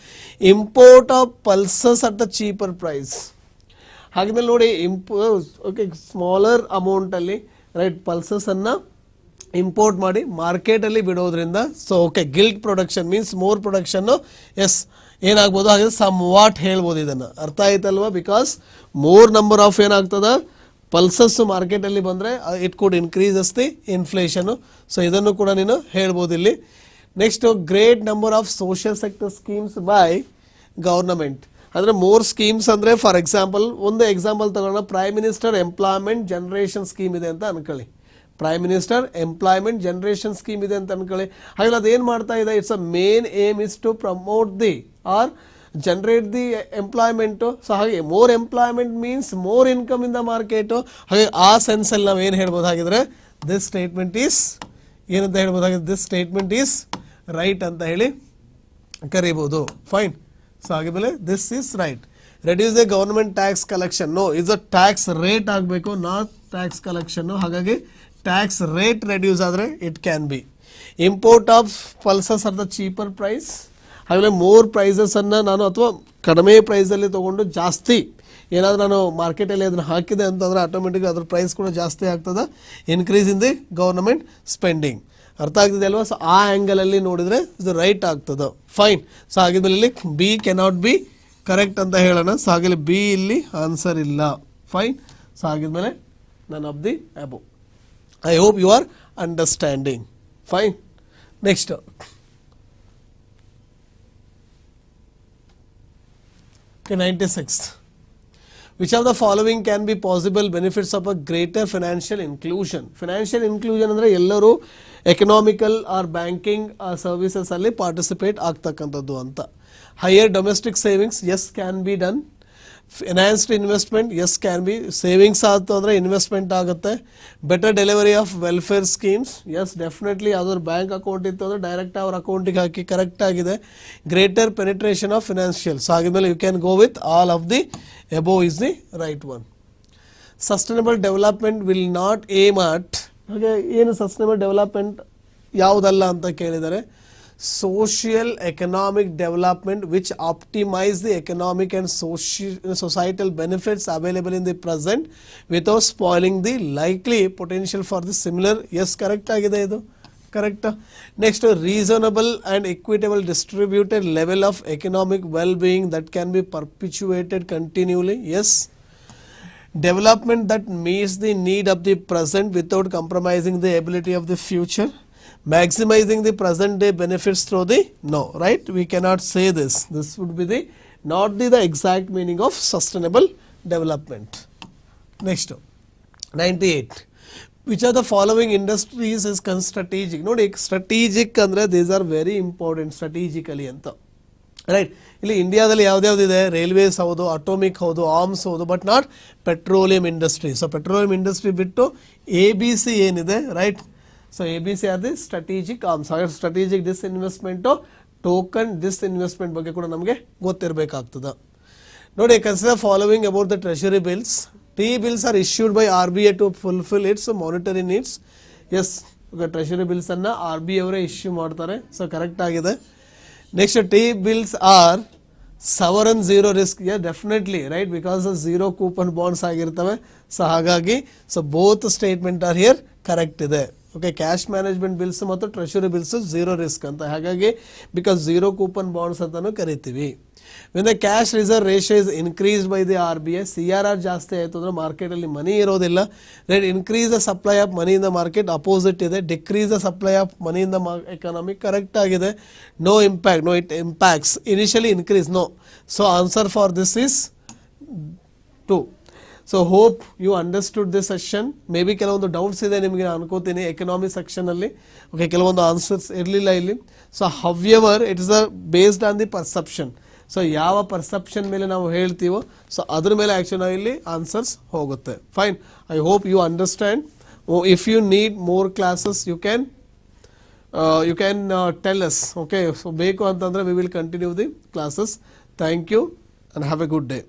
Import of pulses at the cheaper price, ಹಾಗೆಮೇಲೆ ನೋಡಿ, ಓಕೆ, ಸ್ಮಾಲರ್ ಅಮೌಂಟಲ್ಲಿ, ರೈಟ್, ಪಲ್ಸಸನ್ನು ಇಂಪೋರ್ಟ್ ಮಾಡಿ ಮಾರ್ಕೆಟಲ್ಲಿ ಬಿಡೋದ್ರಿಂದ, so okay, gilt production means more ಪ್ರೊಡಕ್ಷನ್ನು, ಎಸ್ ಏನಾಗ್ಬೋದು, ಹಾಗೆ ಸಮ್ ವಾಟ್ ಹೇಳ್ಬೋದು. ಇದನ್ನು ಅರ್ಥ ಆಯ್ತಲ್ವ? ಬಿಕಾಸ್ ಮೋರ್ ನಂಬರ್ ಆಫ್ ಏನಾಗ್ತದೆ, ಪಲ್ಸಸ್ಸು ಮಾರ್ಕೆಟಲ್ಲಿ ಬಂದರೆ it could increases the inflation. So ಇದನ್ನು ಕೂಡ ನೀನು ಹೇಳ್ಬೋದು ಇಲ್ಲಿ. Next, great number of social sector schemes by government. ಅಂದರೆ ಮೋರ್ ಸ್ಕೀಮ್ಸ್ ಅಂದರೆ, ಫಾರ್ ಎಕ್ಸಾಂಪಲ್, ಒಂದು ಎಕ್ಸಾಂಪಲ್ ತಗೊಳ್ಳೋಣ. Prime minister employment generation scheme ಇದೆ ಅಂತ ಅನ್ಕೊಳ್ಳಿ. Prime minister employment generation scheme ಇದೆ ಅಂತ ಅನ್ಕೊಳ್ಳಿ. ಹಾಗೆ ಅದೇನು ಮಾಡ್ತಾ ಇದೆ, it's a main aim is to promote the or generate the employment. So ಹಾಗೆ more employment means more income in the market. ಹಾಗೆ ಆ ಸೆನ್ಸಲ್ಲಿ ನಾವು ಏನು ಹೇಳ್ಬೋದು ಹಾಗಿದ್ರೆ, ದಿಸ್ ಸ್ಟೇಟ್ಮೆಂಟ್ ಈಸ್ ಏನಂತ ಹೇಳ್ಬೋದಾಗಿದೆ, ದಿಸ್ ಸ್ಟೇಟ್ಮೆಂಟ್ ಈಸ್ ರೈಟ್ ಅಂತ ಹೇಳಿ ಕರಿಬೋದು. ಫೈನ್. ಸೊ ಹಾಗೆ this is right. Reduce the government tax collection, no, is a tax rate ಆಗಬೇಕು, ನಾಟ್ ಟ್ಯಾಕ್ಸ್ ಕಲೆಕ್ಷನ್ನು. ಹಾಗಾಗಿ ಟ್ಯಾಕ್ಸ್ ರೇಟ್ ರೆಡ್ಯೂಸ್ ಆದರೆ it can be. Import of pulses or the cheaper price, ಹಾಗೆ more ಪ್ರೈಸಸನ್ನು ನಾನು ಅಥವಾ ಕಡಿಮೆ ಪ್ರೈಸಲ್ಲಿ ತೊಗೊಂಡು ಜಾಸ್ತಿ ಏನಾದರೂ ನಾನು ಮಾರ್ಕೆಟಲ್ಲಿ ಅದನ್ನು ಹಾಕಿದೆ ಅಂತಂದರೆ ಆಟೋಮೆಟಿಕ್ ಅದ್ರ ಪ್ರೈಸ್ ಕೂಡ ಜಾಸ್ತಿ ಆಗ್ತದೆ, increase in the government spending. ಅರ್ಥ ಆಗ್ತಿದೆ ಅಲ್ವಾ? ಸೊ ಆ ಆ್ಯಂಗಲಲ್ಲಿ ನೋಡಿದರೆ ಇದು ರೈಟ್ ಆಗ್ತದೆ. ಫೈನ್. ಸೊ ಹಾಗಿದ್ಮೇಲೆ ಇಲ್ಲಿ ಬಿ ಕೆನಾಟ್ ಬಿ ಕರೆಕ್ಟ್ ಅಂತ ಹೇಳೋಣ. ಸೊ ಹಾಗೆ ಬಿ ಇಲ್ಲಿ ಆನ್ಸರ್ ಇಲ್ಲ. ಫೈನ್. ಸೊ ಹಾಗಿದ್ಮೇಲೆ none of the above. I hope you are understanding. Fine. Next, okay, 96. Which of the following can be possible benefits of a greater financial inclusion? Financial inclusion ಅಂದರೆ ಎಲ್ಲರೂ economical or banking services ಅಲ್ಲಿ participate ಆಗ್ತಕ್ಕಂಥದ್ದು ಅಂತ. Higher domestic savings, yes can be done. Enhanced investment, yes can be. Savings ಆಯಿತು ಅಂದರೆ investment ಆಗುತ್ತೆ. Better delivery of welfare schemes, yes definitely. ಯಾವ್ದಾದ್ರು bank account ಇತ್ತು ಅಂದರೆ ಡೈರೆಕ್ಟ್ ಅವ್ರ ಅಕೌಂಟಿಗೆ ಹಾಕಿ ಕರೆಕ್ಟ್ ಆಗಿದೆ. Greater penetration of financial, so ಹಾಗಿದ್ಮೇಲೆ you can go with all of the above is the right one. Sustainable development will not aim at, ಹಾಗೆ ಏನು ಸಸ್ಟೈನಬಲ್ ಡೆವಲಪ್ಮೆಂಟ್ ಯಾವುದಲ್ಲ ಅಂತ ಕೇಳಿದರೆ, social economic development which optimise the economic and societal benefits available in the present without spoiling the likely potential for the similar. S correct ಆಗಿದೆ ಇದು, correct. Next, reasonable and equitable distributed level of economic well-being that can be perpetuated continually. Yes. Development that meets the need of the present without compromising the ability of the future. Maximizing the present day benefits through the, no, right? We cannot say this. This would be the not the exact meaning of sustainable development. Next, 98. Which are the following industries is strategic? ನೋಡಿ, strategic ಅಂದರೆ these are very important strategically ಅಂತ. Right. ಇಲ್ಲಿ ಇಂಡಿಯಾದಲ್ಲಿ ಯಾವ್ದ್ಯಾವ್ದಿದೆ, railways ಹೌದು, atomic ಹೌದು, arms ಹೌದು, but not petroleum industry. So petroleum industry ಬಿಟ್ಟು ABC ಏನಿದೆ, right. So ABC R the strategic arms. ಹಾಗೆ ಸ್ಟ್ರಾಟಜಿಕ್ ಡಿಸ್ಇನ್ವೆಸ್ಟ್ಮೆಂಟು, ಟೋಕನ್ ಡಿಸ್ಇನ್ವೆಸ್ಟ್ಮೆಂಟ್ ಬಗ್ಗೆ ಕೂಡ ನಮಗೆ ಗೊತ್ತಿರಬೇಕಾಗ್ತದೆ. ನೋಡಿ, consider following about the treasury bills. T bills are issued by RBI to fulfill its monetary needs. Yes, treasury bills ಅನ್ನ RBI ಅವರೇ issue ಮಾಡ್ತಾರೆ. So correct ಆಗಿದೆ. Next, T bills are sovereign zero risk. Definitely right, because zero coupon bonds ಆಗಿರ್ತವೆ. So ಹಾಗಾಗಿ so both statement are here correct ಇದೆ. Okay, cash management bills ಮತ್ತು treasury bills zero risk ಅಂತ, ಹಾಗಾಗಿ because zero coupon bonds ಅಂತಾನು ಕರಿತೀವಿ. When the cash reserve ratio is increased by the RBI, CRR ಜಾಸ್ತಿ ಆಯಿತು ಅಂದರೆ ಮಾರ್ಕೆಟಲ್ಲಿ ಮನಿ ಇರೋದಿಲ್ಲ. Right, increase the supply of money in the market, opposite ಇದೆ. Decrease the supply of money in the economy, correct ಆಗಿದೆ. No impact, no it impacts. Initially increase, no. So answer for this is 2. So hope you understood this session. May be ಕೆಲವೊಂದು doubts ಇದೆ ನಿಮಗೆ ಅನ್ಕೋತೀನಿ economy ಸೆಕ್ಷನಲ್ಲಿ. Okay, ಕೆಲವೊಂದು answers ಇರಲಿಲ್ಲ ಇಲ್ಲಿ. So however it is based on the perception. So ಯಾವ perception ಮೇಲೆ ನಾವು ಹೇಳ್ತೀವೋ ಸೊ ಅದ್ರ ಮೇಲೆ ಆ್ಯಕ್ಚುಲಿ ನಾವು ಇಲ್ಲಿ ಆನ್ಸರ್ಸ್ ಹೋಗುತ್ತೆ. Fine, I hope you understand. If you need more classes you can tell us. Okay, so ಬೇಕು ಅಂತಂದರೆ we will continue the classes. Thank you and have a good day.